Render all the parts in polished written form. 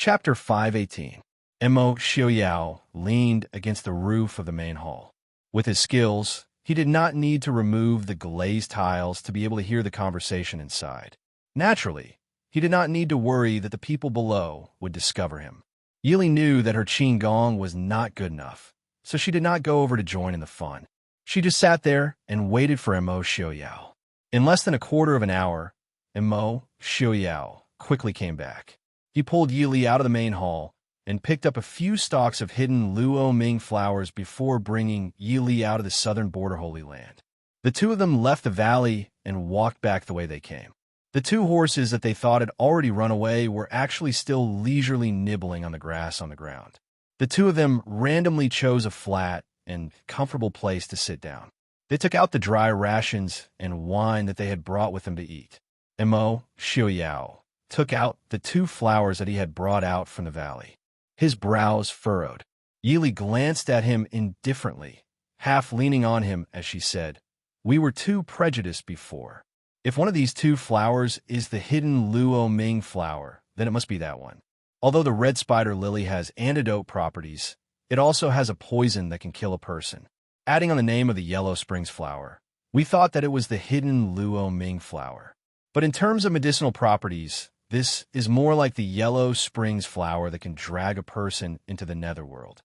Chapter 518. Mo Xiaoyao leaned against the roof of the main hall. With his skills, he did not need to remove the glazed tiles to be able to hear the conversation inside. Naturally, he did not need to worry that the people below would discover him. Yili knew that her qin gong was not good enough, so she did not go over to join in the fun. She just sat there and waited for Mo Xiaoyao. In less than a quarter of an hour, Mo Xiaoyao quickly came back. He pulled Yili out of the main hall and picked up a few stalks of hidden Luo Ming flowers before bringing Yili out of the southern border Holy Land. The two of them left the valley and walked back the way they came. The two horses that they thought had already run away were actually still leisurely nibbling on the grass on the ground. The two of them randomly chose a flat and comfortable place to sit down. They took out the dry rations and wine that they had brought with them to eat. Mo Xiaoyao took out the two flowers that he had brought out from the valley. His brows furrowed. Yili glanced at him indifferently, half leaning on him as she said, "We were too prejudiced before. If one of these two flowers is the hidden Luo Ming flower, then it must be that one. Although the red spider lily has antidote properties, it also has a poison that can kill a person." Adding on the name of the Yellow Springs flower, we thought that it was the hidden Luo Ming flower. But in terms of medicinal properties, this is more like the Yellow Springs flower that can drag a person into the netherworld.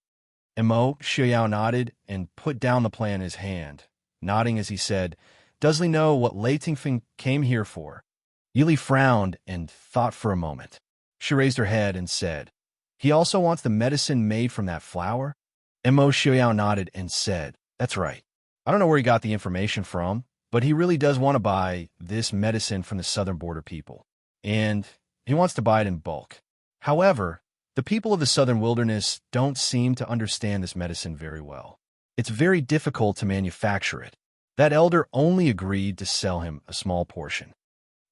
Mo Xiaoyao nodded and put down the plan in his hand, nodding as he said, "Does he know what Lei Tingfeng came here for?" Yili frowned and thought for a moment. She raised her head and said, "He also wants the medicine made from that flower?" Mo Xiaoyao nodded and said, "That's right. I don't know where he got the information from, but he really does want to buy this medicine from the southern border people. And he wants to buy it in bulk. However, the people of the southern wilderness don't seem to understand this medicine very well. It's very difficult to manufacture it. That elder only agreed to sell him a small portion."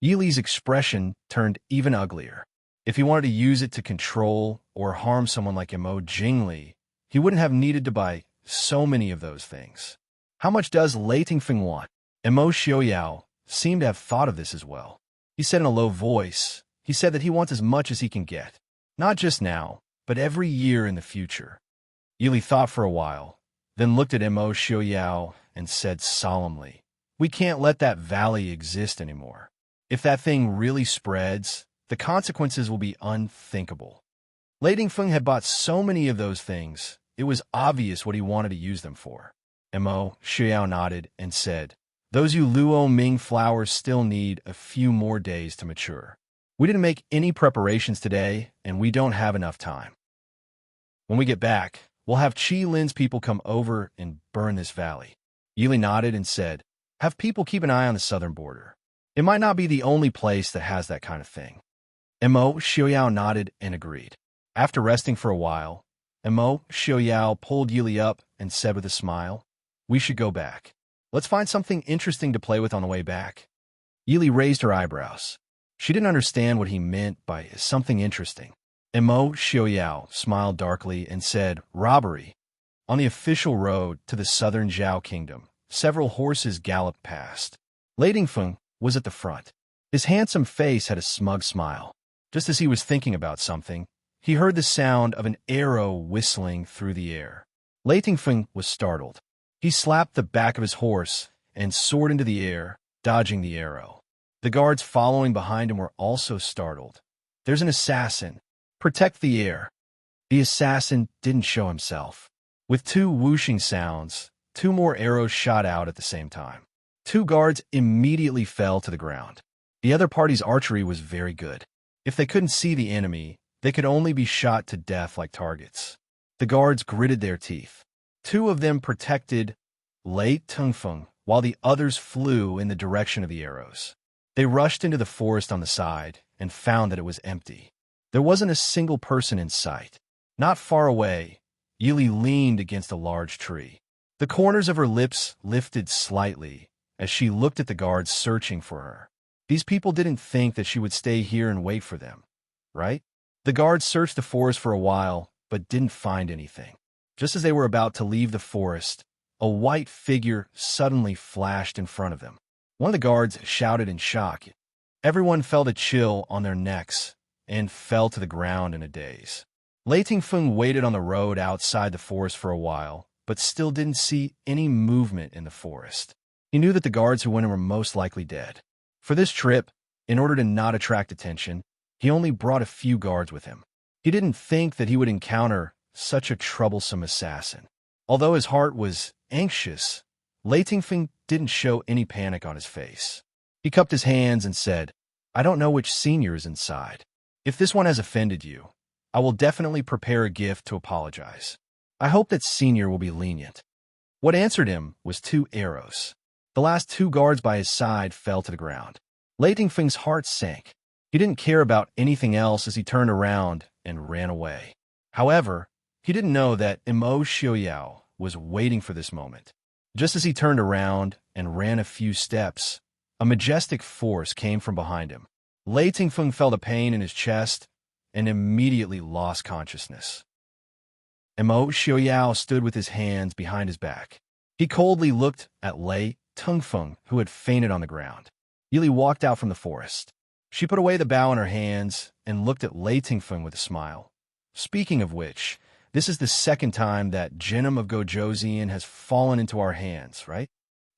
Yili's expression turned even uglier. If he wanted to use it to control or harm someone like Mo Jingli, he wouldn't have needed to buy so many of those things. How much does Lei Tingfeng want? Mo Xiaoyao seemed to have thought of this as well. He said in a low voice, he said that he wants as much as he can get. Not just now, but every year in the future. Yili thought for a while, then looked at Mo Xiaoyao and said solemnly, "We can't let that valley exist anymore. If that thing really spreads, the consequences will be unthinkable." Lei Tingfeng had bought so many of those things, it was obvious what he wanted to use them for. Mo Xiaoyao nodded and said, "Those Luo Ming flowers still need a few more days to mature. We didn't make any preparations today, and we don't have enough time. When we get back, we'll have Qi Lin's people come over and burn this valley." Yili nodded and said, "Have people keep an eye on the southern border. It might not be the only place that has that kind of thing." Mo Xiaoyao nodded and agreed. After resting for a while, Mo Xiaoyao pulled Yili up and said with a smile, "We should go back. Let's find something interesting to play with on the way back." Yili raised her eyebrows. She didn't understand what he meant by something interesting. Mo Xiaoyao smiled darkly and said, "Robbery." On the official road to the southern Zhao kingdom, several horses galloped past. Lei Tingfeng was at the front. His handsome face had a smug smile. Just as he was thinking about something, he heard the sound of an arrow whistling through the air. Lei Tingfeng was startled. He slapped the back of his horse and soared into the air, dodging the arrow. The guards following behind him were also startled. "There's an assassin. Protect the air." The assassin didn't show himself. With two whooshing sounds, two more arrows shot out at the same time. Two guards immediately fell to the ground. The other party's archery was very good. If they couldn't see the enemy, they could only be shot to death like targets. The guards gritted their teeth. Two of them protected Lei Tingfeng, while the others flew in the direction of the arrows. They rushed into the forest on the side and found that it was empty. There wasn't a single person in sight. Not far away, Yili leaned against a large tree. The corners of her lips lifted slightly as she looked at the guards searching for her. These people didn't think that she would stay here and wait for them, right? The guards searched the forest for a while, but didn't find anything. Just as they were about to leave the forest, a white figure suddenly flashed in front of them. One of the guards shouted in shock. Everyone felt a chill on their necks and fell to the ground in a daze. Lei Tingfeng waited on the road outside the forest for a while, but still didn't see any movement in the forest. He knew that the guards who went in were most likely dead. For this trip, in order to not attract attention, he only brought a few guards with him. He didn't think that he would encounter such a troublesome assassin. Although his heart was anxious, Lei Tingfeng didn't show any panic on his face. He cupped his hands and said, "I don't know which senior is inside. If this one has offended you, I will definitely prepare a gift to apologize. I hope that senior will be lenient." What answered him was 2 arrows. The last 2 guards by his side fell to the ground. Lei Tingfeng's heart sank. He didn't care about anything else as he turned around and ran away. However, he didn't know that Immerse Xiaoyao was waiting for this moment. Just as he turned around and ran a few steps, a majestic force came from behind him. Lei Tingfeng felt a pain in his chest and immediately lost consciousness. Immerse Xiaoyao stood with his hands behind his back. He coldly looked at Lei Tingfeng, who had fainted on the ground. Yili walked out from the forest. She put away the bow in her hands and looked at Lei Tingfeng with a smile. Speaking of which, this is the 2nd time that Genom of Gojoseon has fallen into our hands, right?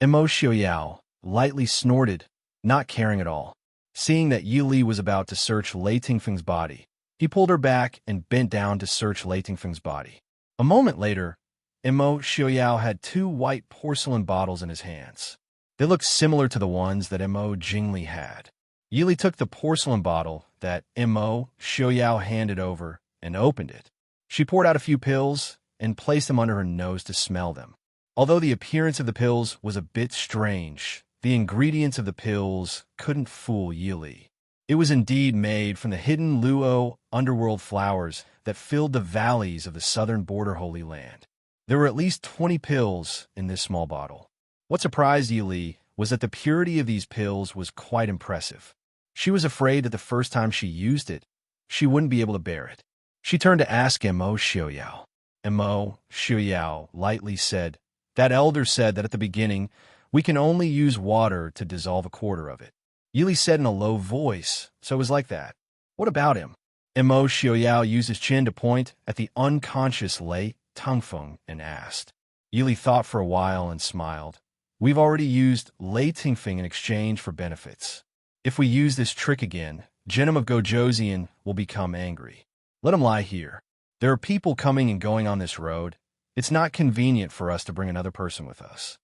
Immerse Xiaoyao lightly snorted, not caring at all. Seeing that Yili was about to search Lei Tingfeng's body, he pulled her back and bent down to search Lei Tingfeng's body. A moment later, Immerse Xiaoyao had 2 white porcelain bottles in his hands. They looked similar to the ones that Immerse Jingli had. Yili took the porcelain bottle that Immerse Xiaoyao handed over and opened it. She poured out a few pills and placed them under her nose to smell them. Although the appearance of the pills was a bit strange, the ingredients of the pills couldn't fool Yili. It was indeed made from the hidden Luo underworld flowers that filled the valleys of the southern border Holy Land. There were at least 20 pills in this small bottle. What surprised Yili was that the purity of these pills was quite impressive. She was afraid that the first time she used it, she wouldn't be able to bear it. She turned to ask Immerse Xiaoyao. Immerse Xiaoyao lightly said, "That elder said that at the beginning, we can only use water to dissolve a quarter of it." Yili said in a low voice, "So it was like that. What about him?" Immerse Xiaoyao used his chin to point at the unconscious Lei Tingfeng and asked. Yili thought for a while and smiled. "We've already used Lei Tingfeng in exchange for benefits. If we use this trick again, Genom of Gojoseon will become angry. Let him lie here. There are people coming and going on this road. It's not convenient for us to bring another person with us."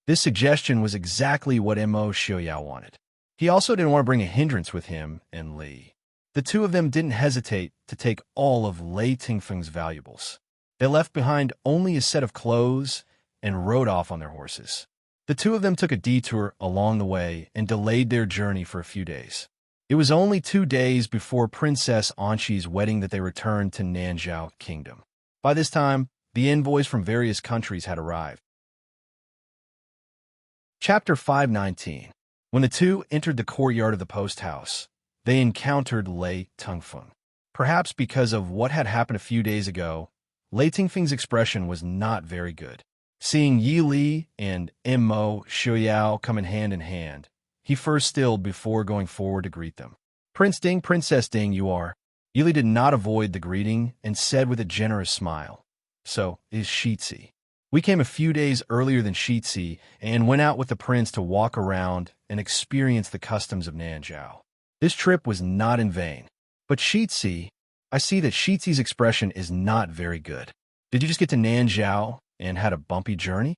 This suggestion was exactly what Immerse Xiaoyao wanted. He also didn't want to bring a hindrance with him and Li. The 2 of them didn't hesitate to take all of Lei Tingfeng's valuables. They left behind only a set of clothes and rode off on their horses. The 2 of them took a detour along the way and delayed their journey for a few days. It was only 2 days before Princess Anqi's wedding that they returned to Nanzhao Kingdom. By this time, the envoys from various countries had arrived. Chapter 519. When the 2 entered the courtyard of the post house, they encountered Lei Tingfeng. Perhaps because of what had happened a few days ago, Lei Tingfeng's expression was not very good. Seeing Yili and Immerse Xiaoyao come in hand, he first stilled before going forward to greet them. "Prince Ding, Princess Ding, you are." Yili did not avoid the greeting and said with a generous smile, "So is Shitzi. We came a few days earlier than Shitzi and went out with the prince to walk around and experience the customs of Nanzhao. This trip was not in vain. But Shitzi, I see that Shitzi's expression is not very good. Did you just get to Nanzhao and had a bumpy journey?"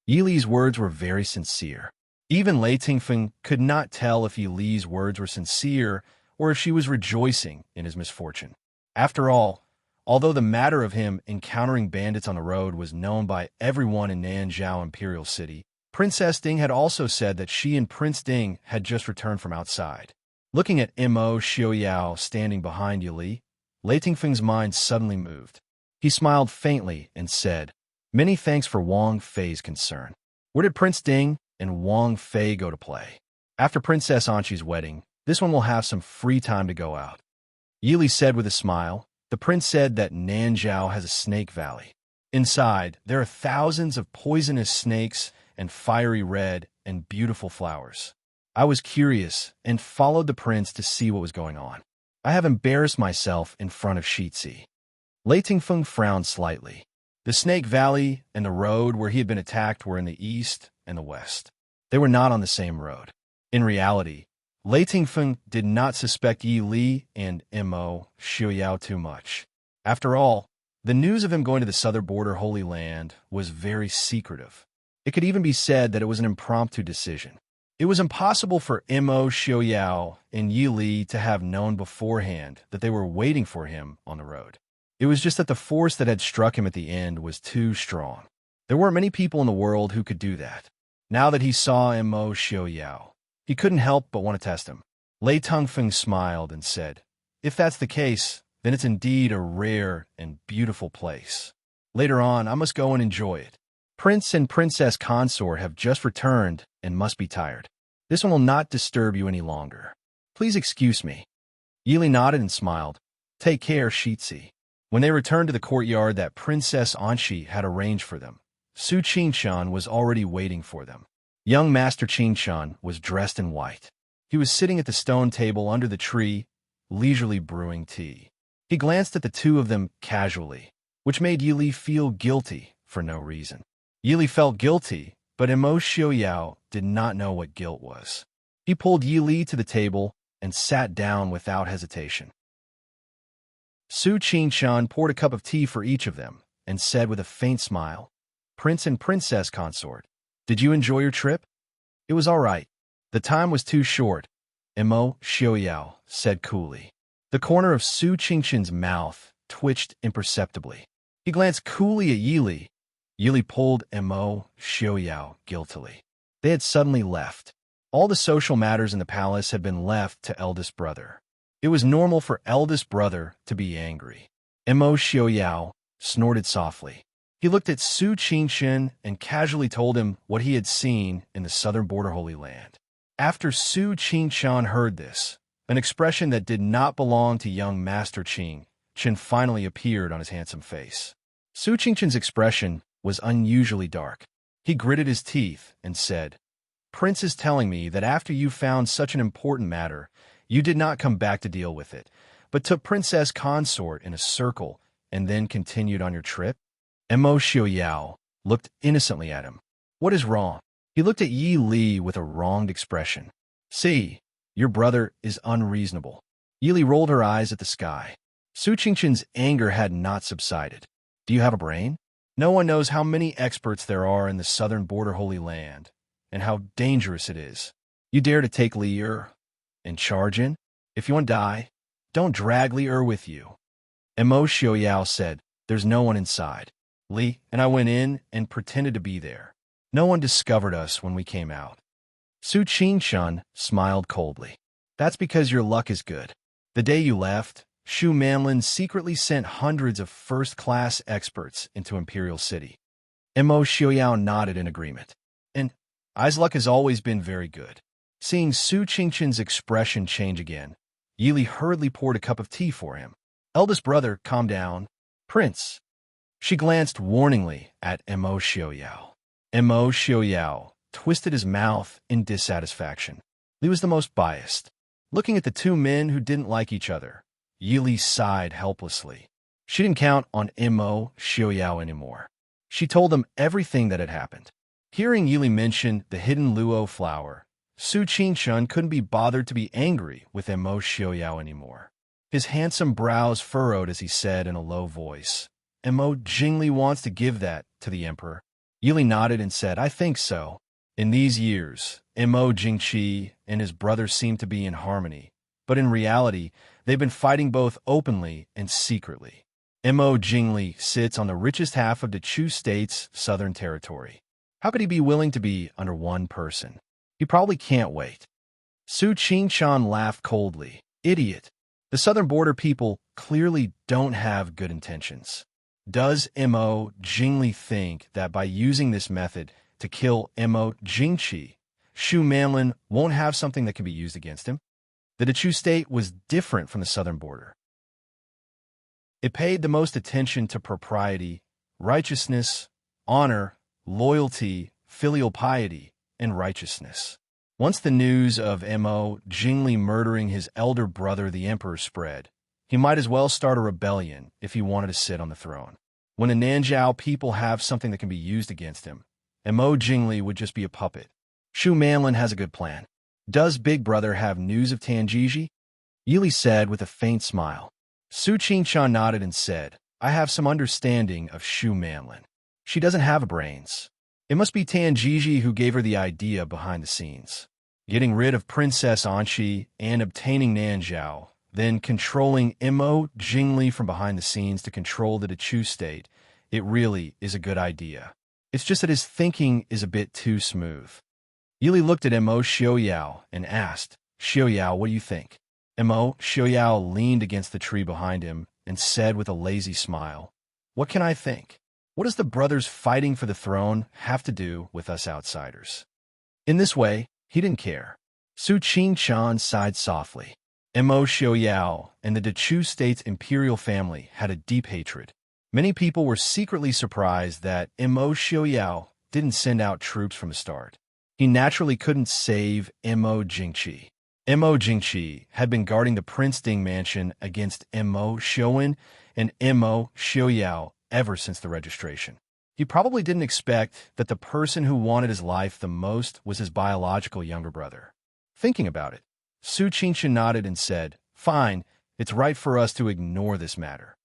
Yili's words were very sincere. Even Lei Tingfeng could not tell if Yili's words were sincere or if she was rejoicing in his misfortune. After all, although the matter of him encountering bandits on the road was known by everyone in Nanzhao Imperial City, Princess Ding had also said that she and Prince Ding had just returned from outside. Looking at Immerse Xiaoyao standing behind Yili, Lei Tingfeng's mind suddenly moved. He smiled faintly and said, "Many thanks for Wang Fei's concern. Where did Prince Ding and Wang Fei go to play? After Princess Anqi's wedding, this one will have some free time to go out." Yili said with a smile. The prince said that Nanzhao has a snake valley. Inside, there are thousands of poisonous snakes and fiery red and beautiful flowers. I was curious and followed the prince to see what was going on. I have embarrassed myself in front of Shitsi. Lei Tingfeng frowned slightly. The Snake Valley and the road where he had been attacked were in the east and the west. They were not on the same road. In reality, Lei Tingfeng did not suspect Yi Li and Mo Xiaoyao too much. After all, the news of him going to the southern border Holy Land was very secretive. It could even be said that it was an impromptu decision. It was impossible for Mo Xiaoyao and Yi Li to have known beforehand that they were waiting for him on the road. It was just that the force that had struck him at the end was too strong. There weren't many people in the world who could do that. Now that he saw Mo Xiaoyao, he couldn't help but want to test him. Lei Tongfeng smiled and said, "If that's the case, then it's indeed a rare and beautiful place. Later on, I must go and enjoy it. Prince and Princess Consort have just returned and must be tired. This one will not disturb you any longer. Please excuse me." Yili nodded and smiled. "Take care, Shitsi." When they returned to the courtyard that Princess Anshi had arranged for them, Su Qingshan was already waiting for them. Young Master Qingshan was dressed in white. He was sitting at the stone table under the tree, leisurely brewing tea. He glanced at the two of them casually, which made Yili feel guilty for no reason. Yili felt guilty, but Mo Xiaoyao did not know what guilt was. He pulled Yili to the table and sat down without hesitation. Su Qingshan poured a cup of tea for each of them and said with a faint smile, "Prince and Princess Consort, did you enjoy your trip?" "It was all right. The time was too short," Mo Xiaoyao said coolly. The corner of Su Qingshan's mouth twitched imperceptibly. He glanced coolly at Yili. Yili pulled Mo Xiaoyao guiltily. They had suddenly left. All the social matters in the palace had been left to eldest brother. It was normal for eldest brother to be angry. Mo Xiaoyao snorted softly. He looked at Su Qingshan and casually told him what he had seen in the southern border Holy Land. After Su Qingshan heard this, an expression that did not belong to young Master Qing finally appeared on his handsome face. Su Qingshan's expression was unusually dark. He gritted his teeth and said, "Prince is telling me that after you found such an important matter, you did not come back to deal with it, but took Princess Consort in a circle and then continued on your trip?" Mo Xiaoyao looked innocently at him. "What is wrong?" He looked at Yi Li with a wronged expression. "See, your brother is unreasonable." Yi Li rolled her eyes at the sky. Su Qingshan's anger had not subsided. "Do you have a brain? No one knows how many experts there are in the southern border Holy Land, and how dangerous it is. You dare to take Li and charge in? If you want to die, don't drag Li with you." Mo Xiaoyao said, "There's no one inside. Li and I went in and pretended to be there. No one discovered us when we came out." Su Qingshan smiled coldly. "That's because your luck is good. The day you left, Shu Manlin secretly sent hundreds of first-class experts into Imperial City." Mo Xiaoyao nodded in agreement. "And I's luck has always been very good." Seeing Su Qingshan's expression change again, Yili hurriedly poured a cup of tea for him. "Eldest brother, calm down. Prince." She glanced warningly at Mo Xiaoyao. Mo Xiaoyao twisted his mouth in dissatisfaction. Li was the most biased. Looking at the two men who didn't like each other, Yili sighed helplessly. She didn't count on Mo Xiaoyao anymore. She told them everything that had happened. Hearing Yili mention the hidden luo flower, Su Qingshan couldn't be bothered to be angry with Mo Xiaoyao anymore. His handsome brows furrowed as he said in a low voice, "Mo Jingli wants to give that to the emperor." Yili nodded and said, "I think so. In these years, Mo Jingqi and his brother seem to be in harmony, but in reality, they've been fighting both openly and secretly. Mo Jingli sits on the richest half of the Chu state's southern territory. How could he be willing to be under one person? He probably can't wait." Su Qingshan laughed coldly. "Idiot. The southern border people clearly don't have good intentions. Does Mo Jingli think that by using this method to kill Mo Jingqi, Shu Manlin won't have something that can be used against him?" The Chu state was different from the southern border. It paid the most attention to propriety, righteousness, honor, loyalty, filial piety, and righteousness. Once the news of Mo Jingli murdering his elder brother, the emperor, spread, he might as well start a rebellion if he wanted to sit on the throne. When the Nanjiao people have something that can be used against him, Mo Jingli would just be a puppet. Shu Manlin has a good plan. Does Big Brother have news of Tanjiji? Yili said with a faint smile. Su Qingshan nodded and said, I have some understanding of Shu Manlin. She doesn't have brains. It must be Tanjiji who gave her the idea behind the scenes. Getting rid of Princess Anqi and obtaining Nanjiao, then controlling Mo Jingli from behind the scenes to control the Dechu state, it really is a good idea. It's just that his thinking is a bit too smooth. Yili looked at Mo Xiaoyao and asked, Xiaoyao, what do you think? Mo Xiaoyao leaned against the tree behind him and said with a lazy smile, What can I think? What does the brothers fighting for the throne have to do with us outsiders? In this way, he didn't care. Su Qingshan sighed softly. Mo Xiaoyao and the Dechu state's imperial family had a deep hatred. Many people were secretly surprised that Mo Xiaoyao didn't send out troops from the start. He naturally couldn't save Mo Jingqi. Mo Jingqi had been guarding the Prince Ding mansion against Mo Xiaowen and Mo Xiaoyao ever since the registration. He probably didn't expect that the person who wanted his life the most was his biological younger brother. Thinking about it, Su Qingshan nodded and said, Fine, it's right for us to ignore this matter.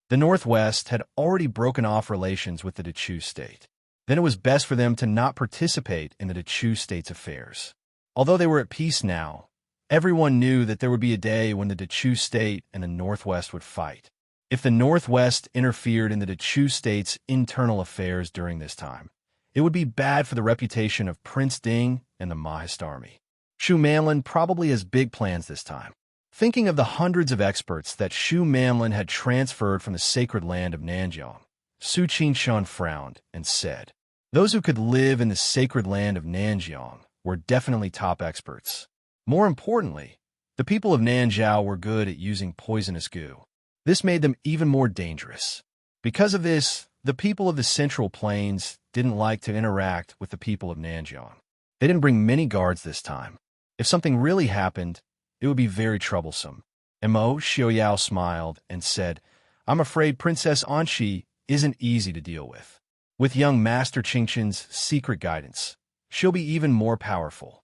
The Northwest had already broken off relations with the Dechu state. Then it was best for them to not participate in the Dechu state's affairs. Although they were at peace now, everyone knew that there would be a day when the Dechu state and the Northwest would fight. If the Northwest interfered in the Dechu state's internal affairs during this time, it would be bad for the reputation of Prince Ding and the Mahist army. Shu Manlin probably has big plans this time. Thinking of the hundreds of experts that Shu Manlin had transferred from the sacred land of Nanjiang, Su Qingshan frowned and said, Those who could live in the sacred land of Nanjiang were definitely top experts. More importantly, the people of Nanjiao were good at using poisonous goo. This made them even more dangerous. Because of this, the people of the Central Plains didn't like to interact with the people of Nanjiang. They didn't bring many guards this time. If something really happened, it would be very troublesome. Mo Xiaoyao smiled and said, I'm afraid Princess Anqi isn't easy to deal with. With young Master Qingshan's secret guidance, she'll be even more powerful.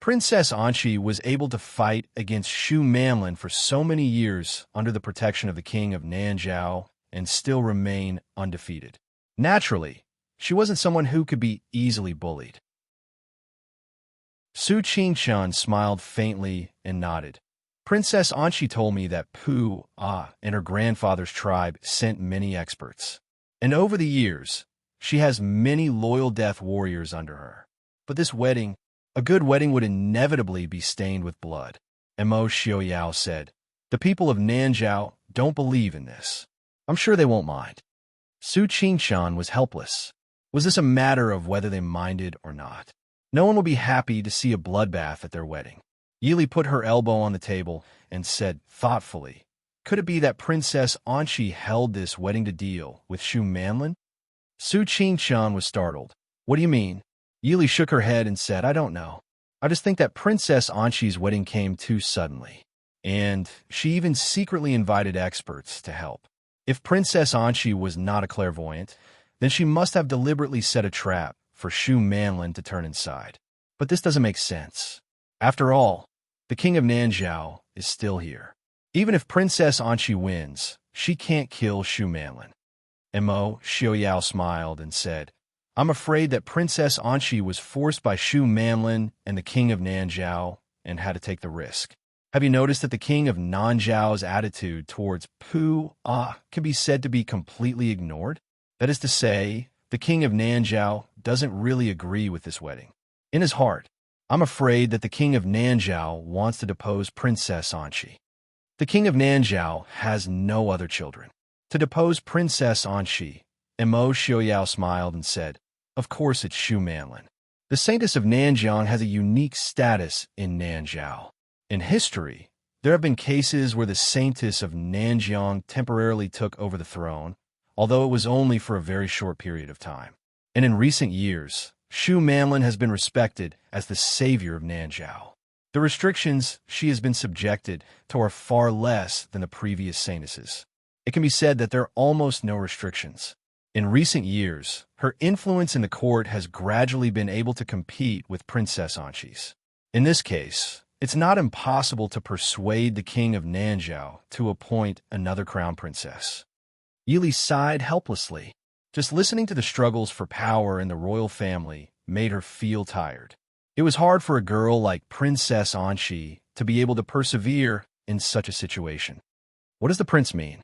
Princess Anqi was able to fight against Shu Manlin for so many years under the protection of the king of Nanjiao and still remain undefeated. Naturally, she wasn't someone who could be easily bullied. Su Qingshan smiled faintly and nodded. Princess Anqi told me that Pu and her grandfather's tribe sent many experts. And over the years, she has many loyal death warriors under her. But this wedding, a good wedding would inevitably be stained with blood. Mo Xiaoyao said, The people of Nanjiao don't believe in this. I'm sure they won't mind. Su Qingshan was helpless. Was this a matter of whether they minded or not? No one will be happy to see a bloodbath at their wedding. Yili put her elbow on the table and said thoughtfully, Could it be that Princess Anqi held this wedding to deal with Shu Manlin? Su Qingshan was startled. What do you mean? Yili shook her head and said, I don't know. I just think that Princess Anqi's wedding came too suddenly. And she even secretly invited experts to help. If Princess Anqi was not a clairvoyant, then she must have deliberately set a trap for Shu Manlin to turn inside. But this doesn't make sense. After all, the king of Nanjiao is still here. Even if Princess Anqi wins, she can't kill Shu Manlin. Mo Xiaoyao smiled and said, I'm afraid that Princess Anqi was forced by Shu Manlin and the king of Nanjiao and had to take the risk. Have you noticed that the king of Nanjiao's attitude towards Pu can be said to be completely ignored? That is to say, the king of Nanjiao doesn't really agree with this wedding. In his heart, I'm afraid that the king of Nanjiao wants to depose Princess Anqi. The king of Nanjiao has no other children. To depose Princess Anqi, Mo Xiaoyao smiled and said, Of course it's Shu Manlin. The Saintess of Nanjiang has a unique status in Nanjiao. In history, there have been cases where the Saintess of Nanjiang temporarily took over the throne, although it was only for a very short period of time. And in recent years, Shu Manlin has been respected as the savior of Nanzhao. The restrictions she has been subjected to are far less than the previous saintesses. It can be said that there are almost no restrictions. In recent years, her influence in the court has gradually been able to compete with Princess Anshi's. In this case, it's not impossible to persuade the king of Nanzhao to appoint another crown princess. Yili sighed helplessly. Just listening to the struggles for power in the royal family made her feel tired. It was hard for a girl like Princess Anshi to be able to persevere in such a situation. What does the prince mean?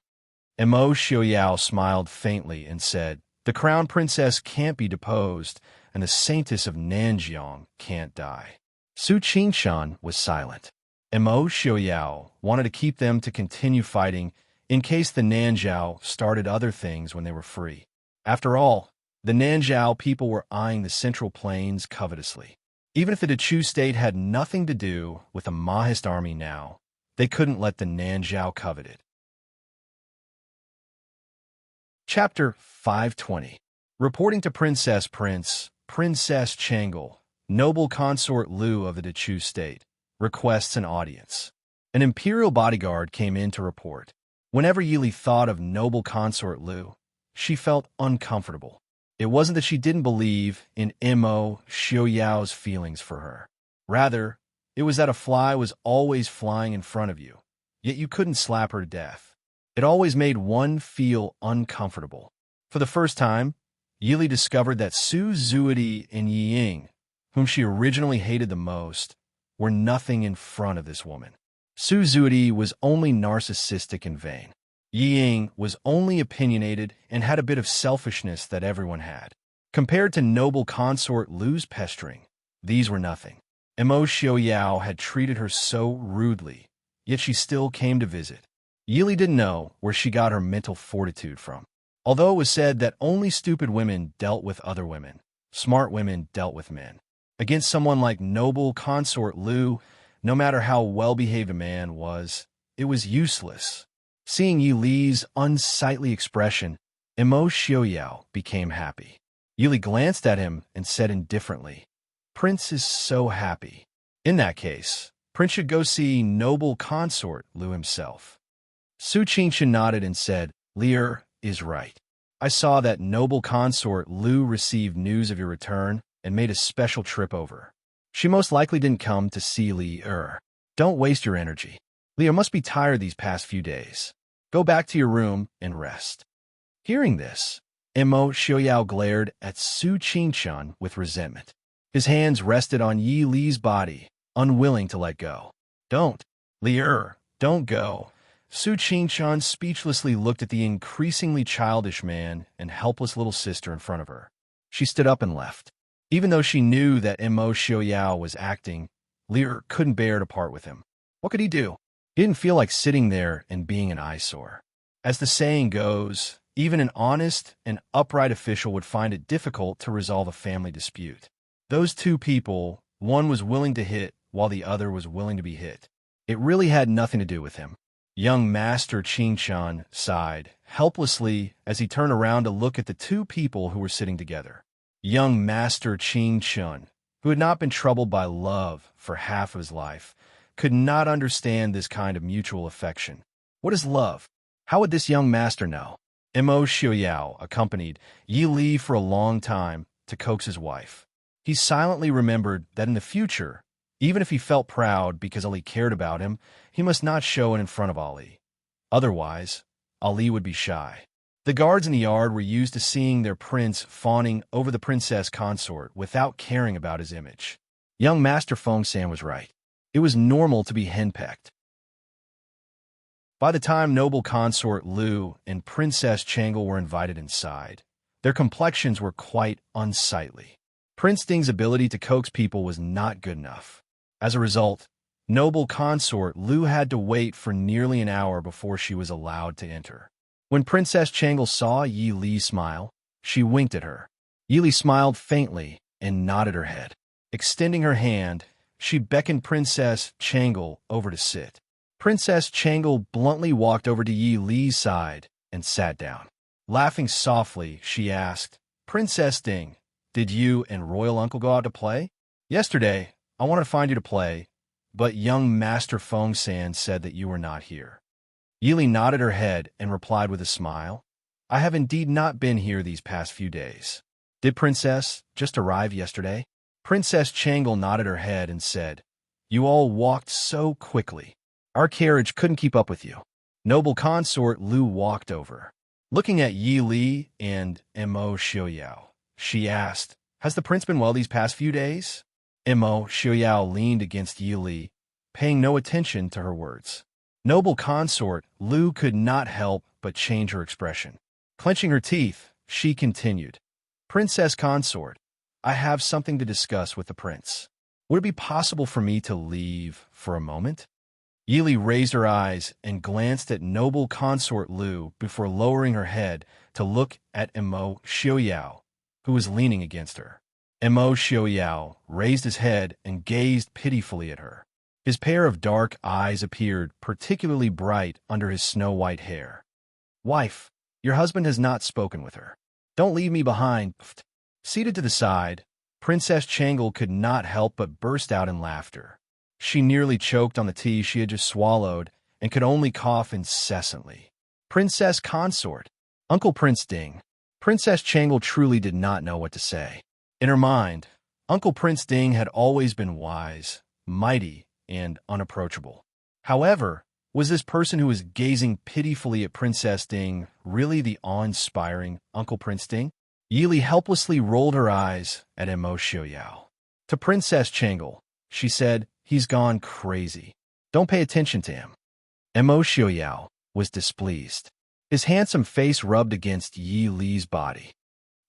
Mo Xiaoyao smiled faintly and said, "The crown princess can't be deposed, and the saintess of Nanjiang can't die." Su Qingshan was silent. Mo Xiaoyao wanted to keep them to continue fighting in case the Nanzhao started other things when they were free. After all, the Nanzhao people were eyeing the Central Plains covetously. Even if the Dechu state had nothing to do with the Mahist army now, they couldn't let the Nanzhao covet it. Chapter 520. Reporting to Princess Changel, noble consort Lu of the Dechu state, requests an audience. An imperial bodyguard came in to report. Whenever Yili thought of noble consort Lu, she felt uncomfortable. It wasn't that she didn't believe in Mo Xiaoyao's feelings for her. Rather, it was that a fly was always flying in front of you, yet you couldn't slap her to death. It always made one feel uncomfortable. For the first time, Yili discovered that Su Zuidi and Yi Ying, whom she originally hated the most, were nothing in front of this woman. Su Zuidi was only narcissistic and vain. Yi Ying was only opinionated and had a bit of selfishness that everyone had. Compared to noble consort Lu's pestering, these were nothing. Mo Xiaoyao had treated her so rudely, yet she still came to visit. Yili didn't know where she got her mental fortitude from. Although it was said that only stupid women dealt with other women, smart women dealt with men. Against someone like noble consort Lu, no matter how well-behaved a man was, it was useless. Seeing Yili's unsightly expression, Mo Xiaoyao became happy. Yili glanced at him and said indifferently, "Prince is so happy. In that case, Prince should go see noble consort Lu himself." Su Qingshan nodded and said, "Lear is right. I saw that noble consort Lu received news of your return and made a special trip over. She most likely didn't come to see Lear. Don't waste your energy. Lear must be tired these past few days. Go back to your room and rest." Hearing this, Mo Xiaoyao glared at Su Qingshan with resentment. His hands rested on Yi Li's body, unwilling to let go. "Don't. Lear, don't go." Su Qingshan speechlessly looked at the increasingly childish man and helpless little sister in front of her. She stood up and left. Even though she knew that Mo Xiaoyao was acting, Lear couldn't bear to part with him. What could he do? He didn't feel like sitting there and being an eyesore. As the saying goes, even an honest and upright official would find it difficult to resolve a family dispute. Those two people, one was willing to hit while the other was willing to be hit. It really had nothing to do with him. Young Master Qingshan sighed helplessly as he turned around to look at the two people who were sitting together. Young Master Qingshan, who had not been troubled by love for half of his life, could not understand this kind of mutual affection. What is love? How would this young master know? Mo Xiaoyao accompanied Yi Li for a long time to coax his wife. He silently remembered that in the future, even if he felt proud because Ali cared about him, he must not show it in front of Ali. Otherwise, Ali would be shy. The guards in the yard were used to seeing their prince fawning over the princess consort without caring about his image. Young Master Fengsan was right. It was normal to be henpecked. By the time noble consort Lu and Princess Changel were invited inside, their complexions were quite unsightly. Prince Ding's ability to coax people was not good enough. As a result, noble consort Lu had to wait for nearly an hour before she was allowed to enter. When Princess Changel saw Yi Li smile, she winked at her. Yi Li smiled faintly and nodded her head. Extending her hand, she beckoned Princess Changel over to sit. Princess Changel bluntly walked over to Yi Li's side and sat down. Laughing softly, she asked, "Princess Ding, Did you and royal uncle go out to play? Yesterday, I wanted to find you to play, but young Master Feng San said that you were not here. Yili nodded her head and replied with a smile. I have indeed not been here these past few days. Did Princess just arrive yesterday? Princess Changle nodded her head and said, You all walked so quickly. Our carriage couldn't keep up with you. Noble consort Lu walked over. Looking at Yi Li and Mo Xiaoyao, she asked, Has the prince been well these past few days? Mo Xiaoyao leaned against Yi Li, paying no attention to her words. Noble consort Lu could not help but change her expression. Clenching her teeth, she continued, Princess consort, I have something to discuss with the prince. Would it be possible for me to leave for a moment? Yili raised her eyes and glanced at noble consort Lu before lowering her head to look at Mo Xiaoyao, who was leaning against her. Mo Xiaoyao raised his head and gazed pitifully at her. His pair of dark eyes appeared particularly bright under his snow-white hair. Wife, your husband has not spoken with her. Don't leave me behind. Seated to the side, Princess Changle could not help but burst out in laughter. She nearly choked on the tea she had just swallowed and could only cough incessantly. Princess consort, Uncle Prince Ding. Princess Changle truly did not know what to say. In her mind, Uncle Prince Ding had always been wise, mighty, and unapproachable. However, was this person who was gazing pitifully at Princess Ding really the awe-inspiring Uncle Prince Ding? Yili helplessly rolled her eyes at Mo Xiaoyao. To Princess Changle, she said, He's gone crazy. Don't pay attention to him. Mo Xiaoyao was displeased. His handsome face rubbed against Yi Li's body.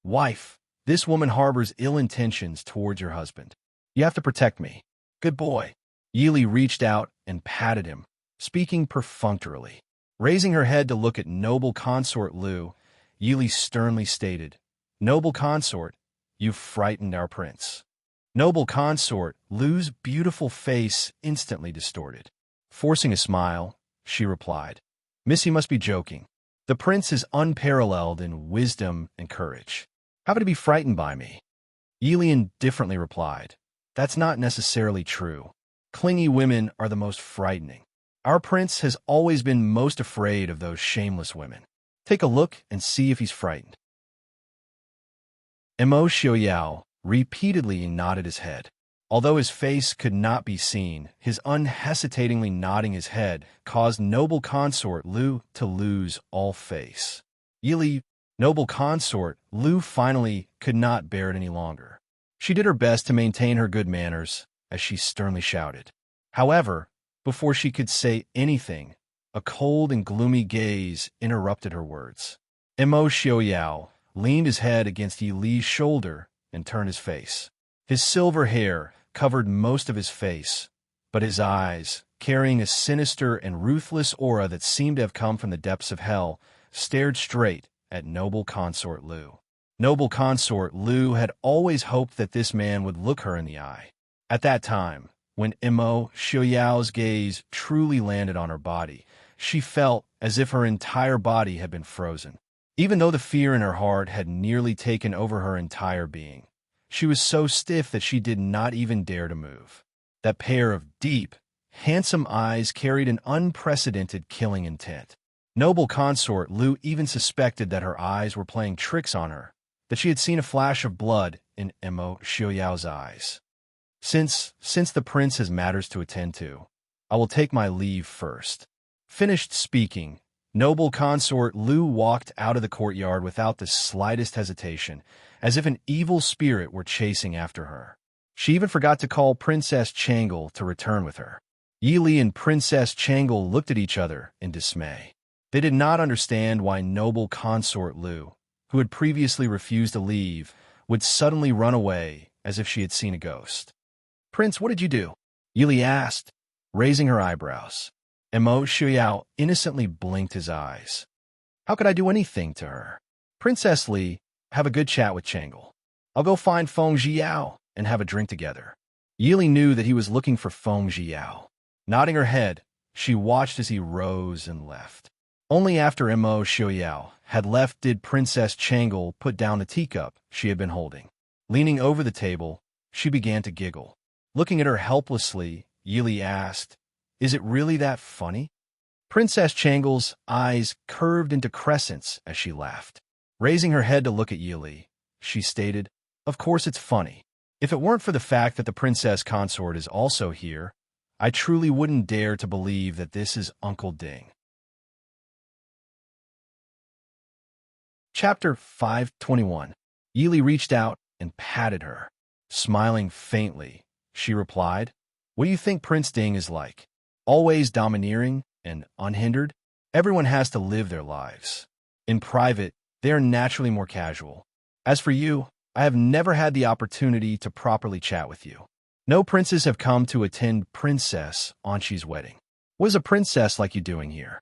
Wife, this woman harbors ill intentions towards your husband. You have to protect me. Good boy. Yi Li reached out and patted him, speaking perfunctorily. Raising her head to look at noble consort Lu, Yi Li sternly stated, Noble consort, you've frightened our prince. Noble consort Lu's beautiful face instantly distorted. Forcing a smile, she replied, Missy must be joking. The prince is unparalleled in wisdom and courage. How could he be frightened by me? Yi Li indifferently replied, That's not necessarily true. Clingy women are the most frightening. Our prince has always been most afraid of those shameless women. Take a look and see if he's frightened. Mo Xiaoyao repeatedly nodded his head. Although his face could not be seen, his unhesitatingly nodding his head caused noble consort Lu to lose all face. Yili, noble consort Lu finally could not bear it any longer. She did her best to maintain her good manners, as she sternly shouted. However, before she could say anything, a cold and gloomy gaze interrupted her words. Mo Xiaoyao leaned his head against Yi Li's shoulder and turned his face. His silver hair covered most of his face, but his eyes, carrying a sinister and ruthless aura that seemed to have come from the depths of hell, stared straight at noble consort Lu. Noble consort Lu had always hoped that this man would look her in the eye. At that time, when Mo Xiaoyao's gaze truly landed on her body, she felt as if her entire body had been frozen. Even though the fear in her heart had nearly taken over her entire being, she was so stiff that she did not even dare to move. That pair of deep, handsome eyes carried an unprecedented killing intent. Noble consort Lu even suspected that her eyes were playing tricks on her, that she had seen a flash of blood in Mo Xiaoyao's eyes. Since the prince has matters to attend to, I will take my leave first. Finished speaking, noble consort Lu walked out of the courtyard without the slightest hesitation, as if an evil spirit were chasing after her. She even forgot to call Princess Changle to return with her. Yi Li and Princess Changle looked at each other in dismay. They did not understand why noble consort Lu, who had previously refused to leave, would suddenly run away as if she had seen a ghost. Prince, what did you do? Yi Li asked, raising her eyebrows. Mo Xiaoyao innocently blinked his eyes. How could I do anything to her? Princess Li, have a good chat with Changle. I'll go find Feng Zhiyao and have a drink together. Yi Li knew that he was looking for Feng Zhiyao. Nodding her head, she watched as he rose and left. Only after Mo Xiaoyao had left did Princess Changle put down the teacup she had been holding. Leaning over the table, she began to giggle. Looking at her helplessly, Yili asked, "Is it really that funny?" Princess Changle's eyes curved into crescents as she laughed. Raising her head to look at Yili, she stated, "Of course it's funny. If it weren't for the fact that the princess consort is also here, I truly wouldn't dare to believe that this is Uncle Ding." Chapter 521. Yili reached out and patted her. Smiling faintly, she replied, "What do you think Prince Ding is like? Always domineering and unhindered? Everyone has to live their lives. In private, they are naturally more casual. As for you, I have never had the opportunity to properly chat with you. No princes have come to attend Princess Anshi's wedding. What is a princess like you doing here?"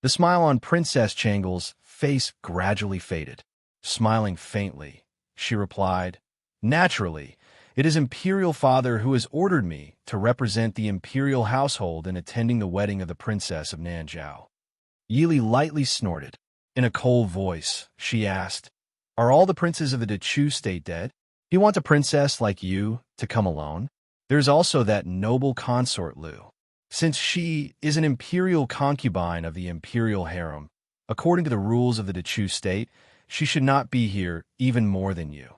The smile on Princess Changle's face gradually faded. Smiling faintly, she replied, "Naturally, it is Imperial Father who has ordered me to represent the Imperial household in attending the wedding of the Princess of Nanjiao." Yili lightly snorted. In a cold voice, she asked, "Are all the princes of the Dechu state dead? Do you want a princess like you to come alone? There's also that noble consort Lu. Since she is an imperial concubine of the imperial harem, according to the rules of the Dechu state, she should not be here even more than you."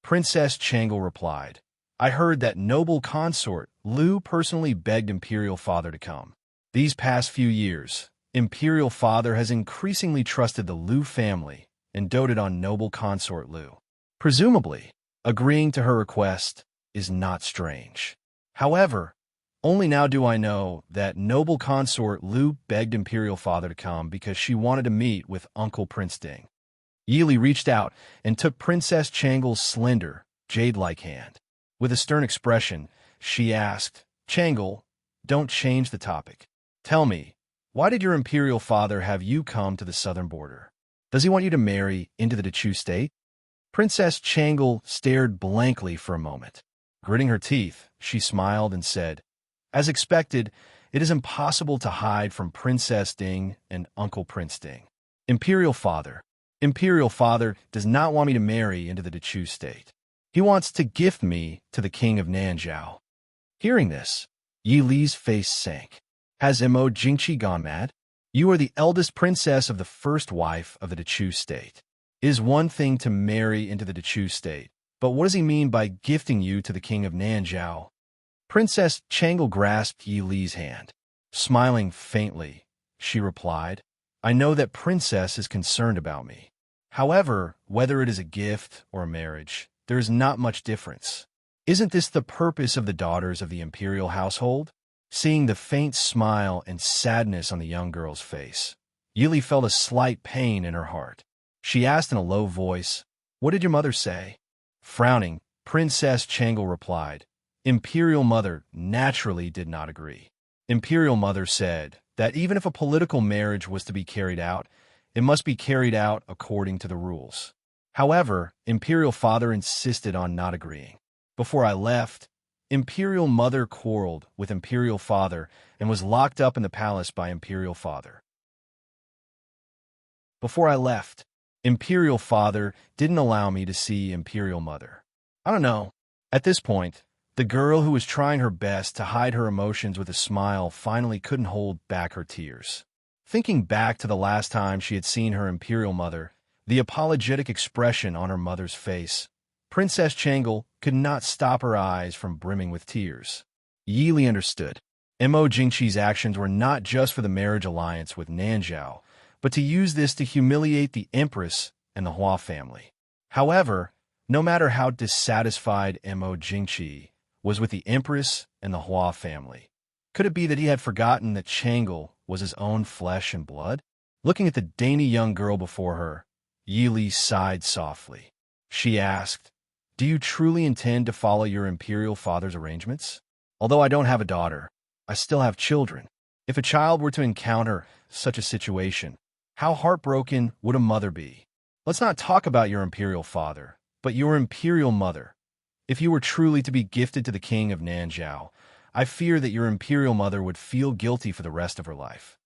Princess Changle replied, "I heard that noble consort Lu personally begged Imperial Father to come. These past few years, Imperial Father has increasingly trusted the Lu family and doted on noble consort Lu. Presumably, agreeing to her request is not strange. However, only now do I know that noble consort Lu begged Imperial Father to come because she wanted to meet with Uncle Prince Ding." Yili reached out and took Princess Changle's slender, jade-like hand. With a stern expression, she asked, "Changle, don't change the topic. Tell me, why did your Imperial Father have you come to the southern border? Does he want you to marry into the Dechu state?" Princess Changle stared blankly for a moment. Gritting her teeth, she smiled and said, "As expected, it is impossible to hide from Princess Ding and Uncle Prince Ding. Imperial Father does not want me to marry into the Dechu state. He wants to gift me to the king of Nanjiao." Hearing this, Yi Li's face sank. "Has Mo Jingqi gone mad? You are the eldest princess of the first wife of the Dechu state. It is one thing to marry into the Dechu state, but what does he mean by gifting you to the king of Nanjiao?" Princess Changle grasped Yi Li's hand. Smiling faintly, she replied, "I know that Princess is concerned about me. However, whether it is a gift or a marriage, there is not much difference. Isn't this the purpose of the daughters of the imperial household?" Seeing the faint smile and sadness on the young girl's face, Yili felt a slight pain in her heart. She asked in a low voice, "What did your mother say?" Frowning, Princess Changle replied, "Imperial Mother naturally did not agree. Imperial Mother said that even if a political marriage was to be carried out, it must be carried out according to the rules. However, Imperial Father insisted on not agreeing. Before I left, Imperial Mother quarreled with Imperial Father and was locked up in the palace by Imperial Father. Before I left, Imperial Father didn't allow me to see Imperial Mother. I don't know." At this point, the girl who was trying her best to hide her emotions with a smile finally couldn't hold back her tears. Thinking back to the last time she had seen her Imperial Mother, the apologetic expression on her mother's face, Princess Changle could not stop her eyes from brimming with tears. Yili understood. Mo Jingqi's actions were not just for the marriage alliance with Nanjiao, but to use this to humiliate the Empress and the Hua family. However, no matter how dissatisfied Mo Jingqi was with the Empress and the Hua family, could it be that he had forgotten that Changle was his own flesh and blood? Looking at the dainty young girl before her, Yili sighed softly. She asked, "Do you truly intend to follow your Imperial Father's arrangements? Although I don't have a daughter, I still have children. If a child were to encounter such a situation, how heartbroken would a mother be? Let's not talk about your Imperial Father, but your Imperial Mother. If you were truly to be gifted to the king of Nanjiao, I fear that your Imperial Mother would feel guilty for the rest of her life."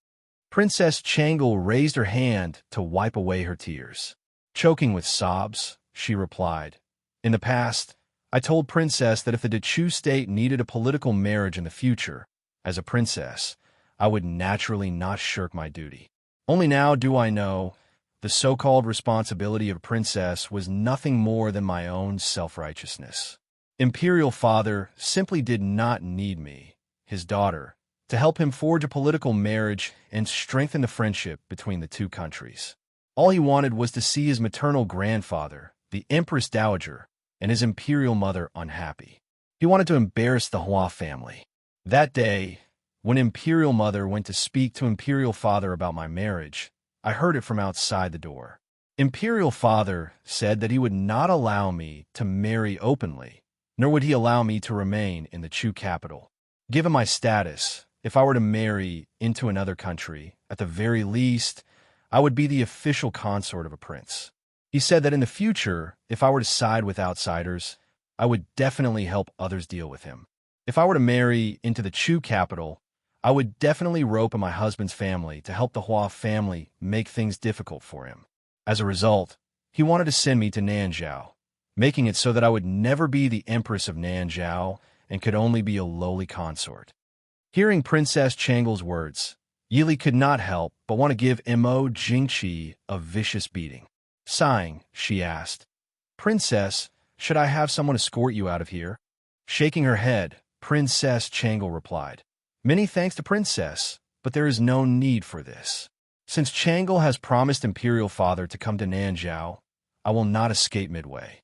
Princess Changle raised her hand to wipe away her tears. Choking with sobs, she replied, In the past, I told Princess that if the Dechu state needed a political marriage in the future, as a princess, I would naturally not shirk my duty. Only now do I know the so-called responsibility of a princess was nothing more than my own self-righteousness. Imperial Father simply did not need me, his daughter, to help him forge a political marriage and strengthen the friendship between the two countries. All he wanted was to see his maternal grandfather, the Empress Dowager, and his imperial mother unhappy. He wanted to embarrass the Hua family. That day, when Imperial Mother went to speak to Imperial Father about my marriage, I heard it from outside the door. Imperial Father said that he would not allow me to marry openly, nor would he allow me to remain in the Chu capital. Given my status, if I were to marry into another country, at the very least, I would be the official consort of a prince. He said that in the future, if I were to side with outsiders, I would definitely help others deal with him. If I were to marry into the Chu capital, I would definitely rope in my husband's family to help the Hua family make things difficult for him. As a result, he wanted to send me to Nanzhao, making it so that I would never be the Empress of Nanzhao and could only be a lowly consort. Hearing Princess Changle's words, Yili could not help but want to give Mo Jingqi a vicious beating. Sighing, she asked, "Princess, should I have someone escort you out of here?" Shaking her head, Princess Changle replied, "Many thanks to Princess, but there is no need for this. Since Changle has promised Imperial Father to come to Nanzhao, I will not escape midway.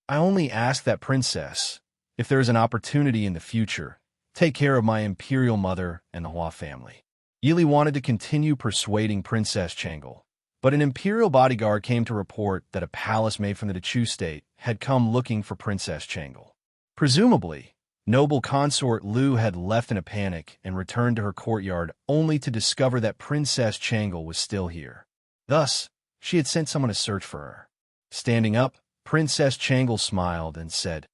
I only ask that Princess, if there is an opportunity in the future, take care of my Imperial Mother and the Hua family." Yili wanted to continue persuading Princess Changle, but an Imperial bodyguard came to report that a palace made from the Dechu state had come looking for Princess Changle. Presumably, noble consort Lu had left in a panic and returned to her courtyard only to discover that Princess Changle was still here. Thus, she had sent someone to search for her. Standing up, Princess Changle smiled and said,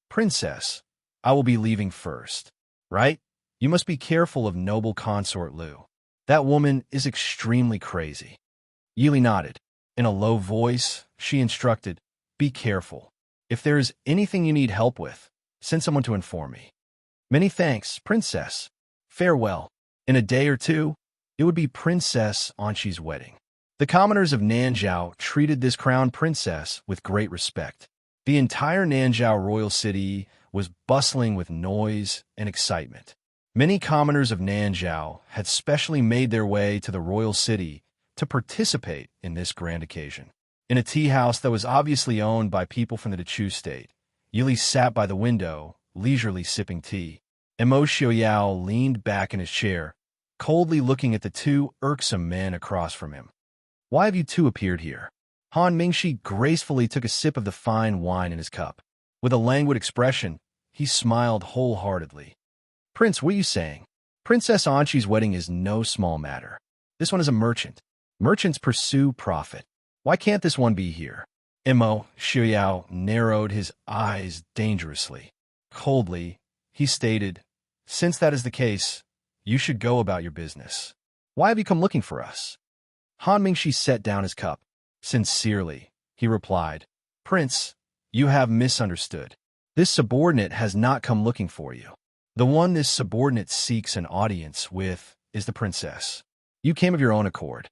"Princess, I will be leaving first. Right? You must be careful of noble consort Lu. That woman is extremely crazy." Yili nodded. In a low voice, she instructed, "Be careful. If there is anything you need help with, send someone to inform me." "Many thanks, Princess. Farewell. In a day or two, it would be Princess Anqi's wedding." The commoners of Nanzhao treated this crown princess with great respect. The entire Nanzhao royal city was bustling with noise and excitement. Many commoners of Nanzhao had specially made their way to the royal city to participate in this grand occasion. In a tea house that was obviously owned by people from the Dechu state, Yili sat by the window, leisurely sipping tea. Mo Xiaoyao leaned back in his chair, coldly looking at the two irksome men across from him. "Why have you two appeared here?" Han Mingxi gracefully took a sip of the fine wine in his cup. With a languid expression, he smiled wholeheartedly. "Prince, what are you saying? Princess Anqi's wedding is no small matter. This one is a merchant. Merchants pursue profit. Why can't this one be here?" Mo Xiaoyao narrowed his eyes dangerously. Coldly, he stated, "Since that is the case, you should go about your business. Why have you come looking for us?" Han Mingxi set down his cup. Sincerely, he replied, "Prince, you have misunderstood. This subordinate has not come looking for you. The one this subordinate seeks an audience with is the princess. You came of your own accord."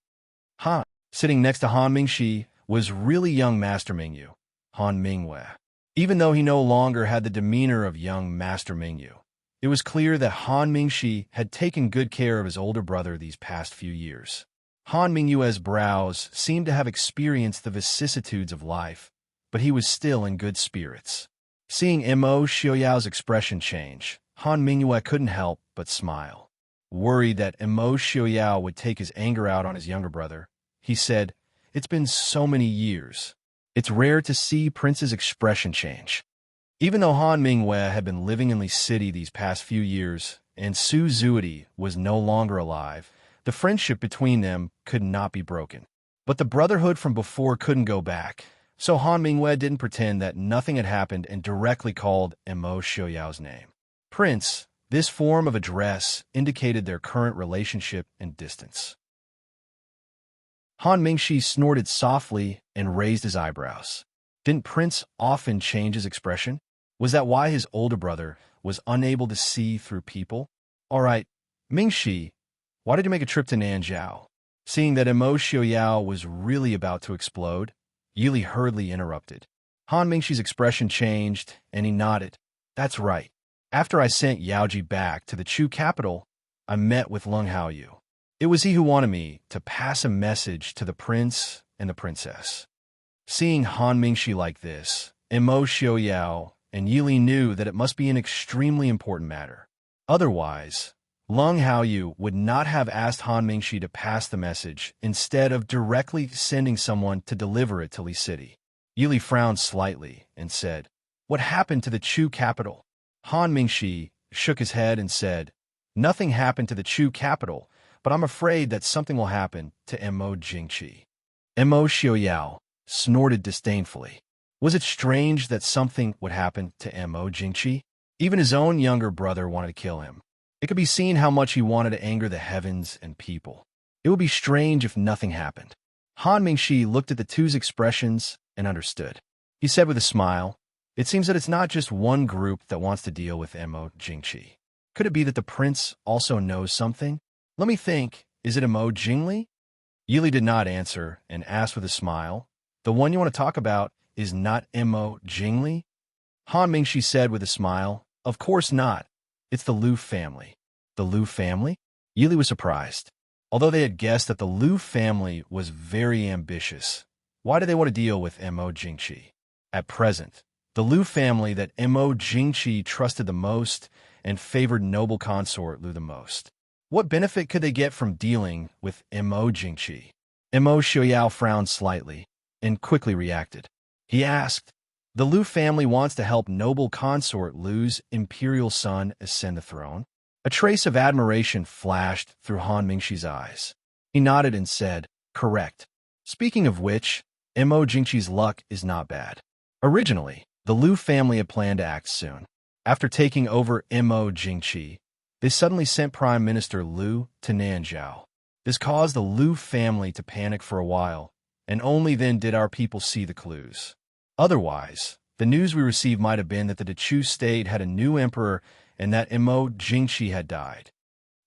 Han, sitting next to Han Mingxi, was really young Master Mingyu, Han Mingwei. Even though he no longer had the demeanor of young Master Mingyu, it was clear that Han Mingxi had taken good care of his older brother these past few years. Han Mingyue's brows seemed to have experienced the vicissitudes of life, but he was still in good spirits. Seeing Mo Xiaoyao's expression change, Han Mingyue couldn't help but smile. Worried that Mo Xiaoyao would take his anger out on his younger brother, he said, "It's been so many years. It's rare to see Prince's expression change." Even though Han Mingwei had been living in Li City these past few years, and Su Zuidi was no longer alive, the friendship between them could not be broken. But the brotherhood from before couldn't go back, so Han Mingwei didn't pretend that nothing had happened and directly called Mo Xiaoyao's name. "Prince," this form of address indicated their current relationship and distance. Han Mingxi snorted softly and raised his eyebrows. Didn't Prince often change his expression? Was that why his older brother was unable to see through people? All right, Mingxi, why did you make a trip to Nanjiao? Seeing that Emo Xiaoyao was really about to explode, Yili hurriedly interrupted. Han Mingxi's expression changed, and he nodded. That's right. After I sent Yaoji back to the Chu capital, I met with Leng Haoyu. It was he who wanted me to pass a message to the prince and the princess. Seeing Han Mingxi like this, Emo Xiaoyao and Yili knew that it must be an extremely important matter. Otherwise, Leng Haoyu would not have asked Han Mingxi to pass the message instead of directly sending someone to deliver it to Li City. Yili frowned slightly and said, What happened to the Chu capital? Han Mingxi shook his head and said, Nothing happened to the Chu capital, but I'm afraid that something will happen to Mo Jingqi. Mo Xiaoyao snorted disdainfully. Was it strange that something would happen to Mo Jingqi? Even his own younger brother wanted to kill him. It could be seen how much he wanted to anger the heavens and people. It would be strange if nothing happened. Han Mingxi looked at the two's expressions and understood. He said with a smile, It seems that it's not just one group that wants to deal with Mo Jingqi. Could it be that the prince also knows something? Let me think, is it Mo Jingli? Yili did not answer and asked with a smile, The one you want to talk about is not Mo Jingli? Han Mingxi said with a smile, Of course not. It's the Liu family. The Liu family? Yili was surprised. Although they had guessed that the Liu family was very ambitious, why did they want to deal with Mo Jingqi? At present, the Liu family that Mo Jingqi trusted the most and favored noble consort Liu the most. What benefit could they get from dealing with Mo Jingqi? Mo Xiaoyao frowned slightly and quickly reacted. He asked, The Liu family wants to help noble consort Liu's imperial son ascend the throne. A trace of admiration flashed through Han Mingxi's eyes. He nodded and said, Correct. Speaking of which, Mo Jingqi's luck is not bad. Originally, the Liu family had planned to act soon. After taking over Mo Jingqi, they suddenly sent Prime Minister Liu to Nanjiao. This caused the Liu family to panic for a while, and only then did our people see the clues. Otherwise, the news we received might have been that the Chu state had a new emperor and that Mo Jingqi had died.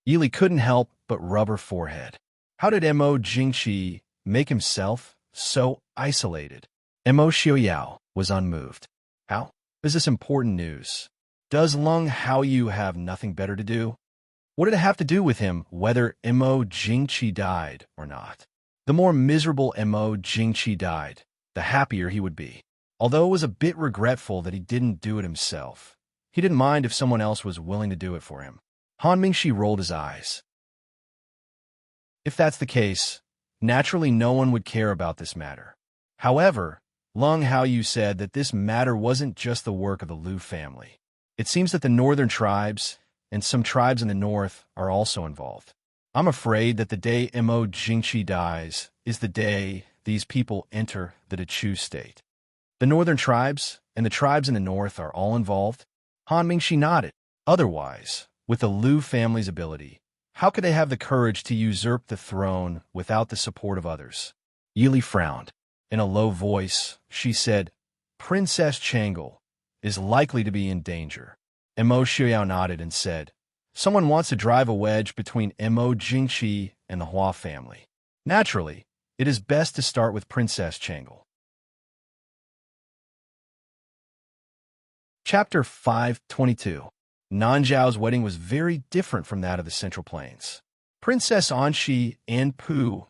Yili couldn't help but rub her forehead. How did Mo Jingqi make himself so isolated? Mo Xiaoyao was unmoved. How is this important news? Does Leng Haoyu have nothing better to do? What did it have to do with him whether Mo Jingqi died or not? The more miserable Mo Jingqi died, the happier he would be. Although it was a bit regretful that he didn't do it himself, he didn't mind if someone else was willing to do it for him. Han Mingxi rolled his eyes. If that's the case, naturally no one would care about this matter. However, Leng Haoyu said that this matter wasn't just the work of the Liu family. It seems that the northern tribes and some tribes in the north are also involved. I'm afraid that the day Mo Jingqi dies is the day these people enter the Chu state. The northern tribes and the tribes in the north are all involved? Han Mingxi nodded. Otherwise, with the Liu family's ability, how could they have the courage to usurp the throne without the support of others? Yili frowned. In a low voice, she said, Princess Changel is likely to be in danger. Mo Xiaoyao nodded and said, Someone wants to drive a wedge between Mo Jingqi and the Hua family. Naturally, it is best to start with Princess Changel. Chapter 522. Nanjiao's wedding was very different from that of the Central Plains. Princess Anxi and Pu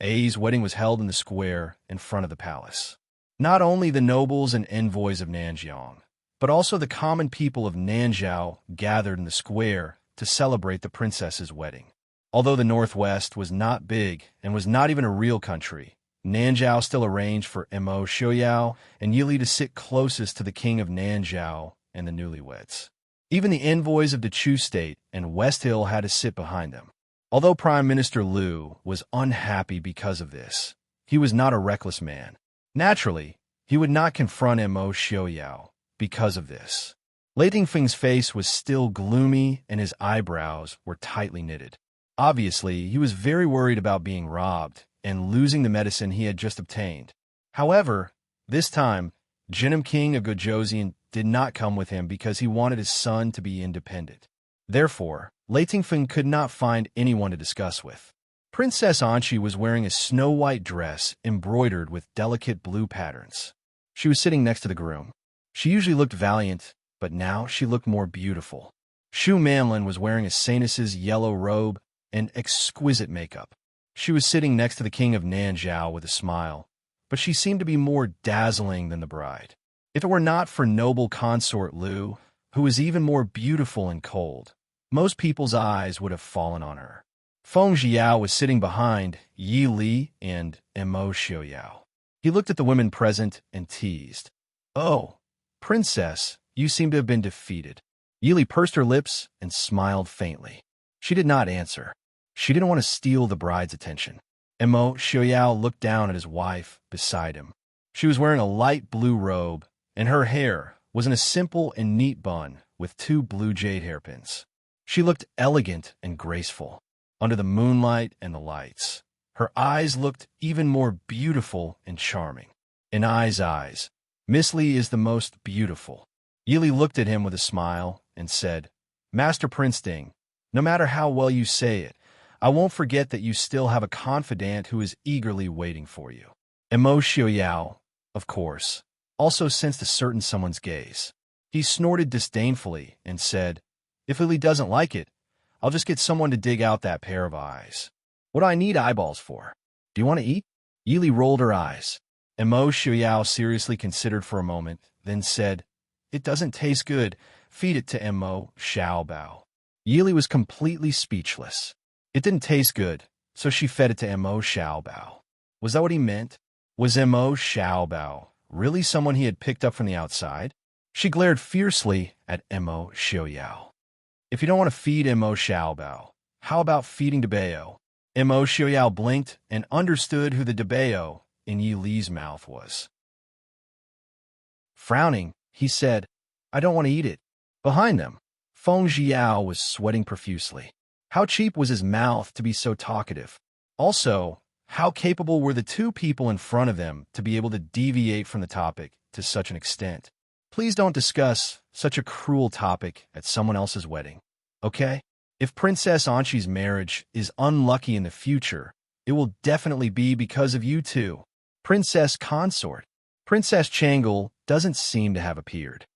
A's wedding was held in the square in front of the palace. Not only the nobles and envoys of Nanjiang, but also the common people of Nanjiao gathered in the square to celebrate the princess's wedding. Although the Northwest was not big and was not even a real country, Nanjiao still arranged for Mo Xiaoyao and Yili to sit closest to the king of Nanjiao and the newlyweds. Even the envoys of the Chu state and West Hill had to sit behind them. Although Prime Minister Liu was unhappy because of this, he was not a reckless man. Naturally, he would not confront Mo Xiaoyao because of this. Lei Dingfeng's face was still gloomy and his eyebrows were tightly knitted. Obviously, he was very worried about being robbed and losing the medicine he had just obtained. However, this time, Jinim King of Gojoseon did not come with him because he wanted his son to be independent. Therefore, Lei Tingfeng could not find anyone to discuss with. Princess Anchi was wearing a snow-white dress embroidered with delicate blue patterns. She was sitting next to the groom. She usually looked valiant, but now she looked more beautiful. Shu Manlin was wearing a Sanus's yellow robe and exquisite makeup. She was sitting next to the king of Nanzhao with a smile, but she seemed to be more dazzling than the bride. If it were not for noble consort Lu, who was even more beautiful and cold, most people's eyes would have fallen on her. Feng Jiao was sitting behind Yi Li and Mo Xiaoyao. He looked at the women present and teased. "Oh, princess, you seem to have been defeated." Yi Li pursed her lips and smiled faintly. She did not answer. She didn't want to steal the bride's attention. Mo Xiaoyao looked down at his wife beside him. She was wearing a light blue robe, and her hair was in a simple and neat bun with 2 blue jade hairpins. She looked elegant and graceful under the moonlight and the lights. Her eyes looked even more beautiful and charming. In eyes, Miss Li is the most beautiful. Yi Li looked at him with a smile and said, "Master Prince Ding, no matter how well you say it, I won't forget that you still have a confidant who is eagerly waiting for you." Mo Xiaoyao, of course, also sensed a certain someone's gaze. He snorted disdainfully and said, "If Lily doesn't like it, I'll just get someone to dig out that pair of eyes. What do I need eyeballs for? Do you want to eat?" Yi Li rolled her eyes. Mo Xiaoyao seriously considered for a moment, then said, "It doesn't taste good. Feed it to Mo Xiaobao." Yi Li was completely speechless. It didn't taste good, so she fed it to Mo Xiaobao. Was that what he meant? Was Mo Xiaobao really someone he had picked up from the outside? She glared fiercely at Mo Xiaoyao. "If you don't want to feed Mo Xiaobao, how about feeding Debao?" Mo Xiaoyao blinked and understood who the Debao in Yi Li's mouth was. Frowning, he said, "I don't want to eat it." Behind them, Feng Jiao was sweating profusely. How cheap was his mouth to be so talkative? Also, how capable were the 2 people in front of them to be able to deviate from the topic to such an extent? Please don't discuss such a cruel topic at someone else's wedding, okay? If Princess Anchi's marriage is unlucky in the future, it will definitely be because of you two. Princess Consort. Princess Changel doesn't seem to have appeared.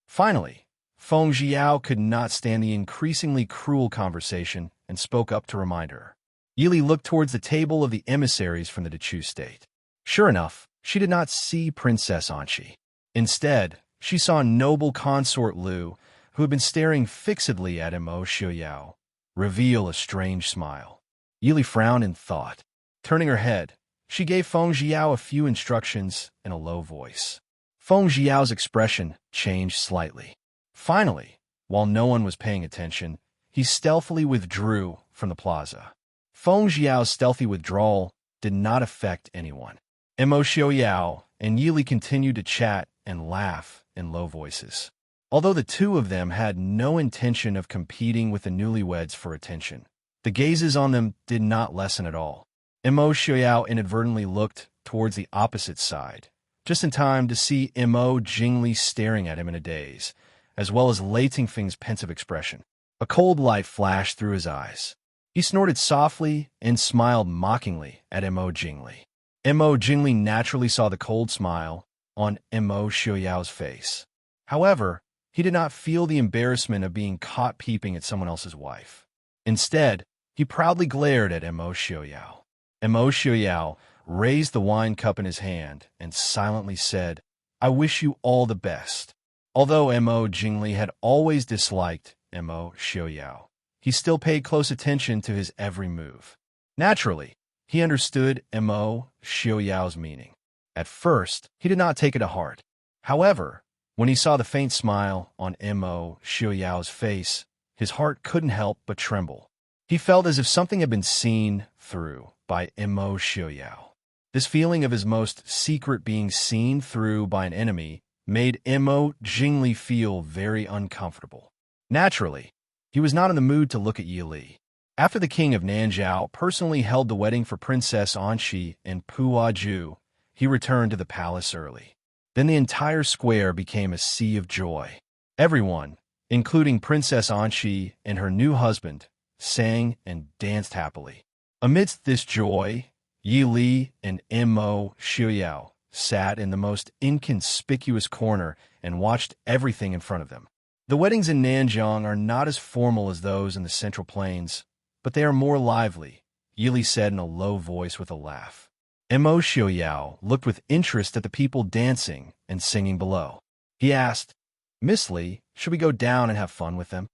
Finally, Feng Jiao could not stand the increasingly cruel conversation and spoke up to remind her. Yi Li looked towards the table of the emissaries from the Dechu state. Sure enough, she did not see Princess Anchi. Instead, she saw noble consort Lu, who had been staring fixedly at Mo Xiaoyao, reveal a strange smile. Yi Li frowned in thought. Turning her head, she gave Feng Jiao a few instructions in a low voice. Feng Jiao's expression changed slightly. Finally, while no one was paying attention, he stealthily withdrew from the plaza. Feng Jiao's stealthy withdrawal did not affect anyone. Mo Xiaoyao and Yi Li continued to chat and laugh in low voices. Although the 2 of them had no intention of competing with the newlyweds for attention, the gazes on them did not lessen at all. Mo Xiaoyao inadvertently looked towards the opposite side, just in time to see Mo Jingli staring at him in a daze, as well as Lei Tingfeng's pensive expression. A cold light flashed through his eyes. He snorted softly and smiled mockingly at Mo Jingli. Mo Jingli naturally saw the cold smile on Mo Xiaoyao's face. However, he did not feel the embarrassment of being caught peeping at someone else's wife. Instead, he proudly glared at Mo Xiaoyao. Mo Xiaoyao raised the wine cup in his hand and silently said, "I wish you all the best." Although Mo Jingli had always disliked Mo Xiaoyao, he still paid close attention to his every move. Naturally, he understood Mo Xiaoyao's meaning. At first, he did not take it to heart. However, when he saw the faint smile on Mo Xiaoyao's face, his heart couldn't help but tremble. He felt as if something had been seen through by Mo Xiaoyao. This feeling of his most secret being seen through by an enemy made Mo Jingli feel very uncomfortable. Naturally, he was not in the mood to look at Yi Li. After the king of Nanzhao personally held the wedding for Princess Anchi and Puaju, he returned to the palace early. Then the entire square became a sea of joy. Everyone, including Princess Anxi and her new husband, sang and danced happily. Amidst this joy, Yi Li and Mo Xiuyao sat in the most inconspicuous corner and watched everything in front of them. The weddings in Nanjing are not as formal as those in the Central Plains, but they are more lively, Yi Li said in a low voice with a laugh. Mo Xiuyao looked with interest at the people dancing and singing below. He asked, "Miss Li, should we go down and have fun with them?"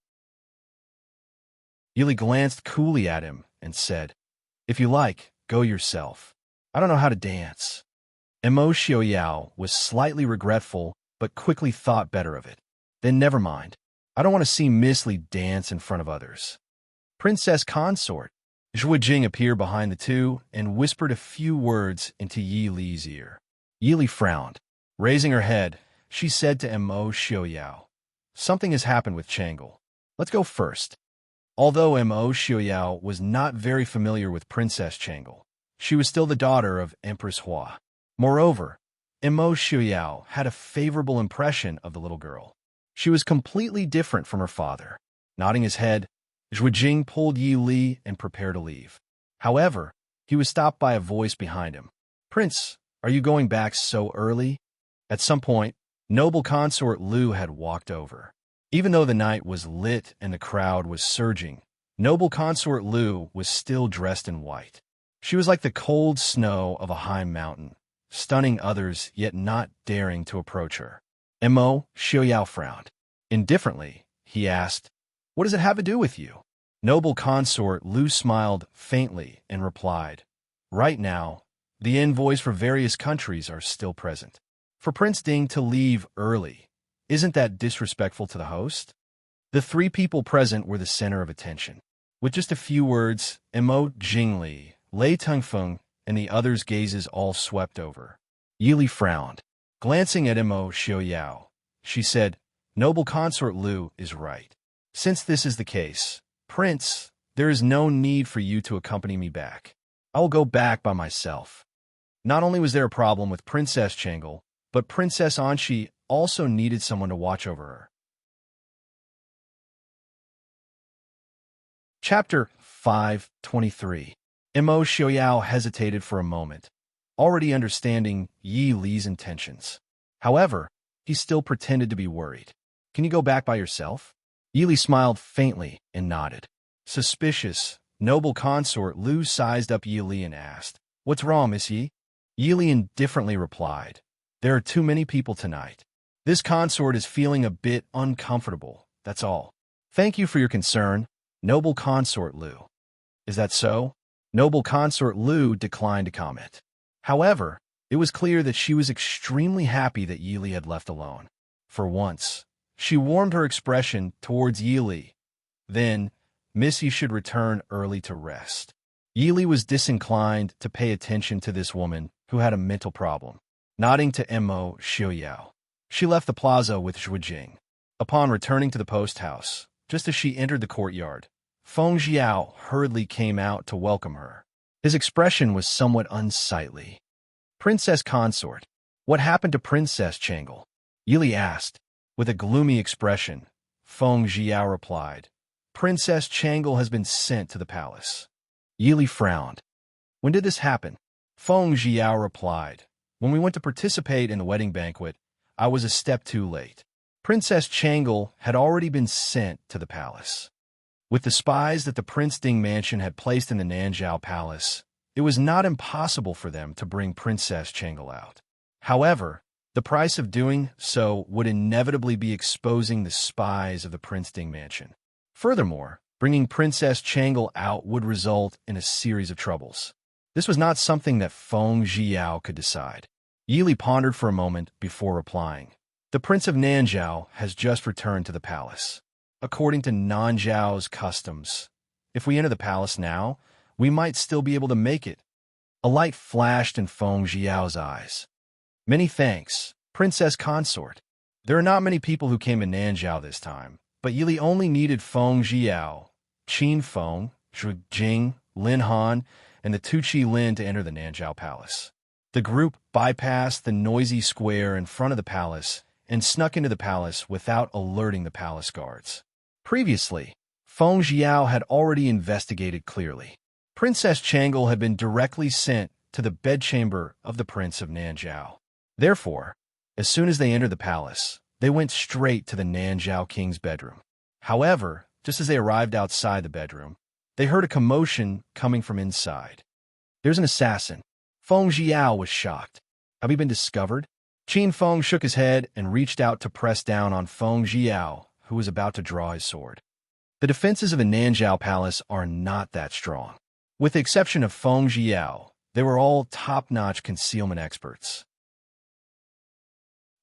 Yi Li glanced coolly at him and said, "If you like, go yourself. I don't know how to dance." Mo Xiuyao was slightly regretful, but quickly thought better of it. Then never mind. I don't want to see Miss Li dance in front of others. Princess Consort. Zhuo Jing appeared behind the two and whispered a few words into Yi Li's ear. Yi Li frowned. Raising her head, she said to Mo Xiuyao, "Something has happened with Changle. Let's go first." Although Mo Xiuyao was not very familiar with Princess Changle, she was still the daughter of Empress Hua. Moreover, Mo Xiuyao had a favorable impression of the little girl. She was completely different from her father. Nodding his head, Zhuo Jing pulled Yi Li and prepared to leave. However, he was stopped by a voice behind him. "Prince, are you going back so early?" At some point, noble consort Lu had walked over. Even though the night was lit and the crowd was surging, noble consort Lu was still dressed in white. She was like the cold snow of a high mountain, stunning others yet not daring to approach her. Mo Xiuyao frowned. Indifferently, he asked, "What does it have to do with you?" Noble consort Lu smiled faintly and replied, "Right now, the envoys for various countries are still present. For Prince Ding to leave early, isn't that disrespectful to the host?" The three people present were the center of attention. With just a few words, Mo Jingli, Lei Tengfeng, and the others' gazes all swept over. Yi Li frowned. Glancing at Mo Xiuyao, she said, "Noble consort Lu is right. Since this is the case, Prince, there is no need for you to accompany me back. I will go back by myself." Not only was there a problem with Princess Changle, but Princess Anxi also needed someone to watch over her. Chapter 523. Mo Xiuyao hesitated for a moment, already understanding Yi Li's intentions. However, he still pretended to be worried. "Can you go back by yourself?" Yi Li smiled faintly and nodded. Suspicious, noble consort Lu sized up Yi Li and asked, "What's wrong, Miss Yi?" Yi Li indifferently replied, "There are too many people tonight. This consort is feeling a bit uncomfortable, that's all." "Thank you for your concern, noble consort Lu." "Is that so?" Noble consort Lu declined to comment. However, it was clear that she was extremely happy that Yi Li had left alone. For once, she warmed her expression towards Yi Li. Then, Missy should return early to rest. Yi Li was disinclined to pay attention to this woman who had a mental problem. Nodding to Mo Xiuyao, she left the plaza with Zhuo Jing. Upon returning to the post house, just as she entered the courtyard, Feng Jiao hurriedly came out to welcome her. His expression was somewhat unsightly. "Princess consort, what happened to Princess Changle?" Yi Li asked. With a gloomy expression, Feng Jiao replied, "Princess Changle has been sent to the palace." Yi Li frowned. "When did this happen?" Feng Jiao replied, "When we went to participate in the wedding banquet, I was a step too late. Princess Changle had already been sent to the palace." With the spies that the Prince Ding mansion had placed in the Nanzhao Palace, it was not impossible for them to bring Princess Changle out. However, the price of doing so would inevitably be exposing the spies of the Prince Ding mansion. Furthermore, bringing Princess Changle out would result in a series of troubles. This was not something that Feng Jiao could decide. Yi Li pondered for a moment before replying. "The Prince of Nanzhao has just returned to the palace. According to Nanzhao's customs, if we enter the palace now, we might still be able to make it." A light flashed in Feng Jiao's eyes. "Many thanks, Princess Consort." There are not many people who came to Nanzhao this time, but Yi Li only needed Feng Jiao, Qin Feng, Zhu Jing, Lin Han, and the Tuqi Lin to enter the Nanzhao Palace. The group bypassed the noisy square in front of the palace and snuck into the palace without alerting the palace guards. Previously, Feng Jiao had already investigated clearly. Princess Changle had been directly sent to the bedchamber of the Prince of Nanjiao. Therefore, as soon as they entered the palace, they went straight to the Nanjiao king's bedroom. However, just as they arrived outside the bedroom, they heard a commotion coming from inside. "There's an assassin." Feng Jiao was shocked. "Have we been discovered?" Qin Feng shook his head and reached out to press down on Feng Jiao, who was about to draw his sword. The defenses of the Nanjiao palace are not that strong. With the exception of Feng Jiao, they were all top-notch concealment experts.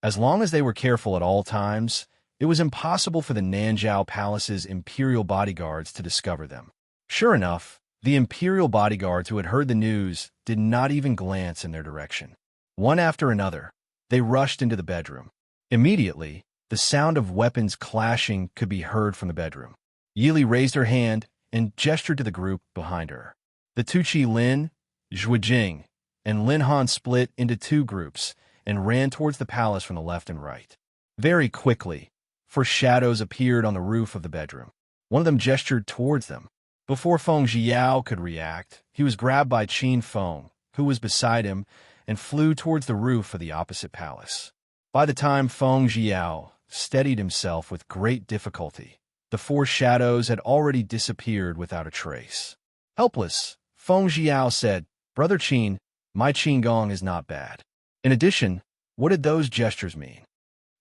As long as they were careful at all times, it was impossible for the Nanjiao palace's imperial bodyguards to discover them. Sure enough, the imperial bodyguards who had heard the news did not even glance in their direction. One after another, they rushed into the bedroom. Immediately, the sound of weapons clashing could be heard from the bedroom. Yili raised her hand and gestured to the group behind her. The two Qi Lin, Zhuo Jing, and Lin Han split into two groups and ran towards the palace from the left and right. Very quickly, four shadows appeared on the roof of the bedroom. One of them gestured towards them. Before Feng Jiao could react, he was grabbed by Qin Feng, who was beside him, and flew towards the roof of the opposite palace. By the time Feng Jiao steadied himself with great difficulty, the four shadows had already disappeared without a trace. Helpless, Feng Jiao said, "Brother Qin, my Qinggong is not bad." In addition, what did those gestures mean?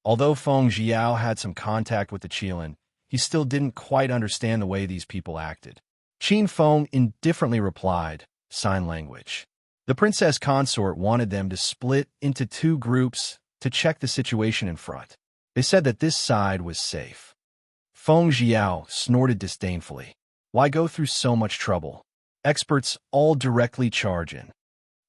Although Feng Jiao had some contact with the Qilin, he still didn't quite understand the way these people acted. Qin Feng indifferently replied, "Sign language." The princess consort wanted them to split into two groups to check the situation in front. They said that this side was safe. Feng Jiao snorted disdainfully. Why go through so much trouble? Experts all directly charge in.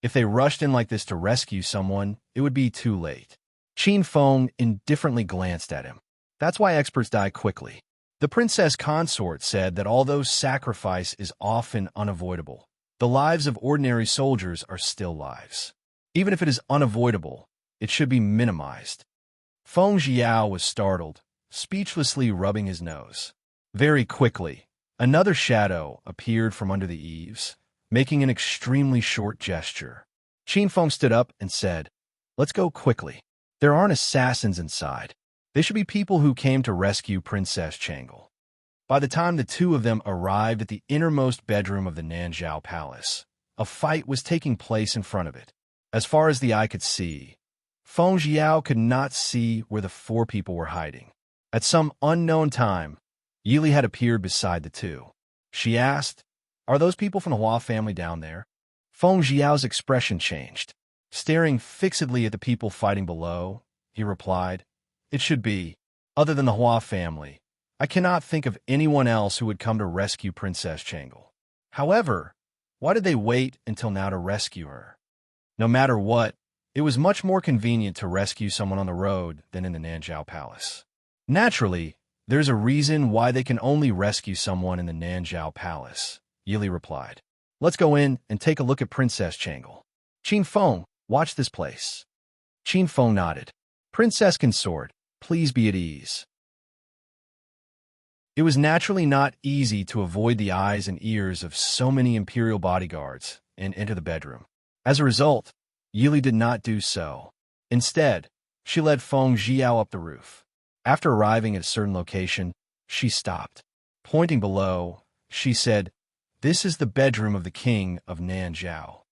If they rushed in like this to rescue someone, it would be too late. Qin Feng indifferently glanced at him. That's why experts die quickly. The princess consort said that although sacrifice is often unavoidable, the lives of ordinary soldiers are still lives. Even if it is unavoidable, it should be minimized. Feng Jiao was startled, speechlessly rubbing his nose. Very quickly, another shadow appeared from under the eaves, making an extremely short gesture. Qin Feng stood up and said, "Let's go quickly. There aren't assassins inside. They should be people who came to rescue Princess Changle." By the time the two of them arrived at the innermost bedroom of the Nanjiao Palace, a fight was taking place in front of it. As far as the eye could see, Feng Jiao could not see where the four people were hiding. At some unknown time, Yili had appeared beside the two. She asked, "Are those people from the Hua family down there?" Feng Jiao's expression changed. Staring fixedly at the people fighting below, he replied, "It should be. Other than the Hua family, I cannot think of anyone else who would come to rescue Princess Changle. However, why did they wait until now to rescue her? No matter what, it was much more convenient to rescue someone on the road than in the Nanjiao Palace. Naturally, there's a reason why they can only rescue someone in the Nanjiao Palace," Yili replied. "Let's go in and take a look at Princess Changle. Qin Feng, watch this place." Qin Feng nodded. "Princess Consort, please be at ease." It was naturally not easy to avoid the eyes and ears of so many imperial bodyguards and enter the bedroom. As a result, Yili did not do so. Instead, she led Feng Jiao up the roof. After arriving at a certain location, she stopped. Pointing below, she said, "This is the bedroom of the king of Nanjiao."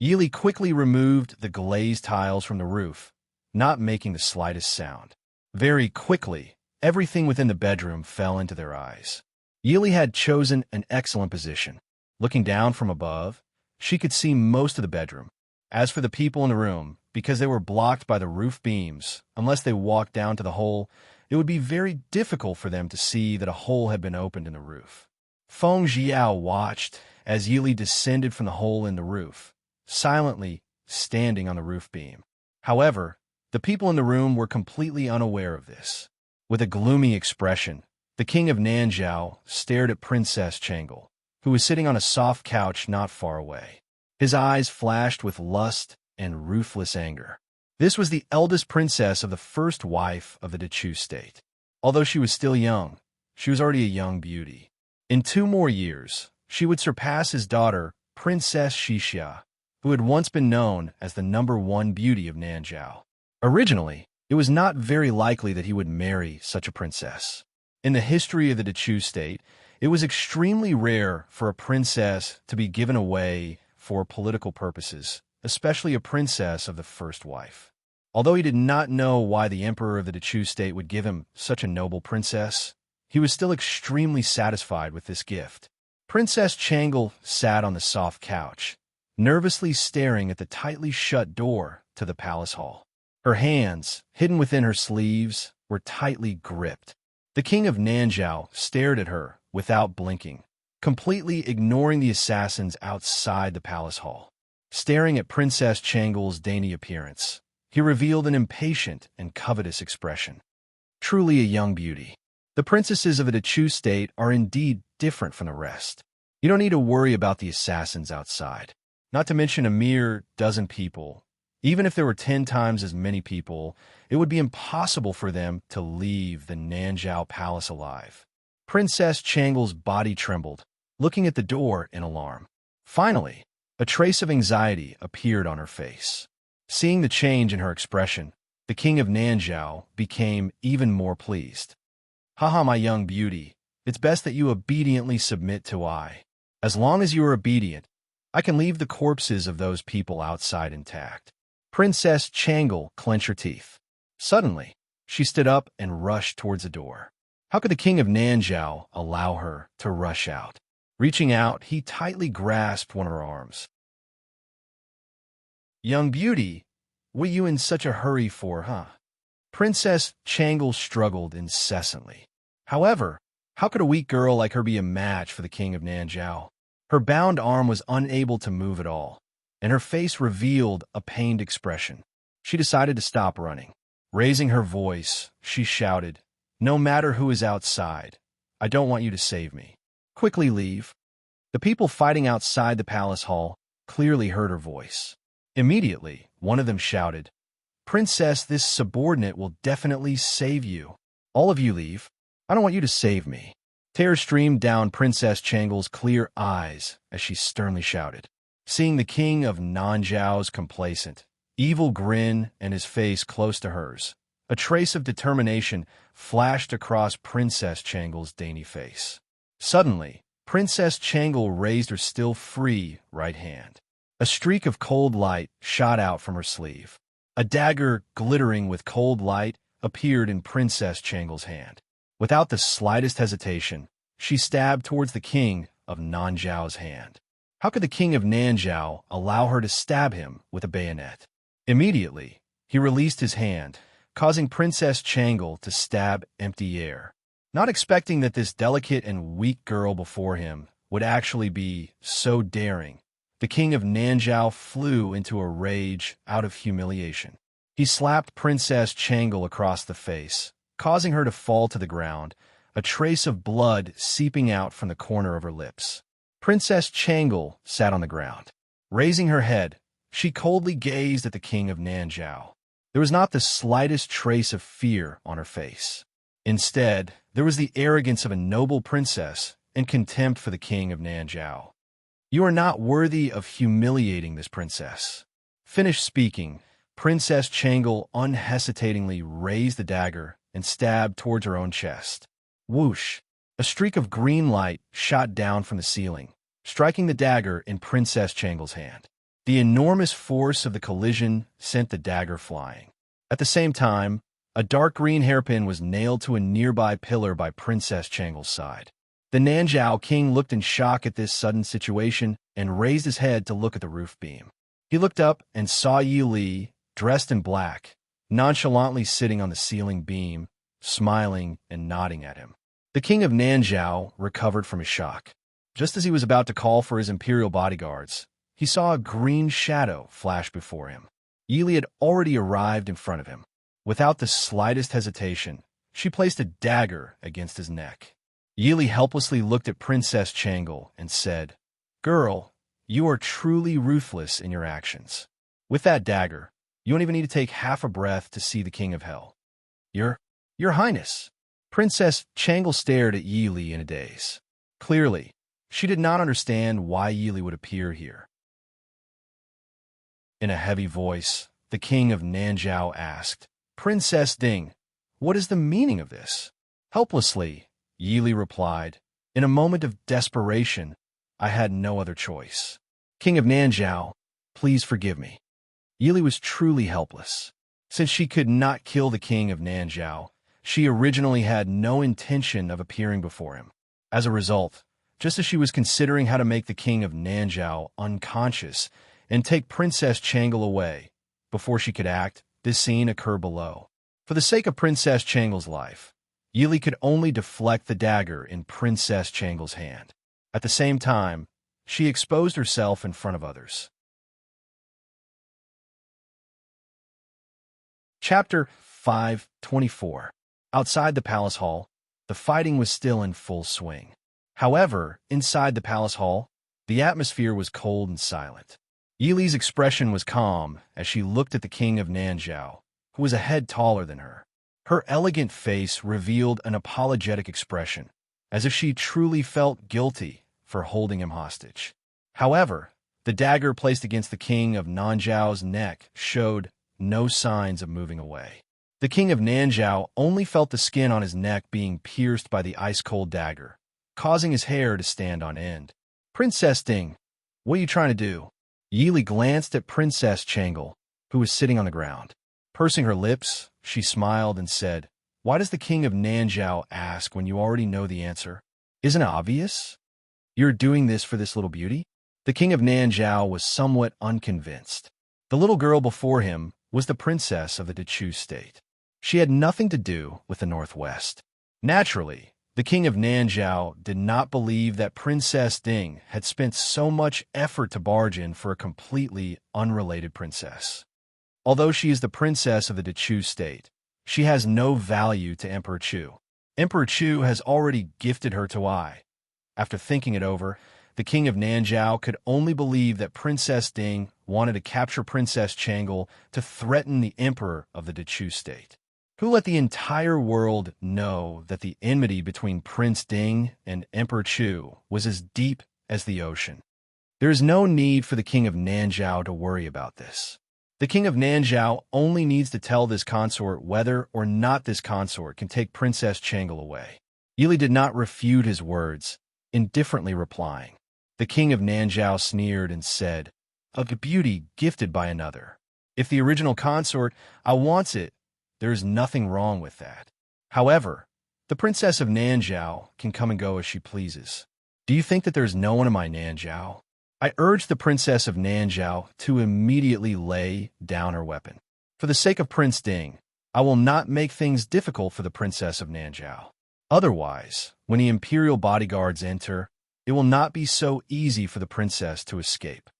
Yili quickly removed the glazed tiles from the roof, not making the slightest sound. Very quickly, everything within the bedroom fell into their eyes. Yili had chosen an excellent position. Looking down from above, she could see most of the bedroom. As for the people in the room, because they were blocked by the roof beams, unless they walked down to the hole, it would be very difficult for them to see that a hole had been opened in the roof. Feng Jiao watched as Yili descended from the hole in the roof, silently standing on the roof beam. However, the people in the room were completely unaware of this. With a gloomy expression, the king of Nanjiao stared at Princess Changle, who was sitting on a soft couch not far away. His eyes flashed with lust and ruthless anger. This was the eldest princess of the first wife of the Dechu state. Although she was still young, she was already a young beauty. In 2 more years, she would surpass his daughter, Princess Xixia, who had once been known as the #1 beauty of Nanzhao. Originally, it was not very likely that he would marry such a princess. In the history of the Dechu state, it was extremely rare for a princess to be given away for political purposes, especially a princess of the first wife. Although he did not know why the emperor of the Dechu state would give him such a noble princess, he was still extremely satisfied with this gift. Princess Changle sat on the soft couch, nervously staring at the tightly shut door to the palace hall. Her hands, hidden within her sleeves, were tightly gripped. The king of Nanzhao stared at her without blinking, completely ignoring the assassins outside the palace hall. Staring at Princess Changle's dainty appearance, he revealed an impatient and covetous expression. Truly a young beauty. The princesses of the Dechu state are indeed different from the rest. You don't need to worry about the assassins outside. Not to mention a mere dozen people. Even if there were 10 times as many people, it would be impossible for them to leave the Nanzhao palace alive. Princess Changle's body trembled, looking at the door in alarm. Finally, a trace of anxiety appeared on her face. Seeing the change in her expression, the king of Nanzhao became even more pleased. Haha, my young beauty, it's best that you obediently submit to I. As long as you are obedient, I can leave the corpses of those people outside intact. Princess Changle clenched her teeth. Suddenly, she stood up and rushed towards the door. How could the king of Nanzhao allow her to rush out? Reaching out, he tightly grasped one of her arms. Young beauty, what are you in such a hurry for, huh? Princess Changle struggled incessantly. However, how could a weak girl like her be a match for the king of Nanzhao? Her bound arm was unable to move at all, and her face revealed a pained expression. She decided to stop running. Raising her voice, she shouted, "No matter who is outside, I don't want you to save me. Quickly leave." The people fighting outside the palace hall clearly heard her voice. Immediately, one of them shouted, "Princess, this subordinate will definitely save you. All of you leave. I don't want you to save me." Tears streamed down Princess Changle's clear eyes as she sternly shouted. Seeing the king of Nanzhao's complacent, evil grin and his face close to hers, a trace of determination flashed across Princess Changle's dainty face. Suddenly, Princess Changle raised her still free right hand. A streak of cold light shot out from her sleeve. A dagger glittering with cold light appeared in Princess Changle's hand. Without the slightest hesitation, she stabbed towards the king of Nanzhao's hand. How could the king of Nanzhao allow her to stab him with a bayonet? Immediately, he released his hand, causing Princess Changle to stab empty air. Not expecting that this delicate and weak girl before him would actually be so daring, the king of Nanzhao flew into a rage out of humiliation. He slapped Princess Changle across the face, causing her to fall to the ground, a trace of blood seeping out from the corner of her lips. Princess Changle sat on the ground. Raising her head, she coldly gazed at the king of Nanzhao. There was not the slightest trace of fear on her face. Instead, there was the arrogance of a noble princess and contempt for the king of Nanzhao. "You are not worthy of humiliating this princess." Finished speaking, Princess Changle unhesitatingly raised the dagger and stabbed towards her own chest. Whoosh! A streak of green light shot down from the ceiling, striking the dagger in Princess Changle's hand. The enormous force of the collision sent the dagger flying. At the same time, a dark green hairpin was nailed to a nearby pillar by Princess Changle's side. The Nanzhao king looked in shock at this sudden situation and raised his head to look at the roof beam. He looked up and saw Yi Li, dressed in black, nonchalantly sitting on the ceiling beam, smiling and nodding at him. The king of Nanzhao recovered from his shock. Just as he was about to call for his imperial bodyguards, he saw a green shadow flash before him. Yi Li had already arrived in front of him. Without the slightest hesitation, she placed a dagger against his neck. Yi Li helplessly looked at Princess Changle and said, "Girl, you are truly ruthless in your actions. With that dagger, you don't even need to take half a breath to see the king of hell. Your Highness. Princess Changle stared at Yi Li in a daze. Clearly, she did not understand why Yi Li would appear here. In a heavy voice, the king of Nanzhao asked, Princess Ding, what is the meaning of this? Helplessly, Yi Li replied, in a moment of desperation, I had no other choice. King of Nanzhao, please forgive me. Yi Li was truly helpless. Since she could not kill the king of Nanzhao, she originally had no intention of appearing before him. As a result, just as she was considering how to make the king of Nanzhao unconscious and take Princess Changle away, before she could act, this scene occurred below. For the sake of Princess Changle's life, Yi Li could only deflect the dagger in Princess Changle's hand. At the same time, she exposed herself in front of others. Chapter 5:24. Outside the palace hall, the fighting was still in full swing. However, inside the palace hall, the atmosphere was cold and silent. Yi Li's expression was calm as she looked at the king of Nanzhao, who was a head taller than her. Her elegant face revealed an apologetic expression, as if she truly felt guilty for holding him hostage. However, the dagger placed against the king of Nanzhao's neck showed no signs of moving away. The king of Nanzhao only felt the skin on his neck being pierced by the ice-cold dagger, causing his hair to stand on end. Princess Ding, what are you trying to do? Yi Li glanced at Princess Changle, who was sitting on the ground. Pursing her lips, she smiled and said, Why does the king of Nanzhao ask when you already know the answer? Isn't it obvious? You're doing this for this little beauty? The king of Nanzhao was somewhat unconvinced. The little girl before him was the princess of the Dechu state. She had nothing to do with the Northwest. Naturally, the king of Nanzhao did not believe that Princess Ding had spent so much effort to barge in for a completely unrelated princess. Although she is the princess of the Dechu state, she has no value to Emperor Chu. Emperor Chu has already gifted her to I. After thinking it over, the king of Nanzhao could only believe that Princess Ding wanted to capture Princess Changle to threaten the emperor of the Dechu state. Who let the entire world know that the enmity between Prince Ding and Emperor Chu was as deep as the ocean. There is no need for the king of Nanzhao to worry about this. The king of Nanzhao only needs to tell this consort whether or not this consort can take Princess Changle away. Yi Li did not refute his words, indifferently replying. The king of Nanzhao sneered and said, "A beauty gifted by another. If the original consort, I wants it, there is nothing wrong with that. However, the princess of Nanzhao can come and go as she pleases. Do you think that there is no one in my Nanzhao?" I urged the princess of Nanzhao to immediately lay down her weapon. For the sake of Prince Ding, I will not make things difficult for the princess of Nanzhao. Otherwise, when the imperial bodyguards enter, it will not be so easy for the princess to escape.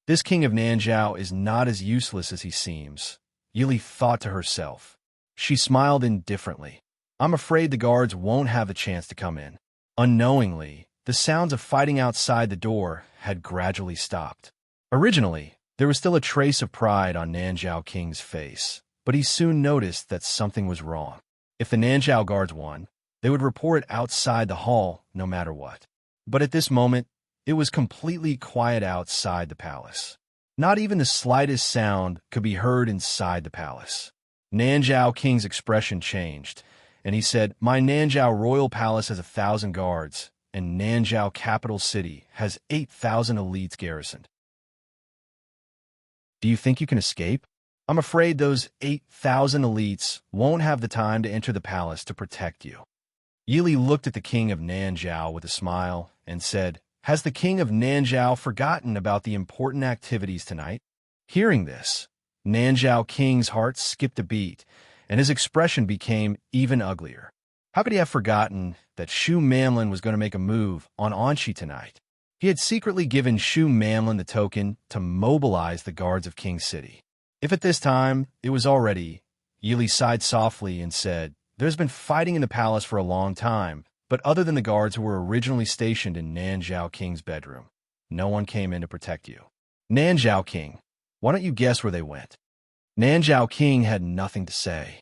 This king of Nanzhao is not as useless as he seems, Yi Li thought to herself. She smiled indifferently. I'm afraid the guards won't have the chance to come in. Unknowingly, the sounds of fighting outside the door had gradually stopped. Originally, there was still a trace of pride on Nanzhao King's face, but he soon noticed that something was wrong. If the Nanzhao guards won, they would report it outside the hall no matter what. But at this moment, it was completely quiet outside the palace. Not even the slightest sound could be heard inside the palace. Nanzhao King's expression changed, and he said, "My Nanzhao royal palace has 1,000 guards, and Nanzhao capital city has 8,000 elites garrisoned. Do you think you can escape? I'm afraid those 8,000 elites won't have the time to enter the palace to protect you." Yi Li looked at the king of Nanzhao with a smile and said, "Has the king of Nanzhao forgotten about the important activities tonight?" Hearing this, Nanzhao King's heart skipped a beat, and his expression became even uglier. How could he have forgotten that Shu Manlin was going to make a move on Anshi tonight? He had secretly given Shu Manlin the token to mobilize the guards of King City. If at this time it was already, Yi Li sighed softly and said, "There's been fighting in the palace for a long time, but other than the guards who were originally stationed in Nanzhao King's bedroom, no one came in to protect you. Nanzhao King, Why don't you guess where they went? Nanzhao King had nothing to say.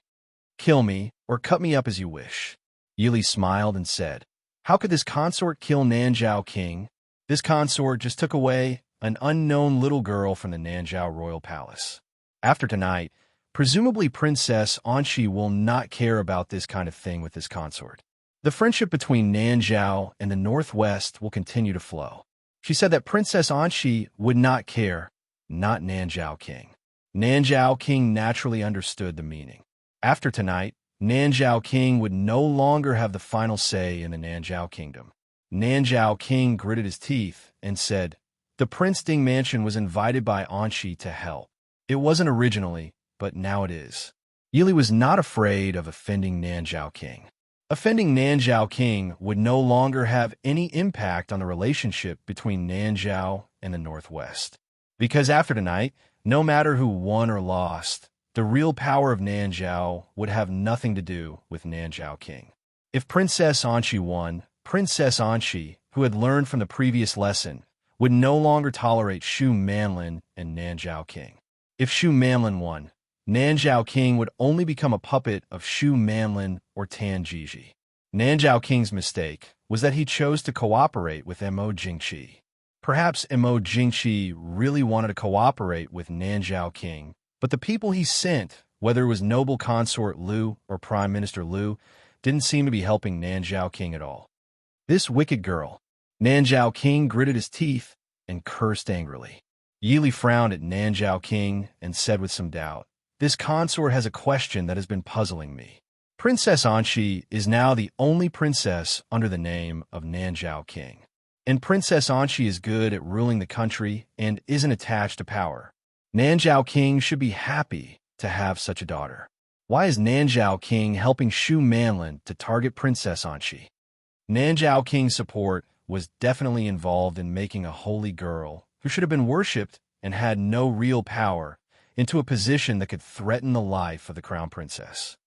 Kill me, or cut me up as you wish. Yili smiled and said, how could this consort kill Nanzhao King? This consort just took away an unknown little girl from the Nanzhao royal palace. After tonight, presumably Princess Anxi will not care about this kind of thing with this consort. The friendship between Nanzhao and the Northwest will continue to flow. She said that Princess Anxi would not care, not Nanzhao King. Nanzhao King naturally understood the meaning. After tonight, Nanzhao King would no longer have the final say in the Nanzhao Kingdom. Nanzhao King gritted his teeth and said, the Prince Ding Mansion was invited by Anxi to help. It wasn't originally, but now it is. Yili was not afraid of offending Nanzhao King. Offending Nanzhao King would no longer have any impact on the relationship between Nanzhao and the Northwest. Because after tonight, no matter who won or lost, the real power of Nanzhao would have nothing to do with Nanzhao King. If Princess Anxi won, Princess Anxi, who had learned from the previous lesson, would no longer tolerate Shu Manlin and Nanzhao King. If Shu Manlin won, Nanzhao King would only become a puppet of Shu Manlin or Tan Jiji. Nanzhao King's mistake was that he chose to cooperate with Mo Jingqi. Perhaps Mo Jingqi really wanted to cooperate with Nanzhao King, but the people he sent, whether it was noble consort Liu or Prime Minister Liu, didn't seem to be helping Nanzhao King at all. This wicked girl. Nanzhao King gritted his teeth and cursed angrily. Yili frowned at Nanzhao King and said with some doubt, this consort has a question that has been puzzling me. Princess Anxi is now the only princess under the name of Nanzhao King. And Princess Anxi is good at ruling the country and isn't attached to power. Nanzhao King should be happy to have such a daughter. Why is Nanzhao King helping Shu Manlin to target Princess Anxi? Nanzhao King's support was definitely involved in making a holy girl, who should have been worshipped and had no real power, into a position that could threaten the life of the crown princess.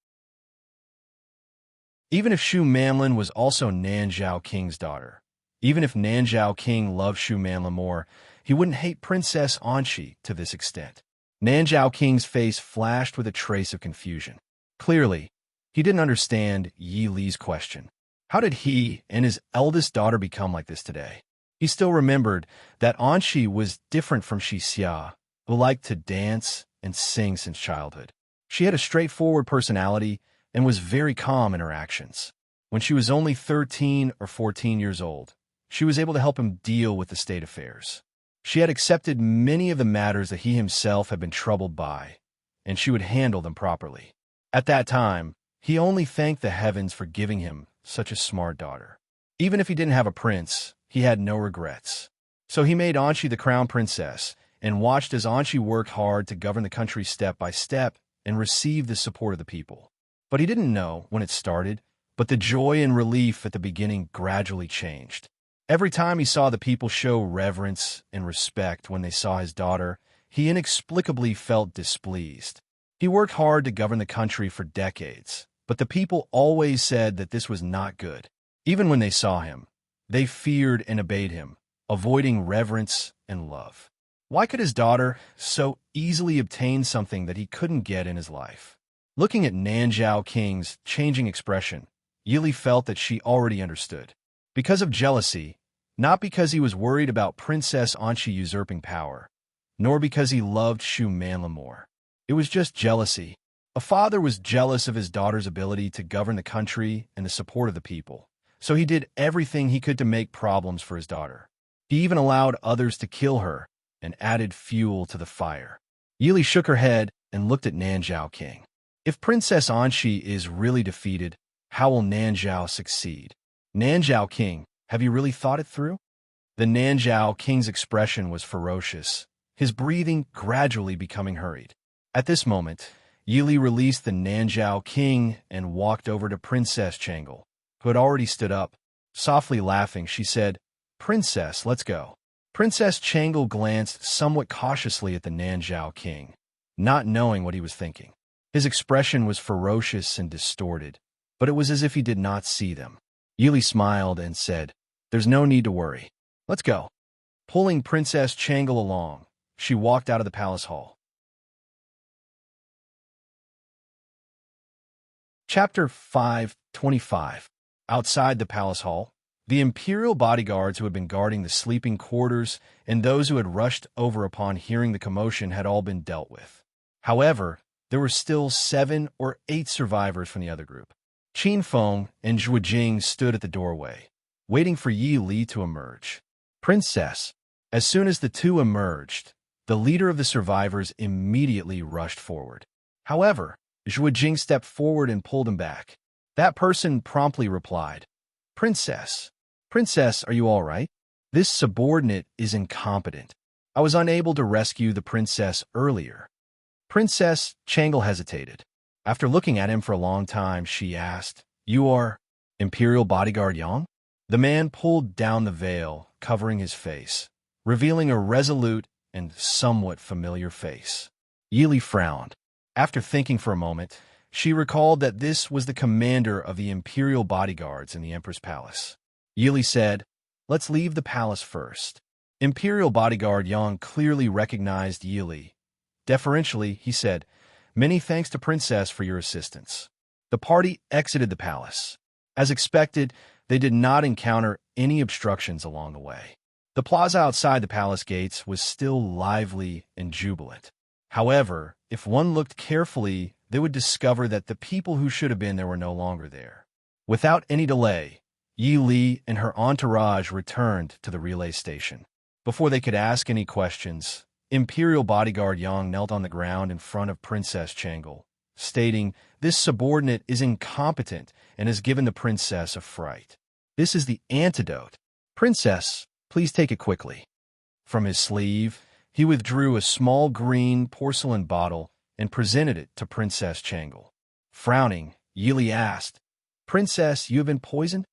Even if Shu Manlin was also Nanzhao King's daughter, even if Nanzhao King loved Shu Manlin more, he wouldn't hate Princess Anxi to this extent. Nanzhao King's face flashed with a trace of confusion. Clearly, he didn't understand Yi Li's question. How did he and his eldest daughter become like this today? He still remembered that Anxi was different from Xixia, who liked to dance and sing since childhood. She had a straightforward personality and was very calm in her actions. When she was only 13 or 14 years old, she was able to help him deal with the state affairs. She had accepted many of the matters that he himself had been troubled by, and she would handle them properly. At that time, he only thanked the heavens for giving him such a smart daughter. Even if he didn't have a prince, he had no regrets. So he made Anxi the crown princess and watched as Anxi worked hard to govern the country step by step and receive the support of the people. But he didn't know when it started, but the joy and relief at the beginning gradually changed. Every time he saw the people show reverence and respect when they saw his daughter, he inexplicably felt displeased. He worked hard to govern the country for decades, but the people always said that this was not good. Even when they saw him, they feared and obeyed him, avoiding reverence and love. Why could his daughter so easily obtain something that he couldn't get in his life? Looking at Nanzhao King's changing expression, Yili felt that she already understood. Because of jealousy, not because he was worried about Princess Anxi usurping power, nor because he loved Shu Manlin more. It was just jealousy. A father was jealous of his daughter's ability to govern the country and the support of the people, so he did everything he could to make problems for his daughter. He even allowed others to kill her and added fuel to the fire. Yili shook her head and looked at Nanzhao King. If Princess Anxi is really defeated, how will Nanzhao succeed? Nanzhao King, have you really thought it through? The Nanzhao King's expression was ferocious, his breathing gradually becoming hurried. At this moment, Yili released the Nanzhao King and walked over to Princess Changle, who had already stood up. Softly laughing, she said, "Princess, let's go." Princess Changle glanced somewhat cautiously at the Nanzhao King, not knowing what he was thinking. His expression was ferocious and distorted, but it was as if he did not see them. Yili smiled and said, "There's no need to worry. Let's go." Pulling Princess Changle along, she walked out of the palace hall. Chapter 5:25. Outside the palace hall, the imperial bodyguards who had been guarding the sleeping quarters and those who had rushed over upon hearing the commotion had all been dealt with. However, there were still 7 or 8 survivors from the other group. Qin Feng and Zhuo Jing stood at the doorway, waiting for Yi Li to emerge. Princess. As soon as the two emerged, the leader of the survivors immediately rushed forward. However, Zhuo Jing stepped forward and pulled him back. That person promptly replied, Princess, are you all right? This subordinate is incompetent. I was unable to rescue the princess earlier. Princess Changle hesitated. After looking at him for a long time, she asked, You are Imperial Bodyguard Yang? The man pulled down the veil, covering his face, revealing a resolute and somewhat familiar face. Yi Li frowned. After thinking for a moment, she recalled that this was the commander of the Imperial bodyguards in the Emperor's palace. Yi Li said, Let's leave the palace first. Imperial bodyguard Yang clearly recognized Yi Li. Deferentially, he said, Many thanks to Princess for your assistance. The party exited the palace. As expected, they did not encounter any obstructions along the way. The plaza outside the palace gates was still lively and jubilant. However, if one looked carefully, they would discover that the people who should have been there were no longer there. Without any delay, Yi Li and her entourage returned to the relay station. Before they could ask any questions, Imperial bodyguard Yang knelt on the ground in front of Princess Changle, stating, This subordinate is incompetent and has given the princess a fright. This is the antidote. Princess, please take it quickly. From his sleeve, he withdrew a small green porcelain bottle and presented it to Princess Changle. Frowning, Yi Li asked, Princess, you have been poisoned?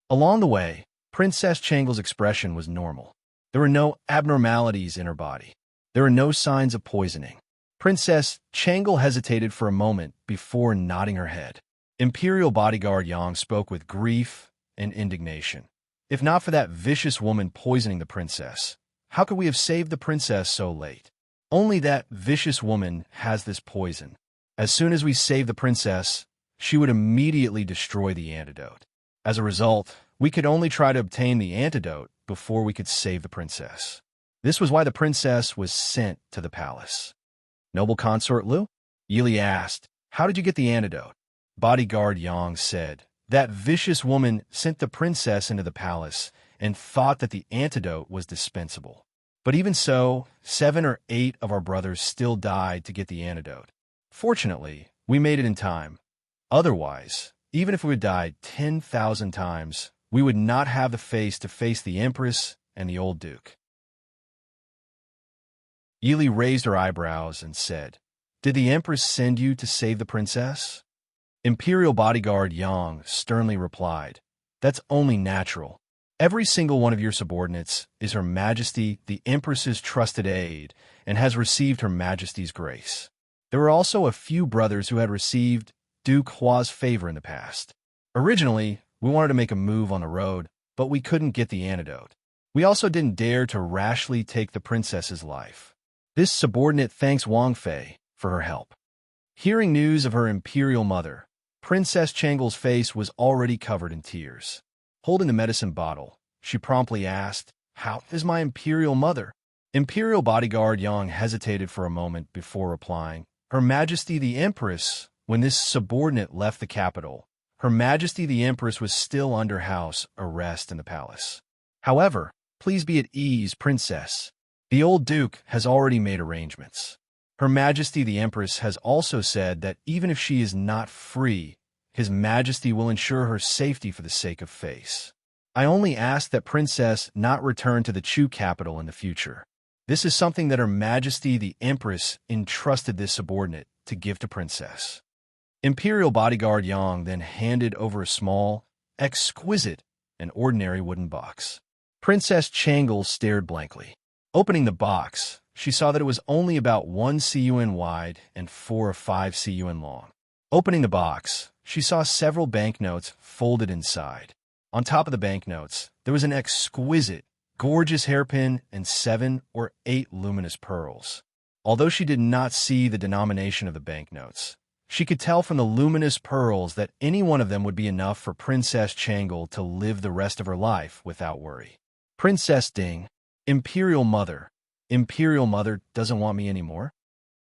Along the way, Princess Changle's expression was normal. There were no abnormalities in her body. There were no signs of poisoning. Princess Changle hesitated for a moment before nodding her head. Imperial bodyguard Yang spoke with grief and indignation. If not for that vicious woman poisoning the princess, how could we have saved the princess so late? Only that vicious woman has this poison. As soon as we save the princess, she would immediately destroy the antidote. As a result, we could only try to obtain the antidote before we could save the princess. This was why the princess was sent to the palace. Noble consort Liu? Yi Li asked, How did you get the antidote? Bodyguard Yang said, That vicious woman sent the princess into the palace and thought that the antidote was dispensable. But even so, 7 or 8 of our brothers still died to get the antidote. Fortunately, we made it in time. Otherwise, even if we had died 10,000 times, we would not have the face to face the Empress and the old Duke. Yi Li raised her eyebrows and said, Did the Empress send you to save the princess? Imperial bodyguard Yang sternly replied, That's only natural. Every single one of your subordinates is Her Majesty the Empress's trusted aide and has received Her Majesty's grace. There were also a few brothers who had received Duke Hua's favor in the past. Originally, we wanted to make a move on the road, but we couldn't get the antidote. We also didn't dare to rashly take the princess's life. This subordinate thanks Wang Fei for her help. Hearing news of her imperial mother, Princess Changle's face was already covered in tears. Holding the medicine bottle, she promptly asked, How is my imperial mother? Imperial bodyguard Yang hesitated for a moment before replying, Her Majesty the Empress. When this subordinate left the capital, Her Majesty the Empress was still under house arrest in the palace. However, please be at ease, Princess. The old Duke has already made arrangements. Her Majesty the Empress has also said that even if she is not free, His Majesty will ensure her safety for the sake of face. I only ask that Princess not return to the Chu capital in the future. This is something that Her Majesty the Empress entrusted this subordinate to give to Princess. Imperial bodyguard Yang then handed over a small, exquisite, and ordinary wooden box. Princess Changle stared blankly. Opening the box, she saw that it was only about 1 CUN wide and 4 or 5 CUN long. Opening the box, she saw several banknotes folded inside. On top of the banknotes, there was an exquisite, gorgeous hairpin, and 7 or 8 luminous pearls. Although she did not see the denomination of the banknotes, she could tell from the luminous pearls that any one of them would be enough for Princess Changle to live the rest of her life without worry. Princess Ding, Imperial Mother doesn't want me anymore?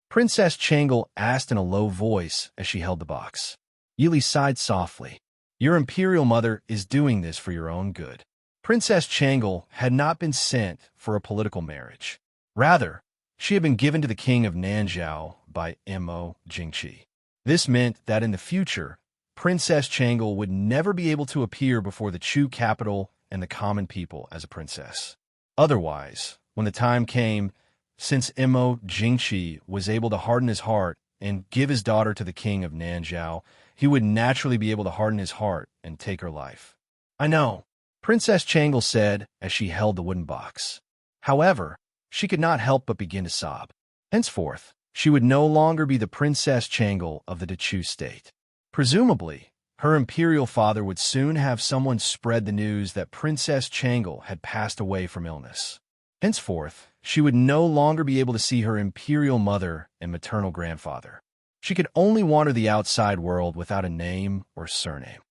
Princess Changle asked in a low voice as she held the box. Yili sighed softly. Your Imperial Mother is doing this for your own good. Princess Changle had not been sent for a political marriage. Rather, she had been given to the king of Nanzhao by Mo Jingqi. This meant that in the future, Princess Changle would never be able to appear before the Chu capital and the common people as a princess. Otherwise, when the time came, since Mo Jingqi was able to harden his heart and give his daughter to the king of Nanzhao, he would naturally be able to harden his heart and take her life. I know, Princess Changle said as she held the wooden box. However, she could not help but begin to sob. Henceforth, she would no longer be the Princess Changle of the Dechu state. Presumably, her imperial father would soon have someone spread the news that Princess Changle had passed away from illness. Henceforth, she would no longer be able to see her imperial mother and maternal grandfather. She could only wander the outside world without a name or surname.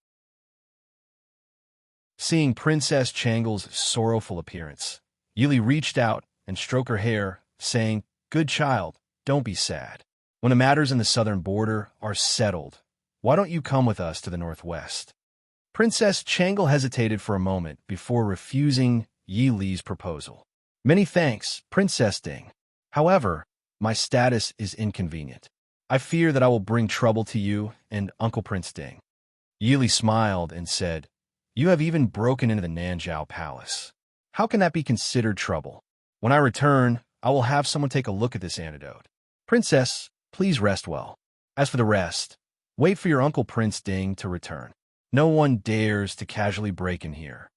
Seeing Princess Changle's sorrowful appearance, Yili reached out and stroked her hair, saying, Good child, don't be sad. When the matters in the southern border are settled, why don't you come with us to the northwest? Princess Changle hesitated for a moment before refusing Yi Li's proposal. Many thanks, Princess Ding. However, my status is inconvenient. I fear that I will bring trouble to you and Uncle Prince Ding. Yi Li smiled and said, You have even broken into the Nanzhao Palace. How can that be considered trouble? When I return, I will have someone take a look at this antidote. Princess, please rest well. As for the rest, wait for your Uncle Prince Ding to return. No one dares to casually break in here.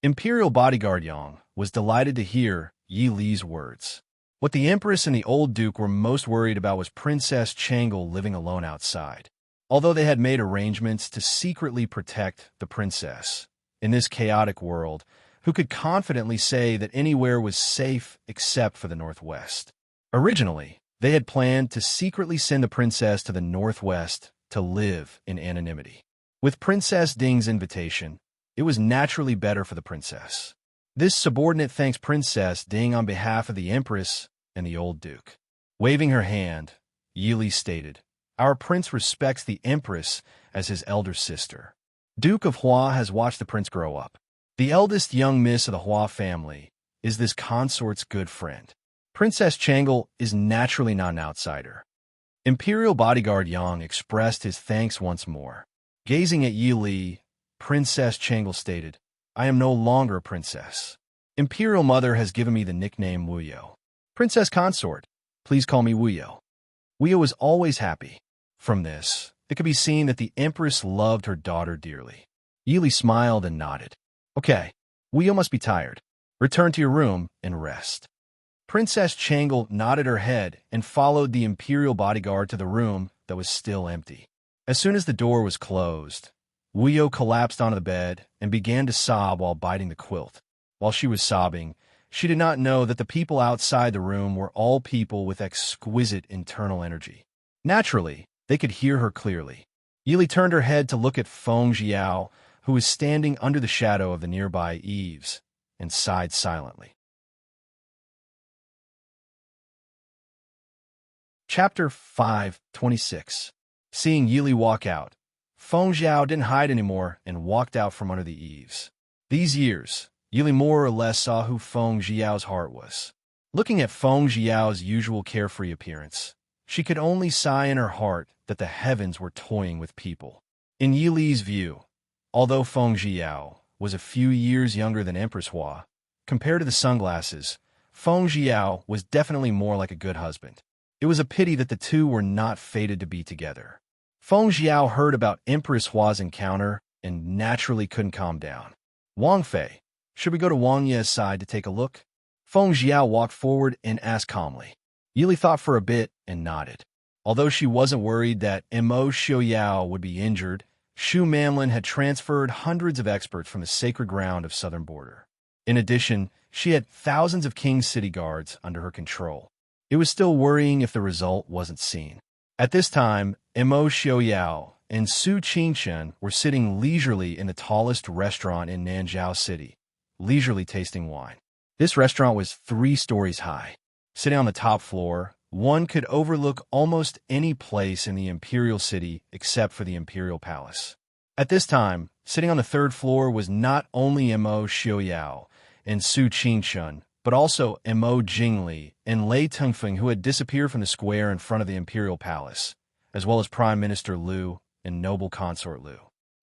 Imperial bodyguard Yang was delighted to hear Yi Li's words. What the Empress and the old Duke were most worried about was Princess Changle living alone outside. Although they had made arrangements to secretly protect the princess, in this chaotic world, who could confidently say that anywhere was safe except for the Northwest? Originally, they had planned to secretly send the princess to the Northwest to live in anonymity. With Princess Ding's invitation, it was naturally better for the princess. This subordinate thanks Princess Ding on behalf of the Empress and the old Duke. Waving her hand, Yi Li stated, Our prince respects the Empress as his elder sister. Duke of Hua has watched the prince grow up. The eldest young miss of the Hua family is this consort's good friend. Princess Changle is naturally not an outsider. Imperial bodyguard Yang expressed his thanks once more. Gazing at Yi Li, Princess Changle stated, I am no longer a princess. Imperial Mother has given me the nickname Wuyo. Princess Consort, please call me Wuyo. Wuyo is always happy. From this, it could be seen that the Empress loved her daughter dearly. Yi Li smiled and nodded. Okay, Wuyo must be tired. Return to your room and rest. Princess Changle nodded her head and followed the imperial bodyguard to the room that was still empty. As soon as the door was closed, Wuyo collapsed onto the bed and began to sob while biting the quilt. While she was sobbing, she did not know that the people outside the room were all people with exquisite internal energy. Naturally, they could hear her clearly. Yi Li turned her head to look at Feng Jiao, who was standing under the shadow of the nearby eaves, and sighed silently. Chapter 5:26. Seeing Yi Li walk out, Feng Jiao didn't hide anymore and walked out from under the eaves. These years, Yi Li more or less saw who Feng Jiao's heart was. Looking at Feng Jiao's usual carefree appearance, she could only sigh in her heart that the heavens were toying with people. In Yi Li's view, although Feng Jiao was a few years younger than Empress Hua, compared to the sunglasses, Feng Jiao was definitely more like a good husband. It was a pity that the two were not fated to be together. Feng Jiao heard about Empress Hua's encounter and naturally couldn't calm down. Wang Fei, should we go to Wang Ye's side to take a look? Feng Jiao walked forward and asked calmly. Yi Li thought for a bit and nodded. Although she wasn't worried that Mo Xiaoyao would be injured, Shu Manlin had transferred hundreds of experts from the sacred ground of southern border. In addition, she had thousands of King's city guards under her control. It was still worrying if the result wasn't seen. At this time, Mo Xiaoyao and Su Qingchen were sitting leisurely in the tallest restaurant in Nanzhao City, leisurely tasting wine. This restaurant was 3 stories high. Sitting on the top floor, one could overlook almost any place in the imperial city except for the imperial palace. At this time, sitting on the 3rd floor was not only Mo Xiaoyao and Su Qingchen, but also Mo Jingli and Lei Tengfeng, who had disappeared from the square in front of the imperial palace, as well as Prime Minister Liu and noble consort Liu.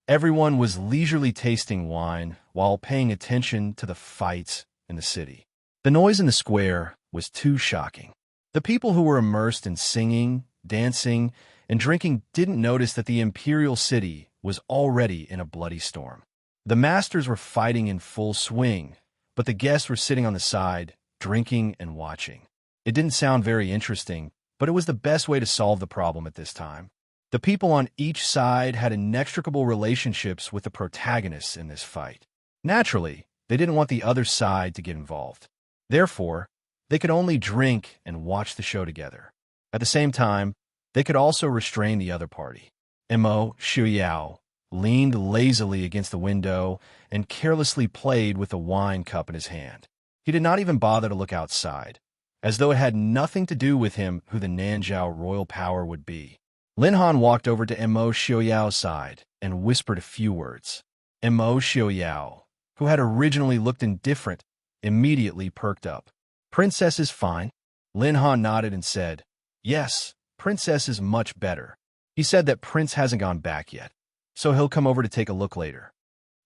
Everyone was leisurely tasting wine while paying attention to the fights in the city. The noise in the square was too shocking. The people who were immersed in singing, dancing, and drinking didn't notice that the imperial city was already in a bloody storm. The masters were fighting in full swing, but the guests were sitting on the side, drinking and watching. It didn't sound very interesting, but it was the best way to solve the problem at this time. The people on each side had inextricable relationships with the protagonists in this fight. Naturally, they didn't want the other side to get involved. Therefore, they could only drink and watch the show together. At the same time, they could also restrain the other party. Mo Xiaoyao leaned lazily against the window and carelessly played with a wine cup in his hand. He did not even bother to look outside, as though it had nothing to do with him who the Nanzhao royal power would be. Lin Han walked over to Mo Xiaoyao's side and whispered a few words. Mo Xiaoyao, who had originally looked indifferent, immediately perked up. "Princess is fine." Lin Han nodded and said, "Yes, Princess is much better. He said that Prince hasn't gone back yet, so he'll come over to take a look later."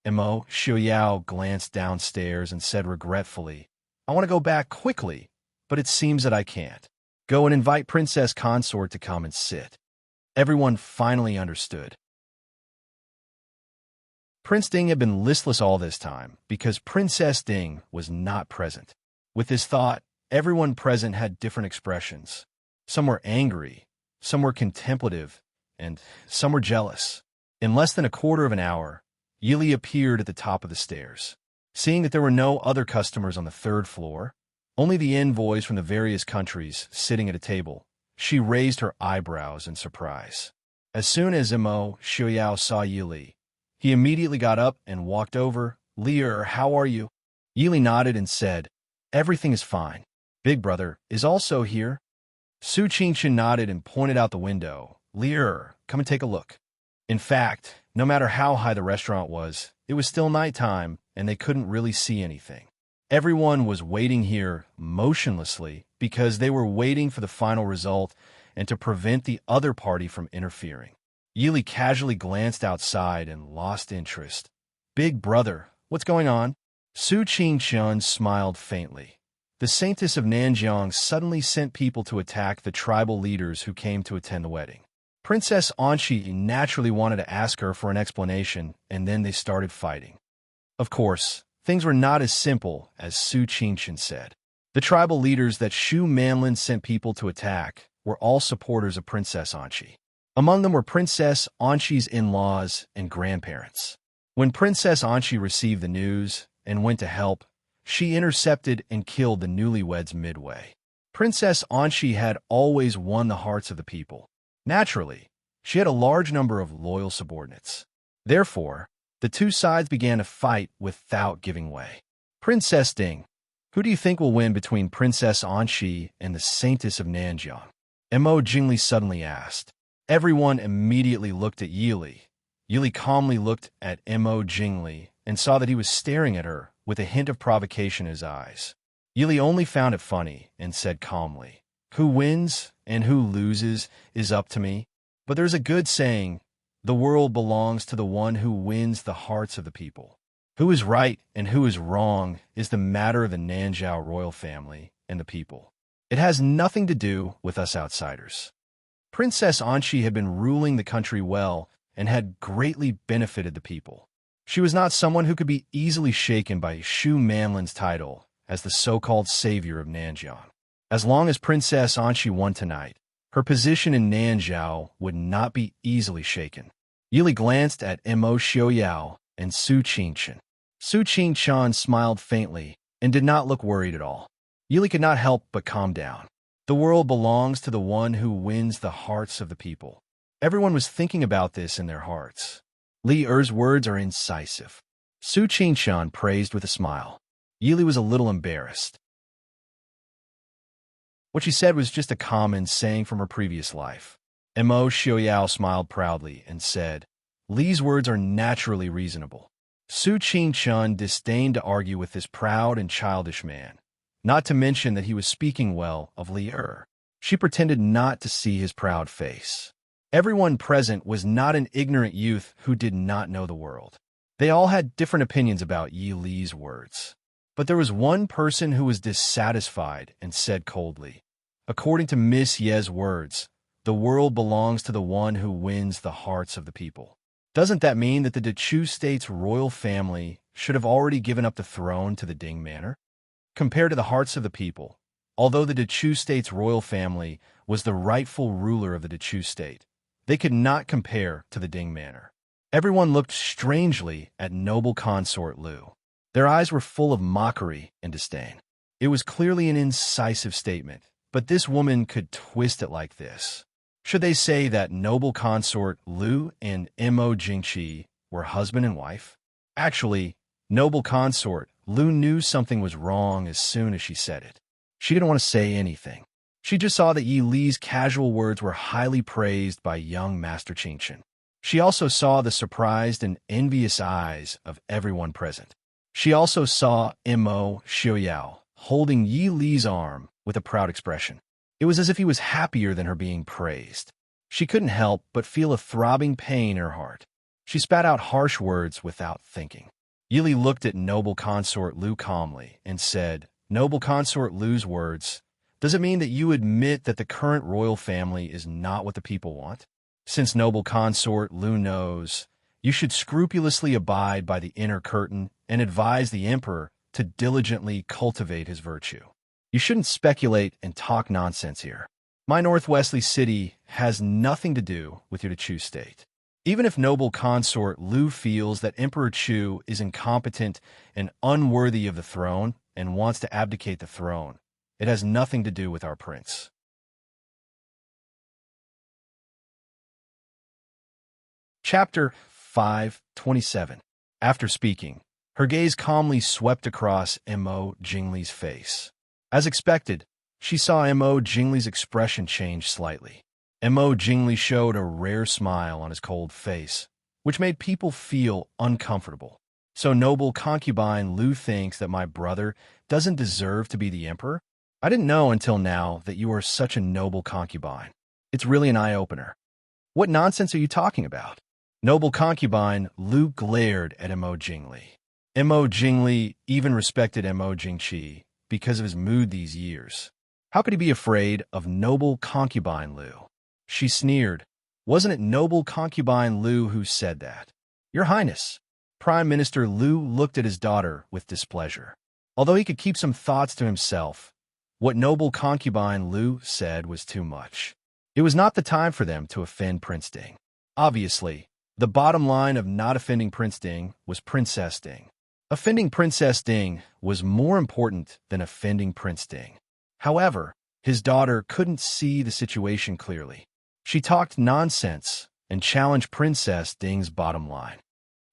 Mo Xiaoyao glanced downstairs and said regretfully, "I want to go back quickly, but it seems that I can't. Go and invite Princess Consort to come and sit." Everyone finally understood. Prince Ding had been listless all this time because Princess Ding was not present. With this thought, everyone present had different expressions. Some were angry, some were contemplative, and some were jealous. In less than a quarter of an hour, Yili appeared at the top of the stairs. Seeing that there were no other customers on the 3rd floor, only the envoys from the various countries sitting at a table, she raised her eyebrows in surprise. As soon as Mo Xiaoyao saw Yili, he immediately got up and walked over. "Lier, how are you?" Yili nodded and said, "Everything is fine. Big brother is also here." Su Qingchen nodded and pointed out the window. "Lier, come and take a look." In fact, no matter how high the restaurant was, it was still nighttime and they couldn't really see anything. Everyone was waiting here motionlessly because they were waiting for the final result and to prevent the other party from interfering. Yili casually glanced outside and lost interest. "Big brother, what's going on?" Su Qingchen smiled faintly. The Saintess of Nanjiang suddenly sent people to attack the tribal leaders who came to attend the wedding. Princess Anqi naturally wanted to ask her for an explanation, and then they started fighting. Of course, things were not as simple as Su Qingchen said. The tribal leaders that Shu Manlin sent people to attack were all supporters of Princess Anqi. Among them were Princess Anqi's in-laws and grandparents. When Princess Anqi received the news and went to help, she intercepted and killed the newlyweds midway. Princess Anqi had always won the hearts of the people. Naturally, she had a large number of loyal subordinates. Therefore, the two sides began to fight without giving way. "Princess Ding, who do you think will win between Princess Anqi and the Saintess of Nanjiang?" Mo Jingli suddenly asked. Everyone immediately looked at Yili. Yili calmly looked at Mo Jingli and saw that he was staring at her with a hint of provocation in his eyes. Yili only found it funny and said calmly, "Who wins and who loses is up to me. But there's a good saying, the world belongs to the one who wins the hearts of the people. Who is right and who is wrong is the matter of the Nanzhao royal family and the people. It has nothing to do with us outsiders." Princess Anqi had been ruling the country well and had greatly benefited the people. She was not someone who could be easily shaken by Shu Manlin's title as the so-called savior of Nanjiang. As long as Princess Anqi won tonight, her position in Nanzhao would not be easily shaken. Yili glanced at Mo Xiaoyao and Su Qingchen. Su Qingchen smiled faintly and did not look worried at all. Yili could not help but calm down. The world belongs to the one who wins the hearts of the people. Everyone was thinking about this in their hearts. Li Er's words are incisive. Su Qingshan praised with a smile. Yili was a little embarrassed. What she said was just a common saying from her previous life. Mo Xiaoyao smiled proudly and said, Li's words are naturally reasonable. Su Qingshan disdained to argue with this proud and childish man, not to mention that he was speaking well of Li Er. She pretended not to see his proud face. Everyone present was not an ignorant youth who did not know the world. They all had different opinions about Yi Li's words. But there was one person who was dissatisfied and said coldly, according to Miss Ye's words, the world belongs to the one who wins the hearts of the people. Doesn't that mean that the Dechu state's royal family should have already given up the throne to the Ding manor? Compared to the hearts of the people, although the Dechu state's royal family was the rightful ruler of the Dechu state, they could not compare to the Ding manor. Everyone looked strangely at noble consort Lu. Their eyes were full of mockery and disdain. It was clearly an incisive statement, but this woman could twist it like this. Should they say that noble consort Lu and Mo Jingqi were husband and wife? Actually, noble consort Lu knew something was wrong as soon as she said it. She didn't want to say anything. She just saw that Yi Li's casual words were highly praised by young Master Qingshan. She also saw the surprised and envious eyes of everyone present. She also saw Mo Xiaoyao holding Yi Li's arm with a proud expression. It was as if he was happier than her being praised. She couldn't help but feel a throbbing pain in her heart. She spat out harsh words without thinking. Yi Li looked at noble consort Lu calmly and said, Noble consort Lu's words, does it mean that you admit that the current royal family is not what the people want? Since noble consort Lu knows, you should scrupulously abide by the inner curtain and advise the emperor to diligently cultivate his virtue. You shouldn't speculate and talk nonsense here. My Northwestly city has nothing to do with your Chu state. Even if noble consort Lu feels that Emperor Chu is incompetent and unworthy of the throne and wants to abdicate the throne, it has nothing to do with our prince. Chapter 5:27. After speaking, her gaze calmly swept across Mo Jingli's face. As expected, she saw Mo Jingli's expression change slightly. Mo Jingli showed a rare smile on his cold face, which made people feel uncomfortable. So noble concubine Lu thinks that my brother doesn't deserve to be the emperor? I didn't know until now that you are such a noble concubine. It's really an eye-opener. What nonsense are you talking about? Noble concubine Lu glared at Mo Jingli. Mo Jingli even respected Mo Jingqi because of his mood these years. How could he be afraid of noble concubine Lu? She sneered. Wasn't it noble concubine Lu who said that? Your Highness. Prime Minister Lu looked at his daughter with displeasure. Although he could keep some thoughts to himself, what noble concubine Lu said was too much. It was not the time for them to offend Prince Ding. Obviously, the bottom line of not offending Prince Ding was Princess Ding. Offending Princess Ding was more important than offending Prince Ding. However, his daughter couldn't see the situation clearly. She talked nonsense and challenged Princess Ding's bottom line.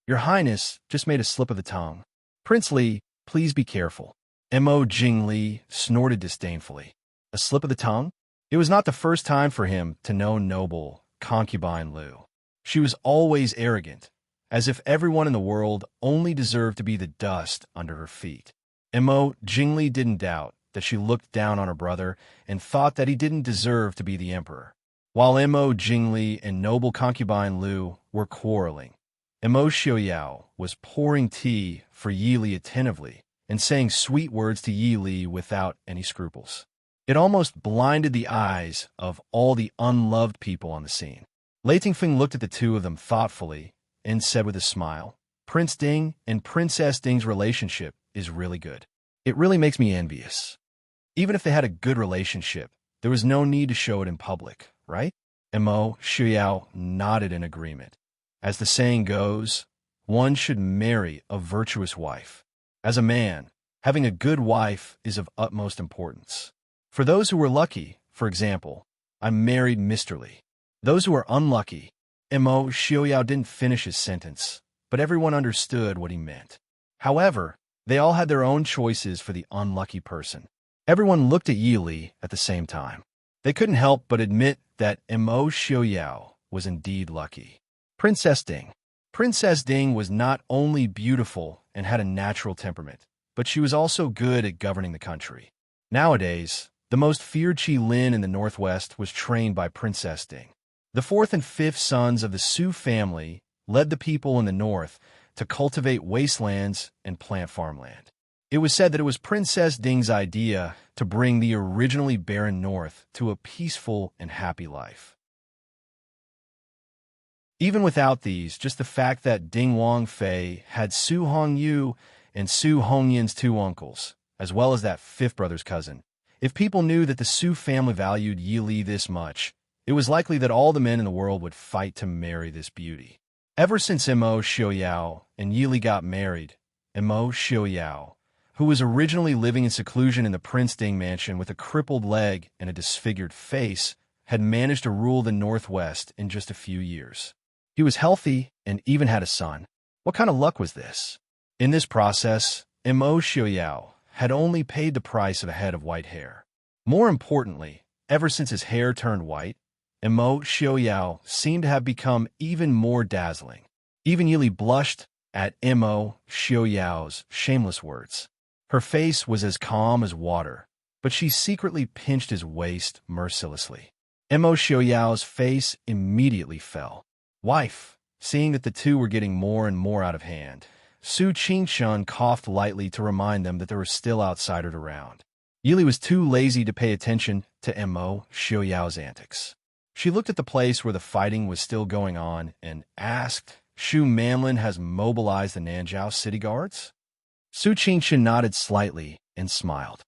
Your Highness just made a slip of the tongue. Prince Li, please be careful. Mo Jingli snorted disdainfully. A slip of the tongue? It was not the first time for him to know noble concubine Lu. She was always arrogant, as if everyone in the world only deserved to be the dust under her feet. Mo Jingli didn't doubt that she looked down on her brother and thought that he didn't deserve to be the emperor. While Mo Jingli and noble concubine Lu were quarreling, Mo Xiaoyao was pouring tea for Yi Li attentively and saying sweet words to Yi Li without any scruples. It almost blinded the eyes of all the unloved people on the scene. Lei Tingfeng looked at the two of them thoughtfully and said with a smile, Prince Ding and Princess Ding's relationship is really good. It really makes me envious. Even if they had a good relationship, there was no need to show it in public, right? Mo Xiaoyao nodded in agreement. As the saying goes, one should marry a virtuous wife. As a man, Having a good wife is of utmost importance. For those who were lucky, for example, I married Mr. Li. Those who were unlucky, Mo Xiaoyao didn't finish his sentence, but everyone understood what he meant. However, they all had their own choices for the unlucky person. Everyone looked at Yi Li at the same time. They couldn't help but admit that Mo Xiaoyao was indeed lucky. Princess Ding. Princess Ding was not only beautiful and had a natural temperament, but she was also good at governing the country. Nowadays, the most feared Qi Lin in the northwest was trained by Princess Ding. The fourth and fifth sons of the Su family led the people in the north to cultivate wastelands and plant farmland. It was said that it was Princess Ding's idea to bring the originally barren north to a peaceful and happy life. Even without these, just the fact that Ding Wangfei had Su Hongyu and Su Hongyan's two uncles, as well as that fifth brother's cousin. If people knew that the Su family valued Yi Li this much, it was likely that all the men in the world would fight to marry this beauty. Ever since Mo Xiaoyao and Yi Li got married, Mo Xiaoyao, who was originally living in seclusion in the Prince Ding mansion with a crippled leg and a disfigured face, had managed to rule the Northwest in just a few years. He was healthy and even had a son. What kind of luck was this? In this process, Mo Xiaoyao had only paid the price of a head of white hair. More importantly, ever since his hair turned white, Mo Xiaoyao seemed to have become even more dazzling. Even Yi Li blushed at Mo Xiaoyao's shameless words. Her face was as calm as water, but she secretly pinched his waist mercilessly. Mo Xiaoyao's face immediately fell. Wife, seeing that the two were getting more and more out of hand, Su Qingshun coughed lightly to remind them that there were still outsiders around. Yi Li was too lazy to pay attention to Mo Xiaoyao's antics. She looked at the place where the fighting was still going on and asked, "Shu Manlin has mobilized the Nanjiao city guards?" Su Qingshun nodded slightly and smiled.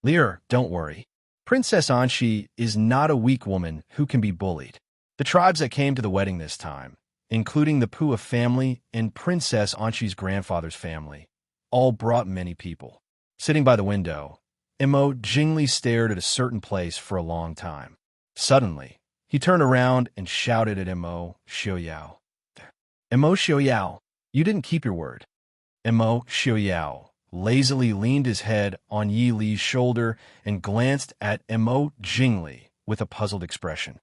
"Lear, don't worry. Princess Anxi is not a weak woman who can be bullied. The tribes that came to the wedding this time, including the Pua family and Princess Anxi's grandfather's family, all brought many people." Sitting by the window, Mo Jingli stared at a certain place for a long time. Suddenly, he turned around and shouted at Mo Xiaoyao. "Mo Xiaoyao, you didn't keep your word." Mo Xiaoyao lazily leaned his head on Yi Li's shoulder and glanced at Mo Jingli with a puzzled expression.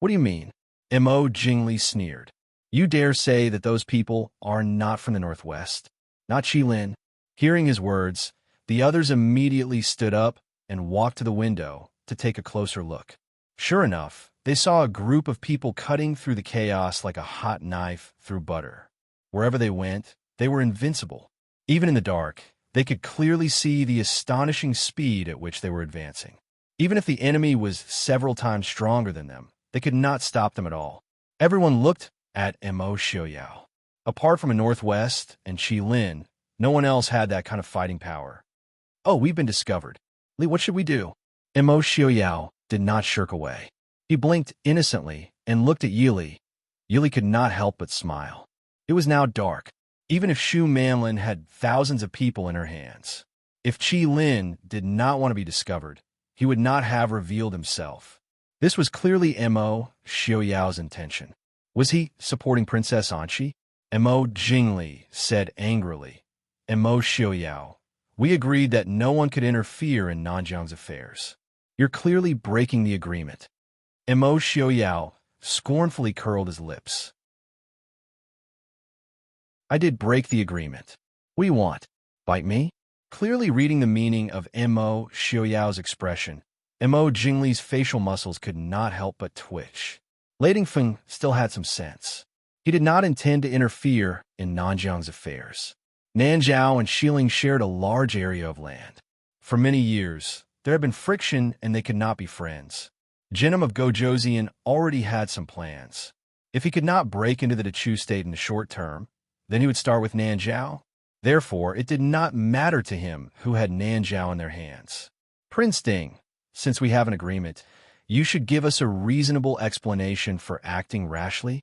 "What do you mean?" Mo Jingli sneered. "You dare say that those people are not from the Northwest? Not Qilin?" Hearing his words, the others immediately stood up and walked to the window to take a closer look. Sure enough, they saw a group of people cutting through the chaos like a hot knife through butter. Wherever they went, they were invincible. Even in the dark, they could clearly see the astonishing speed at which they were advancing. Even if the enemy was several times stronger than them, they could not stop them at all. Everyone looked at Mo Xiaoyao. Apart from a Northwest and Qilin, no one else had that kind of fighting power. "Oh, we've been discovered. Li, what should we do?" Mo Xiaoyao did not shirk away. He blinked innocently and looked at Yi Li. Yi Li could not help but smile. It was now dark, even if Shu Manlin had thousands of people in her hands. If Qilin did not want to be discovered, he would not have revealed himself. This was clearly Mo Xiaoyao's intention. Was he supporting Princess Anxi? Mo Jingli said angrily. Mo Xiaoyao, we agreed that no one could interfere in Nanjiang's affairs. You're clearly breaking the agreement. Mo Xiaoyao scornfully curled his lips. I did break the agreement. What do you want? Bite me? Clearly reading the meaning of Mo Xiaoyao's expression, Mo Jingli's facial muscles could not help but twitch. Lei Dingfeng still had some sense. He did not intend to interfere in Nanjiang's affairs. Nanjiao and Xiling shared a large area of land. For many years, there had been friction and they could not be friends. Jinim of Gojoseon already had some plans. If he could not break into the Dechu state in the short term, then he would start with Nanjiao. Therefore, it did not matter to him who had Nanjiao in their hands. Prince Ding, since we have an agreement, you should give us a reasonable explanation for acting rashly.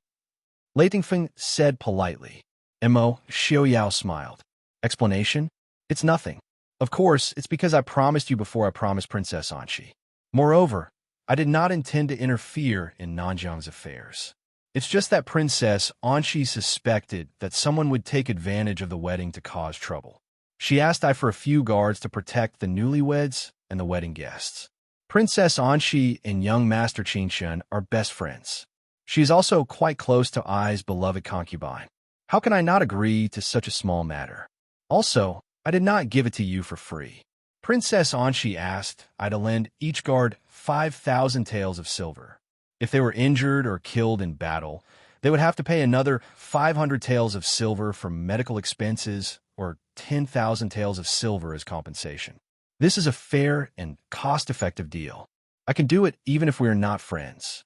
Lei Dingfeng said politely. Mo Xiaoyao smiled. Explanation? It's nothing. Of course, it's because I promised you before I promised Princess Anchi. Moreover, I did not intend to interfere in Nanjiang's affairs. It's just that Princess Anchi suspected that someone would take advantage of the wedding to cause trouble. She asked I for a few guards to protect the newlyweds and the wedding guests. Princess Anchi and young Master Qingshen are best friends. She is also quite close to Ai's beloved concubine. How can I not agree to such a small matter? Also, I did not give it to you for free. Princess Anchi asked I to lend each guard 5,000 taels of silver. If they were injured or killed in battle, they would have to pay another 500 taels of silver for medical expenses or 10,000 taels of silver as compensation. This is a fair and cost-effective deal. I can do it even if we are not friends.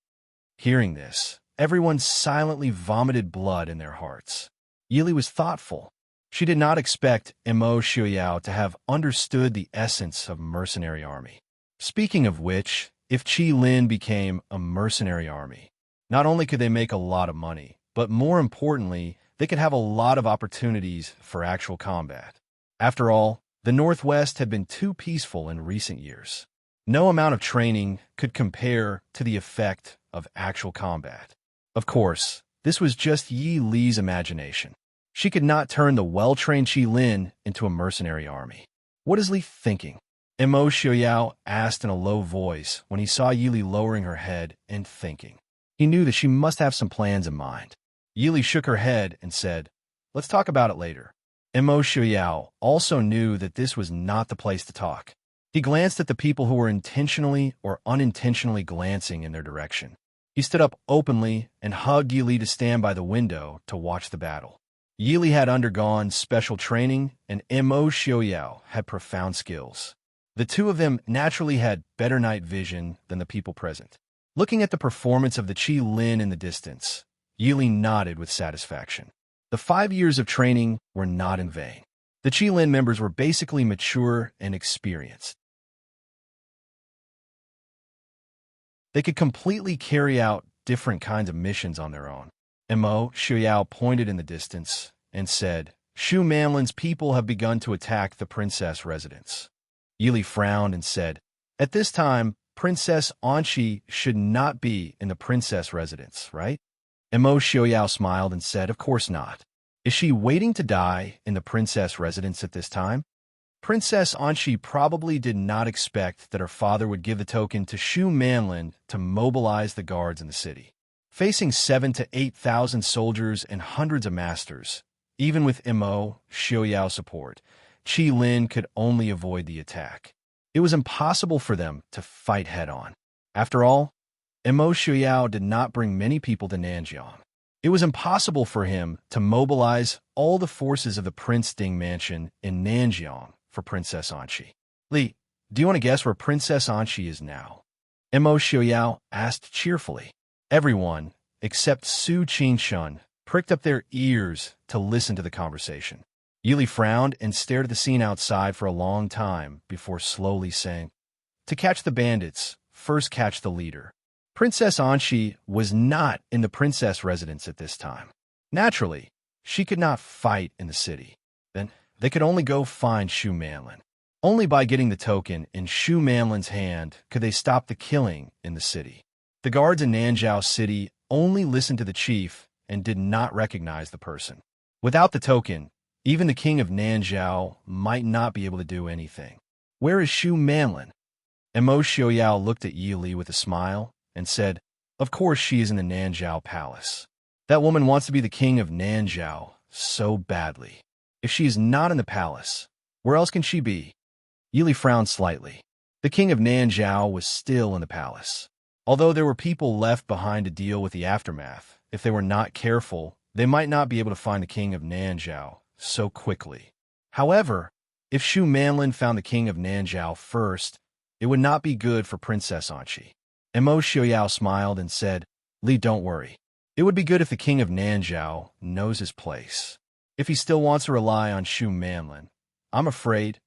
Hearing this, everyone silently vomited blood in their hearts. Yili was thoughtful. She did not expect Mo Xiaoyao to have understood the essence of mercenary army. Speaking of which, if Qi Lin became a mercenary army, not only could they make a lot of money, but more importantly, they could have a lot of opportunities for actual combat. After all, the Northwest had been too peaceful in recent years. No amount of training could compare to the effect of actual combat. Of course, this was just Yi Li's imagination. She could not turn the well-trained Qi Lin into a mercenary army. What is Li thinking? Mo Xiaoyao asked in a low voice when he saw Yili lowering her head and thinking. He knew that she must have some plans in mind. Yili shook her head and said, "Let's talk about it later." Mo Xiaoyao also knew that this was not the place to talk. He glanced at the people who were intentionally or unintentionally glancing in their direction. He stood up openly and hugged Yili to stand by the window to watch the battle. Yili had undergone special training, and Mo Xiaoyao had profound skills. The two of them naturally had better night vision than the people present. Looking at the performance of the Qi Lin in the distance, Yili nodded with satisfaction. The 5 years of training were not in vain. The Qi Lin members were basically mature and experienced. They could completely carry out different kinds of missions on their own. Mo Xiaoyao pointed in the distance and said, "Shu Manlin's people have begun to attack the princess residence." Yili frowned and said, "At this time, Princess Anchi should not be in the princess residence, right?" Mo Xiaoyao smiled and said, "Of course not. Is she waiting to die in the princess residence at this time?" Princess Anchi probably did not expect that her father would give the token to Shu Manlin to mobilize the guards in the city. Facing 7,000 to 8,000 soldiers and hundreds of masters, even with Mo Xiaoyao support, Qi Lin could only avoid the attack. It was impossible for them to fight head-on. After all, Mo Xiaoyao did not bring many people to Nanjiang. It was impossible for him to mobilize all the forces of the Prince Ding mansion in Nanjiang for Princess Anchi. "Li, do you want to guess where Princess Anchi is now?" Mo Xiaoyao asked cheerfully. Everyone, except Su Qingshan, pricked up their ears to listen to the conversation. Yili frowned and stared at the scene outside for a long time before slowly saying, "To catch the bandits, first catch the leader." Princess Anchi was not in the princess residence at this time. Naturally, she could not fight in the city. Then they could only go find Shu Manlin. Only by getting the token in Shu Manlin's hand could they stop the killing in the city. The guards in Nanjiao City only listened to the chief and did not recognize the person. Without the token, even the king of Nanjiao might not be able to do anything. Where is Shu Manlin? Mo Xiaoyao looked at Yili with a smile and said, "Of course she is in the Nanjiao palace. That woman wants to be the king of Nanjiao so badly. If she is not in the palace, where else can she be?" Yili frowned slightly. The king of Nanjiao was still in the palace. Although there were people left behind to deal with the aftermath, if they were not careful, they might not be able to find the king of Nanjiao so quickly. However, if Shu Manlin found the king of Nanjiao first, it would not be good for Princess Anchi. Mo Xiaoyao smiled and said, "Li, don't worry. It would be good if the king of Nanjiao knows his place. If he still wants to rely on Shu Manlin, I'm afraid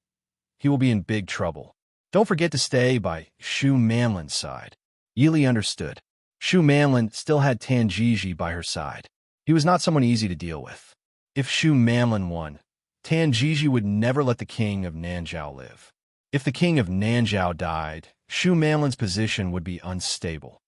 he will be in big trouble. Don't forget to stay by Shu Manlin's side." Yili understood. Shu Manlin still had Tanjiji by her side. He was not someone easy to deal with. If Shu Manlin won, Tanjiji would never let the king of Nanjiao live. If the king of Nanjiao died, Shu Manlin's position would be unstable.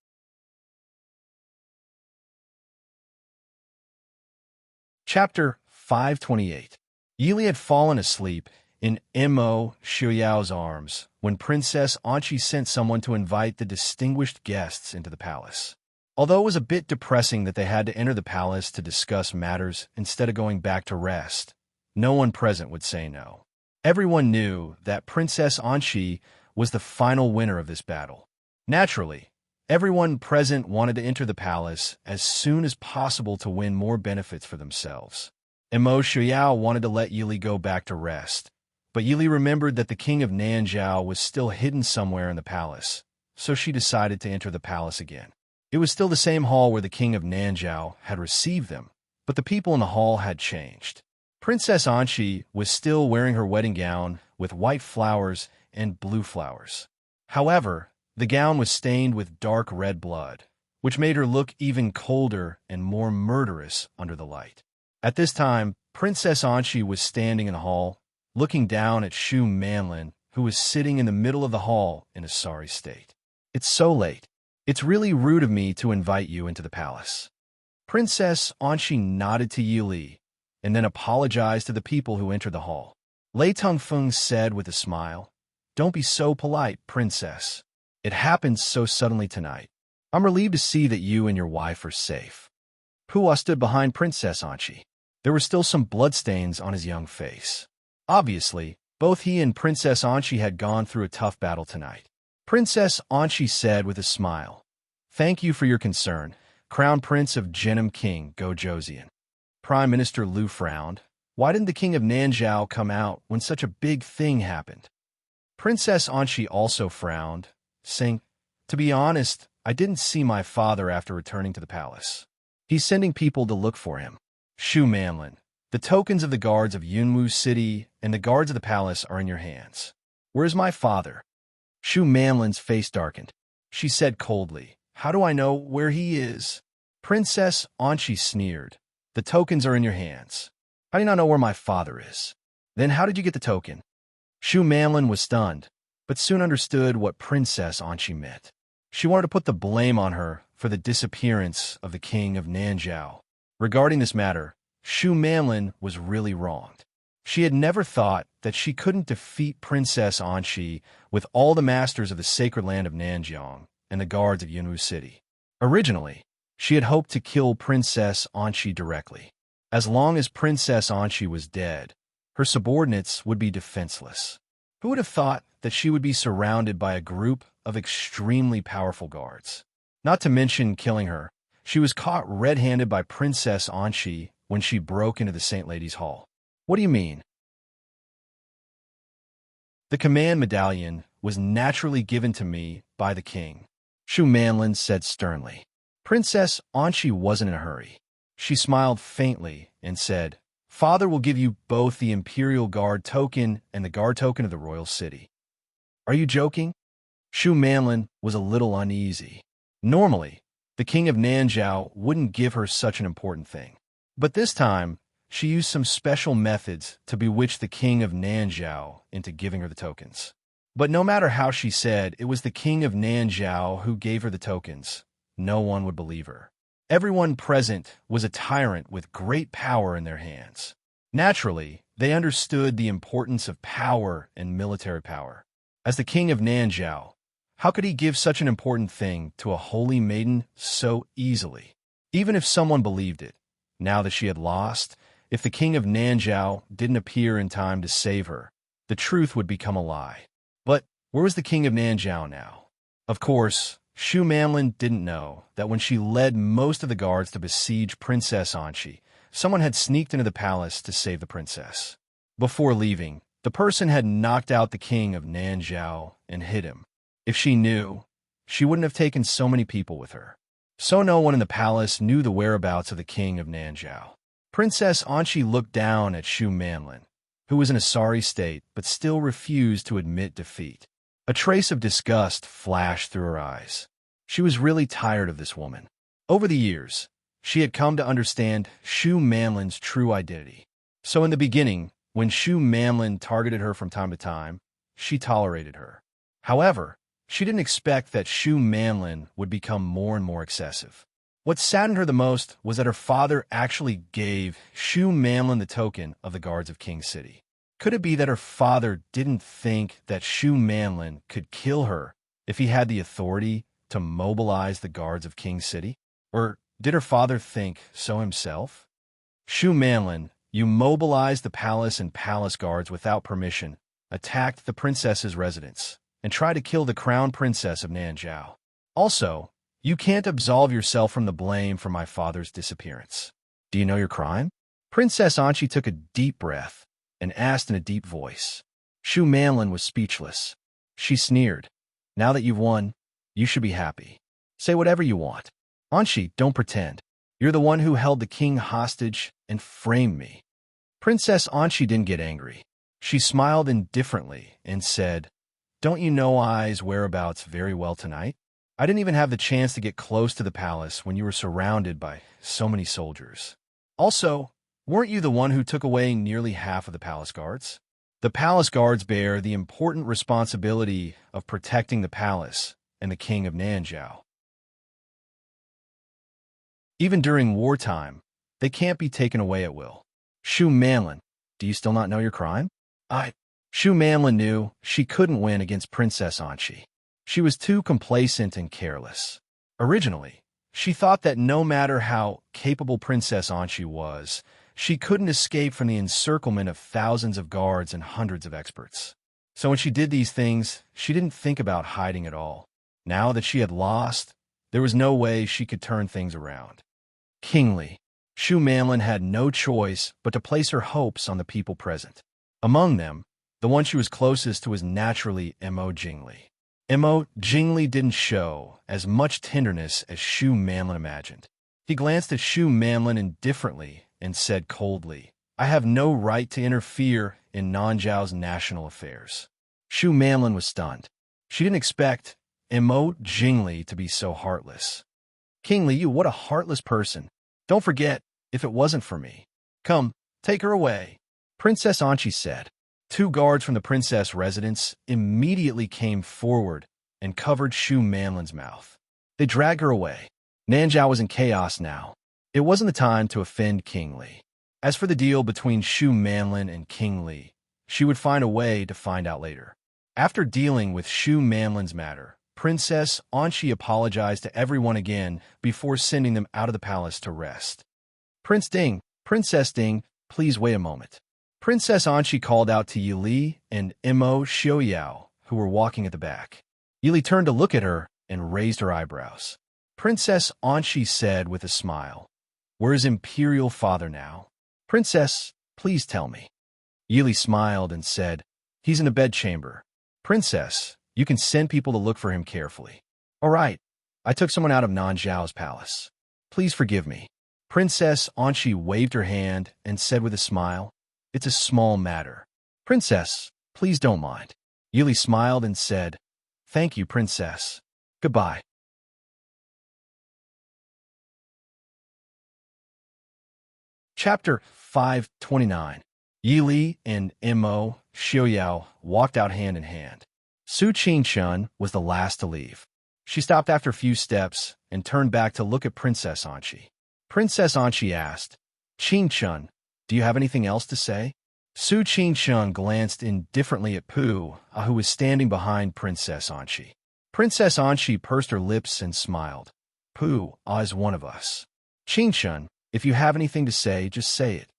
Chapter 528. Yili had fallen asleep in Mo Xiuyao's arms when Princess Anqi sent someone to invite the distinguished guests into the palace. Although it was a bit depressing that they had to enter the palace to discuss matters instead of going back to rest, no one present would say no. Everyone knew that Princess Anqi was the final winner of this battle. Naturally, everyone present wanted to enter the palace as soon as possible to win more benefits for themselves. Mo Xiuyao wanted to let Yili go back to rest, but Yili remembered that the king of Nanjiao was still hidden somewhere in the palace, so she decided to enter the palace again. It was still the same hall where the king of Nanjiao had received them, but the people in the hall had changed. Princess Anqi was still wearing her wedding gown with white flowers and blue flowers. However, the gown was stained with dark red blood, which made her look even colder and more murderous under the light. At this time, Princess Anqi was standing in the hall, looking down at Shu Manlin, who was sitting in the middle of the hall in a sorry state. "It's so late. It's really rude of me to invite you into the palace." Princess Anqi nodded to Yili and then apologized to the people who entered the hall. Lei Tongfeng said with a smile, "Don't be so polite, princess. It happened so suddenly tonight. I'm relieved to see that you and your wife are safe." Hua stood behind Princess Anqi. There were still some bloodstains on his young face. Obviously, both he and Princess Anqi had gone through a tough battle tonight. Princess Anqi said with a smile, "Thank you for your concern, Crown Prince of Genom King Go Joseon." Prime Minister Liu frowned. Why didn't the king of Nanjiao come out when such a big thing happened? Princess Anqi also frowned, saying, "To be honest, I didn't see my father after returning to the palace. He's sending people to look for him." Shu Manlin, the tokens of the guards of Yunwu City and the guards of the palace are in your hands. Where's my father? Shu Manlin's face darkened. She said coldly, "How do I know where he is?" Princess Anqi sneered. "The tokens are in your hands. How do you not know where my father is? Then how did you get the token?" Shu Manlin was stunned, but soon understood what Princess Anqi meant. She wanted to put the blame on her for the disappearance of the king of Nanjiao. Regarding this matter, Shu Manlin was really wronged. She had never thought that she couldn't defeat Princess Anqi with all the masters of the sacred land of Nanjiang and the guards of Yunwu City. Originally, she had hoped to kill Princess Anqi directly. As long as Princess Anqi was dead, her subordinates would be defenseless. Who would have thought that she would be surrounded by a group of extremely powerful guards? Not to mention killing her, she was caught red-handed by Princess Anqi when she broke into the Saint Lady's Hall. What do you mean? The command medallion was naturally given to me by the king, Shu Manlin said sternly. Princess Anqi wasn't in a hurry. She smiled faintly and said, "Father will give you both the Imperial Guard token and the Guard token of the Royal City." "Are you joking?" Shu Manlin was a little uneasy. Normally, the king of Nanjiao wouldn't give her such an important thing. But this time, she used some special methods to bewitch the king of Nanjiao into giving her the tokens. But no matter how she said it was the king of Nanjiao who gave her the tokens, no one would believe her. Everyone present was a tyrant with great power in their hands. Naturally, they understood the importance of power and military power. As the king of Nanjiao, how could he give such an important thing to a holy maiden so easily? Even if someone believed it, now that she had lost, if the king of Nanjiao didn't appear in time to save her, the truth would become a lie. But where was the king of Nanjiao now? Of course, Shu Manlin didn't know that when she led most of the guards to besiege Princess Anqi, someone had sneaked into the palace to save the princess. Before leaving, the person had knocked out the king of Nanjiao and hid him. If she knew, she wouldn't have taken so many people with her. So no one in the palace knew the whereabouts of the king of Nanjiao. Princess Anqi looked down at Shu Manlin, who was in a sorry state but still refused to admit defeat. A trace of disgust flashed through her eyes. She was really tired of this woman. Over the years, she had come to understand Shu Manlin's true identity. So in the beginning, When Shu Manlin targeted her from time to time, she tolerated her. However, she didn't expect that Shu Manlin would become more and more excessive. What saddened her the most was that her father actually gave Shu Manlin the token of the guards of King City. Could it be that her father didn't think that Shu Manlin could kill her if he had the authority to mobilize the guards of King City? Or did her father think so himself? Shu Manlin, you mobilized the palace and palace guards without permission, attacked the princess's residence, and tried to kill the crown princess of Nanjiao. Also, you can't absolve yourself from the blame for my father's disappearance. Do you know your crime? Princess Anchi took a deep breath and asked in a deep voice. Shu Manlin was speechless. She sneered. Now that you've won, you should be happy. Say whatever you want. Anchi, don't pretend. You're the one who held the king hostage and framed me. Princess Anchi didn't get angry. She smiled indifferently and said, Don't you know I's whereabouts very well tonight? I didn't even have the chance to get close to the palace when you were surrounded by so many soldiers. Also, weren't you the one who took away nearly half of the palace guards? The palace guards bear the important responsibility of protecting the palace and the king of Nanjiao. Even during wartime, they can't be taken away at will. Shu Manlin, do you still not know your crime? Shu Manlin knew she couldn't win against Princess Anchi. She was too complacent and careless. Originally, she thought that no matter how capable Princess Anchi was, she couldn't escape from the encirclement of thousands of guards and hundreds of experts. So when she did these things, she didn't think about hiding at all. Now that she had lost, there was no way she could turn things around. Kingly, Shu Manlin had no choice but to place her hopes on the people present. Among them, the one she was closest to was naturally Mo Jingli. Mo Jingli didn't show as much tenderness as Shu Manlin imagined. He glanced at Shu Manlin indifferently and said coldly, I have no right to interfere in Nanjiao's national affairs. Shu Manlin was stunned. She didn't expect Mo Jingli to be so heartless. Kingly, you what a heartless person. Don't forget, if it wasn't for me. Come, take her away. Princess Anchi said. 2 guards from the princess residence immediately came forward and covered Shu Manlin's mouth. They dragged her away. Nanjiao was in chaos now. It wasn't the time to offend King Li. As for the deal between Shu Manlin and King Li, she would find a way to find out later. After dealing with Shu Manlin's matter, Princess Anchi apologized to everyone again before sending them out of the palace to rest. Princess Ding, please wait a moment. Princess Anchi called out to Yili and Mo Xiaoyao, who were walking at the back. Yili turned to look at her and raised her eyebrows. Princess Anchi said with a smile, Where's Imperial Father now? Princess, please tell me. Yili smiled and said, He's in the bedchamber. Princess, you can send people to look for him carefully. All right, I took someone out of Nanjiao's palace. Please forgive me. Princess Anchi waved her hand and said with a smile, It's a small matter. Princess, please don't mind. Yili smiled and said, Thank you, Princess. Goodbye. Chapter 529. Yili and Mo Xiaoyao walked out hand in hand. Su Qingchun was the last to leave. She stopped after a few steps and turned back to look at Princess Anchi. Princess Anchi asked, Qingchun, do you have anything else to say? Su Qingchun glanced indifferently at Pu, who was standing behind Princess Anchi. Princess Anchi pursed her lips and smiled. Pu is one of us. Qingchun, if you have anything to say, just say it.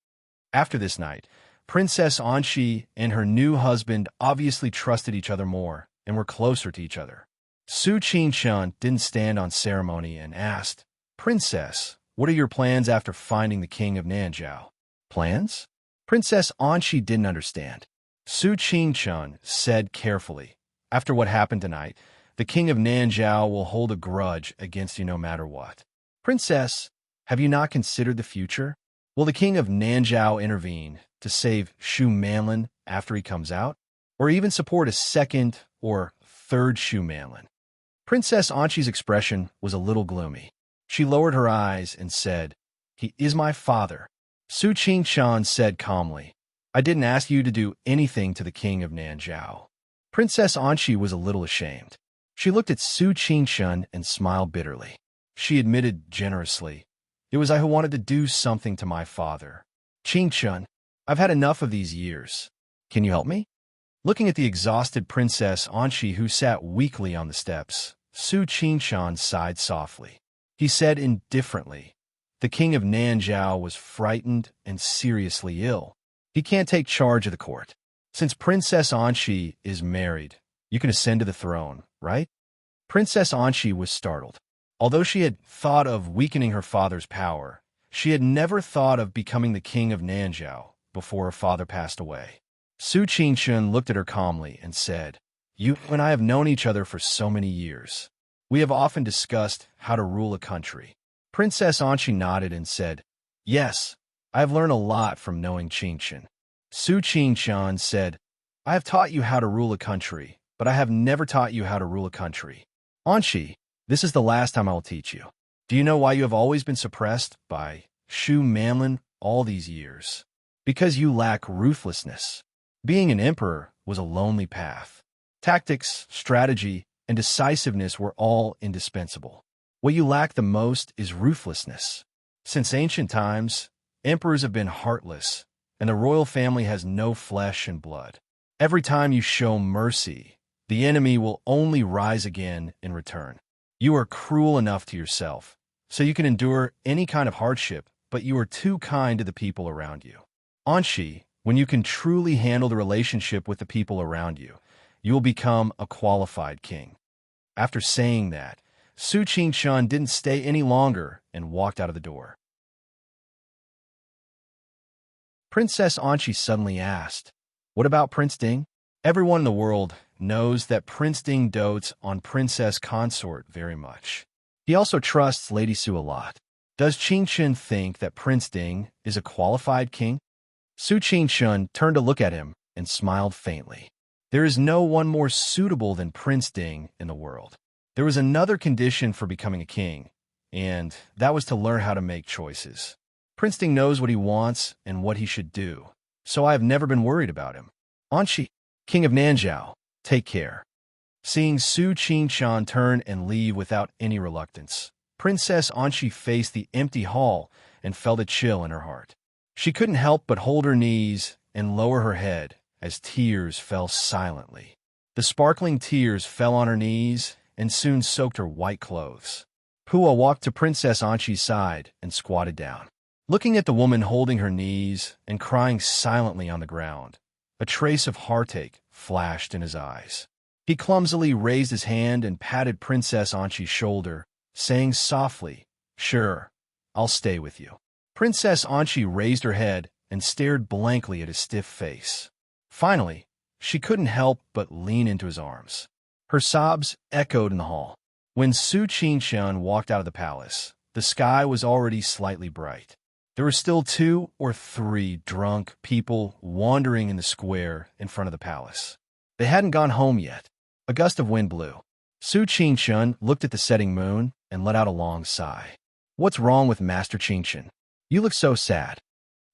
After this night, Princess Anchi and her new husband obviously trusted each other more and were closer to each other. Su Qingchun didn't stand on ceremony and asked, Princess, what are your plans after finding the king of Nanjiao? Plans? Princess Anchi didn't understand. Su Qingchun said carefully, After what happened tonight, the king of Nanjiao will hold a grudge against you no matter what. Princess, have you not considered the future? Will the king of Nanjiao intervene to save Shu Manlin after he comes out? Or even support a second or third Shu Manlin? Princess Anchi's expression was a little gloomy. She lowered her eyes and said, He is my father. Su Qingchun said calmly, I didn't ask you to do anything to the king of Nanzhao. Princess Anqi was a little ashamed. She looked at Su Qingshun and smiled bitterly. She admitted generously, "It was I who wanted to do something to my father. Qingshun, I've had enough of these years. Can you help me?" Looking at the exhausted Princess Anqi who sat weakly on the steps, Su Qingshun sighed softly. He said indifferently, "The king of Nanzhao was frightened and seriously ill. He can't take charge of the court. Since Princess Anqi is married, you can ascend to the throne, right?" Princess Anqi was startled. Although she had thought of weakening her father's power, she had never thought of becoming the king of Nanzhao before her father passed away. Su Qingshun looked at her calmly and said, "You and I have known each other for so many years. We have often discussed how to rule a country." Princess Anqi nodded and said, "Yes, I have learned a lot from knowing Qingshun." Su Qingshun said, "I have taught you how to rule a country, but I have never taught you how to rule a country. Anqi, this is the last time I will teach you. Do you know why you have always been suppressed by Shu Manlin all these years? Because you lack ruthlessness. Being an emperor was a lonely path. Tactics, strategy, and decisiveness were all indispensable. What you lack the most is ruthlessness. Since ancient times, emperors have been heartless, and the royal family has no flesh and blood. Every time you show mercy, the enemy will only rise again in return. You are cruel enough to yourself, so you can endure any kind of hardship, but you are too kind to the people around you. Anqi, when you can truly handle the relationship with the people around you, you will become a qualified king." After saying that, Su Qingshun didn't stay any longer and walked out of the door. Princess Anqi suddenly asked, "What about Prince Ding?" Everyone in the world knows that Prince Ding dotes on Princess Consort very much. He also trusts Lady Su a lot. Does Qingshun think that Prince Ding is a qualified king? Su Qingshun turned to look at him and smiled faintly. There is no one more suitable than Prince Ding in the world. There was another condition for becoming a king, and that was to learn how to make choices. Prince Ding knows what he wants and what he should do, so I have never been worried about him. Anqi, king of Nanzhao, take care." Seeing Su Qingshun turn and leave without any reluctance, Princess Anqi faced the empty hall and felt a chill in her heart. She couldn't help but hold her knees and lower her head as tears fell silently. The sparkling tears fell on her knees and soon soaked her white clothes. Pua walked to Princess Anqi's side and squatted down. Looking at the woman holding her knees and crying silently on the ground, a trace of heartache flashed in his eyes. He clumsily raised his hand and patted Princess Anqi's shoulder, saying softly, "Sure, I'll stay with you." Princess Anqi raised her head and stared blankly at his stiff face. Finally, she couldn't help but lean into his arms. Her sobs echoed in the hall. When Su Qingshun walked out of the palace, the sky was already slightly bright. There were still 2 or 3 drunk people wandering in the square in front of the palace. They hadn't gone home yet. A gust of wind blew. Su Qingshun looked at the setting moon and let out a long sigh. "What's wrong with Master Qingshun? You look so sad."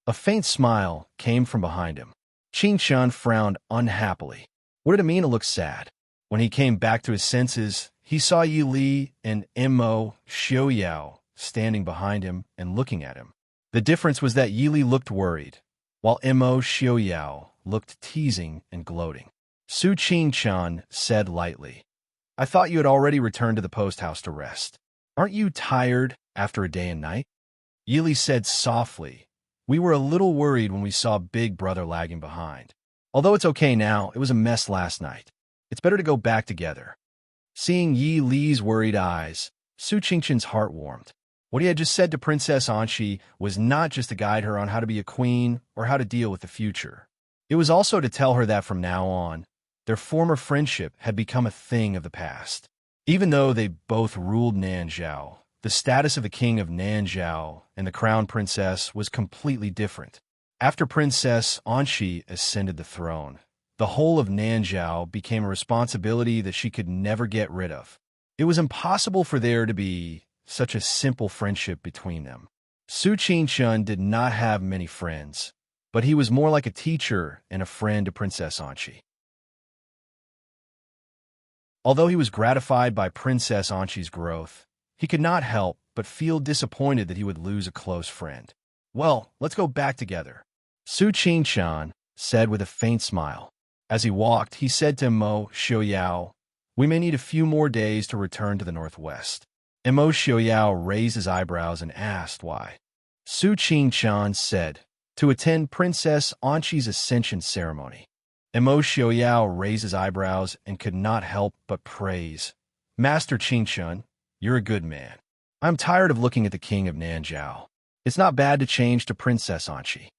A faint smile came from behind him. Qingshun frowned unhappily. What did it mean to look sad? When he came back to his senses, he saw Yi Li and Mo Xiaoyao standing behind him and looking at him. The difference was that Yi Li looked worried, while Mo Xiaoyao looked teasing and gloating. Su Qingshun said lightly, "I thought you had already returned to the post house to rest. Aren't you tired after a day and night?" Yi Li said softly, "We were a little worried when we saw Big Brother lagging behind. Although it's okay now, it was a mess last night. It's better to go back together." Seeing Yi Li's worried eyes, Su Qingshun's heart warmed. What he had just said to Princess Anqi was not just to guide her on how to be a queen or how to deal with the future. It was also to tell her that from now on, their former friendship had become a thing of the past. Even though they both ruled Nanzhao, the status of the king of Nanzhao and the crown princess was completely different. After Princess Anqi ascended the throne, the whole of Nanzhao became a responsibility that she could never get rid of. It was impossible for there to be such a simple friendship between them. Su Qingshun did not have many friends, but he was more like a teacher and a friend to Princess Anchi. Although he was gratified by Princess Anchi's growth, he could not help but feel disappointed that he would lose a close friend. "Well, let's go back together," Su Qingqian said with a faint smile. As he walked, he said to Mo Xiaoyao, "We may need a few more days to return to the northwest." Mo Xiaoyao raised his eyebrows and asked why. Su Qingqian said, "To attend Princess Anchi's ascension ceremony." Mo Xiaoyao raised his eyebrows and could not help but praise. "Master Qingqian, you're a good man. I'm tired of looking at the king of Nanjiao. It's not bad to change to Princess Anchi."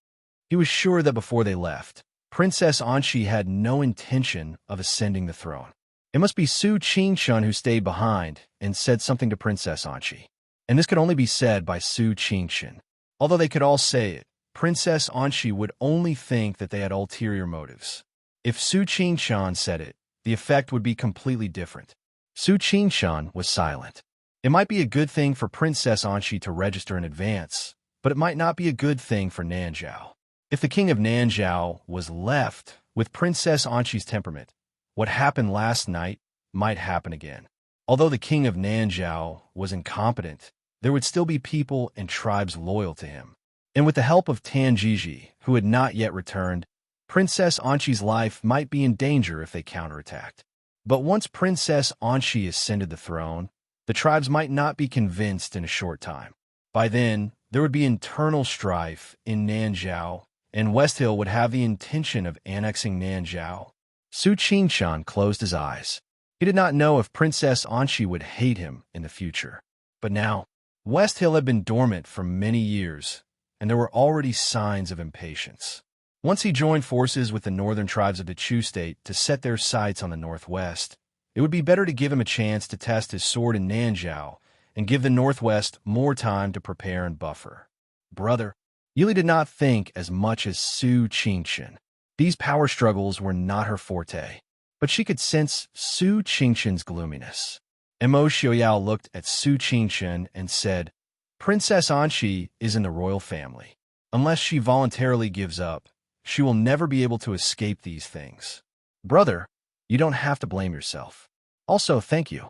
He was sure that before they left, Princess Anchi had no intention of ascending the throne. It must be Su Qingqian who stayed behind and said something to Princess Anchi. And this could only be said by Su Qingqian. Although they could all say it, Princess Anchi would only think that they had ulterior motives. If Su Qingqian said it, the effect would be completely different. Su Qingqian was silent. It might be a good thing for Princess Anchi to register in advance, but it might not be a good thing for Nanjiao. If the king of Nanjiao was left with Princess Anchi's temperament, what happened last night might happen again. Although the king of Nanjiao was incompetent, there would still be people and tribes loyal to him. And with the help of Tanjiji, who had not yet returned, Princess Anchi's life might be in danger if they counterattacked. But once Princess Anchi ascended the throne, the tribes might not be convinced in a short time. By then, there would be internal strife in Nanjiao, and West Hill would have the intention of annexing Nanjiao. Su Qingqian closed his eyes. He did not know if Princess Anchi would hate him in the future. But now, West Hill had been dormant for many years, and there were already signs of impatience. Once he joined forces with the northern tribes of the Chu state to set their sights on the northwest, it would be better to give him a chance to test his sword in Nanjiao and give the northwest more time to prepare and buffer. Brother, Yili did not think as much as Su Qingqian. These power struggles were not her forte, but she could sense Su Qingqian's gloominess. Mo Xiaoyao looked at Su Qingqian and said, "Princess Anchi is in the royal family. Unless she voluntarily gives up, she will never be able to escape these things. Brother, you don't have to blame yourself. Also, thank you."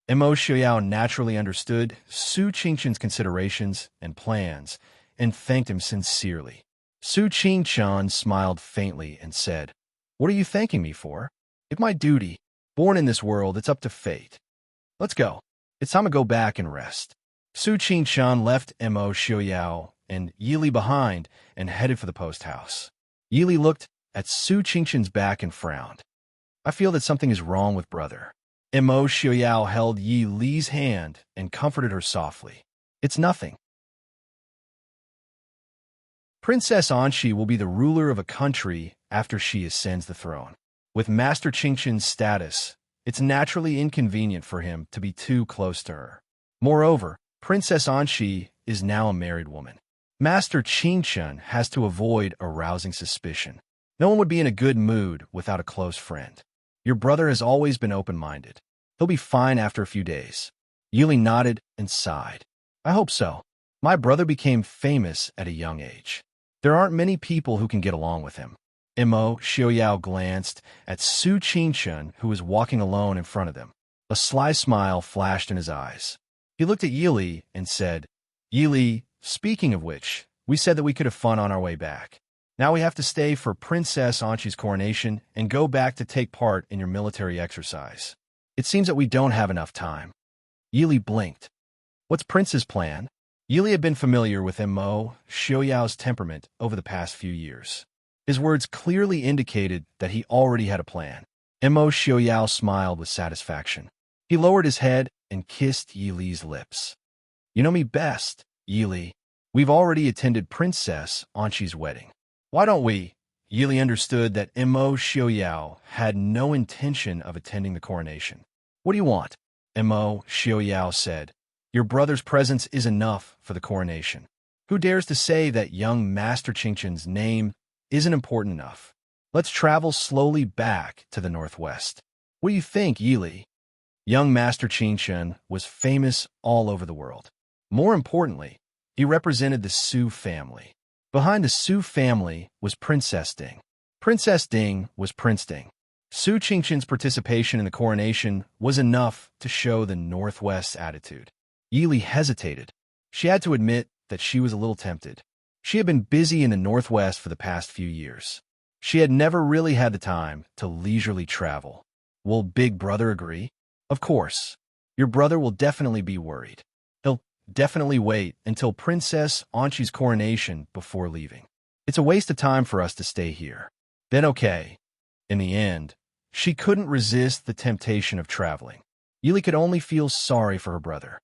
Mo Xiaoyao naturally understood Su Qingqian's considerations and plans and thanked him sincerely. Su Qingqian smiled faintly and said, "What are you thanking me for? It's my duty. Born in this world, it's up to fate. Let's go. It's time to go back and rest." Su Qingqian left Mo Xiaoyao and Yili behind and headed for the post house. Yili looked at Su Qingqian's back and frowned. "I feel that something is wrong with brother." Mo Xiaoyao held Yi Li's hand and comforted her softly. "It's nothing. Princess Anchi will be the ruler of a country after she ascends the throne. With Master Qingqian's status, it's naturally inconvenient for him to be too close to her. Moreover, Princess Anchi is now a married woman. Master Qingqian has to avoid arousing suspicion. No one would be in a good mood without a close friend. Your brother has always been open-minded. He'll be fine after a few days." Yili nodded and sighed. "I hope so. My brother became famous at a young age. There aren't many people who can get along with him." Mo Xiaoyao glanced at Su Qingqian, who was walking alone in front of them. A sly smile flashed in his eyes. He looked at Yili and said, "Yili, speaking of which, we said that we could have fun on our way back. Now we have to stay for Princess Anchi's coronation and go back to take part in your military exercise. It seems that we don't have enough time." Yili blinked. "What's Prince's plan?" Yili had been familiar with Mo Xiaoyao's temperament over the past few years. His words clearly indicated that he already had a plan. Mo Xiaoyao smiled with satisfaction. He lowered his head and kissed Yili's lips. "You know me best, Yili. We've already attended Princess Anchi's wedding. Why don't we?" Yili understood that Mo Xiaoyao had no intention of attending the coronation. "What do you want?" Mo Xiaoyao said. "Your brother's presence is enough for the coronation. Who dares to say that young Master Qingqian's name isn't important enough? Let's travel slowly back to the northwest. What do you think, Yili?" Young Master Qingqian was famous all over the world. More importantly, he represented the Su family. Behind the Su family was Princess Ding. Princess Ding was Prince Ding. Su Qingqian's participation in the coronation was enough to show the Northwest's attitude. Yili hesitated. She had to admit that she was a little tempted. She had been busy in the Northwest for the past few years. She had never really had the time to leisurely travel. Will Big Brother agree? Of course. Your brother will definitely be worried. He'll definitely wait until Princess Anqi's coronation before leaving. It's a waste of time for us to stay here. Then okay. In the end, she couldn't resist the temptation of traveling. Yili could only feel sorry for her brother.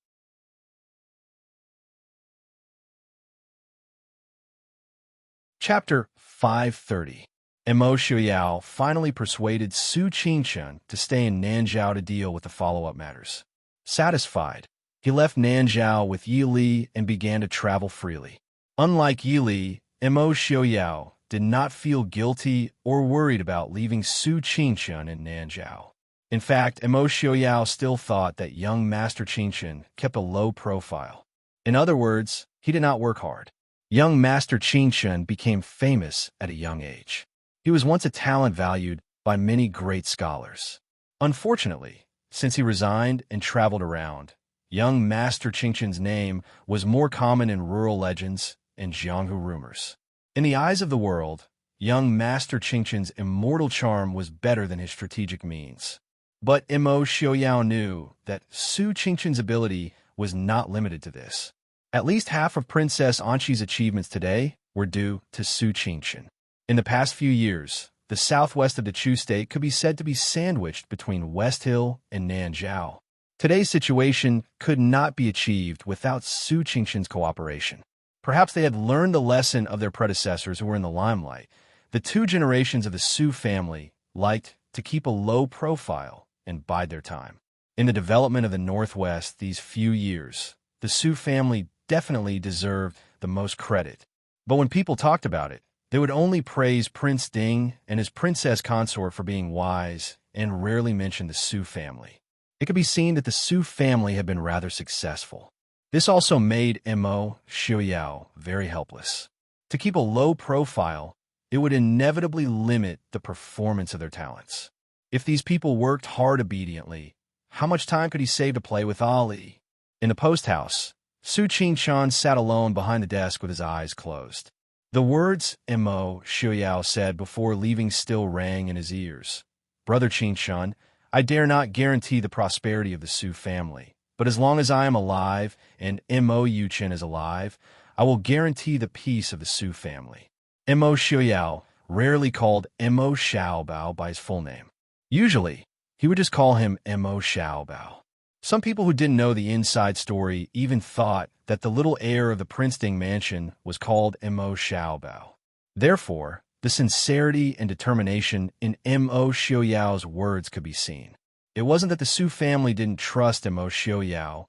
Chapter 530. Mo Xiaoyao finally persuaded Su Qingqian to stay in Nanzhao to deal with the follow-up matters. Satisfied, he left Nanzhao with Yili and began to travel freely. Unlike Yili, Mo Xiaoyao did not feel guilty or worried about leaving Su Qingqian in Nanzhao. In fact, Mo Xiaoyao still thought that young Master Qingqian kept a low profile. In other words, he did not work hard. Young Master Qingqian became famous at a young age. He was once a talent valued by many great scholars. Unfortunately, since he resigned and traveled around, young Master Qingqian's name was more common in rural legends and Jianghu rumors. In the eyes of the world, young Master Qingqian's immortal charm was better than his strategic means. But Mo Xiaoyao knew that Su Qingqian's ability was not limited to this. At least half of Princess Anqi's achievements today were due to Su Qingqian. In the past few years, the southwest of the Chu state could be said to be sandwiched between West Hill and Nanzhao. Today's situation could not be achieved without Su Qingqian's cooperation. Perhaps they had learned the lesson of their predecessors who were in the limelight. The two generations of the Su family liked to keep a low profile and bide their time. In the development of the Northwest these few years, the Su family definitely deserved the most credit. But when people talked about it, they would only praise Prince Ding and his princess consort for being wise and rarely mention the Su family. It could be seen that the Su family had been rather successful. This also made Mo Xiaoyao very helpless. To keep a low profile, it would inevitably limit the performance of their talents. If these people worked hard obediently, how much time could he save to play with Ali? In the post house, Su Qingqian sat alone behind the desk with his eyes closed. The words Mo Xiaoyao said before leaving still rang in his ears. Brother Qingqian, I dare not guarantee the prosperity of the Su family, but as long as I am alive and Mo Yuchen is alive, I will guarantee the peace of the Su family. Mo Xiaoyao rarely called Mo Xiaobao by his full name. Usually, he would just call him Mo Xiaobao. Some people who didn't know the inside story even thought that the little heir of the Prince Ding mansion was called Mo Xiaobao. Therefore, the sincerity and determination in Mo Xiaoyao's words could be seen. It wasn't that the Su family didn't trust Mo Xiaoyao,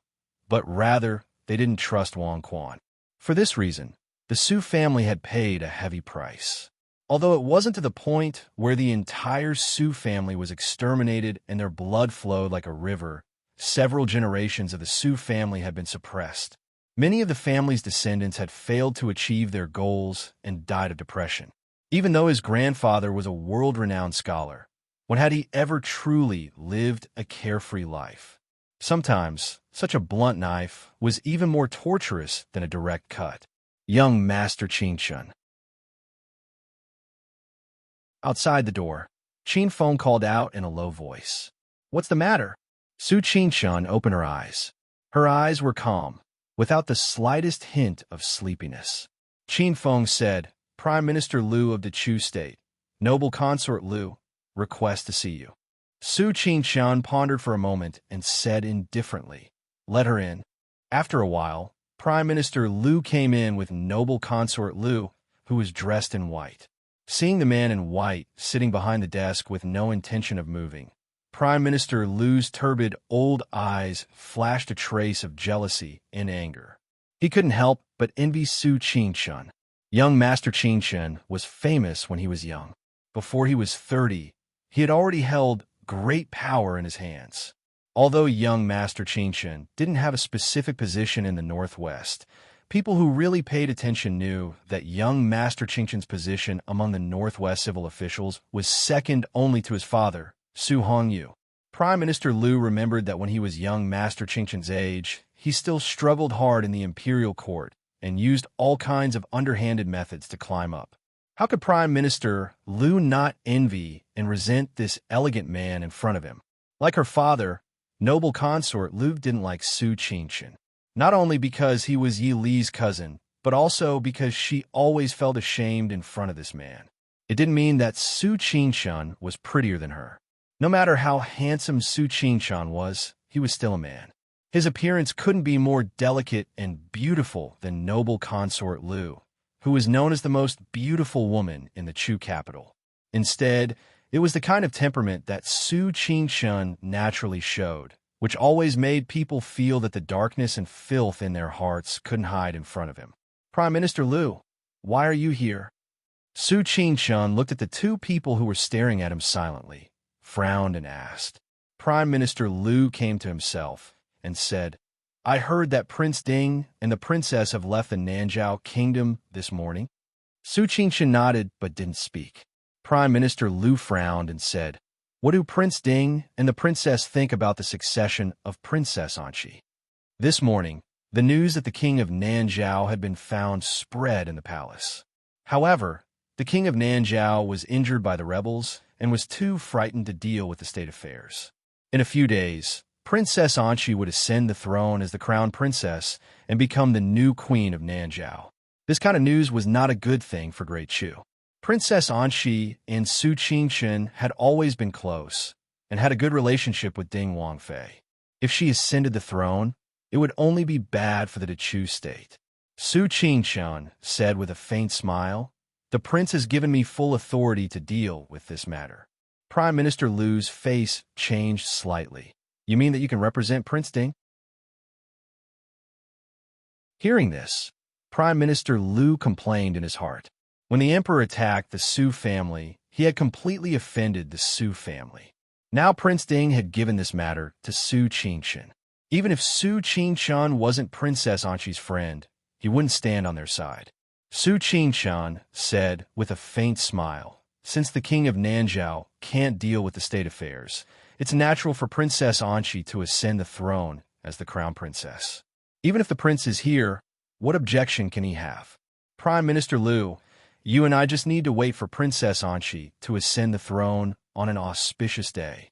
but rather they didn't trust Wang Quan. For this reason, the Su family had paid a heavy price. Although it wasn't to the point where the entire Su family was exterminated and their blood flowed like a river, several generations of the Su family had been suppressed. Many of the family's descendants had failed to achieve their goals and died of depression. Even though his grandfather was a world-renowned scholar, when had he ever truly lived a carefree life? Sometimes, such a blunt knife was even more torturous than a direct cut. Young Master Qingqian. Outside the door, Qin Feng called out in a low voice. What's the matter? Su Qingqian opened her eyes. Her eyes were calm, without the slightest hint of sleepiness. Qin Feng said, Prime Minister Liu of the Chu state, Noble Consort Liu, request to see you. Su Qingqian pondered for a moment and said indifferently, Let her in. After a while, Prime Minister Liu came in with Noble Consort Liu, who was dressed in white. Seeing the man in white sitting behind the desk with no intention of moving, Prime Minister Liu's turbid old eyes flashed a trace of jealousy and anger. He couldn't help but envy Su Qingqian. Young Master Qingqian was famous when he was young. Before he was 30, he had already held great power in his hands. Although young Master Qingqian didn't have a specific position in the Northwest, People who really paid attention knew that young Master Qingqian's position among the Northwest civil officials was second only to his father, Su Hongyu. Prime Minister Liu remembered that when he was young Master Qingqian's age, he still struggled hard in the imperial court and used all kinds of underhanded methods to climb up. How could Prime Minister Liu not envy and resent this elegant man in front of him? Like her father, noble consort, Liu didn't like Su Qingqian. Not only because he was Yi Li's cousin, but also because she always felt ashamed in front of this man. It didn't mean that Su Qingqian was prettier than her. No matter how handsome Su Qingqian was, he was still a man. His appearance couldn't be more delicate and beautiful than noble consort Liu, who was known as the most beautiful woman in the Chu capital. Instead, it was the kind of temperament that Su Qingqian naturally showed, which always made people feel that the darkness and filth in their hearts couldn't hide in front of him. Prime Minister Liu, why are you here? Su Qingqian looked at the two people who were staring at him silently, frowned and asked. Prime Minister Liu came to himself and said, I heard that Prince Ding and the princess have left the Nanzhao kingdom this morning. Su Qingqian nodded but didn't speak. Prime Minister Liu frowned and said, what do Prince Ding and the princess think about the succession of Princess Anqi? This morning, the news that the king of Nanzhao had been found spread in the palace. However, the king of Nanzhao was injured by the rebels and was too frightened to deal with the state affairs. In a few days, Princess Anqi would ascend the throne as the crown princess and become the new queen of Nanzhao. This kind of news was not a good thing for Great Chu. Princess Anqi and Su Qingqian had always been close and had a good relationship with Ding Wangfei. If she ascended the throne, it would only be bad for the Dechu state. Su Qingqian said with a faint smile, the prince has given me full authority to deal with this matter. Prime Minister Liu's face changed slightly. You mean that you can represent Prince Ding? Hearing this, Prime Minister Liu complained in his heart. When the emperor attacked the Su family, he had completely offended the Su family. Now Prince Ding had given this matter to Su Qingqian. Even if Su Qingqian wasn't Princess Anqi's friend, he wouldn't stand on their side. Su Qingqian said with a faint smile, since the king of Nanzhao can't deal with the state affairs, it's natural for Princess Anqi to ascend the throne as the crown princess. Even if the prince is here, what objection can he have? Prime Minister Liu, you and I just need to wait for Princess Anqi to ascend the throne on an auspicious day.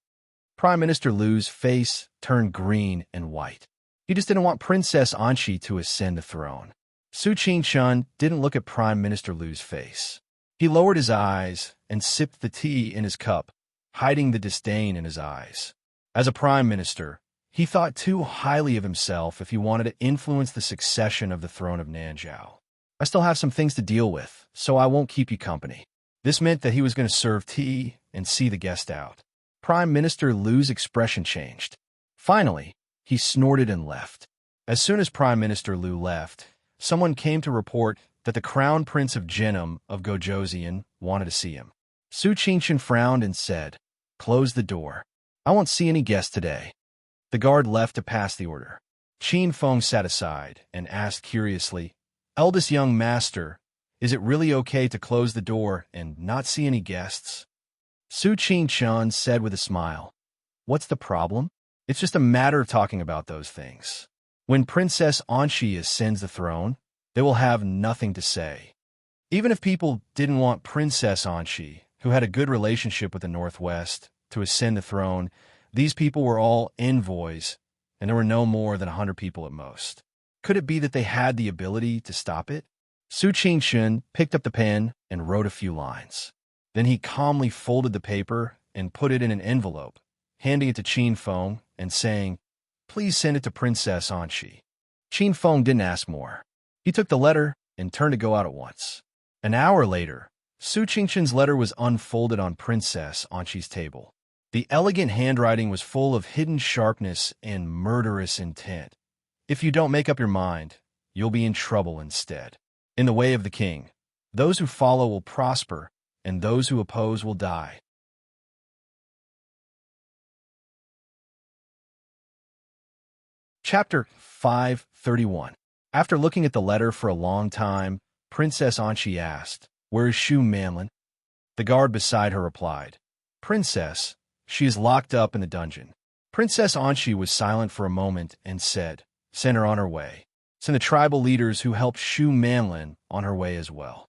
Prime Minister Liu's face turned green and white. He just didn't want Princess Anqi to ascend the throne. Su Qingqian didn't look at Prime Minister Liu's face. He lowered his eyes and sipped the tea in his cup, hiding the disdain in his eyes. As a prime minister, he thought too highly of himself if he wanted to influence the succession of the throne of Nanzhao. I still have some things to deal with, so I won't keep you company. This meant that he was going to serve tea and see the guest out. Prime Minister Liu's expression changed. Finally, he snorted and left. As soon as Prime Minister Liu left, someone came to report that the Crown Prince of Jinnam of Gojoseon wanted to see him. Su Qingqian frowned and said, close the door. I won't see any guests today. The guard left to pass the order. Qin Feng sat aside and asked curiously, Eldest young master, is it really okay to close the door and not see any guests? Su Qingqian said with a smile, what's the problem? It's just a matter of talking about those things. When Princess Anqi ascends the throne, they will have nothing to say. Even if people didn't want Princess Anqi, who had a good relationship with the Northwest, to ascend the throne, these people were all envoys, and there were no more than 100 people at most. Could it be that they had the ability to stop it? Su Qingqian picked up the pen and wrote a few lines. Then he calmly folded the paper and put it in an envelope, handing it to Qin Feng and saying, please send it to Princess Anqi. Qin Feng didn't ask more. He took the letter and turned to go out at once. An hour later, Su Qingqian's letter was unfolded on Princess Anqi's table. The elegant handwriting was full of hidden sharpness and murderous intent. If you don't make up your mind, you'll be in trouble instead. In the way of the king, those who follow will prosper, and those who oppose will die. Chapter 531. After looking at the letter for a long time, Princess Anchi asked, "Where is Shu Manlin?" The guard beside her replied, "Princess, she is locked up in the dungeon." Princess Anchi was silent for a moment and said, "Send her on her way. Send the tribal leaders who helped Shu Manlin on her way as well."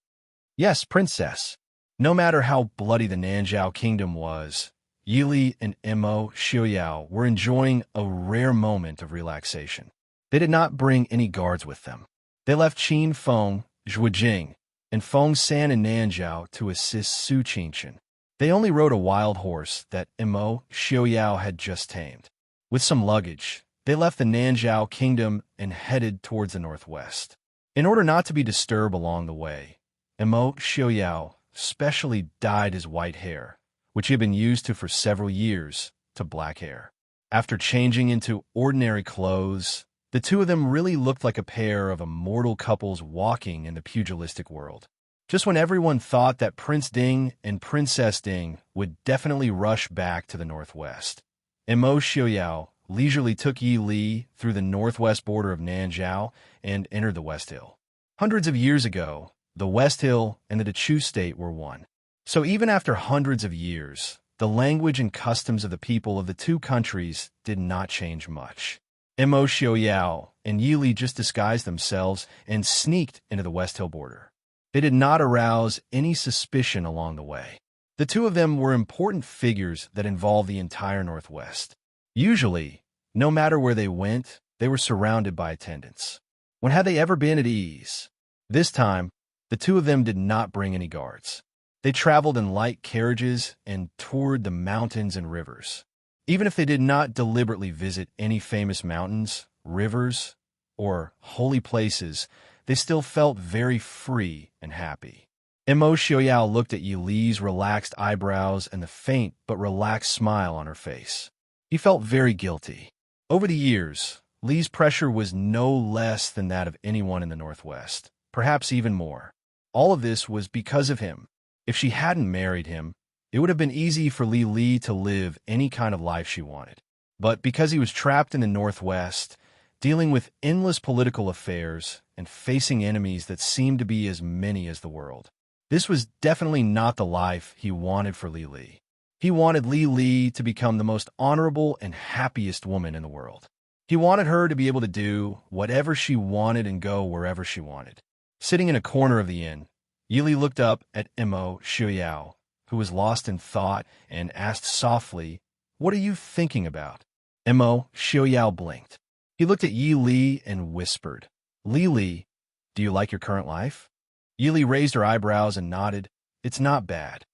"Yes, Princess." No matter how bloody the Nanzhao kingdom was, Yili and Imo Xiaoyao were enjoying a rare moment of relaxation. They did not bring any guards with them. They left Qin Feng, Zhuijing, and Feng San and Nanzhao to assist Su Qingshan. They only rode a wild horse that Imo Xiaoyao had just tamed. With some luggage, they left the Nanzhao kingdom and headed towards the northwest. In order not to be disturbed along the way, Imo Xiaoyao specially dyed his white hair, which he had been used to for several years, to black hair. After changing into ordinary clothes, the two of them really looked like a pair of immortal couples walking in the pugilistic world. Just when everyone thought that Prince Ding and Princess Ding would definitely rush back to the northwest, Imo Xiaoyao leisurely took Yi Li through the northwest border of Nanzhao and entered the West Hill. Hundreds of years ago, the West Hill and the Dechu state were one. So even after hundreds of years, the language and customs of the people of the two countries did not change much. Imo Xiaoyao and Yi Li just disguised themselves and sneaked into the West Hill border. They did not arouse any suspicion along the way. The two of them were important figures that involved the entire Northwest. Usually, no matter where they went, they were surrounded by attendants. When had they ever been at ease? This time, the two of them did not bring any guards. They traveled in light carriages and toured the mountains and rivers. Even if they did not deliberately visit any famous mountains, rivers, or holy places, they still felt very free and happy. Imo Xiaoyao looked at Yi Li's relaxed eyebrows and the faint but relaxed smile on her face. He felt very guilty. Over the years, Li's pressure was no less than that of anyone in the Northwest, perhaps even more. All of this was because of him. If she hadn't married him, it would have been easy for Li to live any kind of life she wanted. But because he was trapped in the Northwest, dealing with endless political affairs and facing enemies that seemed to be as many as the world, this was definitely not the life he wanted for Li. He wanted Li to become the most honorable and happiest woman in the world. He wanted her to be able to do whatever she wanted and go wherever she wanted. Sitting in a corner of the inn, Yi Li looked up at Imo Xiaoyao, who was lost in thought, and asked softly, "What are you thinking about?" Imo Xiaoyao blinked. He looked at Yi Li and whispered, Li, do you like your current life?" Yi Li raised her eyebrows and nodded, "It's not bad."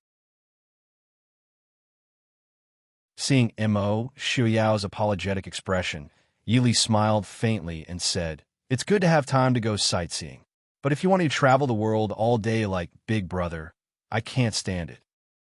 Seeing Imo Xiaoyao's apologetic expression, Yi Li smiled faintly and said, "It's good to have time to go sightseeing. But if you want to travel the world all day like Big Brother, I can't stand it."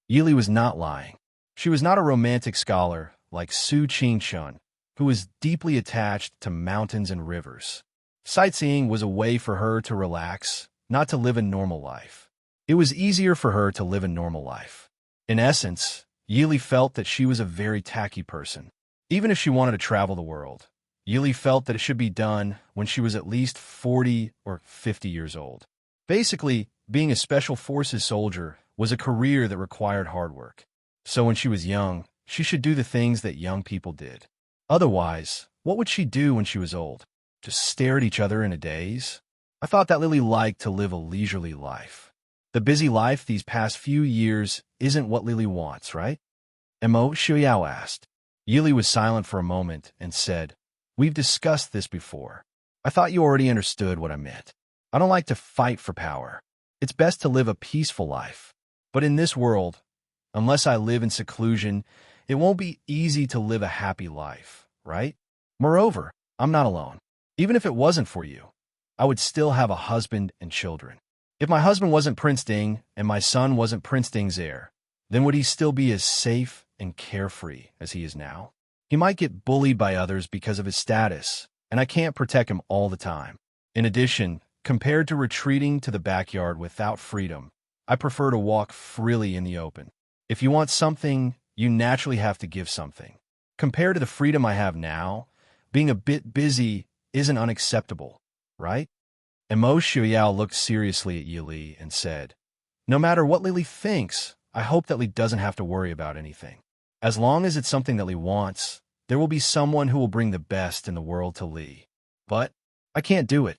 Yi Li was not lying. She was not a romantic scholar like Su Qingshan, who was deeply attached to mountains and rivers. Sightseeing was a way for her to relax, not to live a normal life. It was easier for her to live a normal life. In essence, Yi Li felt that she was a very tacky person. Even if she wanted to travel the world, Yi Li felt that it should be done when she was at least 40 or 50 years old. Basically, being a special forces soldier was a career that required hard work. So when she was young, she should do the things that young people did. Otherwise, what would she do when she was old? Just stare at each other in a daze? I thought that Lily liked to live a leisurely life. The busy life these past few years isn't what Lily wants, right? Imo Xiaoyao asked. Yi Li was silent for a moment and said, "We've discussed this before. I thought you already understood what I meant. I don't like to fight for power. It's best to live a peaceful life. But in this world, unless I live in seclusion, it won't be easy to live a happy life, right? Moreover, I'm not alone. Even if it wasn't for you, I would still have a husband and children. If my husband wasn't Prince Ding and my son wasn't Prince Ding's heir, then would he still be as safe and carefree as he is now? He might get bullied by others because of his status, and I can't protect him all the time. In addition, compared to retreating to the backyard without freedom, I prefer to walk freely in the open. If you want something, you naturally have to give something. Compared to the freedom I have now, being a bit busy isn't unacceptable. right? And Mo Xiaoyao looked seriously at Yi Li and said, "No matter what Li thinks, I hope that Li doesn't have to worry about anything. As long as it's something that Li wants, there will be someone who will bring the best in the world to Li. But I can't do it."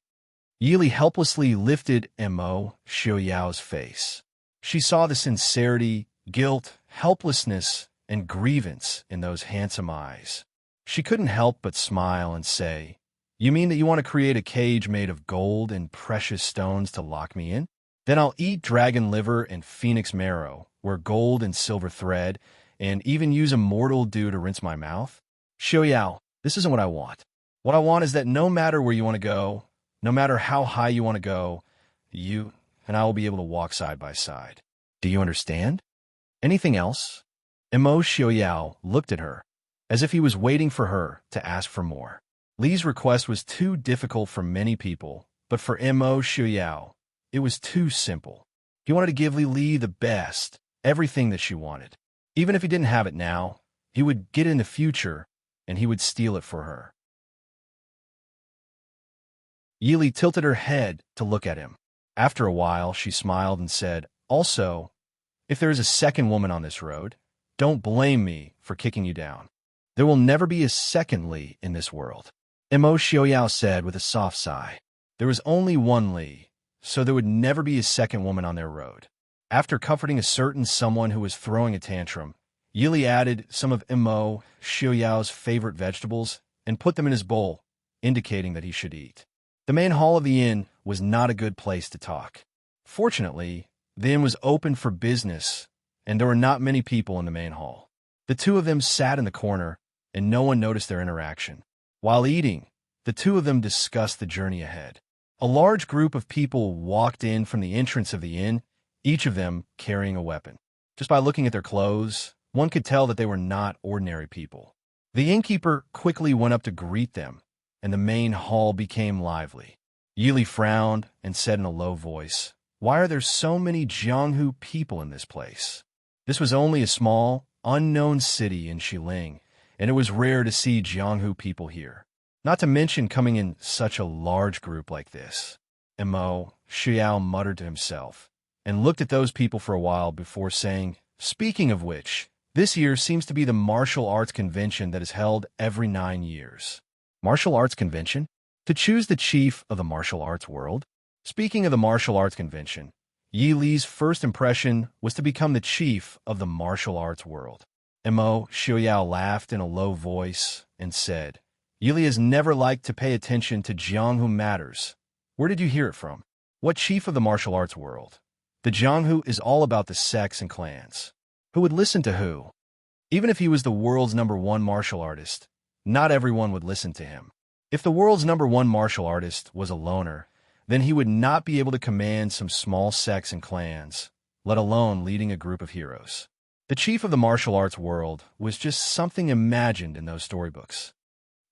Yi Li helplessly lifted Mo Xiaoyao's face. She saw the sincerity, guilt, helplessness, and grievance in those handsome eyes. She couldn't help but smile and say, "You mean that you want to create a cage made of gold and precious stones to lock me in? Then I'll eat dragon liver and phoenix marrow, wear gold and silver thread, and even use a mortal dew to rinse my mouth? Xiaoyao, this isn't what I want. What I want is that no matter where you want to go, no matter how high you want to go, you and I will be able to walk side by side. Do you understand? Anything else?" Mo Xiaoyao looked at her, as if he was waiting for her to ask for more. Li's request was too difficult for many people, but for Mo Xiaoyao, it was too simple. He wanted to give Li the best, everything that she wanted. Even if he didn't have it now, he would get it in the future, and he would steal it for her. Yi Li tilted her head to look at him. After a while, she smiled and said, "Also, if there is a second woman on this road, don't blame me for kicking you down. There will never be a second Li in this world." Mo Xiaoyao said with a soft sigh. There was only one Li, so there would never be a second woman on their road. After comforting a certain someone who was throwing a tantrum, Yi Li added some of Mo Xiaoyao's favorite vegetables and put them in his bowl, indicating that he should eat. The main hall of the inn was not a good place to talk. Fortunately, the inn was open for business, and there were not many people in the main hall. The two of them sat in the corner, and no one noticed their interaction. While eating, the two of them discussed the journey ahead. A large group of people walked in from the entrance of the inn, each of them carrying a weapon. Just by looking at their clothes, one could tell that they were not ordinary people. The innkeeper quickly went up to greet them, and the main hall became lively. Yi Li frowned and said in a low voice, "Why are there so many Jianghu people in this place?" This was only a small, unknown city in Xiling, and it was rare to see Jianghu people here, not to mention coming in such a large group like this. Mo Xiao muttered to himself, and looked at those people for a while before saying, "Speaking of which, this year seems to be the martial arts convention that is held every 9 years. Martial arts convention? To choose the chief of the martial arts world?" Speaking of the martial arts convention, Yi Li's first impression was to become the chief of the martial arts world. Mo Xiaoyao laughed in a low voice and said, "Yi Li has never liked to pay attention to Jianghu matters. Where did you hear it from? What chief of the martial arts world? The Jianghu is all about the sects and clans. Who would listen to who? Even if he was the world's #1 martial artist, not everyone would listen to him. If the world's #1 martial artist was a loner, then he would not be able to command some small sects and clans, let alone leading a group of heroes. The chief of the martial arts world was just something imagined in those storybooks.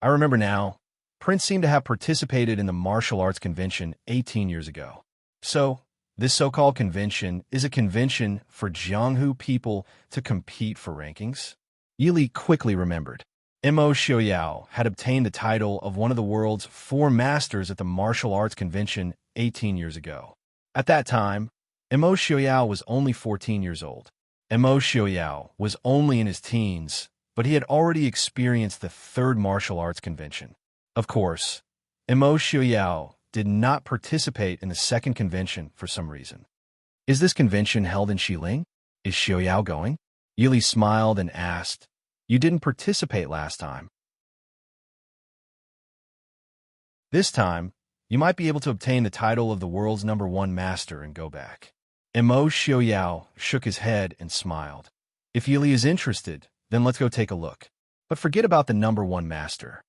I remember now, Prince seemed to have participated in the martial arts convention 18 years ago. So, this so-called convention is a convention for Jianghu people to compete for rankings?" Yi Li quickly remembered. Mo Xiaoyao had obtained the title of one of the world's 4 masters at the martial arts convention 18 years ago. At that time, Mo Xiaoyao was only 14 years old. Mo Xiaoyao was only in his teens, but he had already experienced the 3rd martial arts convention. Of course, Mo Xiaoyao did not participate in the 2nd convention for some reason. "Is this convention held in Xiling? Is Xiaoyao going?" Yi Li smiled and asked, "You didn't participate last time. This time, you might be able to obtain the title of the world's #1 master and go back." Mo Xiaoyao shook his head and smiled. "If Yi Li is interested, then let's go take a look. But forget about the #1 master.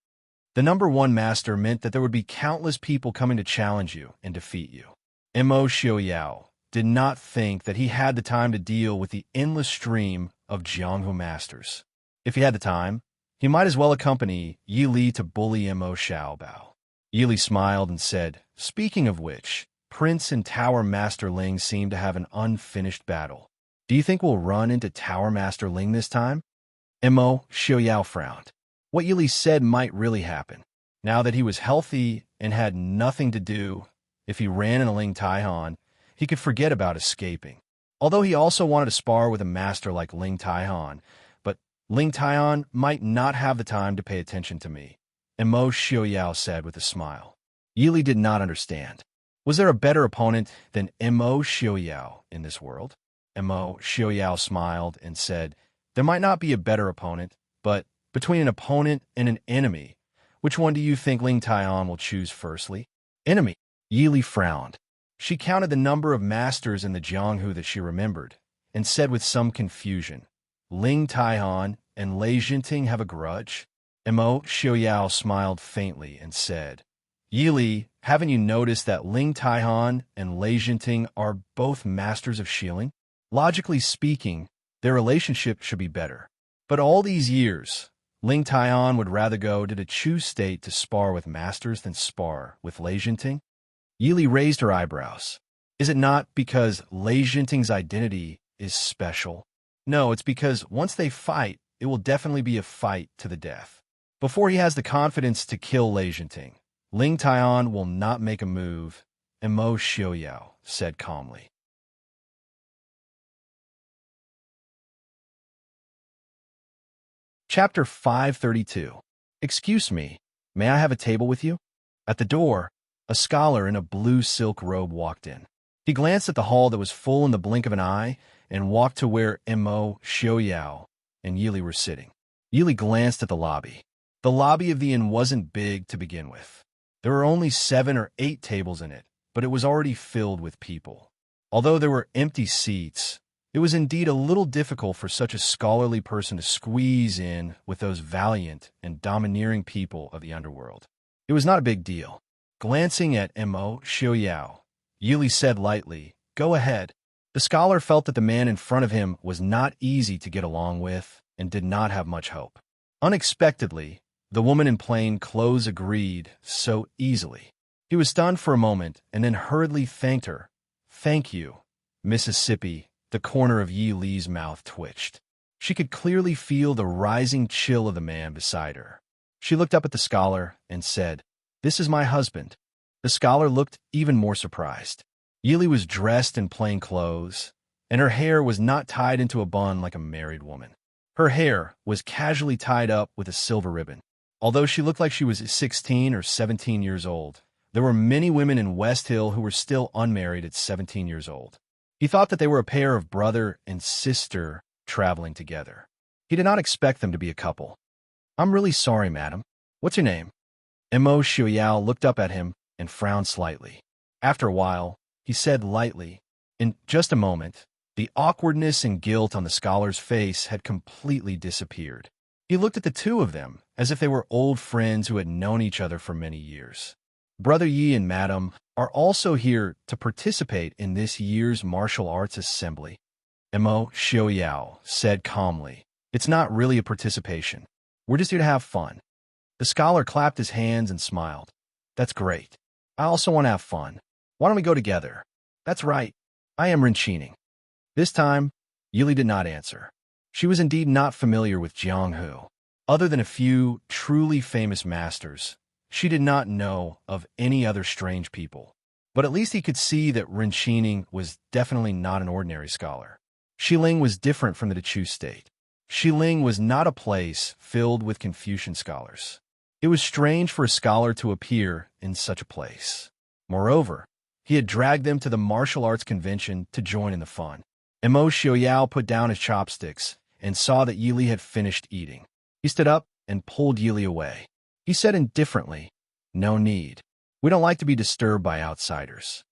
The #1 master meant that there would be countless people coming to challenge you and defeat you." Mo Xiaoyao did not think that he had the time to deal with the endless stream of Jianghu masters. If he had the time, he might as well accompany Yi Li to bully Mo Xiaobao. Yi Li smiled and said, "Speaking of which, Prince and Tower Master Ling seem to have an unfinished battle. Do you think we'll run into Tower Master Ling this time?" Mo Xiaoyao frowned. What Yi Li said might really happen. Now that he was healthy and had nothing to do, if he ran in a Ling Taihan, he could forget about escaping. Although he also wanted to spar with a master like Ling Taihan, but Ling Taihan might not have the time to pay attention to me, Mo Xiaoyao said with a smile. Yili did not understand. Was there a better opponent than Mo Xiaoyao in this world? Mo Xiaoyao smiled and said, there might not be a better opponent, but between an opponent and an enemy, which one do you think Ling Taihan will choose firstly? Enemy. Yili frowned. She counted the number of masters in the Jianghu that she remembered, and said with some confusion, Ling Taihan and Lei Jinting have a grudge? Mo Xiaoyao smiled faintly and said, Yili, haven't you noticed that Ling Taihan and Lei Jinting are both masters of shieling? Logically speaking, their relationship should be better. But all these years, Ling Taihan would rather go to the Chu state to spar with masters than spar with Lei Jinting? Yili raised her eyebrows. Is it not because Lei Jinting's identity is special? No, it's because once they fight, it will definitely be a fight to the death. Before he has the confidence to kill Lei Jinting, Ling Taihan will not make a move, and Mo Xiaoyao said calmly. Chapter 532. Excuse me, may I have a table with you? At the door, a scholar in a blue silk robe walked in. He glanced at the hall that was full in the blink of an eye and walked to where Mo Xiaoyao and Yili were sitting. Yili glanced at the lobby. The lobby of the inn wasn't big to begin with. There were only 7 or 8 tables in it, but it was already filled with people. Although there were empty seats, it was indeed a little difficult for such a scholarly person to squeeze in with those valiant and domineering people of the underworld. It was not a big deal. Glancing at Mo Xiaoyao, Yili said lightly, go ahead. The scholar felt that the man in front of him was not easy to get along with and did not have much hope. Unexpectedly, the woman in plain clothes agreed so easily. He was stunned for a moment and then hurriedly thanked her. Thank you, Mississippi. The corner of Yi Li's mouth twitched. She could clearly feel the rising chill of the man beside her. She looked up at the scholar and said, this is my husband. The scholar looked even more surprised. Yili was dressed in plain clothes, and her hair was not tied into a bun like a married woman. Her hair was casually tied up with a silver ribbon. Although she looked like she was 16 or 17 years old, there were many women in West Hill who were still unmarried at 17 years old. He thought that they were a pair of brother and sister traveling together. He did not expect them to be a couple. I'm really sorry, madam. What's your name? Mo Xiaoyao looked up at him and frowned slightly. After a while, he said lightly, in just a moment, the awkwardness and guilt on the scholar's face had completely disappeared. He looked at the two of them as if they were old friends who had known each other for many years. Brother Yi and Madam are also here to participate in this year's martial arts assembly. Mo Xiaoyao said calmly, it's not really a participation. We're just here to have fun. The scholar clapped his hands and smiled. That's great. I also want to have fun. Why don't we go together? That's right. I am Renqining. This time, Yili did not answer. She was indeed not familiar with Jianghu. Other than a few truly famous masters, she did not know of any other strange people. But at least he could see that Renqining was definitely not an ordinary scholar. Xiling was different from the Chu state. Xiling was not a place filled with Confucian scholars. It was strange for a scholar to appear in such a place. Moreover, he had dragged them to the martial arts convention to join in the fun. Mo Xiaoyao put down his chopsticks and saw that Yili had finished eating. He stood up and pulled Yili away. He said indifferently, no need. We don't like to be disturbed by outsiders.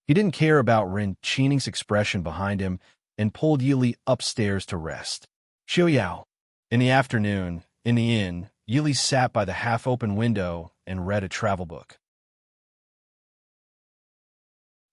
He didn't care about Renqining's expression behind him and pulled Yili upstairs to rest. Xiaoyao. In the afternoon, in the inn, Yili sat by the half-open window and read a travel book.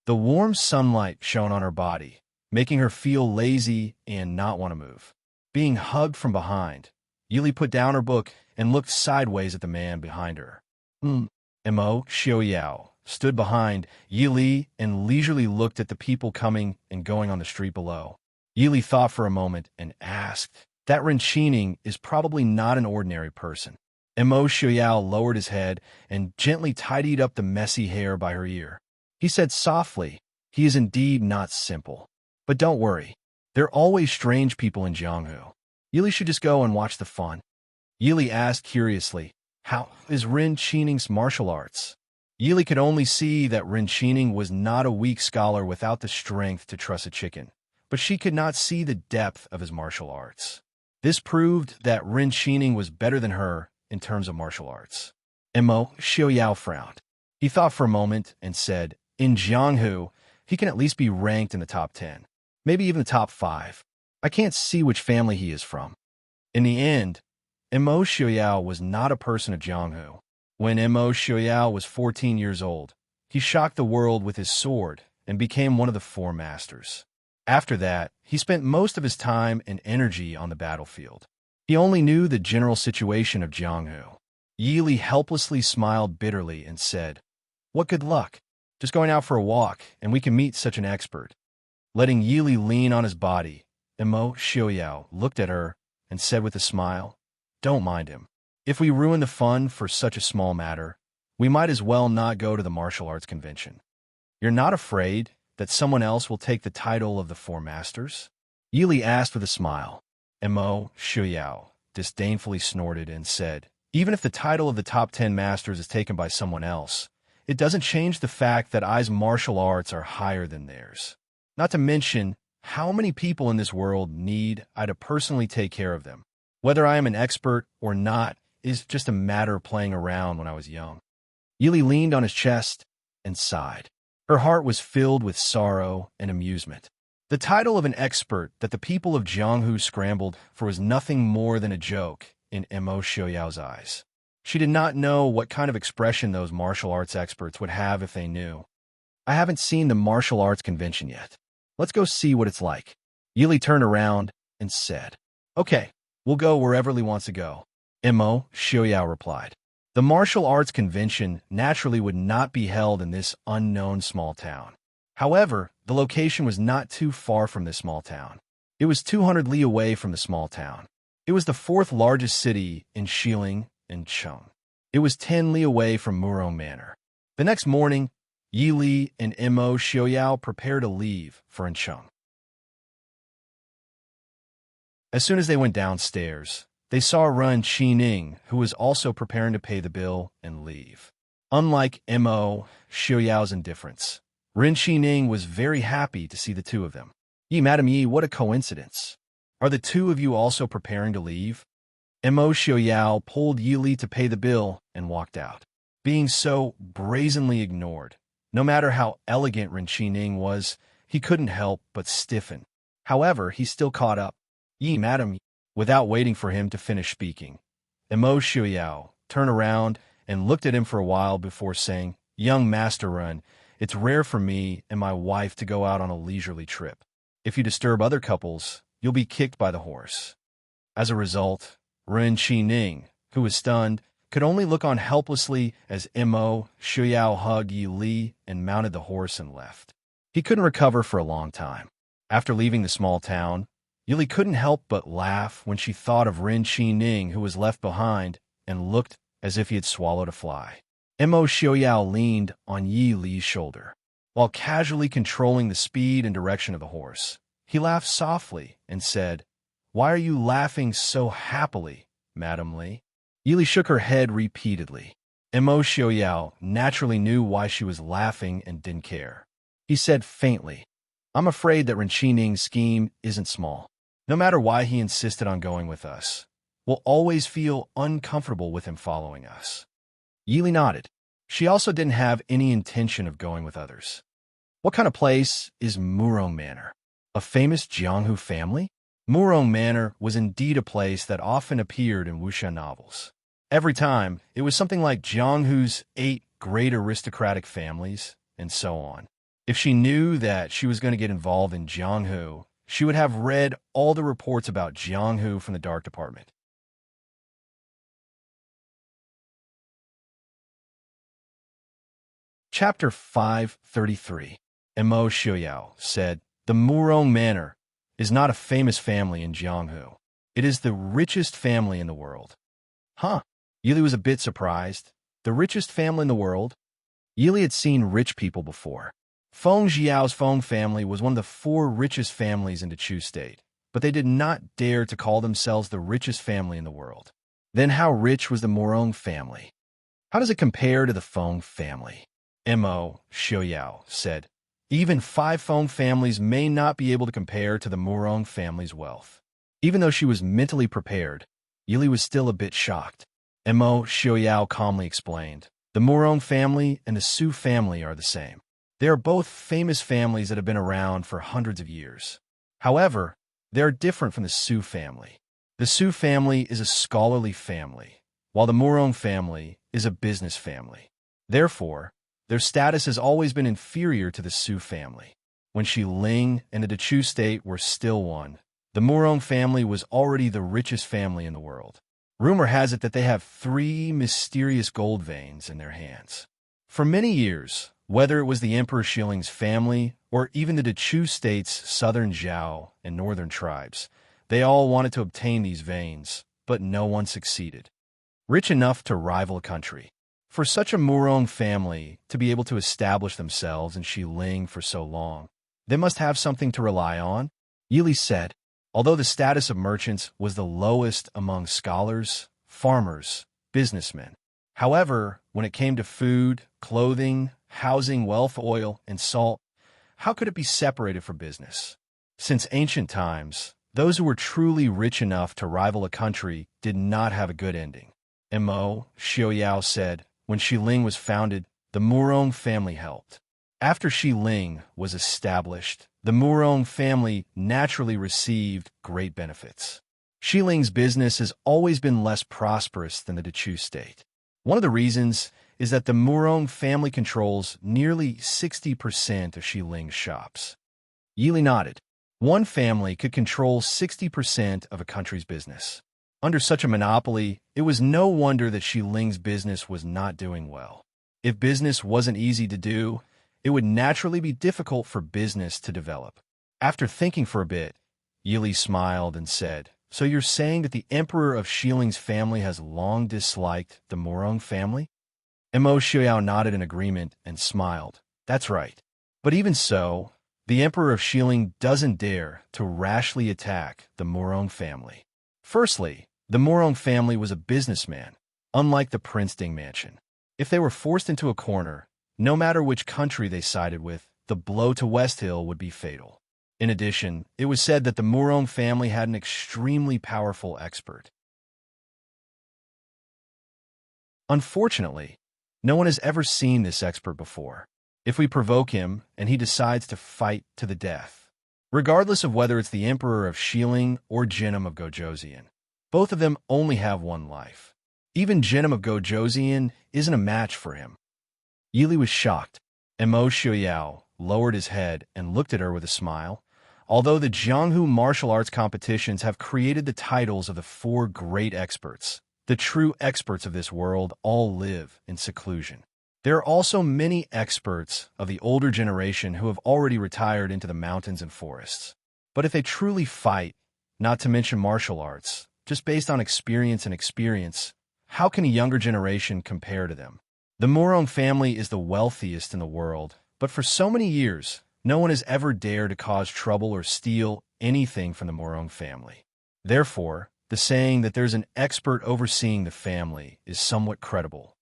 The warm sunlight shone on her body, making her feel lazy and not want to move. Being hugged from behind, Yili put down her book and looked sideways at the man behind her. Mo Xiaoyao stood behind Yili and leisurely looked at the people coming and going on the street below. Yili thought for a moment and asked, that Renqining is probably not an ordinary person. Mo Xiaoyao lowered his head and gently tidied up the messy hair by her ear. He said softly, "He is indeed not simple. But don't worry. There are always strange people in Jianghu. Yili should just go and watch the fun." Yili asked curiously, "How is Ren Qining's martial arts?" Yili could only see that Ren Qining was not a weak scholar without the strength to truss a chicken, but she could not see the depth of his martial arts. This proved that Ren Qining was better than her in terms of martial arts. Mo Xiaoyao frowned. He thought for a moment and said, "In Jianghu, he can at least be ranked in the top 10, maybe even the top 5. I can't see which family he is from." In the end, Mo Xiaoyao was not a person of Jianghu. When Mo Xiaoyao was 14 years old, he shocked the world with his sword and became one of the 4 masters. After that, he spent most of his time and energy on the battlefield. He only knew the general situation of Jianghu. Yili helplessly smiled bitterly and said, "What good luck? Just going out for a walk, and we can meet such an expert." Letting Yili lean on his body, Mo Xiaoyao looked at her and said with a smile, "Don't mind him. If we ruin the fun for such a small matter, we might as well not go to the martial arts convention. You're not afraid that someone else will take the title of the 4 masters?" Yili asked with a smile. Mo Xiaoyao disdainfully snorted and said, "Even if the title of the top 10 masters is taken by someone else, it doesn't change the fact that I's martial arts are higher than theirs. Not to mention, how many people in this world need I to personally take care of them? Whether I am an expert or not is just a matter of playing around when I was young." Yili leaned on his chest and sighed. Her heart was filled with sorrow and amusement. The title of an expert that the people of Jianghu scrambled for was nothing more than a joke in Mo Xiaoyao's eyes. She did not know what kind of expression those martial arts experts would have if they knew. "I haven't seen the martial arts convention yet. Let's go see what it's like." Yili turned around and said, "Okay, we'll go wherever Li wants to go." Mo Xiaoyao replied. The martial arts convention naturally would not be held in this unknown small town. However, the location was not too far from this small town. It was 200 li away from the small town. It was the 4th largest city in Xiling and Cheng. It was 10 li away from Murong Manor. The next morning, Yi Li and Mo Xiaoyao prepared to leave for Encheng. As soon as they went downstairs, they saw Ren Qining, who was also preparing to pay the bill and leave. Unlike Mo Xiaoyao's indifference, Ren Qining was very happy to see the two of them. "Yi, Madam Yi, what a coincidence. Are the two of you also preparing to leave?" Mo Xiaoyao pulled Yi Li to pay the bill and walked out. Being so brazenly ignored, no matter how elegant Ren Qining was, he couldn't help but stiffen. However, he still caught up. "Yi, Madam," without waiting for him to finish speaking. Mo Xiaoyao turned around and looked at him for a while before saying, "Young Master Ren, it's rare for me and my wife to go out on a leisurely trip. If you disturb other couples, you'll be kicked by the horse." As a result, Ren Qining, who was stunned, could only look on helplessly as Mo Xiaoyao hugged Yi Li and mounted the horse and left. He couldn't recover for a long time. After leaving the small town, Yi Li couldn't help but laugh when she thought of Ren Qining, who was left behind and looked as if he had swallowed a fly. Mo Xiaoyao leaned on Yi Li's shoulder. While casually controlling the speed and direction of the horse, he laughed softly and said, "Why are you laughing so happily, Madam Li?" Yi Li shook her head repeatedly. Mo Xiaoyao naturally knew why she was laughing and didn't care. He said faintly, "I'm afraid that Ren Qining's scheme isn't small. No matter why he insisted on going with us, we'll always feel uncomfortable with him following us." Yi Li nodded. She also didn't have any intention of going with others. "What kind of place is Murong Manor? A famous Jianghu family?" Murong Manor was indeed a place that often appeared in wuxia novels. Every time, it was something like Jianghu's 8 great aristocratic families, and so on. If she knew that she was going to get involved in Jianghu, she would have read all the reports about Jianghu from the Dark Department. Chapter 533. Mo Xiaoyao said, "The Murong Manor is not a famous family in Jianghu. It is the richest family in the world." "Huh?" Yili was a bit surprised. The richest family in the world? Yili had seen rich people before. Feng Jiao's Feng family was one of the 4 richest families in the Chu state, but they did not dare to call themselves the richest family in the world. Then how rich was the Morong family? How does it compare to the Feng family? Mo Xiaoyao said, even 5 Feng families may not be able to compare to the Morong family's wealth. Even though she was mentally prepared, Yili was still a bit shocked. Mo Xiaoyao calmly explained, the Morong family and the Su family are the same. They are both famous families that have been around for hundreds of years. However, they are different from the Su family. The Su family is a scholarly family, while the Morong family is a business family. Therefore, their status has always been inferior to the Su family. When Shi Ling and the Chu state were still one, the Morong family was already the richest family in the world. Rumor has it that they have 3 mysterious gold veins in their hands. For many years, whether it was the Emperor Shiling's family or even the Chu state's southern Zhao and northern tribes, they all wanted to obtain these veins, but no one succeeded. Rich enough to rival a country. For such a Morong family to be able to establish themselves in Shi Ling for so long, they must have something to rely on, Yili said. Although the status of merchants was the lowest among scholars, farmers, businessmen. However, when it came to food, clothing, housing, wealth, oil, and salt, how could it be separated from business? Since ancient times, those who were truly rich enough to rival a country did not have a good ending. Mo Xiaoyao said, when Shi Ling was founded, the Morong family helped. After Shi Ling was established, the Morong family naturally received great benefits. Shi Ling's business has always been less prosperous than the Chu state. One of the reasons is that the Morong family controls nearly 60% of Shi Ling's shops. Yili nodded. One family could control 60% of a country's business. Under such a monopoly, it was no wonder that Shi Ling's business was not doing well. If business wasn't easy to do, it would naturally be difficult for business to develop. After thinking for a bit, Yili smiled and said, so you're saying that the Emperor of Shi Ling's family has long disliked the Morong family? Mo Xiaoyao nodded in agreement and smiled. That's right. But even so, the Emperor of Shi Ling doesn't dare to rashly attack the Morong family. Firstly, the Morong family was a businessman, unlike the Prince Ding mansion. If they were forced into a corner, no matter which country they sided with, the blow to West Hill would be fatal. In addition, it was said that the Morong family had an extremely powerful expert. Unfortunately, no one has ever seen this expert before. If we provoke him and he decides to fight to the death, regardless of whether it's the Emperor of Shi Ling or Jinnum of Gojoseon, both of them only have one life. Even Jinnum of Gojoseon isn't a match for him. Yili was shocked. Mo Xiaoyao lowered his head and looked at her with a smile. Although the Jianghu martial arts competitions have created the titles of the 4 great experts, the true experts of this world all live in seclusion. There are also many experts of the older generation who have already retired into the mountains and forests. But if they truly fight, not to mention martial arts, just based on experience, how can a younger generation compare to them? The Morong family is the wealthiest in the world, but for so many years, no one has ever dared to cause trouble or steal anything from the Morong family. Therefore, the saying that there's an expert overseeing the family is somewhat credible.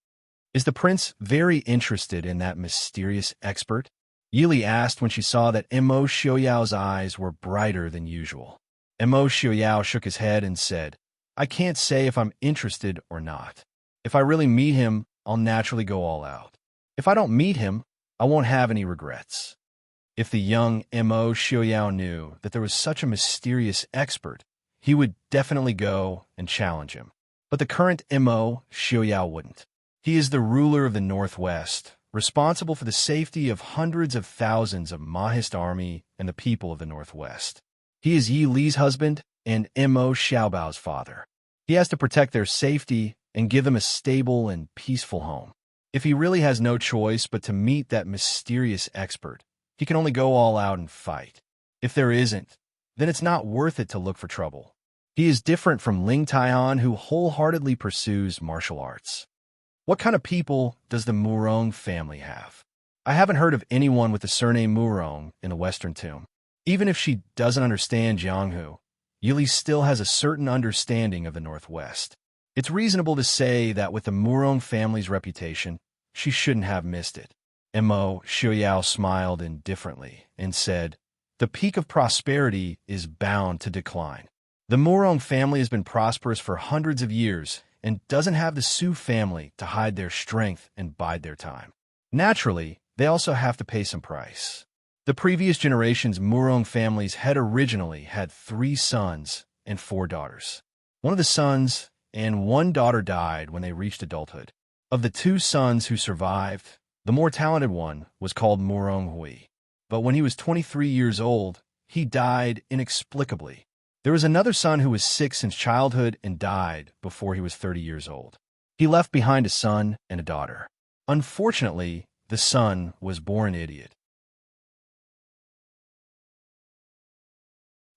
Is the prince very interested in that mysterious expert? Yili asked when she saw that Mo Xiaoyao's eyes were brighter than usual. Mo Xiaoyao shook his head and said, I can't say if I'm interested or not. If I really meet him, I'll naturally go all out. If I don't meet him, I won't have any regrets. If the young Mo Xiaoyao knew that there was such a mysterious expert, he would definitely go and challenge him. But the current Mo Xiaoyao wouldn't. He is the ruler of the Northwest, responsible for the safety of hundreds of thousands of Mahist army and the people of the Northwest. He is Yi Li's husband and Mo Xiaobao's father. He has to protect their safety and give them a stable and peaceful home. If he really has no choice but to meet that mysterious expert, he can only go all out and fight. If there isn't, then it's not worth it to look for trouble. He is different from Ling Taian, who wholeheartedly pursues martial arts. What kind of people does the Murong family have? I haven't heard of anyone with the surname Murong in the Western Tomb. Even if she doesn't understand Jianghu, Yili still has a certain understanding of the Northwest. It's reasonable to say that with the Murong family's reputation, she shouldn't have missed it. Mo Xiaoyao smiled indifferently and said, "The peak of prosperity is bound to decline. The Murong family has been prosperous for hundreds of years and doesn't have the Su family to hide their strength and bide their time. Naturally, they also have to pay some price. The previous generation's Murong families had originally had 3 sons and 4 daughters. One of the sons and 1 daughter died when they reached adulthood. Of the 2 sons who survived, the more talented one was called Murong Hui. But when he was 23 years old, he died inexplicably. There was another son who was sick since childhood and died before he was 30 years old. He left behind a son and a daughter. Unfortunately, the son was born an idiot.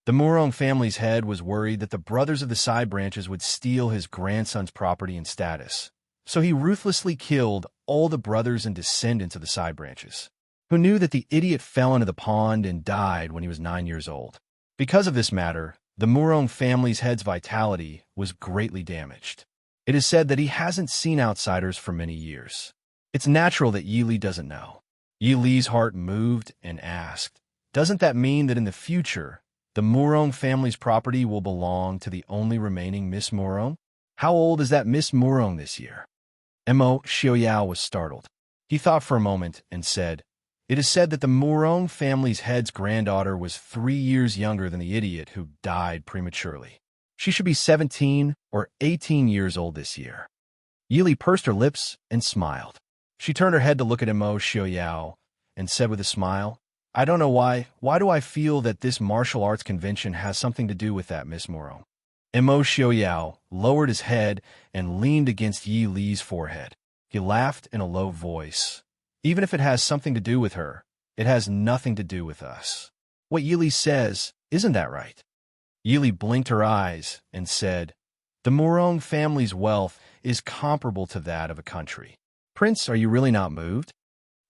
The Murong family's head was worried that the brothers of the side branches would steal his grandson's property and status, so he ruthlessly killed all the brothers and descendants of the side branches, who knew that the idiot fell into the pond and died when he was 9 years old. Because of this matter, the Murong family's head's vitality was greatly damaged. It is said that he hasn't seen outsiders for many years. It's natural that Yi Li doesn't know. Yi Li's heart moved and asked, "Doesn't that mean that in the future, the Murong family's property will belong to the only remaining Miss Murong? How old is that Miss Murong this year?" Mo Xiaoyao was startled. He thought for a moment and said, "It is said that the Murong family's head's granddaughter was 3 years younger than the idiot who died prematurely. She should be 17 or 18 years old this year." Yi Li pursed her lips and smiled. She turned her head to look at Mo Xiaoyao and said with a smile, "I don't know why. Why do I feel that this martial arts convention has something to do with that, Miss Murong?" Mo Xiaoyao lowered his head and leaned against Yi Li's forehead. He laughed in a low voice. "Even if it has something to do with her, it has nothing to do with us. What Yi Li says, isn't that right?" Yi Li blinked her eyes and said, "The Murong family's wealth is comparable to that of a country. Prince, are you really not moved?"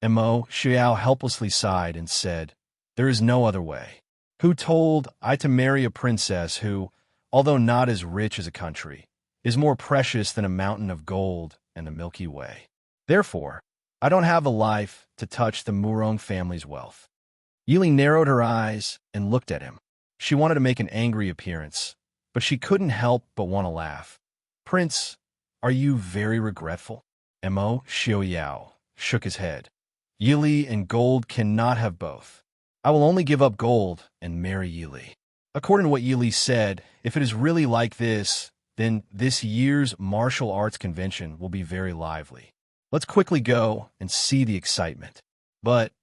Mo Xiao helplessly sighed and said, "There is no other way. Who told I to marry a princess who, although not as rich as a country, is more precious than a mountain of gold and the Milky Way? Therefore, I don't have the life to touch the Murong family's wealth." Yi Li narrowed her eyes and looked at him. She wanted to make an angry appearance, but she couldn't help but want to laugh. "Prince, are you very regretful?" Mo Xiaoyao shook his head. "Yi Li and gold cannot have both. I will only give up gold and marry Yi Li." According to what Yi Li said, if it is really like this, then this year's martial arts convention will be very lively. Let's quickly go and see the excitement. But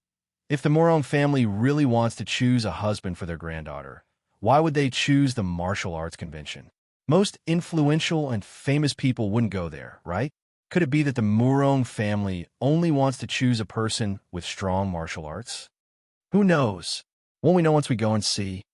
if the Murong family really wants to choose a husband for their granddaughter, why would they choose the martial arts convention? Most influential and famous people wouldn't go there, right? Could it be that the Murong family only wants to choose a person with strong martial arts? Who knows? Won't we know once we go and see?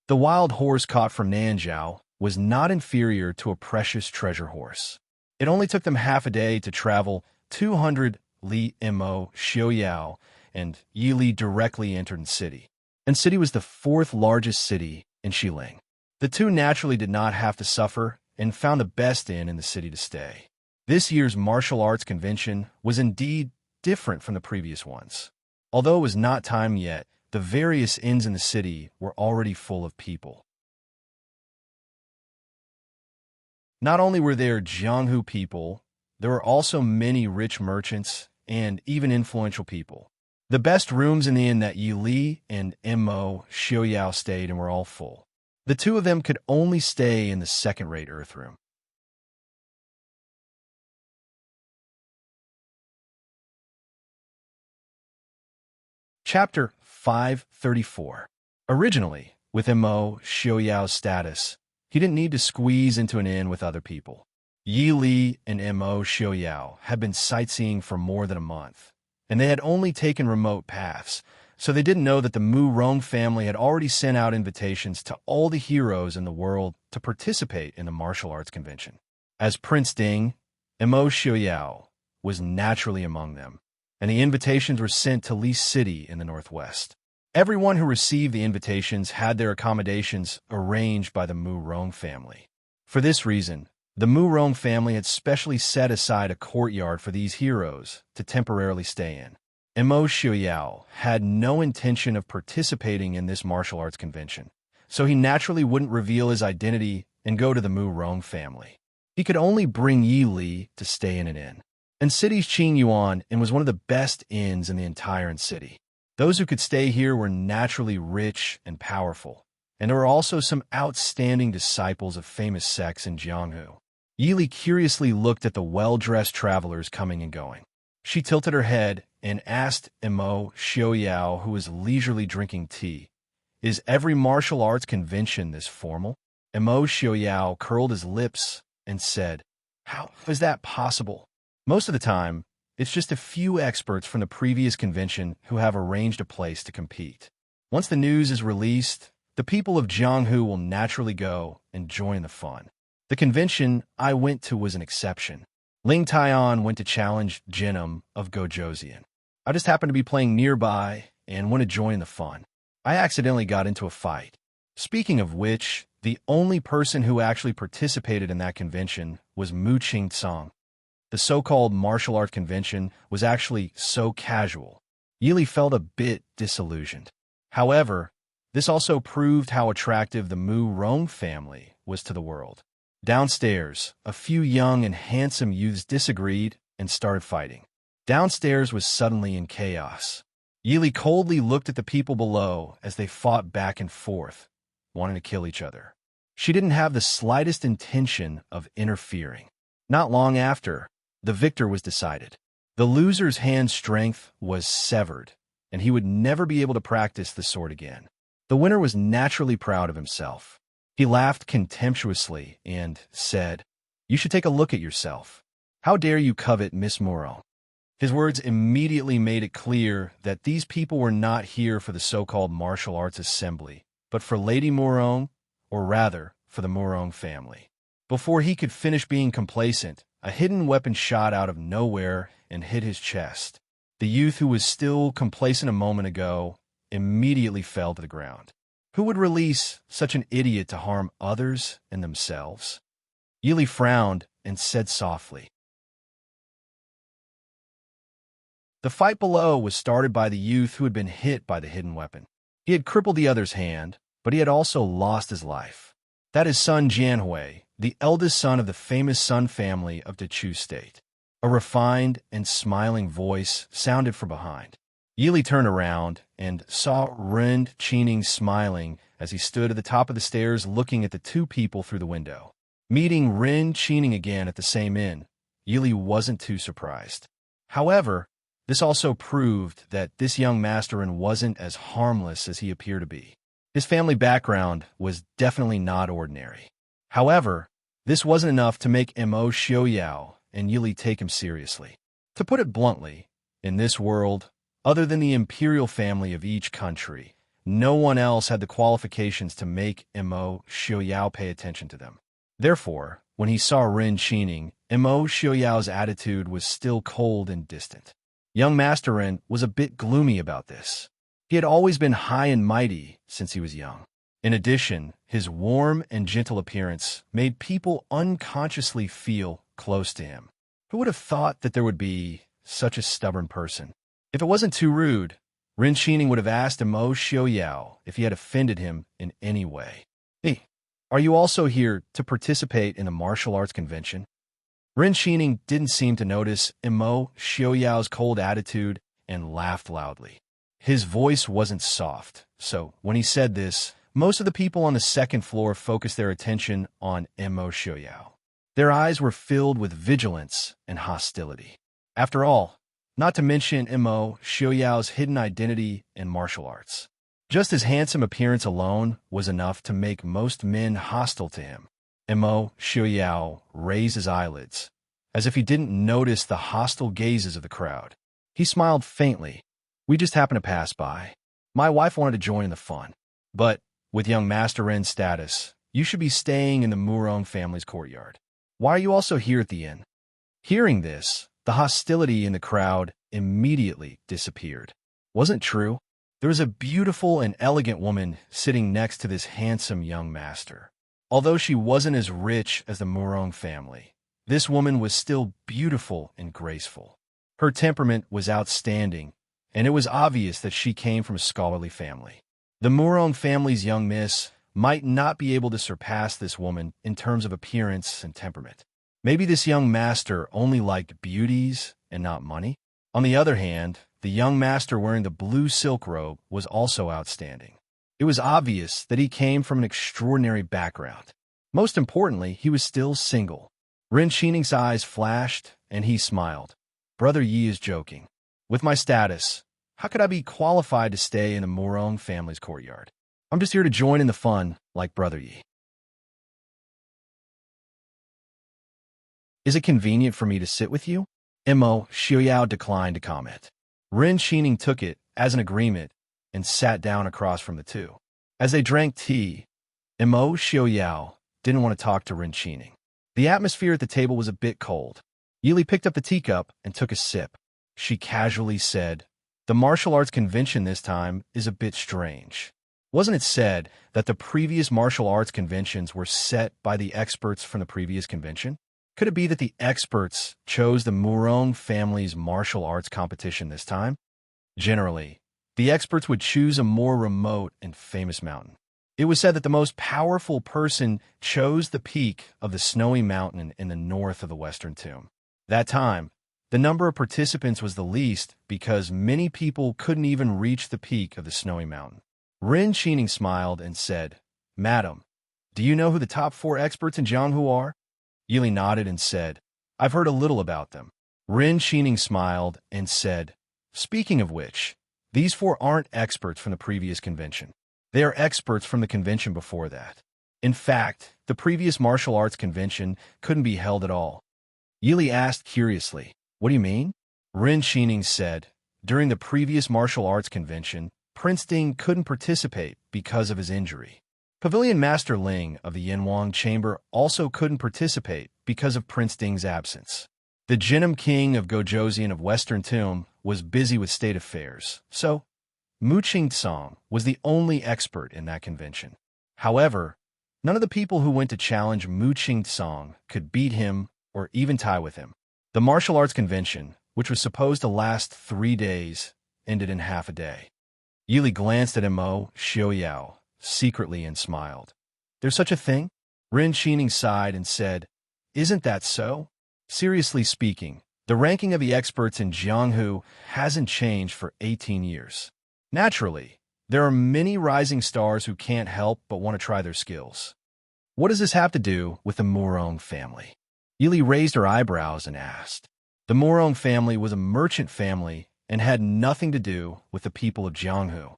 The wild horse caught from Nanzhao was not inferior to a precious treasure horse. It only took them half a day to travel 200 li. Mo Xiaoyao and Yi Li directly entered the city. And city was the 4th largest city in Xiling. The two naturally did not have to suffer and found the best inn in the city to stay. This year's martial arts convention was indeed different from the previous ones. Although it was not time yet, the various inns in the city were already full of people. Not only were there Jianghu people, there were also many rich merchants and even influential people. The best rooms in the inn that Yi Li and Mo Xiaoyao stayed in were all full. The two of them could only stay in the second-rate earth room. Chapter 534. Originally, with Mo Xiaoyao's status, he didn't need to squeeze into an inn with other people. Yi Li and Mo Xiaoyao had been sightseeing for more than a month, and they had only taken remote paths, so they didn't know that the Murong family had already sent out invitations to all the heroes in the world to participate in the martial arts convention. As Prince Ding, Immerse Xiaoyao was naturally among them, and the invitations were sent to Li City in the northwest. Everyone who received the invitations had their accommodations arranged by the Mu Rong family. For this reason, the Mu Rong family had specially set aside a courtyard for these heroes to temporarily stay in. Immerse Xiaoyao had no intention of participating in this martial arts convention, so he naturally wouldn't reveal his identity and go to the Mu Rong family. He could only bring Yi Li to stay in an inn. And city's Qing Yuan Inn was one of the best inns in the entire city. Those who could stay here were naturally rich and powerful, and there were also some outstanding disciples of famous sects in Jianghu. Yi Li curiously looked at the well-dressed travelers coming and going. She tilted her head and asked Immerse Xiaoyao, who was leisurely drinking tea, "Is every martial arts convention this formal?" Immerse Xiaoyao curled his lips and said, "How is that possible? Most of the time, it's just a few experts from the previous convention who have arranged a place to compete. Once the news is released, the people of Jianghu will naturally go and join the fun. The convention I went to was an exception. Ling Taian went to challenge Jinnum of Gojoseon. I just happened to be playing nearby and want to join the fun. I accidentally got into a fight. Speaking of which, the only person who actually participated in that convention was Mu Qingcang. The so-called martial art convention was actually so casual. Yi Li felt a bit disillusioned. However, this also proved how attractive the Mu Rong family was to the world. Downstairs, a few young and handsome youths disagreed and started fighting. Downstairs was suddenly in chaos. Yi Li coldly looked at the people below as they fought back and forth, wanting to kill each other. She didn't have the slightest intention of interfering. Not long after, the victor was decided. The loser's hand strength was severed, and he would never be able to practice the sword again. The winner was naturally proud of himself. He laughed contemptuously and said, "You should take a look at yourself. How dare you covet Miss Moreau?" His words immediately made it clear that these people were not here for the so-called martial arts assembly, but for Lady Moreau, or rather, for the Moreau family. Before he could finish being complacent, a hidden weapon shot out of nowhere and hit his chest. The youth who was still complacent a moment ago immediately fell to the ground. Who would release such an idiot to harm others and themselves? Yi Li frowned and said softly. The fight below was started by the youth who had been hit by the hidden weapon. He had crippled the other's hand, but he had also lost his life. That is son Jianhui, the eldest son of the famous Sun family of Dechu State. A refined and smiling voice sounded from behind. Yi Li turned around and saw Ren Qining smiling as he stood at the top of the stairs looking at the two people through the window. Meeting Ren Qining again at the same inn, Yi Li wasn't too surprised. However, this also proved that this young masterin wasn't as harmless as he appeared to be. His family background was definitely not ordinary. However, this wasn't enough to make Immerse Xiaoyao and Yi Li take him seriously. To put it bluntly, in this world, other than the imperial family of each country, no one else had the qualifications to make Immerse Xiaoyao pay attention to them. Therefore, when he saw Ren Qining, Immerse Xiaoyao's attitude was still cold and distant. Young Master Ren was a bit gloomy about this. He had always been high and mighty since he was young. In addition, his warm and gentle appearance made people unconsciously feel close to him. Who would have thought that there would be such a stubborn person? If it wasn't too rude, Ren Qining would have asked Immerse Xiaoyao if he had offended him in any way. "Hey, are you also here to participate in the martial arts convention?" Ren Qining didn't seem to notice Immerse Xiaoyao's cold attitude and laughed loudly. His voice wasn't soft, so when he said this, most of the people on the second floor focused their attention on Immerse Xiaoyao. Their eyes were filled with vigilance and hostility. After all, not to mention Immerse Xiaoyao's hidden identity in martial arts. Just his handsome appearance alone was enough to make most men hostile to him. Immerse Xiaoyao raised his eyelids, as if he didn't notice the hostile gazes of the crowd. He smiled faintly. "We just happened to pass by. My wife wanted to join in the fun." But with young Master Ren's status, You should be staying in the Murong family's courtyard. Why are you also here at the inn? Hearing this, the hostility in the crowd immediately disappeared. Wasn't it true? There was a beautiful and elegant woman sitting next to this handsome young master. Although she wasn't as rich as the Murong family, this woman was still beautiful and graceful. Her temperament was outstanding, and it was obvious that she came from a scholarly family. The Murong family's young miss might not be able to surpass this woman in terms of appearance and temperament. Maybe this young master only liked beauties and not money. On the other hand, the young master wearing the blue silk robe was also outstanding. It was obvious that he came from an extraordinary background. Most importantly, he was still single. Ren Xining's eyes flashed, and he smiled. Brother Yi is joking. With my status, how could I be qualified to stay in the Murong family's courtyard? I'm just here to join in the fun, like Brother Yi. Is it convenient for me to sit with you? Mo Xiaoyao declined to comment. Ren Xining took it as an agreement and sat down across from the two. As they drank tea, Mo Xiaoyao didn't want to talk to Ren Xining. The atmosphere at the table was a bit cold. Yili picked up the teacup and took a sip. She casually said, "The martial arts convention this time is a bit strange. Wasn't it said that the previous martial arts conventions were set by the experts from the previous convention? Could it be that the experts chose the Murong family's martial arts competition this time? Generally, the experts would choose a more remote and famous mountain. It was said that the most powerful person chose the peak of the snowy mountain in the north of the Western Tomb. That time, the number of participants was the least because many people couldn't even reach the peak of the snowy mountain. Ren Xining smiled and said, "Madam, do you know who the top 4 experts in Jianghu are?" Yili nodded and said, "I've heard a little about them." Ren Xining smiled and said, "Speaking of which, these 4 aren't experts from the previous convention. They are experts from the convention before that. In fact, the previous martial arts convention couldn't be held at all." Yili asked curiously, "What do you mean?" Ren Xining said, "During the previous martial arts convention, Prince Ding couldn't participate because of his injury. Pavilion Master Ling of the Yanwang Chamber also couldn't participate because of Prince Ding's absence. The Jinnam King of Gojoseon of Western Tomb was busy with state affairs, so Mu Qingtsong was the only expert in that convention. However, none of the people who went to challenge Mu Qingtsong could beat him or even tie with him. The martial arts convention, which was supposed to last 3 days, ended in half a day." Yili glanced at Mo Xiaoyao secretly and smiled. "There's such a thing?" Ren Xining sighed and said, "Isn't that so? Seriously speaking, the ranking of the experts in Jianghu hasn't changed for 18 years. Naturally, there are many rising stars who can't help but want to try their skills. What does this have to do with the Murong family?" Yili raised her eyebrows and asked. The Murong family was a merchant family and had nothing to do with the people of Jianghu.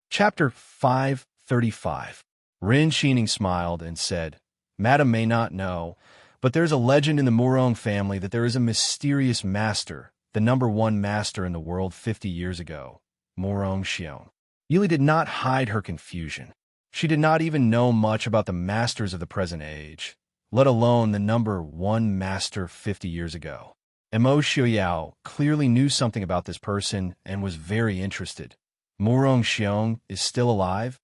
Chapter 535. Ren Xining smiled and said, "Madam may not know, but there's a legend in the Murong family that there is a mysterious master, the #1 master in the world 50 years ago, Murong Xiong." Yili did not hide her confusion. She did not even know much about the masters of the present age, let alone the #1 master 50 years ago. Mo Xiaoyao clearly knew something about this person and was very interested. Murong Xiong is still alive?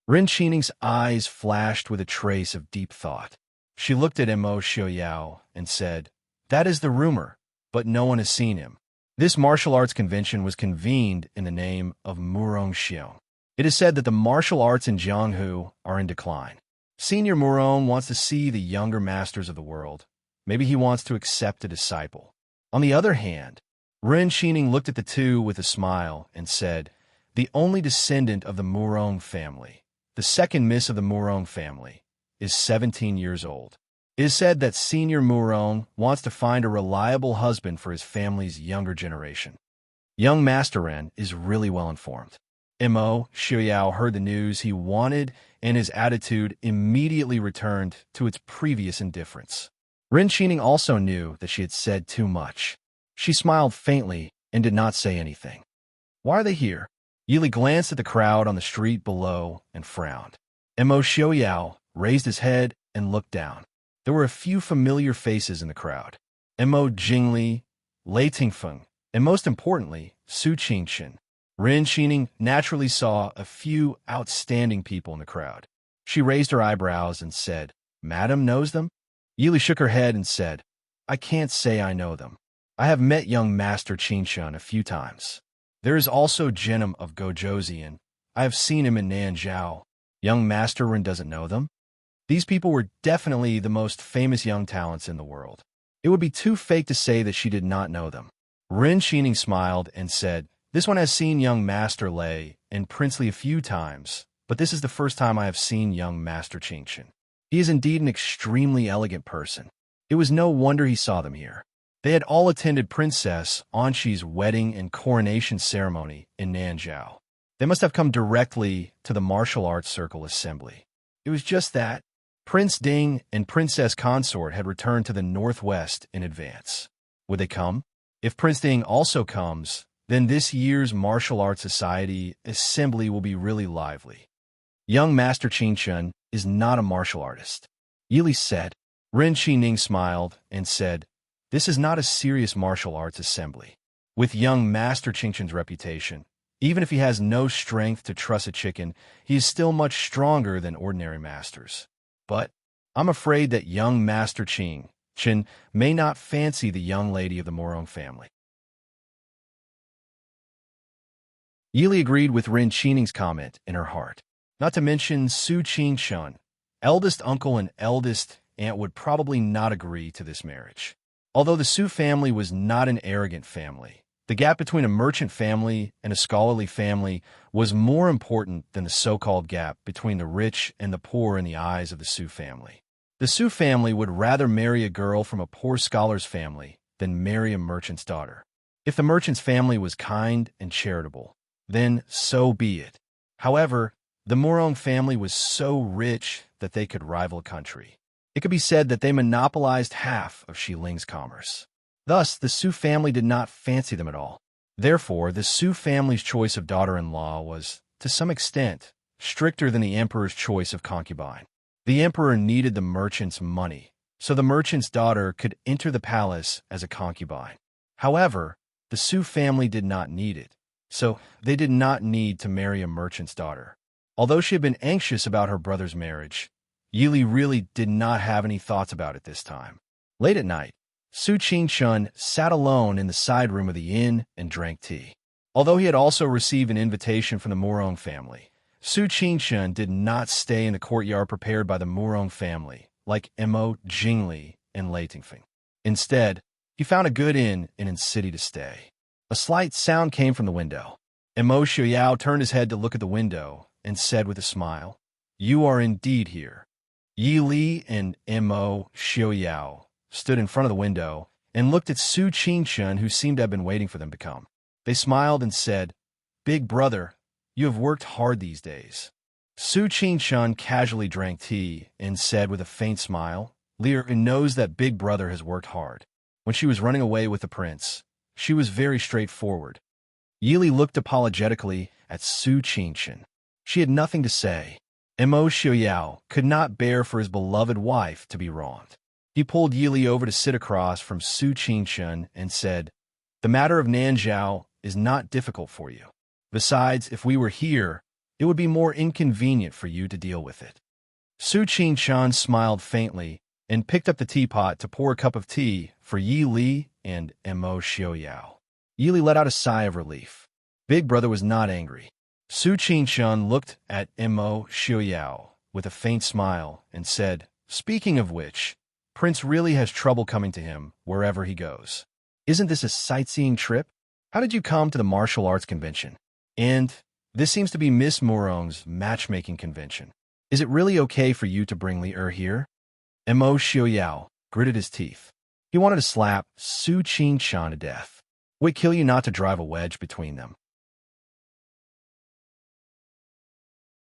Ren Xining's eyes flashed with a trace of deep thought. She looked at Mo Xiaoyao and said, "That is the rumor, but no one has seen him. This martial arts convention was convened in the name of Murong Xiong. It is said that the martial arts in Jianghu are in decline. Senior Murong wants to see the younger masters of the world. Maybe he wants to accept a disciple." On the other hand, Ren Xining looked at the two with a smile and said, "The only descendant of the Murong family, the second miss of the Murong family, is 17 years old. It is said that Senior Murong wants to find a reliable husband for his family's younger generation." Young Master Ren is really well informed. Mo Xiaoyao heard the news he wanted, and his attitude immediately returned to its previous indifference. Ren Xining also knew that she had said too much. She smiled faintly and did not say anything. Why are they here? Yili glanced at the crowd on the street below and frowned. Mo Xiaoyao raised his head and looked down. There were a few familiar faces in the crowd. Mo Jingli, Lei Tingfeng, and most importantly, Su Qingchen. Ren Xining naturally saw a few outstanding people in the crowd. She raised her eyebrows and said, "Madam knows them?" Yili shook her head and said, "I can't say I know them. I have met young Master Qingchen a few times. There is also Genom of Gojozian. I have seen him in Nanzhao. Young Master Ren doesn't know them?" These people were definitely the most famous young talents in the world. It would be too fake to say that she did not know them. Ren Xining smiled and said, "This one has seen young Master Lei and Princely a few times, but this is the first time I have seen young Master Qingchen. He is indeed an extremely elegant person. It was no wonder he saw them here." They had all attended Princess Anqi's wedding and coronation ceremony in Nanzhao. They must have come directly to the martial arts circle assembly. It was just that Prince Ding and Princess Consort had returned to the northwest in advance. Would they come? If Prince Ding also comes, then this year's Martial Arts Society assembly will be really lively. Young Master Qingchen is not a martial artist, Yili said. Ren Xining smiled and said, "This is not a serious martial arts assembly. With young Master Qingchen's reputation, even if he has no strength to truss a chicken, he is still much stronger than ordinary masters. But I'm afraid that young Master Qingchen may not fancy the young lady of the Morong family." Yili agreed with Ren Xining's comment in her heart. Not to mention Su Qingchen, eldest uncle and eldest aunt, would probably not agree to this marriage. Although the Su family was not an arrogant family, the gap between a merchant family and a scholarly family was more important than the so-called gap between the rich and the poor in the eyes of the Su family. The Su family would rather marry a girl from a poor scholar's family than marry a merchant's daughter. If the merchant's family was kind and charitable, then so be it. However, the Morong family was so rich that they could rival a country. It could be said that they monopolized half of Shiling's commerce. Thus, the Su family did not fancy them at all. Therefore, the Su family's choice of daughter-in-law was, to some extent, stricter than the emperor's choice of concubine. The emperor needed the merchant's money, so the merchant's daughter could enter the palace as a concubine. However, the Su family did not need it, so they did not need to marry a merchant's daughter. Although she had been anxious about her brother's marriage, Yili really did not have any thoughts about it this time. Late at night, Su Qingchen sat alone in the side room of the inn and drank tea. Although he had also received an invitation from the Morong family, Su Qingchen did not stay in the courtyard prepared by the Morong family, like Mo Jingli and Lei Tingfeng. Instead, he found a good inn in a city to stay. A slight sound came from the window. Mo Xiaoyao turned his head to look at the window and said with a smile, "You are indeed here." Yi Li and Mo Xiaoyao stood in front of the window and looked at Su Qingchen, who seemed to have been waiting for them to come. They smiled and said, "Big brother, you have worked hard these days." Su Qingchen casually drank tea and said with a faint smile, "Lear knows that big brother has worked hard. When she was running away with the prince, she was very straightforward." Yili looked apologetically at Su Qingchen. She had nothing to say. Mo Xiaoyao could not bear for his beloved wife to be wronged. He pulled Yili over to sit across from Su Qingchen and said, "The matter of Nanzhao is not difficult for you. Besides, if we were here, it would be more inconvenient for you to deal with it." Su Qingchen smiled faintly and picked up the teapot to pour a cup of tea for Yi Li and Mo Xiaoyao. Yili let out a sigh of relief. Big brother was not angry. Su Qingchen looked at Mo Xiaoyao with a faint smile and said, "Speaking of which, Prince really has trouble coming to him wherever he goes. Isn't this a sightseeing trip? How did you come to the martial arts convention? And this seems to be Miss Morong's matchmaking convention. Is it really okay for you to bring Li here?" Mo Xiaoyao gritted his teeth. He wanted to slap Su Qingchen to death. Would it kill you not to drive a wedge between them?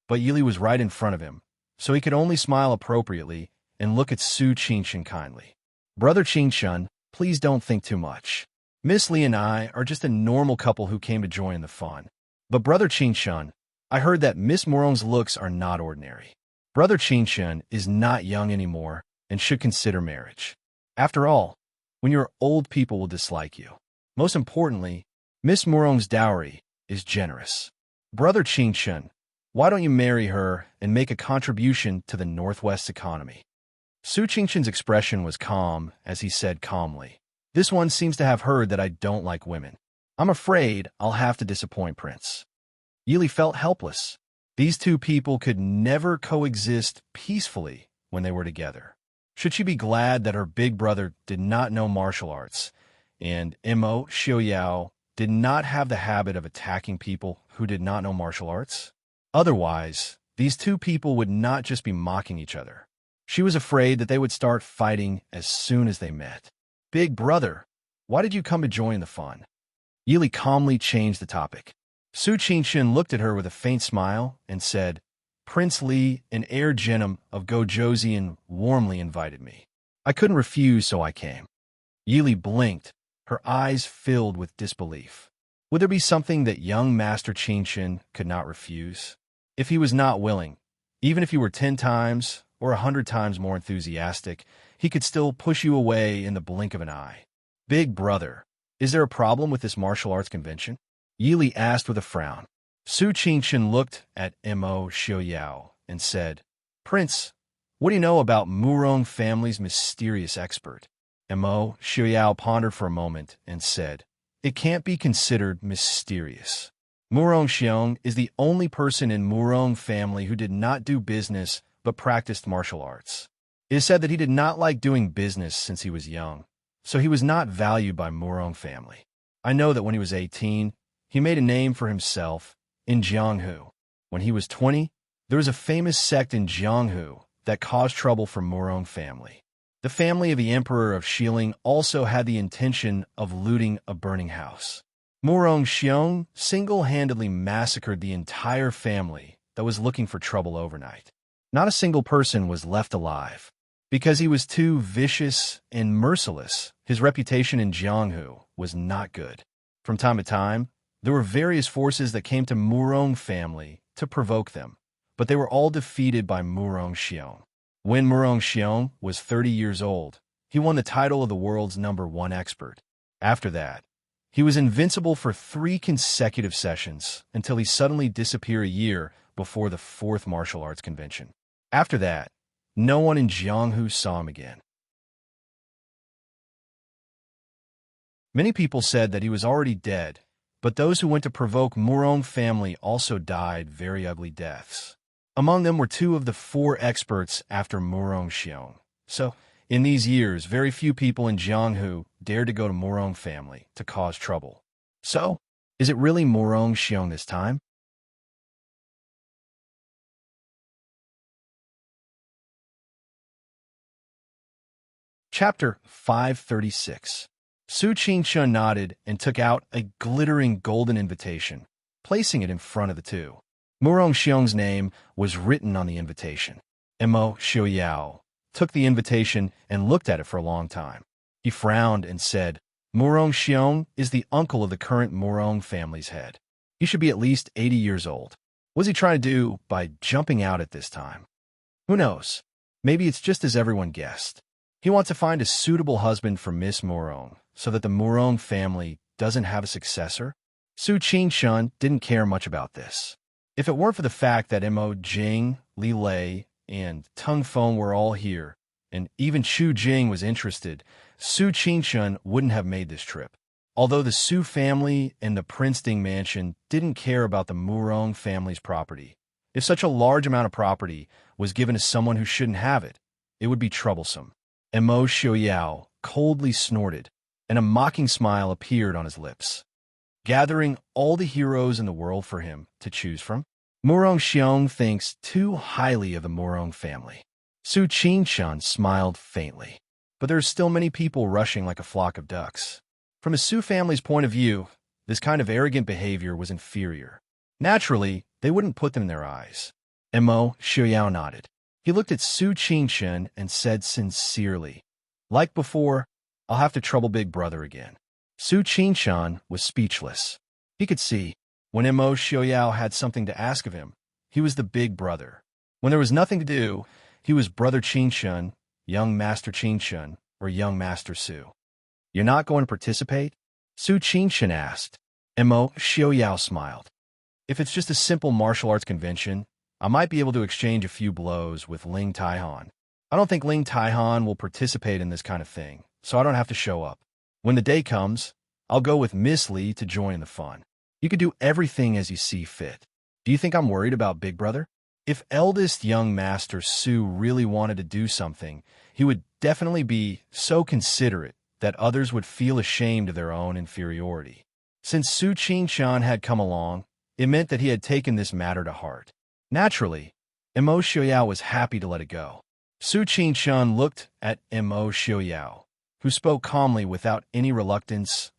But Yili was right in front of him, so he could only smile appropriately and look at Su Qingchen kindly. "Brother Qingchen, please don't think too much. Miss Lee and I are just a normal couple who came to join the fun. But Brother Qingshun, I heard that Miss Morong's looks are not ordinary. Brother Qingshun is not young anymore and should consider marriage. After all, when you're old, people will dislike you. Most importantly, Miss Morong's dowry is generous. Brother Qingshun, why don't you marry her and make a contribution to the Northwest's economy? Su Qingshun's expression was calm as he said calmly, "This one seems to have heard that I don't like women. I'm afraid I'll have to disappoint Prince." Yili felt helpless. These two people could never coexist peacefully when they were together. Should she be glad that her big brother did not know martial arts, and Mo Xiaoyao did not have the habit of attacking people who did not know martial arts? Otherwise, these two people would not just be mocking each other. She was afraid that they would start fighting as soon as they met. "Big brother, why did you come to join the fun?" Yili calmly changed the topic. Su Qingshun looked at her with a faint smile and said, "Prince Li and Heir Genom of Gojoseon warmly invited me. I couldn't refuse, so I came." Yili blinked, her eyes filled with disbelief. Would there be something that young Master Qingshun could not refuse? If he was not willing, even if you were 10 times or 100 times more enthusiastic, he could still push you away in the blink of an eye. "Big brother, is there a problem with this martial arts convention?" Yili asked with a frown. Su Qingshun looked at Mo Xiaoyao and said, "Prince, what do you know about Murong family's mysterious expert?" Mo Xiaoyao pondered for a moment and said, "It can't be considered mysterious. Murong Xiong is the only person in Murong family who did not do business but practiced martial arts. It is said that he did not like doing business since he was young, so he was not valued by Murong family. I know that when he was 18, he made a name for himself in Jianghu. When he was 20, there was a famous sect in Jianghu that caused trouble for Murong family. The family of the Emperor of Xiling also had the intention of looting a burning house. Murong Xiong single-handedly massacred the entire family that was looking for trouble overnight. Not a single person was left alive. Because he was too vicious and merciless, his reputation in Jianghu was not good. From time to time, there were various forces that came to Murong family to provoke them, but they were all defeated by Murong Xiong. When Murong Xiong was 30 years old, he won the title of the world's #1 expert. After that, he was invincible for 3 consecutive sessions until he suddenly disappeared a year before the 4th martial arts convention. After that, no one in Jianghu saw him again. Many people said that he was already dead, but those who went to provoke Murong family also died very ugly deaths. Among them were 2 of the 4 experts after Murong Xiong. So, in these years, very few people in Jianghu dared to go to Murong family to cause trouble. So, is it really Murong Xiong this time? Chapter 536. Su Qingshun nodded and took out a glittering golden invitation, placing it in front of the 2. Murong Xiong's name was written on the invitation. Mo Xiaoyao took the invitation and looked at it for a long time. He frowned and said, "Murong Xiong is the uncle of the current Murong family's head. He should be at least 80 years old. What's he trying to do by jumping out at this time? Who knows? Maybe it's just as everyone guessed. He wants to find a suitable husband for Miss Murong so that the Murong family doesn't have a successor." Su Qingshun didn't care much about this. If it weren't for the fact that Mo Jing, Li Lei, and Tung Feng were all here, and even Chu Jing was interested, Su Qingshun wouldn't have made this trip. Although the Su family and the Prince Ding mansion didn't care about the Murong family's property, if such a large amount of property was given to someone who shouldn't have it, it would be troublesome. Mo Xiaoyao coldly snorted, and a mocking smile appeared on his lips. Gathering all the heroes in the world for him to choose from, Murong Xiong thinks too highly of the Murong family. Su Qingshun smiled faintly, but there are still many people rushing like a flock of ducks. From his Su family's point of view, this kind of arrogant behavior was inferior. Naturally, they wouldn't put them in their eyes. Mo Xiaoyao nodded. He looked at Su Qingshun and said sincerely, "Like before, I'll have to trouble Big Brother again." Su Qingshan was speechless. He could see, when Mo Xiaoyao had something to ask of him, he was the big brother. When there was nothing to do, he was Brother Qingshan, Young Master Qingshan, or Young Master Su. You're not going to participate? Su Qingshan asked. Mo Xiaoyao smiled. If it's just a simple martial arts convention, I might be able to exchange a few blows with Ling Taihan. I don't think Ling Taihan will participate in this kind of thing, so I don't have to show up. When the day comes, I'll go with Miss Li to join in the fun. You can do everything as you see fit. Do you think I'm worried about Big Brother? If eldest young Master Su really wanted to do something, he would definitely be so considerate that others would feel ashamed of their own inferiority. Since Su Qingshan had come along, it meant that he had taken this matter to heart. Naturally, Mo Xiaoyao was happy to let it go. Su Qingshan looked at Mo Xiaoyao, who spoke calmly without any reluctance.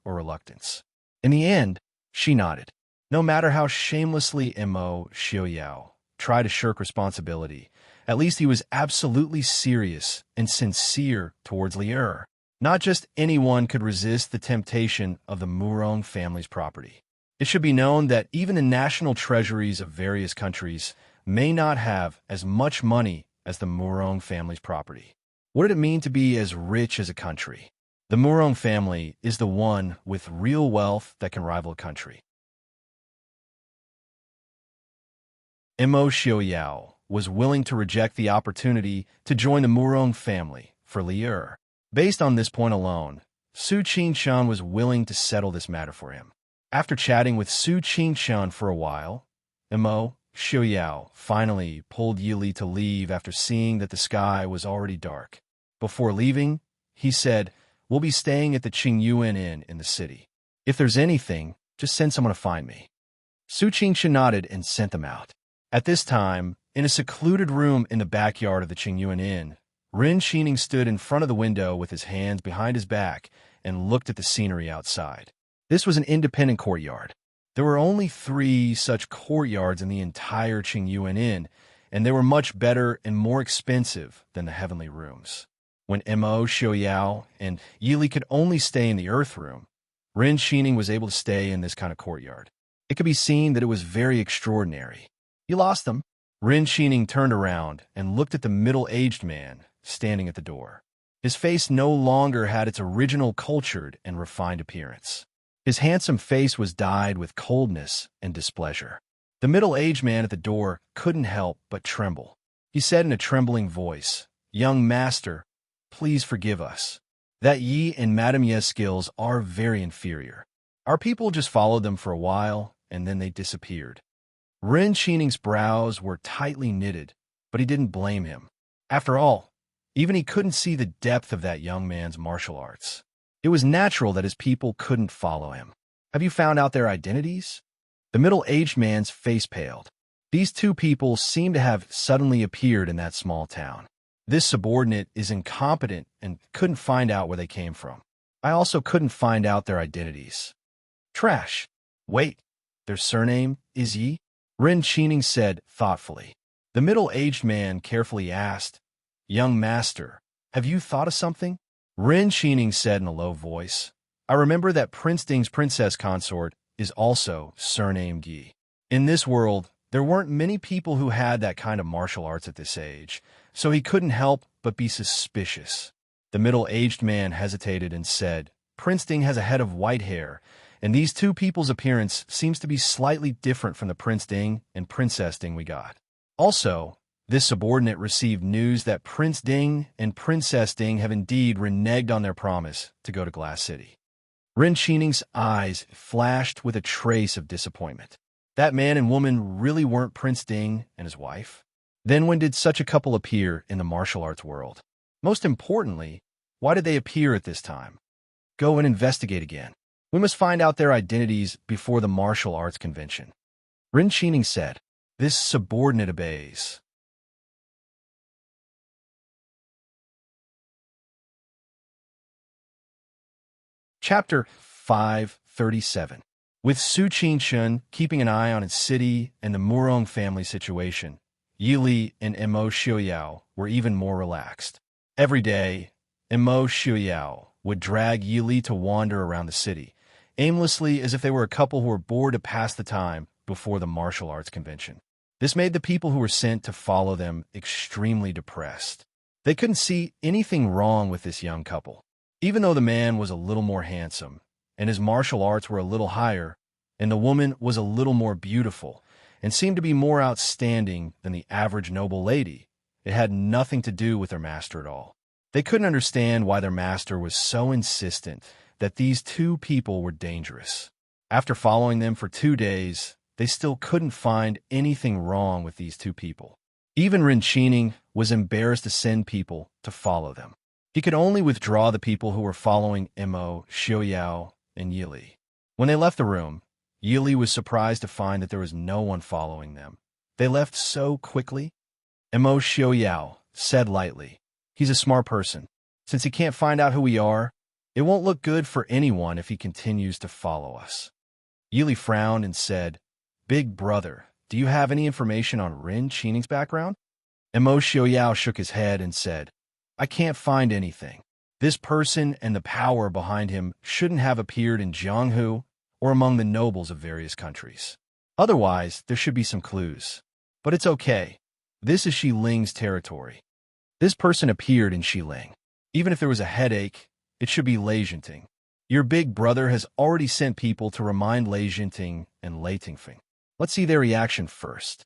In the end, she nodded. No matter how shamelessly Mo Xiaoyao tried to shirk responsibility, at least he was absolutely serious and sincere towards Li Er. Not just anyone could resist the temptation of the Murong family's property. It should be known that even the national treasuries of various countries may not have as much money as the Murong family's property. What did it mean to be as rich as a country? The Murong family is the one with real wealth that can rival a country. Mo Xiaoyao was willing to reject the opportunity to join the Murong family for Li Er. Based on this point alone, Su Qingshan was willing to settle this matter for him. After chatting with Su Qingshan for a while, Mo Xiaoyao finally pulled Yili to leave after seeing that the sky was already dark. Before leaving, he said, "We'll be staying at the Qingyuan Inn in the city. If there's anything, just send someone to find me." Su Qingshan nodded and sent them out. At this time, in a secluded room in the backyard of the Qingyuan Inn, Ren Xining stood in front of the window with his hands behind his back and looked at the scenery outside. This was an independent courtyard. There were only 3 such courtyards in the entire Qingyuan Inn, and they were much better and more expensive than the heavenly rooms. When Mo Xiaoyao and Yili could only stay in the earth room, Ren Xining was able to stay in this kind of courtyard. It could be seen that it was very extraordinary. "You lost them." Ren Xining turned around and looked at the middle-aged man standing at the door. His face no longer had its original cultured and refined appearance. His handsome face was dyed with coldness and displeasure. The middle-aged man at the door couldn't help but tremble. He said in a trembling voice, "Young master, please forgive us. That Yi and Madame Ye's skills are very inferior. Our people just followed them for a while, and then they disappeared." Ren Xining's brows were tightly knitted, but he didn't blame him. After all, even he couldn't see the depth of that young man's martial arts. It was natural that his people couldn't follow him. "Have you found out their identities?" The middle-aged man's face paled. These 2 people seemed to have suddenly appeared in that small town. This subordinate is incompetent and couldn't find out where they came from. I also couldn't find out their identities. Trash. Wait, their surname is Yi? Ren Xining said thoughtfully. The middle-aged man carefully asked, "Young master, have you thought of something?" Ren Xining said in a low voice, "I remember that Prince Ding's princess consort is also surnamed Yi. In this world, there weren't many people who had that kind of martial arts at this age, so he couldn't help but be suspicious." The middle-aged man hesitated and said, "Prince Ding has a head of white hair, and these 2 people's appearance seems to be slightly different from the Prince Ding and Princess Ding we got. Also, this subordinate received news that Prince Ding and Princess Ding have indeed reneged on their promise to go to Glass City." Ren Xining's eyes flashed with a trace of disappointment. That man and woman really weren't Prince Ding and his wife? Then when did such a couple appear in the martial arts world? Most importantly, why did they appear at this time? Go and investigate again. We must find out their identities before the martial arts convention. Ren Xining said. This subordinate obeys. Chapter 537. With Su Qingshan keeping an eye on its city and the Murong family situation, Yili and Mo Xiaoyao were even more relaxed. Every day, Mo Xiaoyao would drag Yili to wander around the city, aimlessly as if they were a couple who were bored to pass the time before the martial arts convention. This made the people who were sent to follow them extremely depressed. They couldn't see anything wrong with this young couple. Even though the man was a little more handsome, and his martial arts were a little higher, and the woman was a little more beautiful, and seemed to be more outstanding than the average noble lady, it had nothing to do with their master at all. They couldn't understand why their master was so insistent that these two people were dangerous. After following them for 2 days, they still couldn't find anything wrong with these two people. Even Rinchining was embarrassed to send people to follow them. He could only withdraw the people who were following Imo, Xiaoyao, and Yili. When they left the room, Yili was surprised to find that there was no one following them. They left so quickly. Imo Xiaoyao said lightly, "He's a smart person. Since he can't find out who we are, it won't look good for anyone if he continues to follow us." Yili frowned and said, "Big brother, do you have any information on Rin Chining's background?" Imo Xiaoyao shook his head and said, "I can't find anything. This person and the power behind him shouldn't have appeared in Jianghu or among the nobles of various countries. Otherwise, there should be some clues. But it's okay. This is Shiling's territory. This person appeared in Shiling. Even if there was a headache, it should be Lei Jinting. Your big brother has already sent people to remind Lei Jinting and Lei Tingfeng. Let's see their reaction first."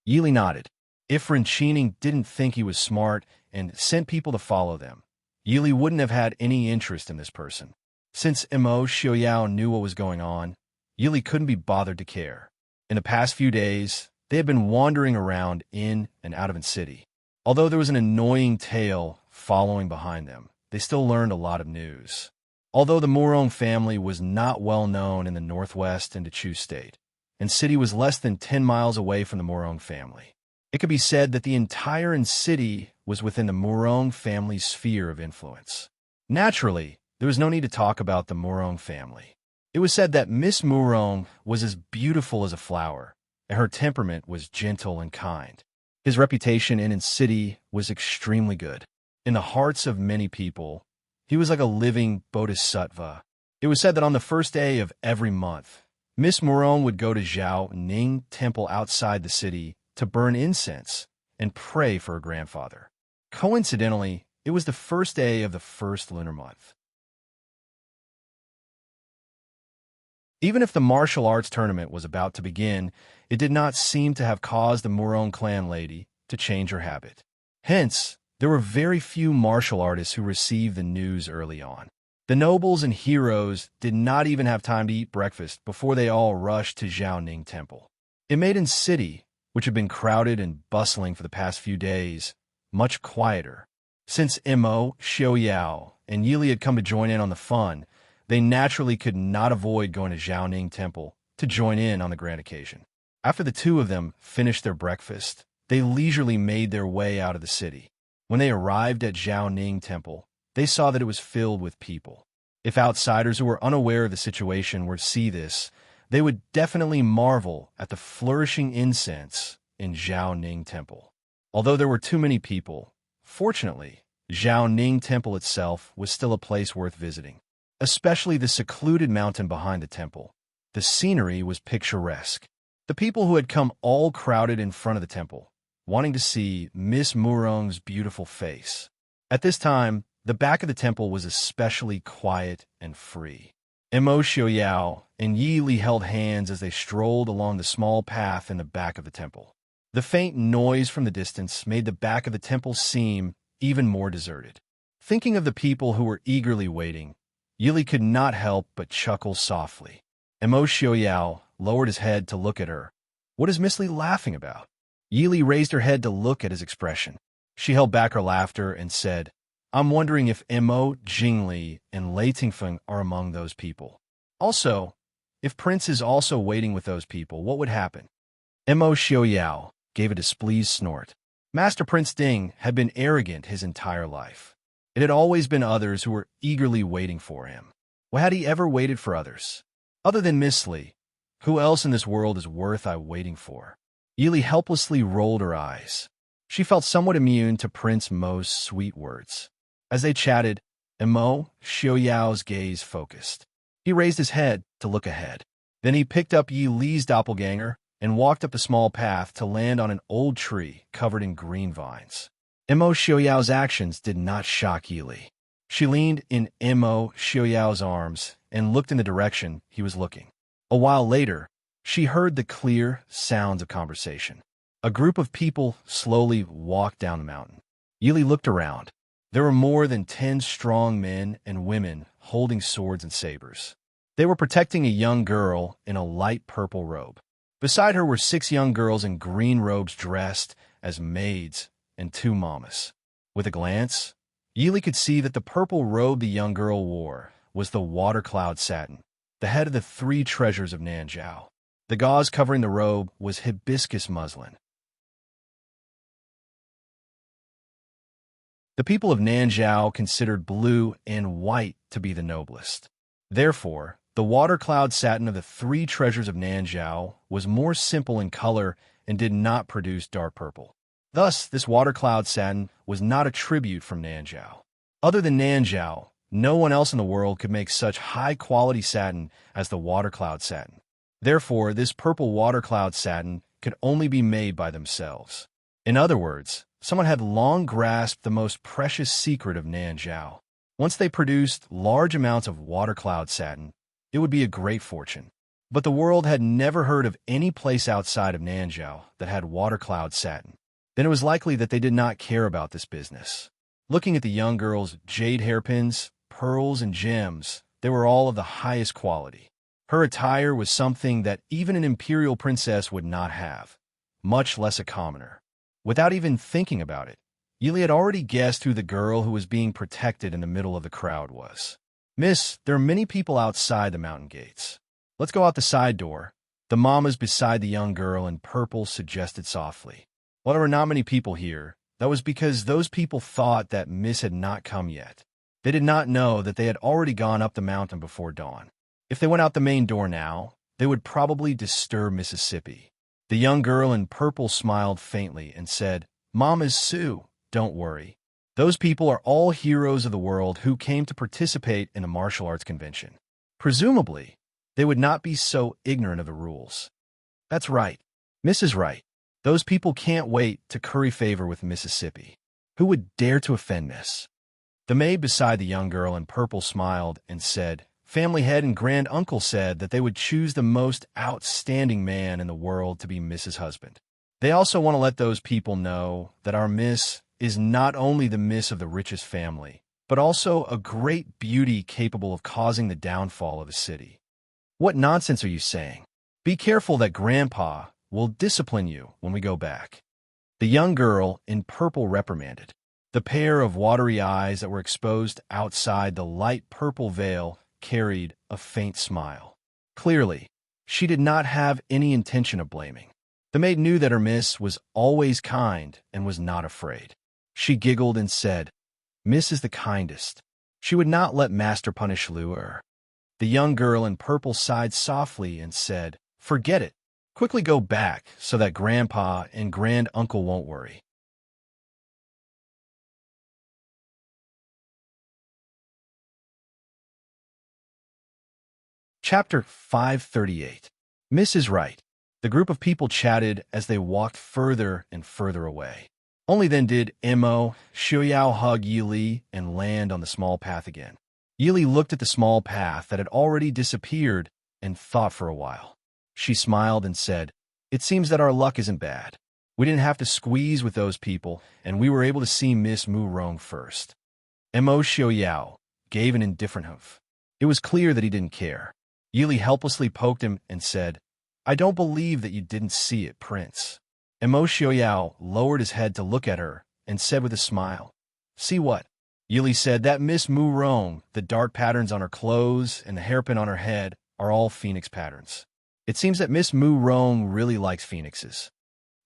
Yili nodded. If Rinchining didn't think he was smart and sent people to follow them, Yili wouldn't have had any interest in this person. Since Imo Xiaoyao knew what was going on, Yili couldn't be bothered to care. In the past few days, they had been wandering around in and out of the city. Although there was an annoying tail following behind them, they still learned a lot of news. Although the Murong family was not well known in the northwest and Chu state, and city was less than 10 miles away from the Murong family, it could be said that the entire city was within the Murong family's sphere of influence. Naturally, there was no need to talk about the Murong family. It was said that Miss Murong was as beautiful as a flower, and her temperament was gentle and kind. His reputation in the city was extremely good. In the hearts of many people, he was like a living bodhisattva. It was said that on the first day of every month, Miss Murong would go to Zhao Ning Temple outside the city to burn incense and pray for her grandfather. Coincidentally, it was the first day of the first lunar month. Even if the martial arts tournament was about to begin, it did not seem to have caused the Murong clan lady to change her habit. Hence, there were very few martial artists who received the news early on. The nobles and heroes did not even have time to eat breakfast before they all rushed to Zhaoning Temple. It made the city, which had been crowded and bustling for the past few days, much quieter. Since Imo, Xiaoyao, and Yili had come to join in on the fun, they naturally could not avoid going to Zhaoning Temple to join in on the grand occasion. After the two of them finished their breakfast, they leisurely made their way out of the city. When they arrived at Zhaoning Temple, they saw that it was filled with people. If outsiders who were unaware of the situation were to see this, they would definitely marvel at the flourishing incense in Zhaoning Temple. Although there were too many people, fortunately, Zhaoning Temple itself was still a place worth visiting, especially the secluded mountain behind the temple. The scenery was picturesque. The people who had come all crowded in front of the temple, wanting to see Miss Murong's beautiful face. At this time, the back of the temple was especially quiet and free. Imo Xiaoyao and Yi Li held hands as they strolled along the small path in the back of the temple. The faint noise from the distance made the back of the temple seem even more deserted. Thinking of the people who were eagerly waiting, Yili could not help but chuckle softly. Imo Xiaoyao lowered his head to look at her. What is Miss Li laughing about? Yili raised her head to look at his expression. She held back her laughter and said, I'm wondering if Imo, Jingli, and Lei Tingfeng are among those people. Also, if Prince is also waiting with those people, what would happen? Imo Xiaoyao gave a displeased snort. Master Prince Ding had been arrogant his entire life. It had always been others who were eagerly waiting for him. Well, had he ever waited for others? Other than Miss Li, who else in this world is worth waiting for? Yili helplessly rolled her eyes. She felt somewhat immune to Prince Mo's sweet words. As they chatted, Mo Xiaoyao's gaze focused. He raised his head to look ahead. Then he picked up Yi Li's doppelganger and walked up the small path to land on an old tree covered in green vines. Mo Xiaoyao's actions did not shock Yi Li. She leaned in Mo Xiaoyao's arms and looked in the direction he was looking. A while later, she heard the clear sounds of conversation. A group of people slowly walked down the mountain. Yi Li looked around. There were more than 10 strong men and women holding swords and sabers. They were protecting a young girl in a light purple robe. Beside her were 6 young girls in green robes dressed as maids and 2 mamas. With a glance, Yi Li could see that the purple robe the young girl wore was the water cloud satin, the head of the 3 treasures of Nanjiao. The gauze covering the robe was hibiscus muslin. The people of Nanjiao considered blue and white to be the noblest. Therefore, the water cloud satin of the 3 treasures of Nanjiao was more simple in color and did not produce dark purple. Thus, this water cloud satin was not a tribute from Nanjiao. Other than Nanjiao, no one else in the world could make such high-quality satin as the water cloud satin. Therefore, this purple water cloud satin could only be made by themselves. In other words, someone had long grasped the most precious secret of Nanjiao. Once they produced large amounts of water cloud satin, it would be a great fortune. But the world had never heard of any place outside of Nanjiao that had water cloud satin. Then it was likely that they did not care about this business. Looking at the young girl's jade hairpins, pearls, and gems, they were all of the highest quality. Her attire was something that even an imperial princess would not have, much less a commoner. Without even thinking about it, Yi Li had already guessed who the girl who was being protected in the middle of the crowd was. "Miss, there are many people outside the mountain gates. Let's go out the side door," the mamas beside the young girl in purple suggested softly. While there were not many people here, that was because those people thought that Miss had not come yet. They did not know that they had already gone up the mountain before dawn. If they went out the main door now, they would probably disturb Mississippi. The young girl in purple smiled faintly and said, "Mama's Sue, don't worry. Those people are all heroes of the world who came to participate in the martial arts convention. Presumably, they would not be so ignorant of the rules." "That's right. Miss is right. Those people can't wait to curry favor with Mississippi. Who would dare to offend Miss?" The maid beside the young girl in purple smiled and said, "Family head and grand uncle said that they would choose the most outstanding man in the world to be Miss's husband. They also want to let those people know that our Miss is not only the Miss of the richest family, but also a great beauty capable of causing the downfall of a city." "What nonsense are you saying? Be careful that Grandpa will discipline you when we go back," the young girl in purple reprimanded. The pair of watery eyes that were exposed outside the light purple veil carried a faint smile. Clearly, she did not have any intention of blaming. The maid knew that her Miss was always kind and was not afraid. She giggled and said, "Miss is the kindest. She would not let Master punish Luer." The young girl in purple sighed softly and said, "Forget it. Quickly go back so that Grandpa and Grand Uncle won't worry." Chapter 538. Miss is right. The group of people chatted as they walked further and further away. Only then did Mo Xiaoyao hug Yi Li and land on the small path again. Yi Li looked at the small path that had already disappeared and thought for a while. She smiled and said, "It seems that our luck isn't bad. We didn't have to squeeze with those people, and we were able to see Miss Mu Rong first." Mo Xiaoyao gave an indifferent hoof. It was clear that he didn't care. Yi Li helplessly poked him and said, "I don't believe that you didn't see it, Prince." Mo Xiaoyao lowered his head to look at her and said with a smile, "See what?" Yi Li said, "That Miss Mu Rong, the dark patterns on her clothes and the hairpin on her head are all phoenix patterns. It seems that Miss Mu Rong really likes phoenixes."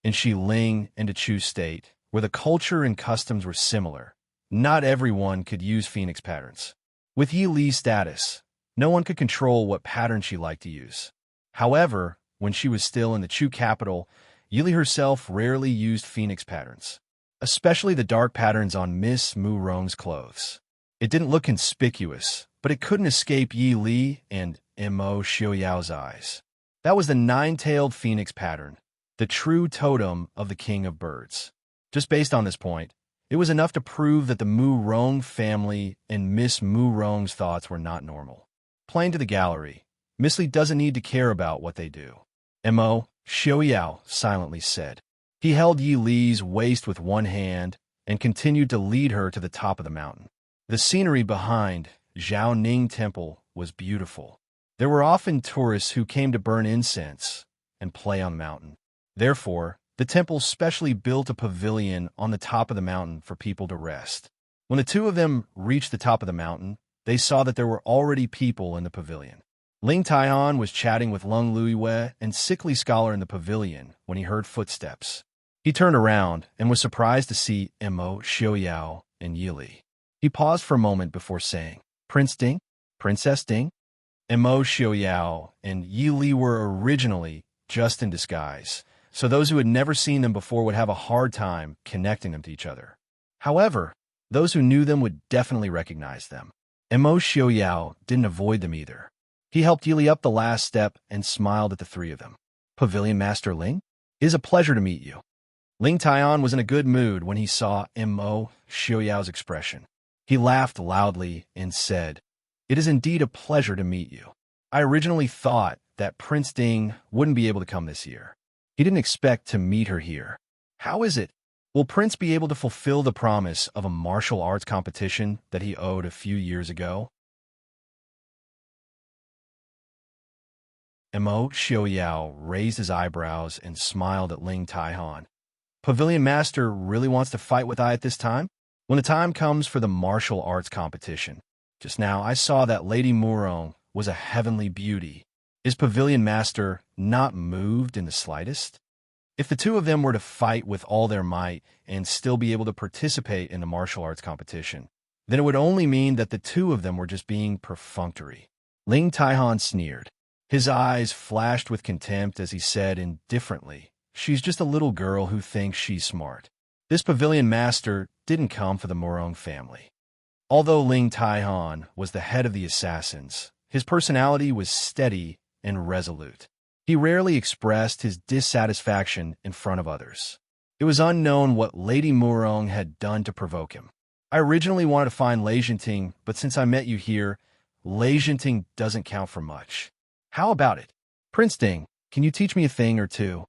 In Xiling and Chu State, where the culture and customs were similar, not everyone could use phoenix patterns. With Yi Li's status, no one could control what pattern she liked to use. However, when she was still in the Chu capital, Yi Li herself rarely used phoenix patterns, especially the dark patterns on Miss Mu Rong's clothes. It didn't look conspicuous, but it couldn't escape Yi Li and Mo Xiaoyao's eyes. That was the nine-tailed phoenix pattern, the true totem of the king of birds. Just based on this point, it was enough to prove that the Mu Rong family and Miss Mu Rong's thoughts were not normal. Playing to the gallery, Miss Li doesn't need to care about what they do. Mo Xiaoyao silently said. He held Yi Li's waist with one hand and continued to lead her to the top of the mountain. The scenery behind Zhao Ning Temple was beautiful. There were often tourists who came to burn incense and play on the mountain. Therefore, the temple specially built a pavilion on the top of the mountain for people to rest. When the two of them reached the top of the mountain, they saw that there were already people in the pavilion. Ling Taihan was chatting with Lung Luiwei and Sickly Scholar in the pavilion when he heard footsteps. He turned around and was surprised to see Mo Xiaoyao and Yi Li. He paused for a moment before saying, Prince Ding? Princess Ding? Mo Xiaoyao and Yi Li were originally just in disguise, so those who had never seen them before would have a hard time connecting them to each other. However, those who knew them would definitely recognize them. Mo Xiaoyao didn't avoid them either. He helped Yi Li up the last step and smiled at the three of them. Pavilion Master Ling? It is a pleasure to meet you. Ling Taihan was in a good mood when he saw Mo Xiaoyao's expression. He laughed loudly and said, It is indeed a pleasure to meet you. I originally thought that Prince Ding wouldn't be able to come this year. He didn't expect to meet her here. How is it? Will Prince be able to fulfill the promise of a martial arts competition that he owed a few years ago? Mo Xiaoyao raised his eyebrows and smiled at Ling Taihan. Pavilion Master really wants to fight with I at this time? When the time comes for the martial arts competition. Just now, I saw that Lady Murong was a heavenly beauty. Is Pavilion Master not moved in the slightest? If the two of them were to fight with all their might and still be able to participate in the martial arts competition, then it would only mean that the two of them were just being perfunctory. Ling Taihan sneered. His eyes flashed with contempt as he said indifferently, She's just a little girl who thinks she's smart. This Pavilion Master didn't come for the Murong family. Although Ling Taihan was the head of the assassins, his personality was steady and resolute. He rarely expressed his dissatisfaction in front of others. It was unknown what Lady Murong had done to provoke him. I originally wanted to find Lei Jinting, but since I met you here, Lei Jinting doesn't count for much. How about it? Prince Ding, can you teach me a thing or two?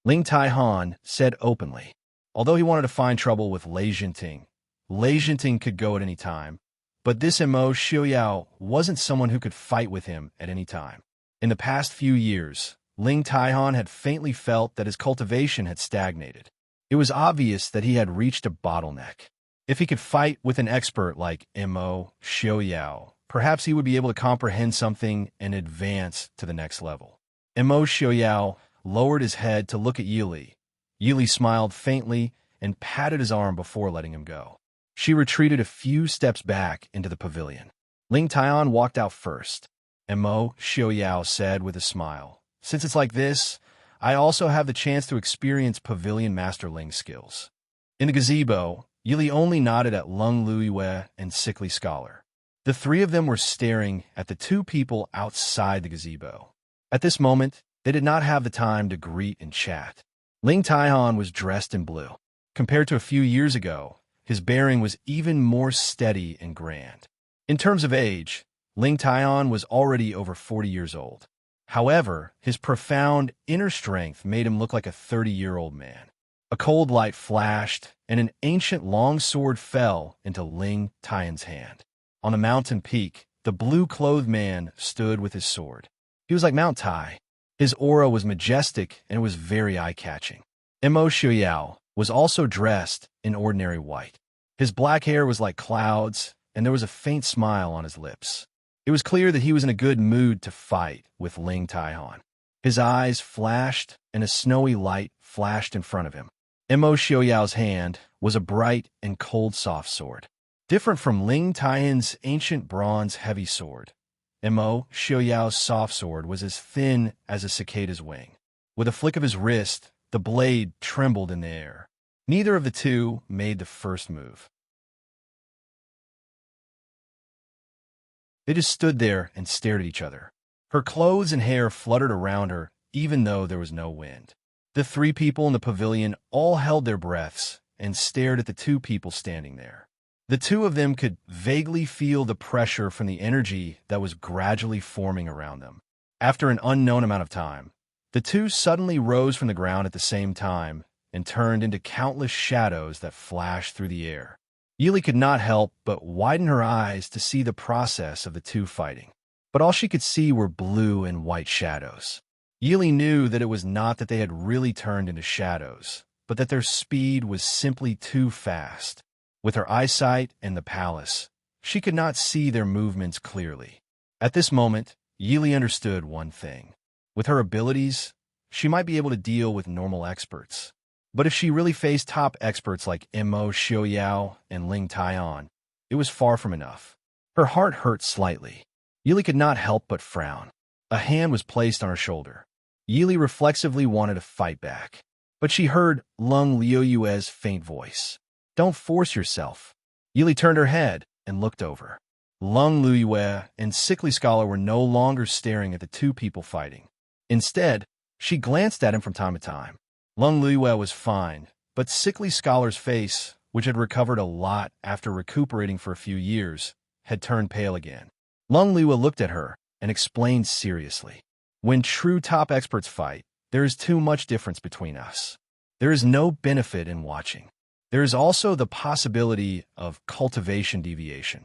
Ling Taihan said openly. Although he wanted to find trouble with Lei Jinting could go at any time, but this Mo Xiaoyao wasn't someone who could fight with him at any time. In the past few years, Ling Taihan had faintly felt that his cultivation had stagnated. It was obvious that he had reached a bottleneck. If he could fight with an expert like Mo Xiaoyao, perhaps he would be able to comprehend something and advance to the next level. Mo Xiaoyao lowered his head to look at Yi Li. Yi Li smiled faintly and patted his arm before letting him go. She retreated a few steps back into the pavilion. Ling Taihan walked out first. Mo Xiaoyao said with a smile, Since it's like this, I also have the chance to experience Pavilion Master Ling's skills. In the gazebo, Yi Li only nodded at Lung Luiwei and Sickly Scholar. The three of them were staring at the two people outside the gazebo. At this moment, they did not have the time to greet and chat. Ling Taihan was dressed in blue. Compared to a few years ago, his bearing was even more steady and grand. In terms of age, Ling Taihan was already over 40 years old. However, his profound inner strength made him look like a 30-year-old man. A cold light flashed, and an ancient long sword fell into Ling Taihan's hand. On a mountain peak, the blue-clothed man stood with his sword. He was like Mount Tai. His aura was majestic and it was very eye-catching. Mo Xiaoyao was also dressed in ordinary white. His black hair was like clouds, and there was a faint smile on his lips. It was clear that he was in a good mood to fight with Ling Taihan. His eyes flashed, and a snowy light flashed in front of him. Mo Xiaoyao's hand was a bright and cold soft sword. Different from Ling Taihan's ancient bronze heavy sword, Mo Xiaoyao's soft sword was as thin as a cicada's wing. With a flick of his wrist, the blade trembled in the air. Neither of the two made the first move. They just stood there and stared at each other. Her clothes and hair fluttered around her, even though there was no wind. The three people in the pavilion all held their breaths and stared at the two people standing there. The two of them could vaguely feel the pressure from the energy that was gradually forming around them. After an unknown amount of time, the two suddenly rose from the ground at the same time and turned into countless shadows that flashed through the air. Yili could not help but widen her eyes to see the process of the two fighting. But all she could see were blue and white shadows. Yili knew that it was not that they had really turned into shadows, but that their speed was simply too fast. With her eyesight and the palace, she could not see their movements clearly. At this moment, Yili understood one thing. With her abilities, she might be able to deal with normal experts. But if she really faced top experts like Immo Xiaoyao and Ling Taiyan, it was far from enough. Her heart hurt slightly. Yili could not help but frown. A hand was placed on her shoulder. Yili reflexively wanted to fight back, but she heard Lung Liuyue's faint voice. "Don't force yourself." Yili turned her head and looked over. Lung Liuyue and Sickly Scholar were no longer staring at the two people fighting. Instead, she glanced at him from time to time. Lung Liuyue was fine, but Sickly Scholar's face, which had recovered a lot after recuperating for a few years, had turned pale again. Lung Liuyue looked at her and explained seriously. "When true top experts fight, there is too much difference between us. There is no benefit in watching. There is also the possibility of cultivation deviation.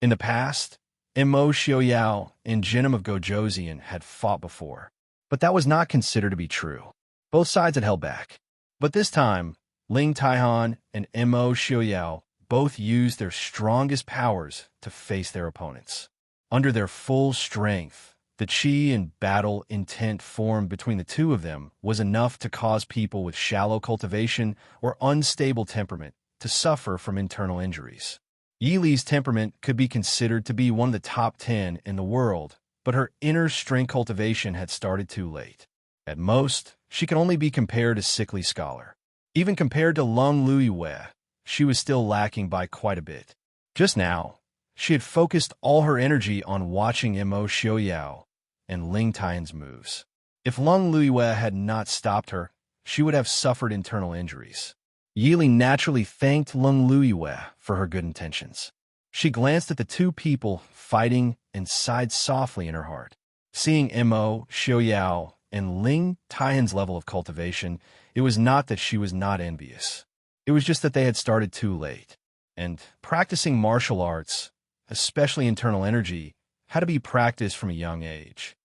In the past, Immo Xiaoyao and Jinim of Gojoseon had fought before, but that was not considered to be true. Both sides had held back. But this time, Ling Taihan and Immo Xiaoyao both used their strongest powers to face their opponents. Under their full strength, the chi and battle intent formed between the two of them was enough to cause people with shallow cultivation or unstable temperament to suffer from internal injuries. Yili's temperament could be considered to be one of the top 10 in the world, but her inner strength cultivation had started too late. At most, she could only be compared to Sickly Scholar. Even compared to Lung Liuyue, she was still lacking by quite a bit. Just now, she had focused all her energy on watching Immo Xiaoyao and Ling Taiyan's moves. If Lung Liuyue had not stopped her, she would have suffered internal injuries. Yili naturally thanked Lung Liuyue for her good intentions. She glanced at the two people fighting and sighed softly in her heart. Seeing Immo Xiaoyao and Ling Taiyan's level of cultivation, it was not that she was not envious. It was just that they had started too late. And practicing martial arts, especially internal energy, had to be practiced from a young age.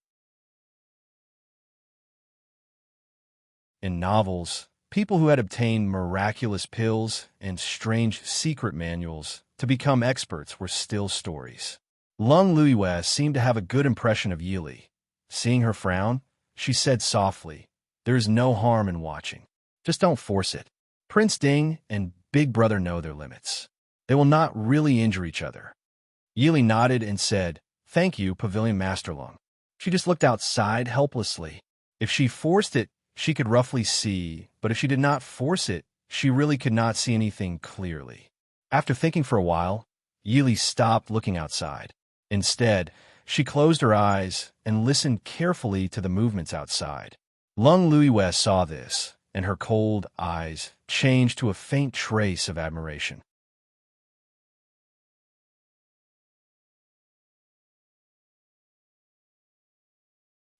In novels, people who had obtained miraculous pills and strange secret manuals to become experts were still stories. Lung Liuyue seemed to have a good impression of Yili. Seeing her frown, she said softly, "There is no harm in watching. Just don't force it. Prince Ding and Big Brother know their limits. They will not really injure each other." Yili nodded and said, "Thank you, Pavilion Master Lung." She just looked outside helplessly. If she forced it, she could roughly see, but if she did not force it, she really could not see anything clearly. After thinking for a while, Yili stopped looking outside. Instead, she closed her eyes and listened carefully to the movements outside. Lung Liuyue saw this, and her cold eyes changed to a faint trace of admiration.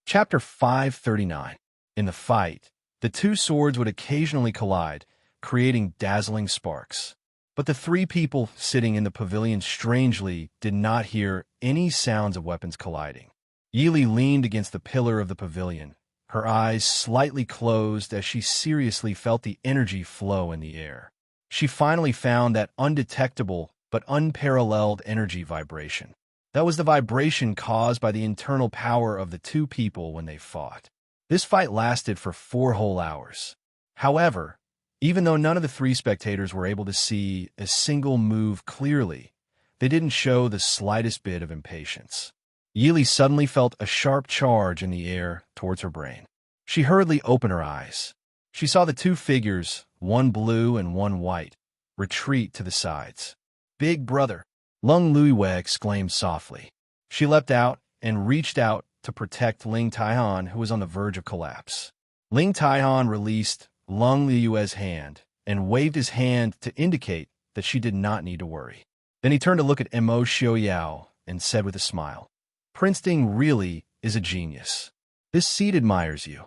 Chapter 539. In the fight, the two swords would occasionally collide, creating dazzling sparks. But the three people sitting in the pavilion strangely did not hear any sounds of weapons colliding. Yili leaned against the pillar of the pavilion, her eyes slightly closed as she seriously felt the energy flow in the air. She finally found that undetectable but unparalleled energy vibration. That was the vibration caused by the internal power of the two people when they fought. This fight lasted for 4 whole hours. However, even though none of the 3 spectators were able to see a single move clearly, they didn't show the slightest bit of impatience. Yili suddenly felt a sharp charge in the air towards her brain. She hurriedly opened her eyes. She saw the 2 figures, one blue and one white, retreat to the sides. "Big Brother!" Lung Liuyue exclaimed softly. She leapt out and reached out to protect Ling Taihan, who was on the verge of collapse. Ling Taihan released Lung Liyue's hand and waved his hand to indicate that she did not need to worry. Then he turned to look at Mo Xiaoyao and said with a smile, "Prince Ding really is a genius. This seat admires you."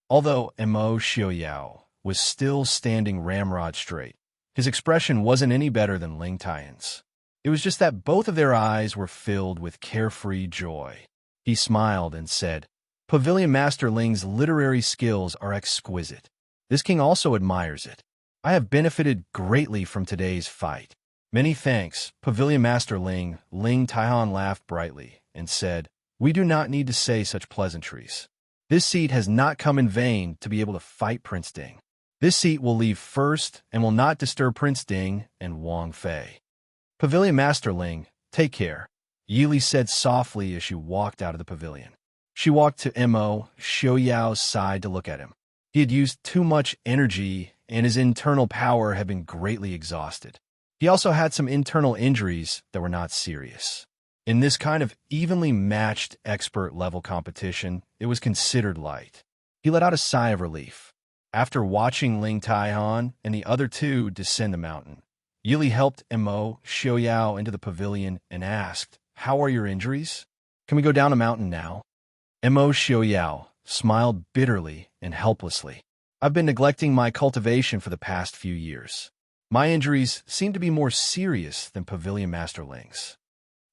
Although Mo Xiaoyao was still standing ramrod straight, his expression wasn't any better than Ling Taihan's. It was just that both of their eyes were filled with carefree joy. He smiled and said, "Pavilion Master Ling's literary skills are exquisite. This king also admires it. I have benefited greatly from today's fight." "Many thanks, Pavilion Master Ling." Ling Taihan laughed brightly and said, "We do not need to say such pleasantries. This seat has not come in vain to be able to fight Prince Ding. This seat will leave first and will not disturb Prince Ding and Wang Fei." "Pavilion Master Ling, take care," Yili said softly as she walked out of the pavilion. She walked to Mo Xiaoyao's side to look at him. He had used too much energy and his internal power had been greatly exhausted. He also had some internal injuries that were not serious. In this kind of evenly matched expert-level competition, it was considered light. He let out a sigh of relief. After watching Ling Taihan and the other two descend the mountain, Yili helped Mo Xiaoyao into the pavilion and asked, "How are your injuries? Can we go down the mountain now?" Mo Xiaoyao smiled bitterly and helplessly. "I've been neglecting my cultivation for the past few years. My injuries seem to be more serious than Pavilion Master Ling's."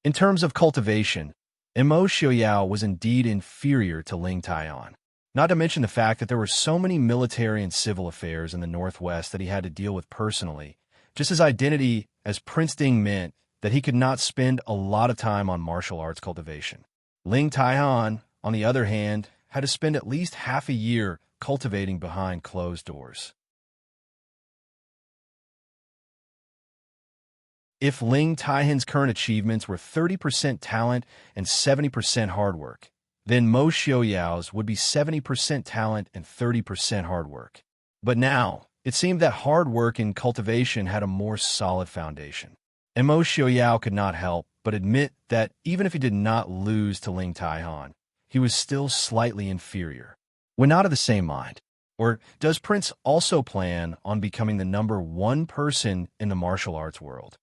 In terms of cultivation, Mo Xiaoyao was indeed inferior to Ling Taihan. Not to mention the fact that there were so many military and civil affairs in the Northwest that he had to deal with personally. Just his identity as Prince Ding meant that he could not spend a lot of time on martial arts cultivation. Ling Taihan, on the other hand, had to spend at least half a year cultivating behind closed doors. If Ling Taihan's current achievements were 30% talent and 70% hard work, then Mo Xiaoyao's would be 70% talent and 30% hard work. But now, it seemed that hard work and cultivation had a more solid foundation. And Mo Xiaoyao could not help but admit that even if he did not lose to Ling Taihan, he was still slightly inferior. We're not of the same mind. Or does Prince also plan on becoming the #1 person in the martial arts world?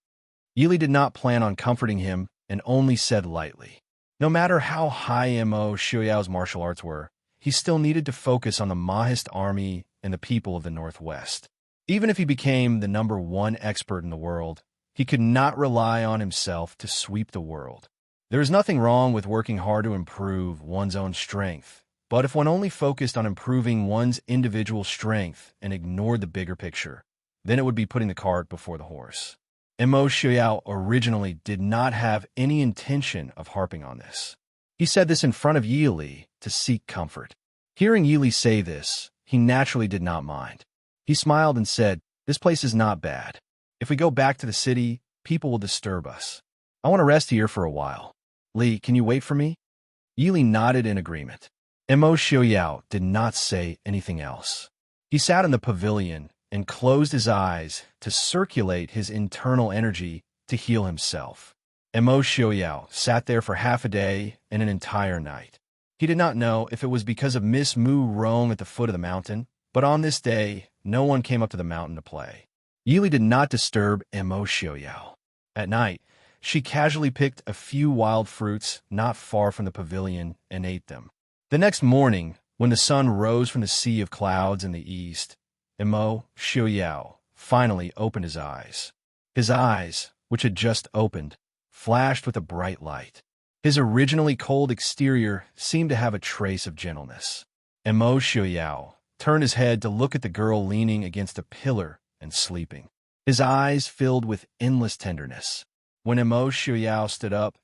Yili did not plan on comforting him and only said lightly, no matter how high Mo Xiaoyao's martial arts were, he still needed to focus on the Mahist army and the people of the Northwest. Even if he became the #1 expert in the world, he could not rely on himself to sweep the world. There is nothing wrong with working hard to improve one's own strength, but if one only focused on improving one's individual strength and ignored the bigger picture, then it would be putting the cart before the horse. Mo Xiaoyao originally did not have any intention of harping on this. He said this in front of Yili to seek comfort. Hearing Yili say this, he naturally did not mind. He smiled and said, "This place is not bad. If we go back to the city, people will disturb us. I want to rest here for a while. Li, can you wait for me?" Yili nodded in agreement. Mo Xiaoyao did not say anything else. He sat in the pavilion and closed his eyes to circulate his internal energy to heal himself. Mo Xiaoyao sat there for half a day and an entire night. He did not know if it was because of Miss Mu Rong at the foot of the mountain, but on this day, no one came up to the mountain to play. Yili did not disturb Mo Xiaoyao. At night, she casually picked a few wild fruits not far from the pavilion and ate them. The next morning, when the sun rose from the sea of clouds in the east, Mo Xiaoyao finally opened his eyes. His eyes, which had just opened, flashed with a bright light. His originally cold exterior seemed to have a trace of gentleness. Mo Xiaoyao turned his head to look at the girl leaning against a pillar and sleeping. His eyes filled with endless tenderness. When Mo Xiaoyao stood up,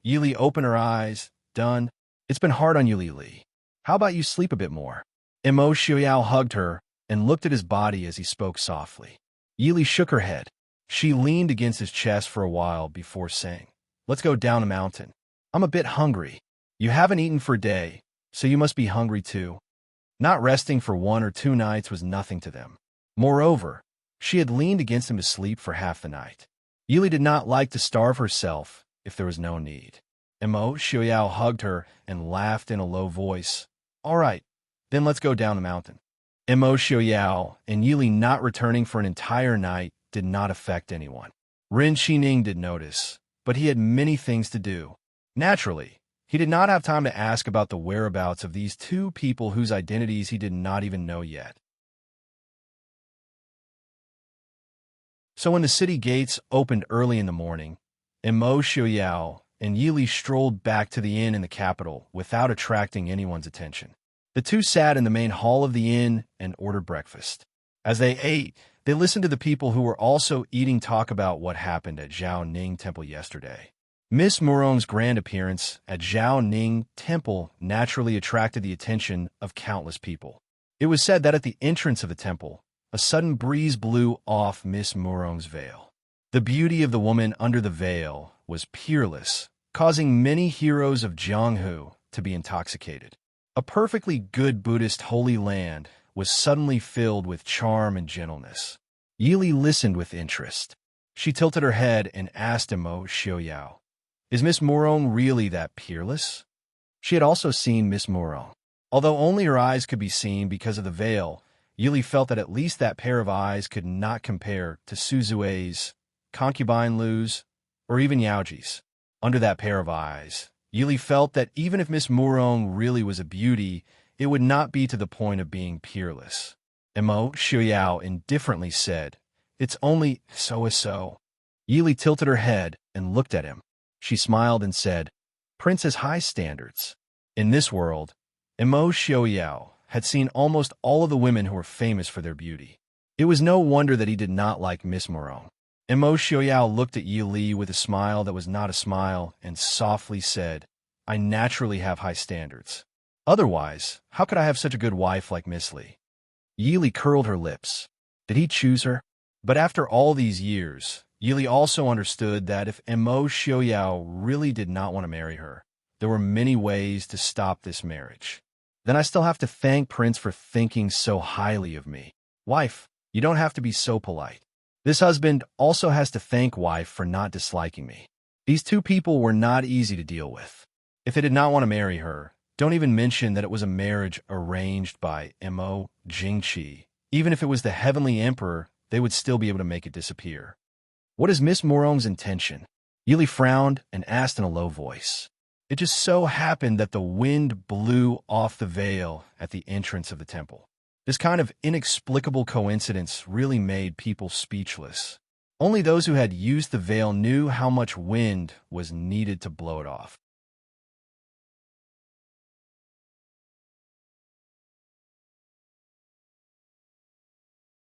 Yili opened her eyes. "Done. It's been hard on you, Li. How about you sleep a bit more?" Mo Xiaoyao hugged her and looked at his body as he spoke softly. Yili shook her head. She leaned against his chest for a while before saying, "Let's go down the mountain. I'm a bit hungry. You haven't eaten for a day, so you must be hungry too." Not resting for 1 or 2 nights was nothing to them. Moreover, she had leaned against him to sleep for half the night. Yili did not like to starve herself if there was no need. Mo Xiaoyao hugged her and laughed in a low voice. All right, then let's go down the mountain. Mo Xiaoyao and Yili not returning for an entire night did not affect anyone. Ren Xining did notice, but he had many things to do. Naturally, he did not have time to ask about the whereabouts of these two people whose identities he did not even know yet. So when the city gates opened early in the morning, Mo Xiaoyao and Yili strolled back to the inn in the capital without attracting anyone's attention. The two sat in the main hall of the inn and ordered breakfast. As they ate, they listened to the people who were also eating talk about what happened at Zhao Ning Temple yesterday. Miss Murong's grand appearance at Zhao Ning Temple naturally attracted the attention of countless people. It was said that at the entrance of the temple, a sudden breeze blew off Miss Murong's veil. The beauty of the woman under the veil was peerless, causing many heroes of Jianghu to be intoxicated. A perfectly good Buddhist holy land was suddenly filled with charm and gentleness. Yili listened with interest. She tilted her head and asked Mo Xiaoyao, "Is Miss Murong really that peerless?" She had also seen Miss Murong. Although only her eyes could be seen because of the veil, Yili felt that at least that pair of eyes could not compare to Suzue's, concubine Lu's, or even Yaoji's. Under that pair of eyes, Yili felt that even if Miss Murong really was a beauty, it would not be to the point of being peerless. Mo Xiaoyao indifferently said, "It's only so-so." Yili tilted her head and looked at him. She smiled and said, "Prince has high standards." In this world, Mo Xiaoyao had seen almost all of the women who were famous for their beauty. It was no wonder that he did not like Miss Murong. Mo Xiaoyao looked at Yili with a smile that was not a smile and softly said, "I naturally have high standards. Otherwise, how could I have such a good wife like Miss Li?" Yili curled her lips. Did he choose her? But after all these years, Yili also understood that if Mo Xiaoyao really did not want to marry her, there were many ways to stop this marriage. Then I still have to thank Prince for thinking so highly of me. Wife, you don't have to be so polite. This husband also has to thank wife for not disliking me. These two people were not easy to deal with. If they did not want to marry her, don't even mention that it was a marriage arranged by Mo Jingqi. Even if it was the heavenly emperor, they would still be able to make it disappear. What is Miss Murong's intention? Yili frowned and asked in a low voice. It just so happened that the wind blew off the veil at the entrance of the temple. This kind of inexplicable coincidence really made people speechless. Only those who had used the veil knew how much wind was needed to blow it off.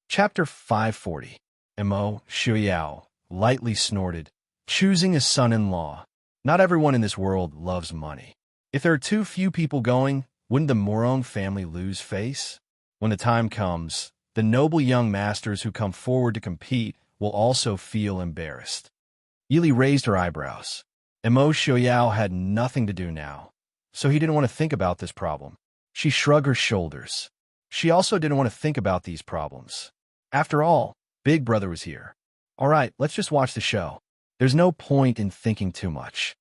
Chapter 540. Mo Xiaoyao lightly snorted, choosing a son-in-law. Not everyone in this world loves money. If there are too few people going, wouldn't the Murong family lose face? When the time comes, the noble young masters who come forward to compete will also feel embarrassed. Yili raised her eyebrows. Mo Xiaoyao had nothing to do now, so he didn't want to think about this problem. She shrugged her shoulders. She also didn't want to think about these problems. After all, Big Brother was here. All right, let's just watch the show. There's no point in thinking too much.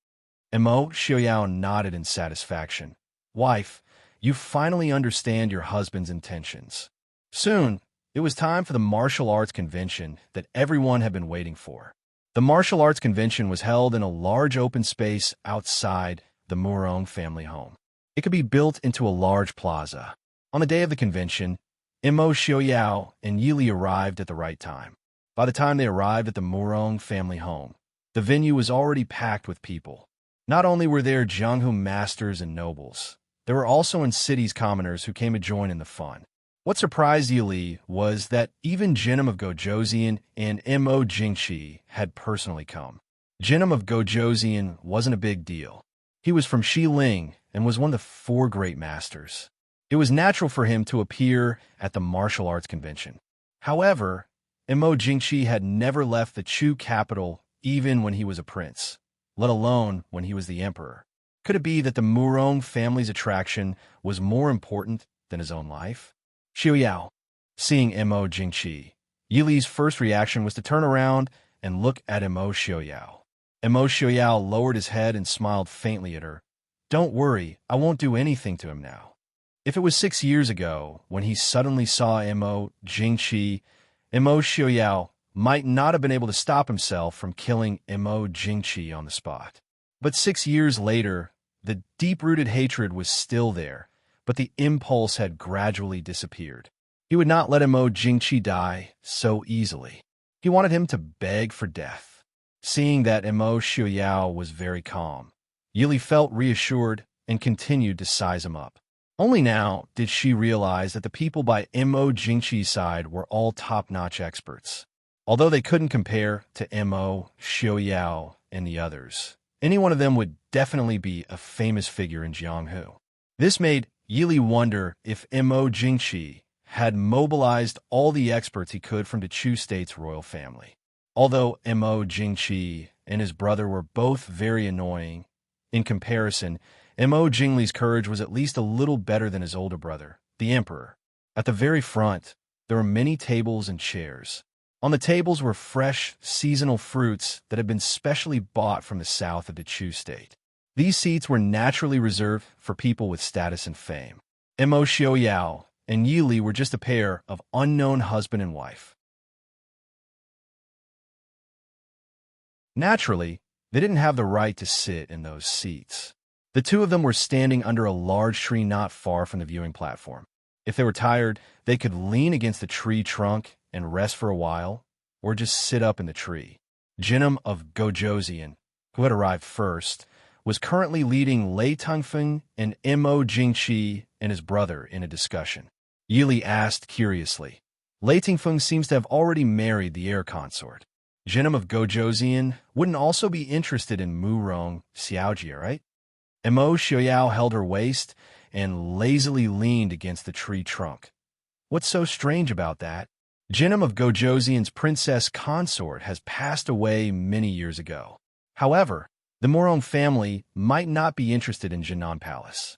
Mo Xiaoyao nodded in satisfaction. Wife, you finally understand your husband's intentions. Soon, it was time for the martial arts convention that everyone had been waiting for. The martial arts convention was held in a large open space outside the Murong family home. It could be built into a large plaza. On the day of the convention, Mo Xiaoyao and Yili arrived at the right time. By the time they arrived at the Murong family home, the venue was already packed with people. Not only were there Jianghu masters and nobles, there were also in cities commoners who came to join in the fun. What surprised Yili was that even Jinim of Gojoseon and Mo Jingqi had personally come. Jinim of Gojoseon wasn't a big deal. He was from Xiling and was one of the 4 great masters. It was natural for him to appear at the martial arts convention. However, Mo Jingqi had never left the Chu capital even when he was a prince, let alone when he was the emperor. Could it be that the Murong family's attraction was more important than his own life? Xiaoyao. Seeing Mo Jingqi, Yili's first reaction was to turn around and look at Mo Xiaoyao. Emo Xiaoyao lowered his head and smiled faintly at her. Don't worry, I won't do anything to him now. If it was 6 years ago, when he suddenly saw Emo Jingqi, Emo Xiaoyao might not have been able to stop himself from killing Emo Jingqi on the spot. But 6 years later, the deep-rooted hatred was still there, but the impulse had gradually disappeared. He would not let Emo Jingqi die so easily. He wanted him to beg for death. Seeing that Emo Xiaoyao was very calm, Yili felt reassured and continued to size him up. Only now did she realize that the people by Emo Jingqi's side were all top-notch experts. Although they couldn't compare to Emo Xiaoyao and the others, any one of them would definitely be a famous figure in Jianghu. This made Yili wonder if Emo Jingqi had mobilized all the experts he could from the Chu State's royal family. Although Emo Jingqi and his brother were both very annoying, in comparison, Emo Jingli's courage was at least a little better than his older brother, the emperor. At the very front, there were many tables and chairs. On the tables were fresh, seasonal fruits that had been specially bought from the south of the Chu State. These seats were naturally reserved for people with status and fame. Emo Xiaoyao and Yili were just a pair of unknown husband and wife. Naturally, they didn't have the right to sit in those seats. The two of them were standing under a large tree not far from the viewing platform. If they were tired, they could lean against the tree trunk and rest for a while, or just sit up in the tree. Jinnum of Gojoseon, who had arrived first, was currently leading Lei Tangfeng and Emo Jingqi and his brother in a discussion. Yili asked curiously. Lei Tangfeng seems to have already married the heir consort. Jinnum of Gojoseon wouldn't also be interested in Murong Xiaojie, right? Emo Xiaoyao held her waist and lazily leaned against the tree trunk. What's so strange about that? Jinnum of Gojoseon's princess consort has passed away many years ago. However, the Murong family might not be interested in Jinan Palace.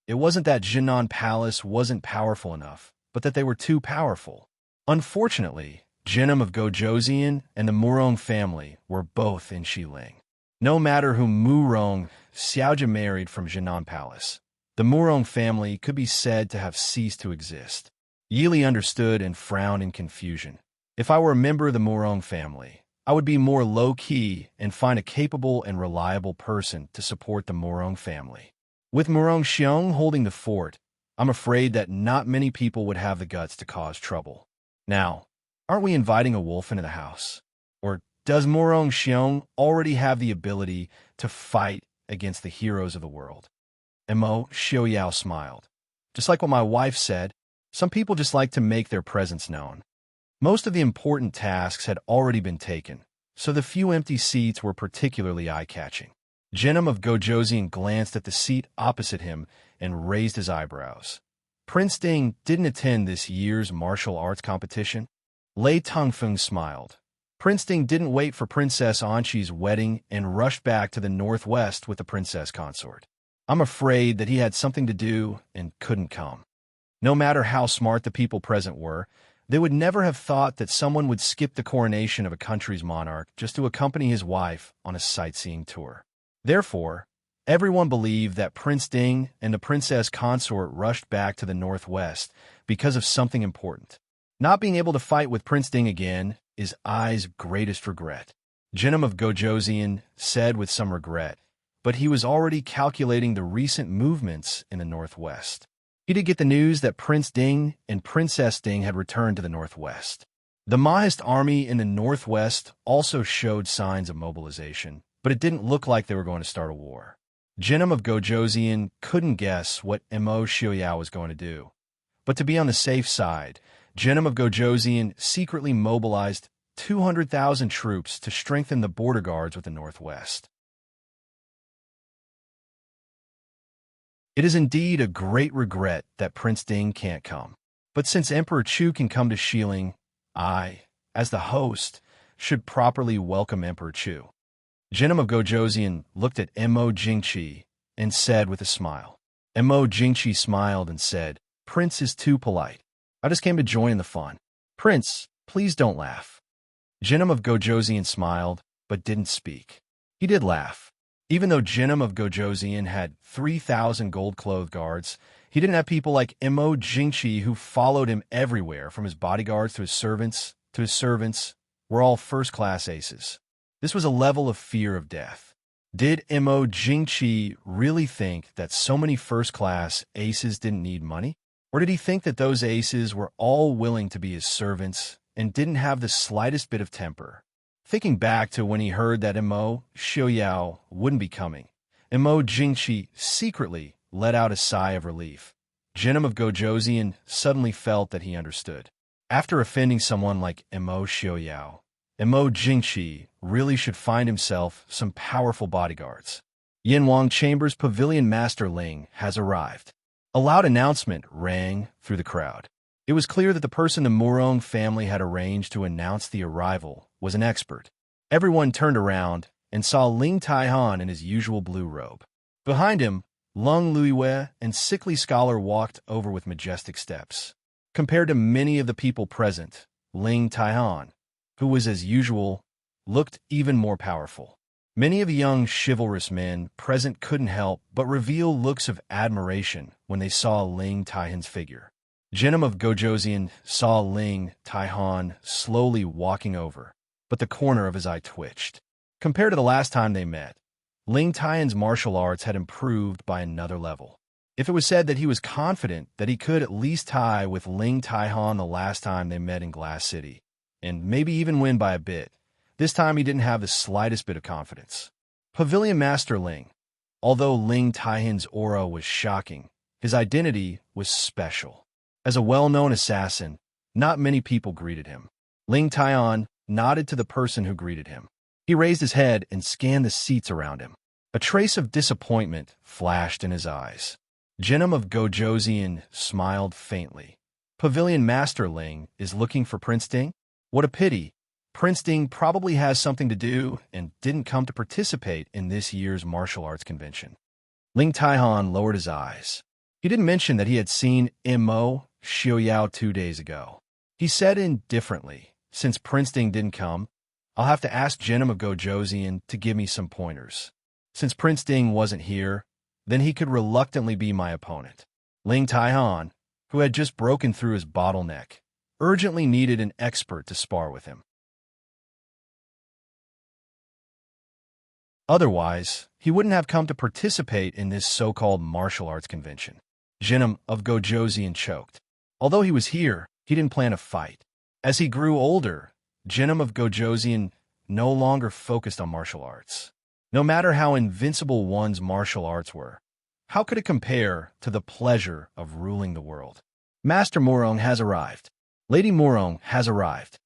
It wasn't that Jinan Palace wasn't powerful enough, but that they were too powerful. Unfortunately, Jinnum of Gojoseon and the Murong family were both in Xiling. No matter who Murong Xiaojie married from Jinan Palace, the Murong family could be said to have ceased to exist. Yili understood and frowned in confusion. If I were a member of the Murong family, I would be more low-key and find a capable and reliable person to support the Murong family. With Murong Xiong holding the fort, I'm afraid that not many people would have the guts to cause trouble. Now, aren't we inviting a wolf into the house? Or does Murong Xiong already have the ability to fight against the heroes of the world? Emo Xiaoyao smiled. Just like what my wife said, some people just like to make their presence known. Most of the important tasks had already been taken, so the few empty seats were particularly eye-catching. Jinnum of Gojoseon glanced at the seat opposite him and raised his eyebrows. Prince Ding didn't attend this year's martial arts competition. Lei Tangfeng smiled. Prince Ding didn't wait for Princess Anqi's wedding and rushed back to the northwest with the princess consort. I'm afraid that he had something to do and couldn't come. No matter how smart the people present were, they would never have thought that someone would skip the coronation of a country's monarch just to accompany his wife on a sightseeing tour. Therefore, everyone believed that Prince Ding and the princess consort rushed back to the northwest because of something important. Not being able to fight with Prince Ding again is Ai's greatest regret, Jinnum of Gojoseon said with some regret, but he was already calculating the recent movements in the northwest. He did get the news that Prince Ding and Princess Ding had returned to the northwest. The Mahist army in the northwest also showed signs of mobilization, but it didn't look like they were going to start a war. Jinnum of Gojoseon couldn't guess what Emo Xiaoyao was going to do. But to be on the safe side, Jinnum of Gojoseon secretly mobilized 200,000 troops to strengthen the border guards with the northwest. It is indeed a great regret that Prince Ding can't come. But since Emperor Chu can come to Xiling, I, as the host, should properly welcome Emperor Chu. Jinnum of Gojoseon looked at Emo Jingqi and said with a smile. Emo Jingqi smiled and said, Prince is too polite. I just came to join the fun. Prince, please don't laugh. Jinnum of Gojoseon smiled, but didn't speak. He did laugh. Even though Jinnum of Gojoseon had 3,000 gold-clothed guards, he didn't have people like Imo Jingchi who followed him everywhere, from his bodyguards to his servants, were all first-class aces. This was a level of fear of death. Did Imo Jingchi really think that so many first-class aces didn't need money? Or did he think that those aces were all willing to be his servants and didn't have the slightest bit of temper? Thinking back to when he heard that Imo Xiaoyao wouldn't be coming, Imo Jingchi secretly let out a sigh of relief. Jinnum of Gojoseon suddenly felt that he understood. After offending someone like Imo Xiaoyao, Imo Jingchi really should find himself some powerful bodyguards. Yinwang Chamber's Pavilion Master Ling has arrived. A loud announcement rang through the crowd. It was clear that the person the Murong family had arranged to announce the arrival was an expert. Everyone turned around and saw Ling Taihan in his usual blue robe. Behind him, Lung Luiwei and sickly scholar walked over with majestic steps. Compared to many of the people present, Ling Taihan, who was as usual, looked even more powerful. Many of the young chivalrous men present couldn't help but reveal looks of admiration when they saw Ling Taihan's figure. Jinnum of Gojoseon saw Ling Taihan slowly walking over, but the corner of his eye twitched. Compared to the last time they met, Ling Taihan's martial arts had improved by another level. If it was said that he was confident that he could at least tie with Ling Taihan the last time they met in Glass City, and maybe even win by a bit, this time he didn't have the slightest bit of confidence. Pavilion Master Ling. Although Ling Taihan's aura was shocking, his identity was special. As a well-known assassin, not many people greeted him. Ling Taihan nodded to the person who greeted him. He raised his head and scanned the seats around him. A trace of disappointment flashed in his eyes. Jinnum of Gojoseon smiled faintly. Pavilion Master Ling is looking for Prince Ding? What a pity. Prince Ding probably has something to do and didn't come to participate in this year's martial arts convention. Ling Taihan lowered his eyes. He didn't mention that he had seen Imo Xiaoyao 2 days ago. He said indifferently, since Prince Ding didn't come, I'll have to ask Jinnum of Gojoseon to give me some pointers. Since Prince Ding wasn't here, then he could reluctantly be my opponent. Ling Taihan, who had just broken through his bottleneck, urgently needed an expert to spar with him. Otherwise, he wouldn't have come to participate in this so-called martial arts convention. Jinnum of Gojoseon choked. Although he was here, he didn't plan a fight. As he grew older, Jinnum of Gojoseon no longer focused on martial arts. No matter how invincible one's martial arts were, how could it compare to the pleasure of ruling the world? Master Murong has arrived. Lady Murong has arrived.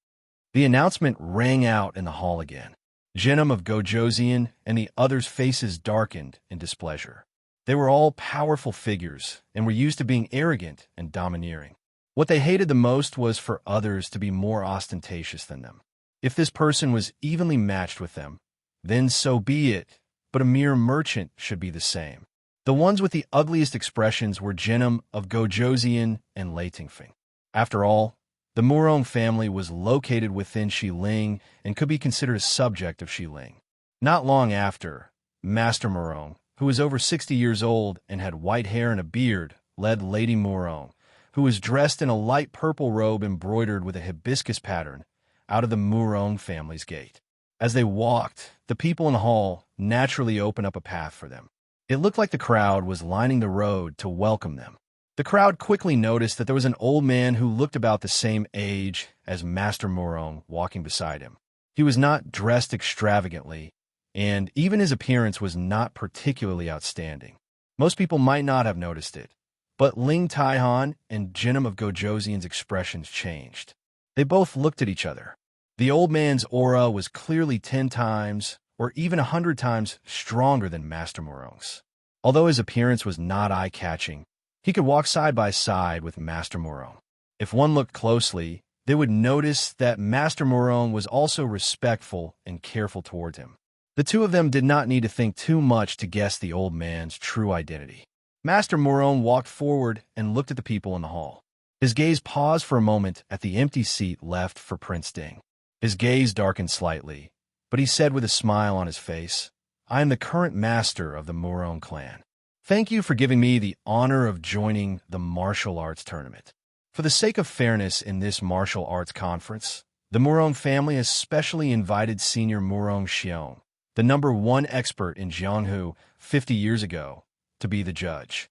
The announcement rang out in the hall again. Jinnum of Gojoseon and the others' faces darkened in displeasure. They were all powerful figures and were used to being arrogant and domineering. What they hated the most was for others to be more ostentatious than them. If this person was evenly matched with them, then so be it, but a mere merchant should be the same. The ones with the ugliest expressions were Jinnum of Gojoseon and Lei Tingfeng. After all, the Murong family was located within Xiling and could be considered a subject of Xiling. Not long after, Master Murong, who was over 60 years old and had white hair and a beard, led Lady Murong, who was dressed in a light purple robe embroidered with a hibiscus pattern, out of the Murong family's gate. As they walked, the people in the hall naturally opened up a path for them. It looked like the crowd was lining the road to welcome them. The crowd quickly noticed that there was an old man who looked about the same age as Master Murong walking beside him. He was not dressed extravagantly, and even his appearance was not particularly outstanding. Most people might not have noticed it, but Ling Taihan and Jinnum of Gojoseon's expressions changed. They both looked at each other. The old man's aura was clearly 10 times or even 100 times stronger than Master Murong's. Although his appearance was not eye-catching, he could walk side by side with Master Murong. If one looked closely, they would notice that Master Murong was also respectful and careful toward him. The two of them did not need to think too much to guess the old man's true identity. Master Murong walked forward and looked at the people in the hall. His gaze paused for a moment at the empty seat left for Prince Ding. His gaze darkened slightly, but he said with a smile on his face, I am the current master of the Murong clan. Thank you for giving me the honor of joining the martial arts tournament. For the sake of fairness in this martial arts conference, the Murong family has specially invited Senior Murong Xiong, the #1 expert in Jianghu 50 years ago, to be the judge.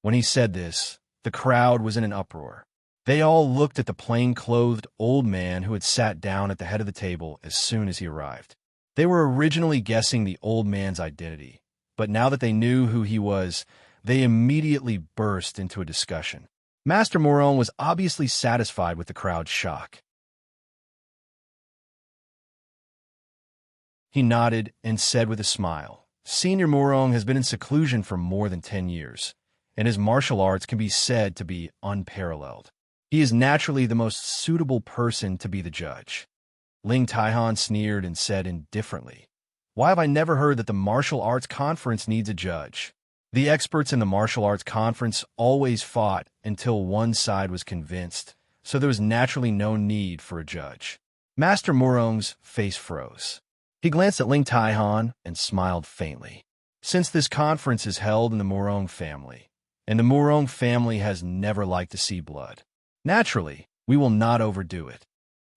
When he said this, the crowd was in an uproar. They all looked at the plain-clothed old man who had sat down at the head of the table as soon as he arrived. They were originally guessing the old man's identity, but now that they knew who he was, they immediately burst into a discussion. Master Murong was obviously satisfied with the crowd's shock. He nodded and said with a smile, Senior Murong has been in seclusion for more than 10 years, and his martial arts can be said to be unparalleled. He is naturally the most suitable person to be the judge. Ling Taihan sneered and said indifferently, Why have I never heard that the martial arts conference needs a judge? The experts in the martial arts conference always fought until one side was convinced, so there was naturally no need for a judge. Master Murong's face froze. He glanced at Ling Taihan and smiled faintly. Since this conference is held in the Murong family, and the Murong family has never liked to see blood, naturally, we will not overdo it.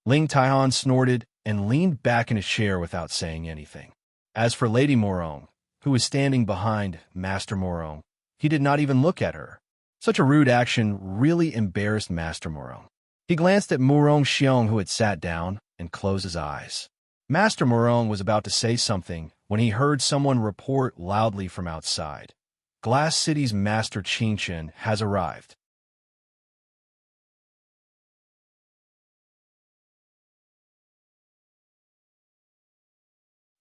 Ling Taihan snorted and leaned back in his chair without saying anything. As for Lady Murong, who was standing behind Master Murong, he did not even look at her. Such a rude action really embarrassed Master Murong. He glanced at Murong Xiong, who had sat down, and closed his eyes. Master Murong was about to say something when he heard someone report loudly from outside. Glass City's Master Qingchen has arrived.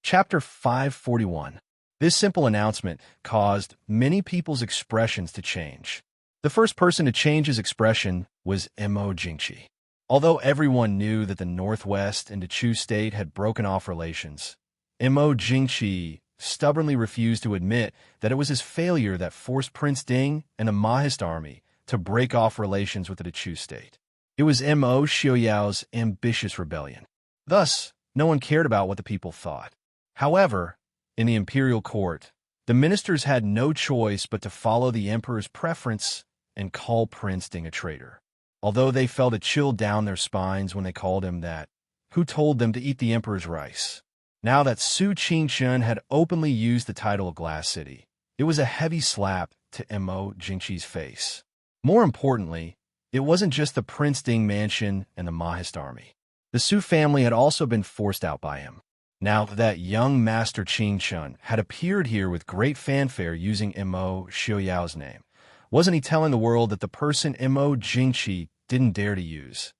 Chapter 541. This simple announcement caused many people's expressions to change. The first person to change his expression was Mo Jingqi. Although everyone knew that the Northwest and Dechu State had broken off relations, Mo Jingqi stubbornly refused to admit that it was his failure that forced Prince Ding and the Mahist army to break off relations with the Dechu State. It was Mo Xiaoyao's ambitious rebellion. Thus, no one cared about what the people thought. However, in the imperial court, the ministers had no choice but to follow the emperor's preference and call Prince Ding a traitor. Although they felt a chill down their spines when they called him that, who told them to eat the emperor's rice? Now that Su Qingchen had openly used the title of Glass City, it was a heavy slap to Mo Jingqi's face. More importantly, it wasn't just the Prince Ding mansion and the Mahist army. The Su family had also been forced out by him. Now that young Master Qingchen had appeared here with great fanfare using Mo Xiaoyao's name, wasn't he telling the world that the person Mo Jingqi didn't dare to use,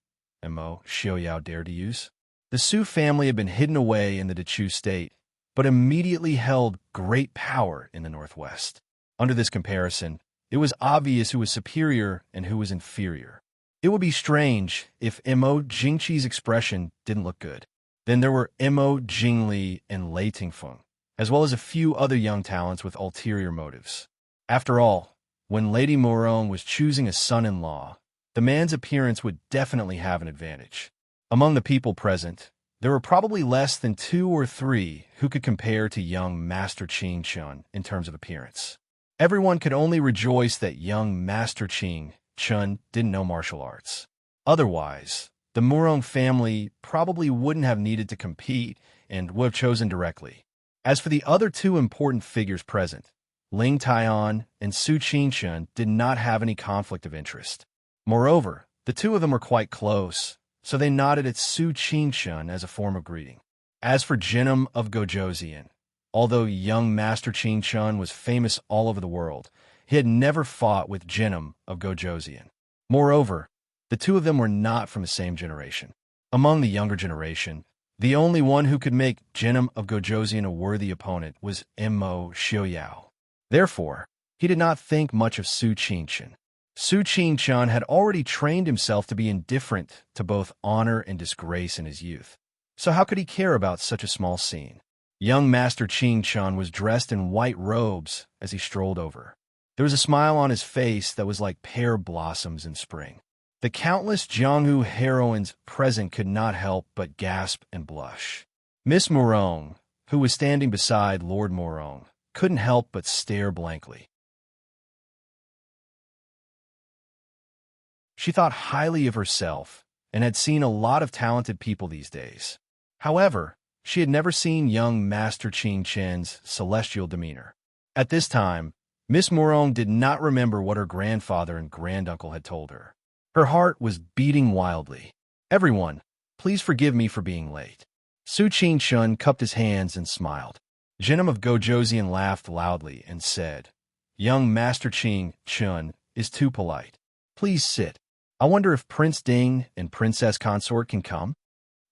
Mo Xiaoyao dared to use? The Su family had been hidden away in the Dechu State, but immediately held great power in the Northwest. Under this comparison, it was obvious who was superior and who was inferior. It would be strange if Mo Jingqi's expression didn't look good. Then there were Mo Jingli and Lei Tingfeng, as well as a few other young talents with ulterior motives. After all, when Lady Murong was choosing a son-in-law, the man's appearance would definitely have an advantage. Among the people present, there were probably less than 2 or 3 who could compare to young Master Qingchen in terms of appearance. Everyone could only rejoice that young Master Qingchen didn't know martial arts. Otherwise, the Murong family probably wouldn't have needed to compete and would have chosen directly. As for the other 2 important figures present, Ling Taihan and Su Qingchen did not have any conflict of interest. Moreover, the 2 of them were quite close, so they nodded at Su Qingchen as a form of greeting. As for Jinnum of Gojoseon, although young Master Qingchen was famous all over the world, he had never fought with Jinnum of Gojoseon. Moreover, the 2 of them were not from the same generation. Among the younger generation, the only one who could make Jinnum of Gojoseon a worthy opponent was Mo Xiaoyao. Therefore, he did not think much of Su Qingchen. Su Qingchen had already trained himself to be indifferent to both honor and disgrace in his youth. So how could he care about such a small scene? Young Master Qingchen was dressed in white robes as he strolled over. There was a smile on his face that was like pear blossoms in spring. The countless Jianghu heroines present could not help but gasp and blush. Miss Murong, who was standing beside Lord Morong, couldn't help but stare blankly. She thought highly of herself and had seen a lot of talented people these days. However, she had never seen young Master Ching Chen's celestial demeanor. At this time, Miss Morong did not remember what her grandfather and granduncle had told her. Her heart was beating wildly. "Everyone, please forgive me for being late." Su Qing Chun cupped his hands and smiled. Jinnum of Gojoseon laughed loudly and said, "Young Master Ching Chun is too polite. Please sit. I wonder if Prince Ding and Princess Consort can come?"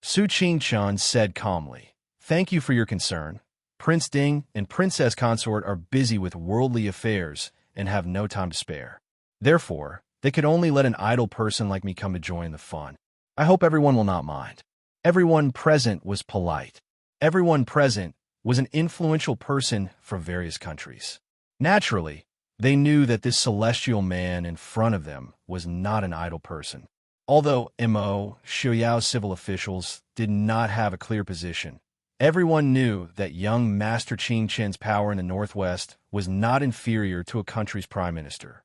Su Qing Chun said calmly, "Thank you for your concern. Prince Ding and Princess Consort are busy with worldly affairs and have no time to spare. Therefore, they could only let an idle person like me come to join the fun. I hope everyone will not mind." Everyone present was polite. Everyone present was an influential person from various countries. Naturally, they knew that this celestial man in front of them was not an idle person. Although Mo Xiaoyao's civil officials did not have a clear position, everyone knew that young Master Qing Chen's power in the Northwest was not inferior to a country's prime minister.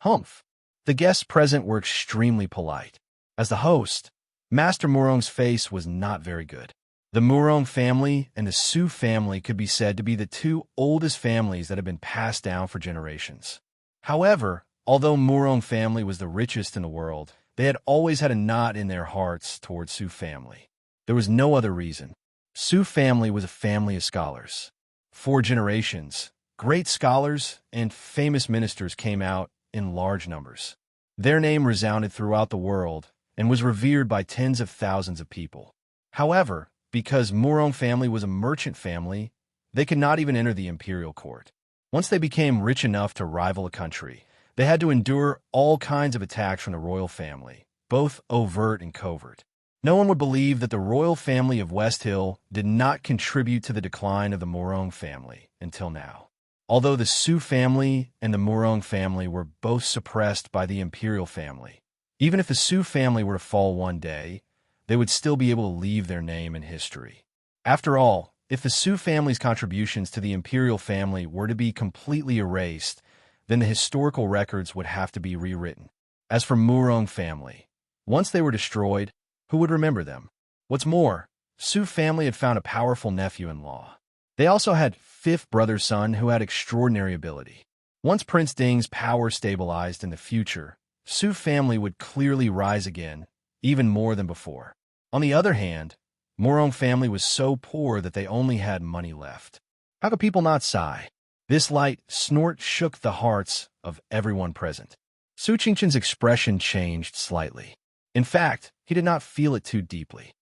Humph! The guests present were extremely polite. As the host, Master Murong's face was not very good. The Murong family and the Su family could be said to be the two oldest families that have been passed down for generations. However, although Murong family was the richest in the world, they had always had a knot in their hearts towards Su family. There was no other reason. Su family was a family of scholars. For generations, great scholars and famous ministers came out in large numbers. Their name resounded throughout the world and was revered by tens of thousands of people. However, because Murong family was a merchant family, they could not even enter the imperial court. Once they became rich enough to rival a country, they had to endure all kinds of attacks from the royal family, both overt and covert. No one would believe that the royal family of West Hill did not contribute to the decline of the Murong family until now. Although the Su family and the Murong family were both suppressed by the imperial family, even if the Su family were to fall one day, they would still be able to leave their name in history. After all, if the Su family's contributions to the imperial family were to be completely erased, then the historical records would have to be rewritten. As for Murong family, once they were destroyed, who would remember them? What's more, Su family had found a powerful nephew-in-law. They also had fifth brother's son who had extraordinary ability. Once Prince Ding's power stabilized in the future, Su family would clearly rise again, even more than before. On the other hand, Murong family was so poor that they only had money left. How could people not sigh? This light snort shook the hearts of everyone present. Su Qingchen's expression changed slightly. In fact, he did not feel it too deeply.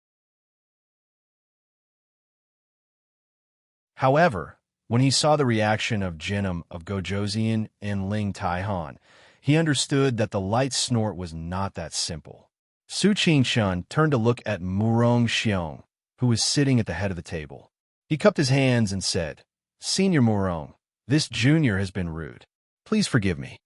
However, when he saw the reaction of Jinnum of Gojoseon and Ling Taihan, he understood that the light snort was not that simple. Su Qingchun turned to look at Murong Xiong, who was sitting at the head of the table. He cupped his hands and said, "Senior Murong, this junior has been rude. Please forgive me."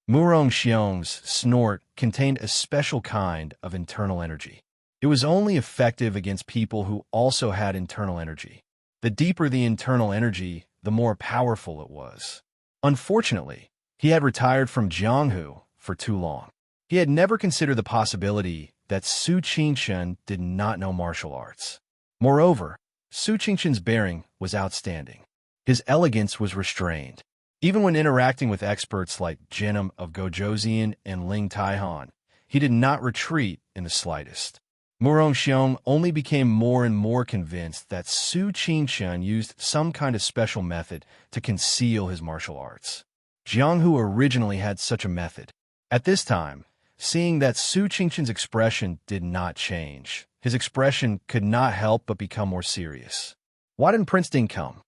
Murong Xiong's snort contained a special kind of internal energy. It was only effective against people who also had internal energy. The deeper the internal energy, the more powerful it was. Unfortunately, he had retired from Jianghu for too long. He had never considered the possibility that Su Qingchen did not know martial arts. Moreover, Su Qingchen's bearing was outstanding. His elegance was restrained. Even when interacting with experts like Jinnum of Gojoseon and Ling Taihan, he did not retreat in the slightest. Murong Xiong only became more and more convinced that Su Qingchen used some kind of special method to conceal his martial arts. Jianghu originally had such a method. At this time, seeing that Su Qingchen's expression did not change, his expression could not help but become more serious. "Why didn't Prince Ding come?"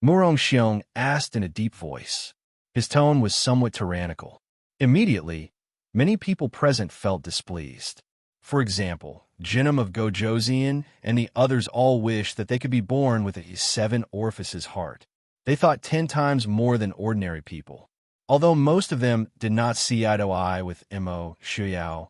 Murong Xiong asked in a deep voice. His tone was somewhat tyrannical. Immediately, many people present felt displeased. For example, Jinnum of Gojoseon and the others all wished that they could be born with a 7-orifices heart. They thought 10 times more than ordinary people. Although most of them did not see eye to eye with Mo Xiaoyao,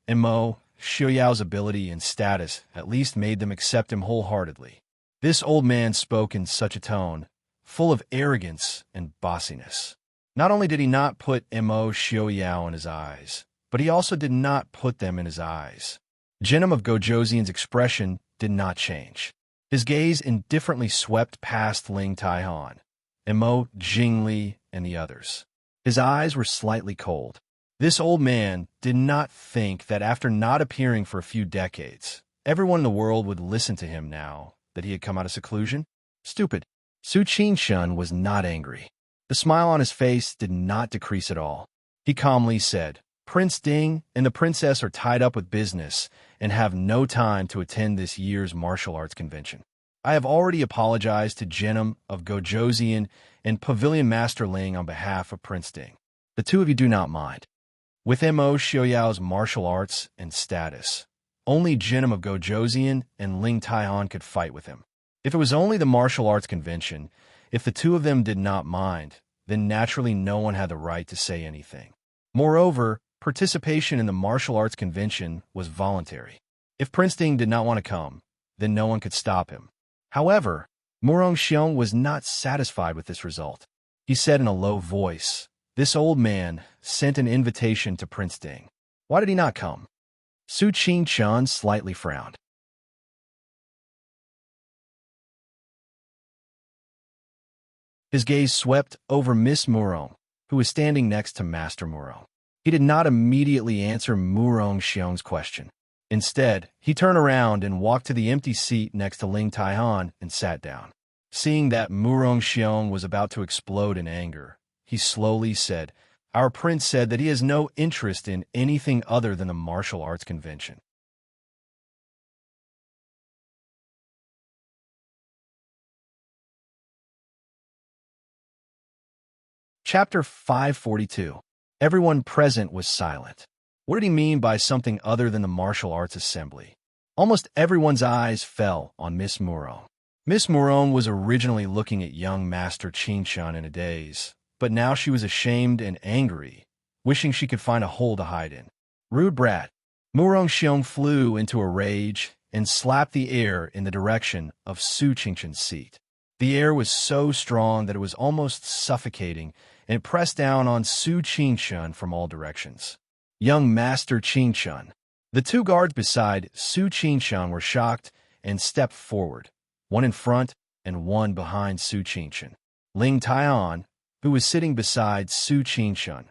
Mo Xiaoyao's ability and status at least made them accept him wholeheartedly. This old man spoke in such a tone, full of arrogance and bossiness. Not only did he not put Mo Xiaoyao in his eyes, but he also did not put them in his eyes. Jinnum of Gojoseon's expression did not change. His gaze indifferently swept past Ling Taihan, Mo Jingli, and the others. His eyes were slightly cold. This old man did not think that after not appearing for a few decades, everyone in the world would listen to him now that he had come out of seclusion. Stupid. Su Qingshun was not angry. The smile on his face did not decrease at all. He calmly said, Prince Ding and the princess are tied up with business and have no time to attend this year's martial arts convention. I have already apologized to Jinnum of Gojoseon and Pavilion Master Ling on behalf of Prince Ding. The two of you do not mind. With Mo Xiaoyao's martial arts and status, only Jinnum of Gojoseon and Ling Taihan could fight with him. If it was only the martial arts convention, if the two of them did not mind, then naturally no one had the right to say anything. Moreover, participation in the martial arts convention was voluntary. If Prince Ding did not want to come, then no one could stop him. However, Murong Xiong was not satisfied with this result. He said in a low voice, This old man sent an invitation to Prince Ding. Why did he not come? Su Qingshun slightly frowned. His gaze swept over Miss Murong, who was standing next to Master Murong. He did not immediately answer Murong Xiong's question. Instead, he turned around and walked to the empty seat next to Ling Taihan and sat down. Seeing that Murong Xiong was about to explode in anger, he slowly said, Our prince said that he has no interest in anything other than the martial arts convention. Chapter 542. Everyone present was silent. What did he mean by something other than the martial arts assembly? Almost everyone's eyes fell on Miss Murong. Miss Murong was originally looking at young Master Qingshun in a daze, but now she was ashamed and angry, wishing she could find a hole to hide in. Rude brat. Murong Xiong flew into a rage and slapped the air in the direction of Su Qingshun's seat. The air was so strong that it was almost suffocating, and it pressed down on Su Qingshun from all directions. Young Master Qingshun. The two guards beside Su Qingshun were shocked and stepped forward, one in front and one behind Su Qingshun. Ling Taihan, who was sitting beside Su Qingshun,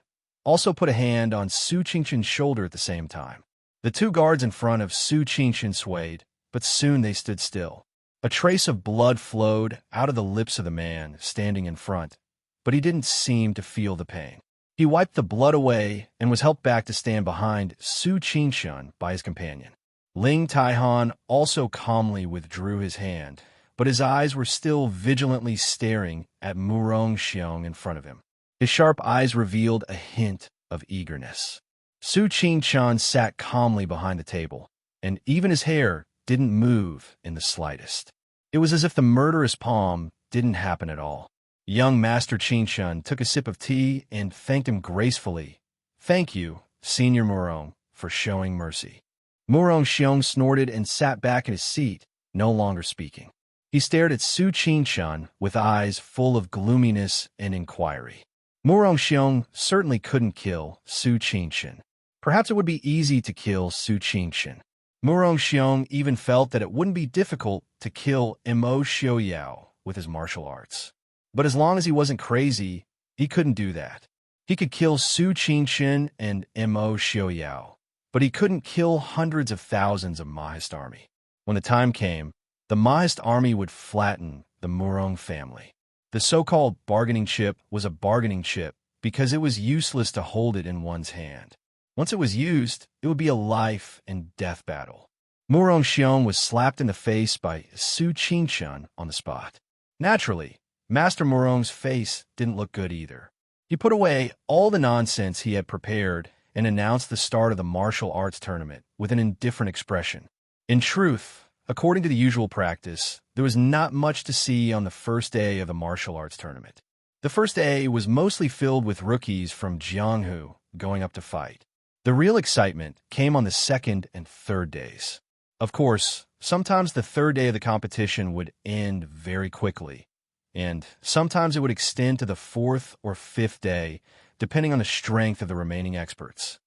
also put a hand on Su Qingshun's shoulder at the same time. The two guards in front of Su Qingshun swayed, but soon they stood still. A trace of blood flowed out of the lips of the man standing in front, but he didn't seem to feel the pain. He wiped the blood away and was helped back to stand behind Su Qingshun by his companion. Ling Taihan also calmly withdrew his hand, but his eyes were still vigilantly staring at Murong Xiong in front of him. His sharp eyes revealed a hint of eagerness. Su Qingshun sat calmly behind the table, and even his hair didn't move in the slightest. It was as if the murderous palm didn't happen at all. Young Master Qingshun took a sip of tea and thanked him gracefully. Thank you, Senior Murong, for showing mercy. Murong Xiong snorted and sat back in his seat, no longer speaking. He stared at Su Qingshun with eyes full of gloominess and inquiry. Murong Xiong certainly couldn't kill Su Qingshun. Perhaps it would be easy to kill Su Qingshun. Murong Xiong even felt that it wouldn't be difficult to kill Mo Xiaoyao with his martial arts. But as long as he wasn't crazy, he couldn't do that. He could kill Su Qingshun and Mo Xiaoyao, but he couldn't kill hundreds of thousands of Mahist army. When the time came, the Mahist army would flatten the Murong family. The so-called bargaining chip was a bargaining chip because it was useless to hold it in one's hand. Once it was used, it would be a life and death battle. Murong Xiong was slapped in the face by Su Qingshun on the spot. Naturally, Master Murong's face didn't look good either. He put away all the nonsense he had prepared and announced the start of the martial arts tournament with an indifferent expression. In truth, according to the usual practice, there was not much to see on the first day of the martial arts tournament. The first day was mostly filled with rookies from Jianghu going up to fight. The real excitement came on the second and third days. Of course, Sometimes the third day of the competition would end very quickly, and sometimes it would extend to the fourth or fifth day, depending on the strength of the remaining experts.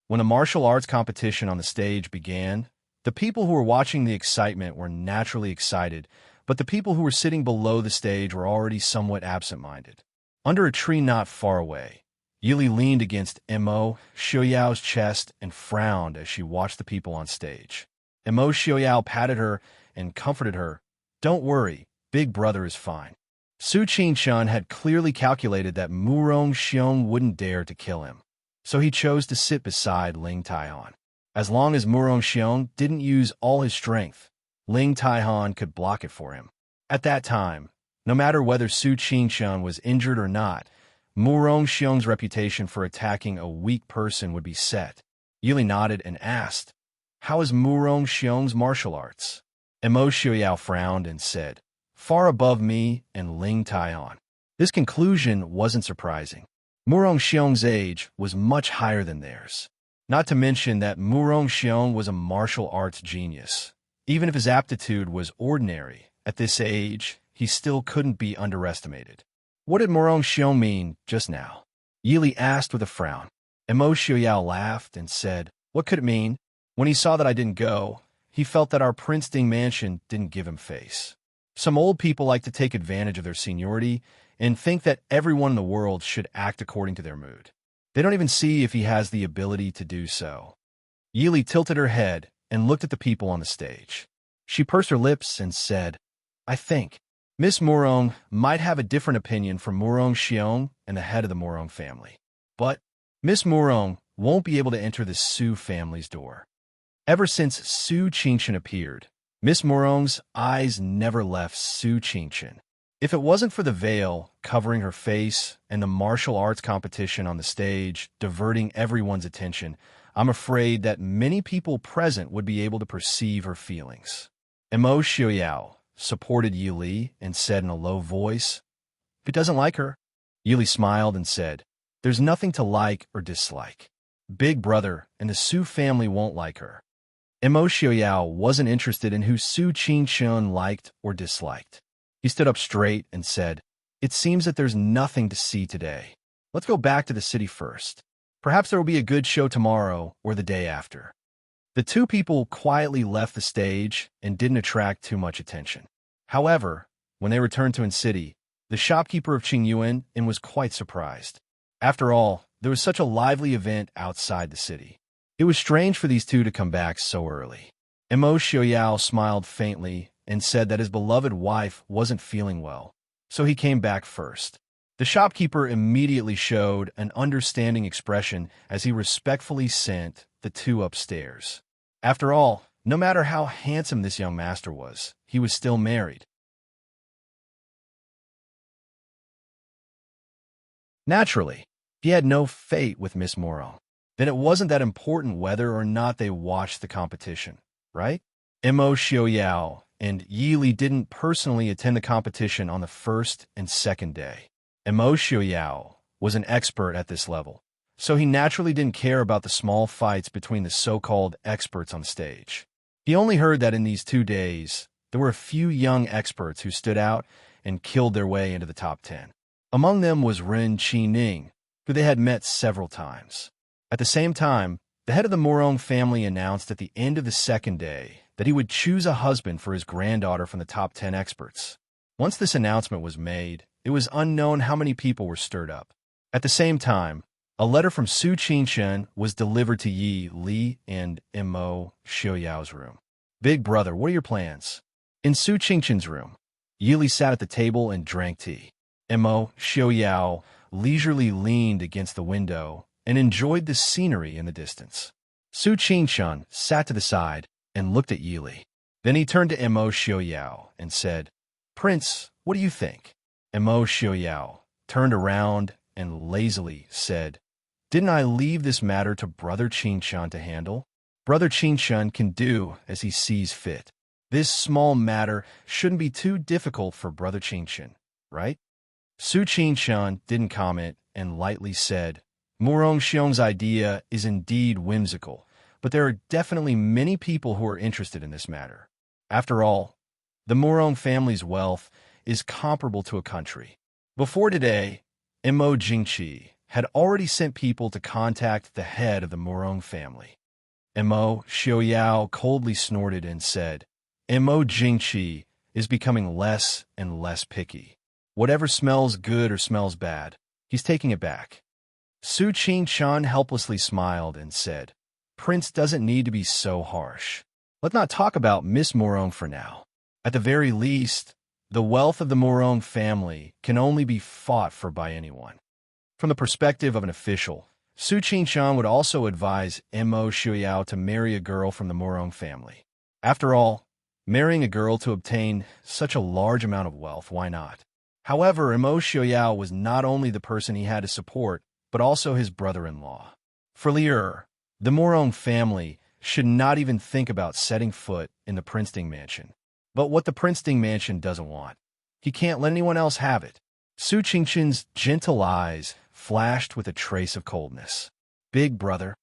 When the martial arts competition on the stage began, the people who were watching the excitement were naturally excited, but the people who were sitting below the stage were already somewhat absent-minded. Under a tree not far away, Yili leaned against Mo Xiaoyao's chest and frowned as she watched the people on stage. Mo Xiaoyao patted her and comforted her. "Don't worry, Big Brother is fine." Su Qingshun had clearly calculated that Murong Xiong wouldn't dare to kill him, so he chose to sit beside Ling Taihan. As long as Murong Xiong didn't use all his strength, Ling Taihan could block it for him. At that time, no matter whether Su Qingshun was injured or not, Murong Xiong's reputation for attacking a weak person would be set. Yili nodded and asked, "How is Murong Xiong's martial arts?" Mo Xiaoyao frowned and said, "Far above me and Ling Taihan." This conclusion wasn't surprising. Murong Xiong's age was much higher than theirs. Not to mention that Murong Xiong was a martial arts genius. Even if his aptitude was ordinary, at this age, he still couldn't be underestimated. What did Murong Xiong mean just now? Yili asked with a frown. Mo Xiaoyao laughed and said, "What could it mean? When he saw that I didn't go, he felt that our Prince Ding mansion didn't give him face. Some old people like to take advantage of their seniority and think that everyone in the world should act according to their mood. They don't even see if he has the ability to do so." Yili tilted her head and looked at the people on the stage. She pursed her lips and said, "I think Miss Murong might have a different opinion from Murong Xiong and the head of the Murong family. But Miss Murong won't be able to enter the Su family's door." Ever since Su Qingchen appeared, Miss Murong's eyes never left Su Qingchen. If it wasn't for the veil covering her face and the martial arts competition on the stage diverting everyone's attention, I'm afraid that many people present would be able to perceive her feelings. Mo Xiaoyao supported Yili and said in a low voice, "If he doesn't like her." Yili smiled and said, "There's nothing to like or dislike. Big Brother and the Su family won't like her." Mo Xiaoyao wasn't interested in who Su Qingshun liked or disliked. He stood up straight and said, "It seems that there's nothing to see today. Let's go back to the city first. Perhaps there will be a good show tomorrow or the day after." The two people quietly left the stage and didn't attract too much attention. However, when they returned to City, the shopkeeper of Qingyuan was quite surprised. After all, there was such a lively event outside the city. It was strange for these two to come back so early. Mo Xiaoyao smiled faintly and said that his beloved wife wasn't feeling well, so he came back first. The shopkeeper immediately showed an understanding expression as he respectfully sent the two upstairs. After all, no matter how handsome this young master was, he was still married. Naturally, he had no fate with Miss Murong. Then it wasn't that important whether or not they watched the competition, right? Mo Xiaoyao and Yili didn't personally attend the competition on the first and second day. Mo Xiaoyao was an expert at this level, so he naturally didn't care about the small fights between the so-called experts on stage. He only heard that in these 2 days, there were a few young experts who stood out and killed their way into the top 10. Among them was Ren Qining, who they had met several times. At the same time, the head of the Murong family announced at the end of the second day that he would choose a husband for his granddaughter from the top 10 experts. Once this announcement was made, it was unknown how many people were stirred up. At the same time, a letter from Su Qingchen was delivered to Yi Li and Mo Xiaoyao's room. "Big Brother, what are your plans?" In Su Qingchen's room, Yi Li sat at the table and drank tea. Mo Xiaoyao leisurely leaned against the window and enjoyed the scenery in the distance. Su Qingchen sat to the side and looked at Yi Li. Then he turned to Mo Xiaoyao and said, "Prince, what do you think?" Mo Xiaoyao turned around and lazily said, "Didn't I leave this matter to Brother Qingchen to handle? Brother Qingchen can do as he sees fit. This small matter shouldn't be too difficult for Brother Qingchen, right?" Su Qingchen didn't comment and lightly said, Morong Xiong's idea is indeed whimsical, but there are definitely many people who are interested in this matter. After all, the Morong family's wealth is comparable to a country. Before today, Imo Jingqi had already sent people to contact the head of the Morong family. Imo Xiaoyao coldly snorted and said, Imo Jingqi is becoming less and less picky. Whatever smells good or smells bad, he's taking it back. Su Qingchan helplessly smiled and said, Prince doesn't need to be so harsh. Let's not talk about Miss Morong for now. At the very least, the wealth of the Morong family can only be fought for by anyone. From the perspective of an official, Su Qingchan would also advise Mo Xiaoyao to marry a girl from the Morong family. After all, marrying a girl to obtain such a large amount of wealth, why not? However, Mo Xiaoyao was not only the person he had to support, but also his brother-in-law. For Lier, the Morong family should not even think about setting foot in the Princeton mansion. But what the Princeton mansion doesn't want, he can't let anyone else have it. Su Qingchan's gentle eyes flashed with a trace of coldness. Big brother.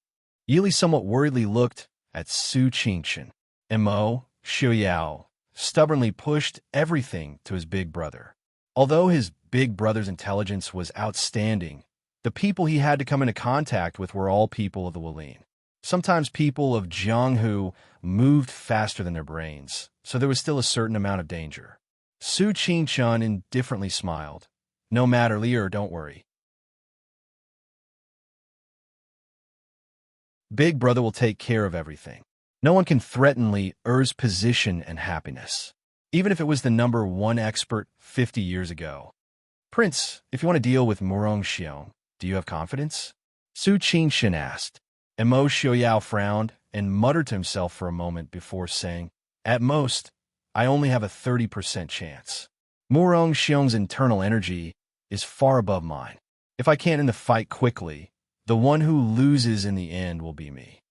Yili somewhat worriedly looked at Su Qingchan. Mo Xiaoyao stubbornly pushed everything to his big brother. Although his big brother's intelligence was outstanding, the people he had to come into contact with were all people of the Wolin. Sometimes people of Jianghu moved faster than their brains, so there was still a certain amount of danger. Su Qingchan indifferently smiled. No matter, Lier, don't worry. Big brother will take care of everything. No one can threaten Li's position and happiness, even if it was the number one expert 50 years ago. Prince, if you want to deal with Morong Xiong, do you have confidence? Su Qingchan asked. And Mo Xiaoyao frowned and muttered to himself for a moment before saying, At most, I only have a 30% chance. Morong Xiong's internal energy is far above mine. If I can't end the fight quickly, the one who loses in the end will be me.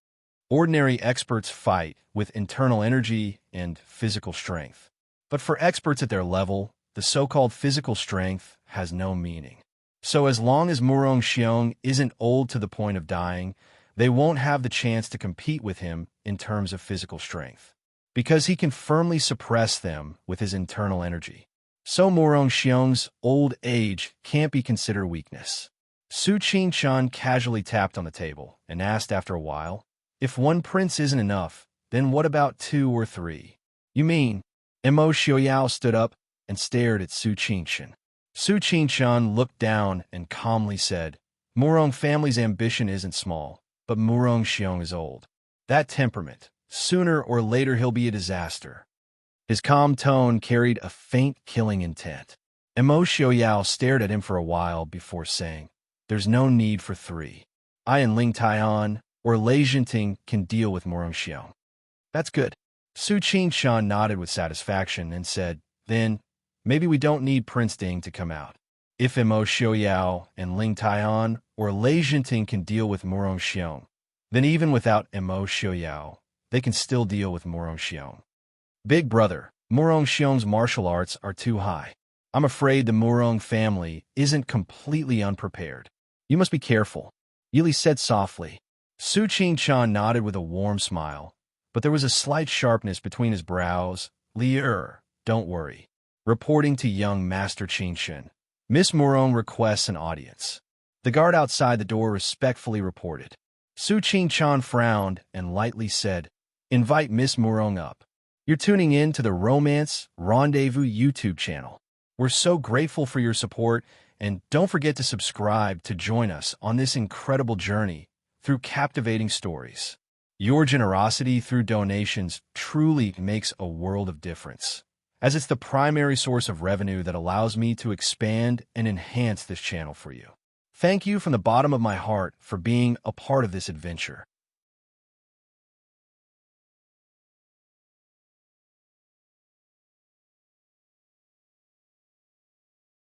Ordinary experts fight with internal energy and physical strength. But for experts at their level, the so-called physical strength has no meaning. So as long as Morong Xiong isn't old to the point of dying, they won't have the chance to compete with him in terms of physical strength, because he can firmly suppress them with his internal energy. So Morong Xiong's old age can't be considered weakness. Su Qingchan casually tapped on the table and asked after a while, If one prince isn't enough, then what about 2 or 3? You mean? Mo Xiaoyao stood up and stared at Su Qingchan. Su Qingchan looked down and calmly said, Morong family's ambition isn't small, but Morong Xiong is old. That temperament, sooner or later he'll be a disaster. His calm tone carried a faint killing intent. Mo Xiaoyao stared at him for a while before saying, There's no need for 3. I and Ling Taian or Lei Jinting can deal with Morong Xiong. That's good. Su Qingchan nodded with satisfaction and said, Then, maybe we don't need Prince Ding to come out. If Mo Xiaoyao and Ling Taian or Lei Jinting can deal with Morong Xiong, then even without Mo Xiaoyao, they can still deal with Morong Xiong. Big brother, Morong Xiong's martial arts are too high. I'm afraid the Morong family isn't completely unprepared. You must be careful, Yili said softly. Su Qingchan nodded with a warm smile, but there was a slight sharpness between his brows. Lier, don't worry. Reporting to young Master Qingchen, Miss Morong requests an audience. The guard outside the door respectfully reported. Su Qingchan frowned and lightly said, Invite Miss Morong up. You're tuning in to the Romance Rendezvous YouTube channel. We're so grateful for your support, and don't forget to subscribe to join us on this incredible journey through captivating stories. Your generosity through donations truly makes a world of difference, as it's the primary source of revenue that allows me to expand and enhance this channel for you. Thank you from the bottom of my heart for being a part of this adventure.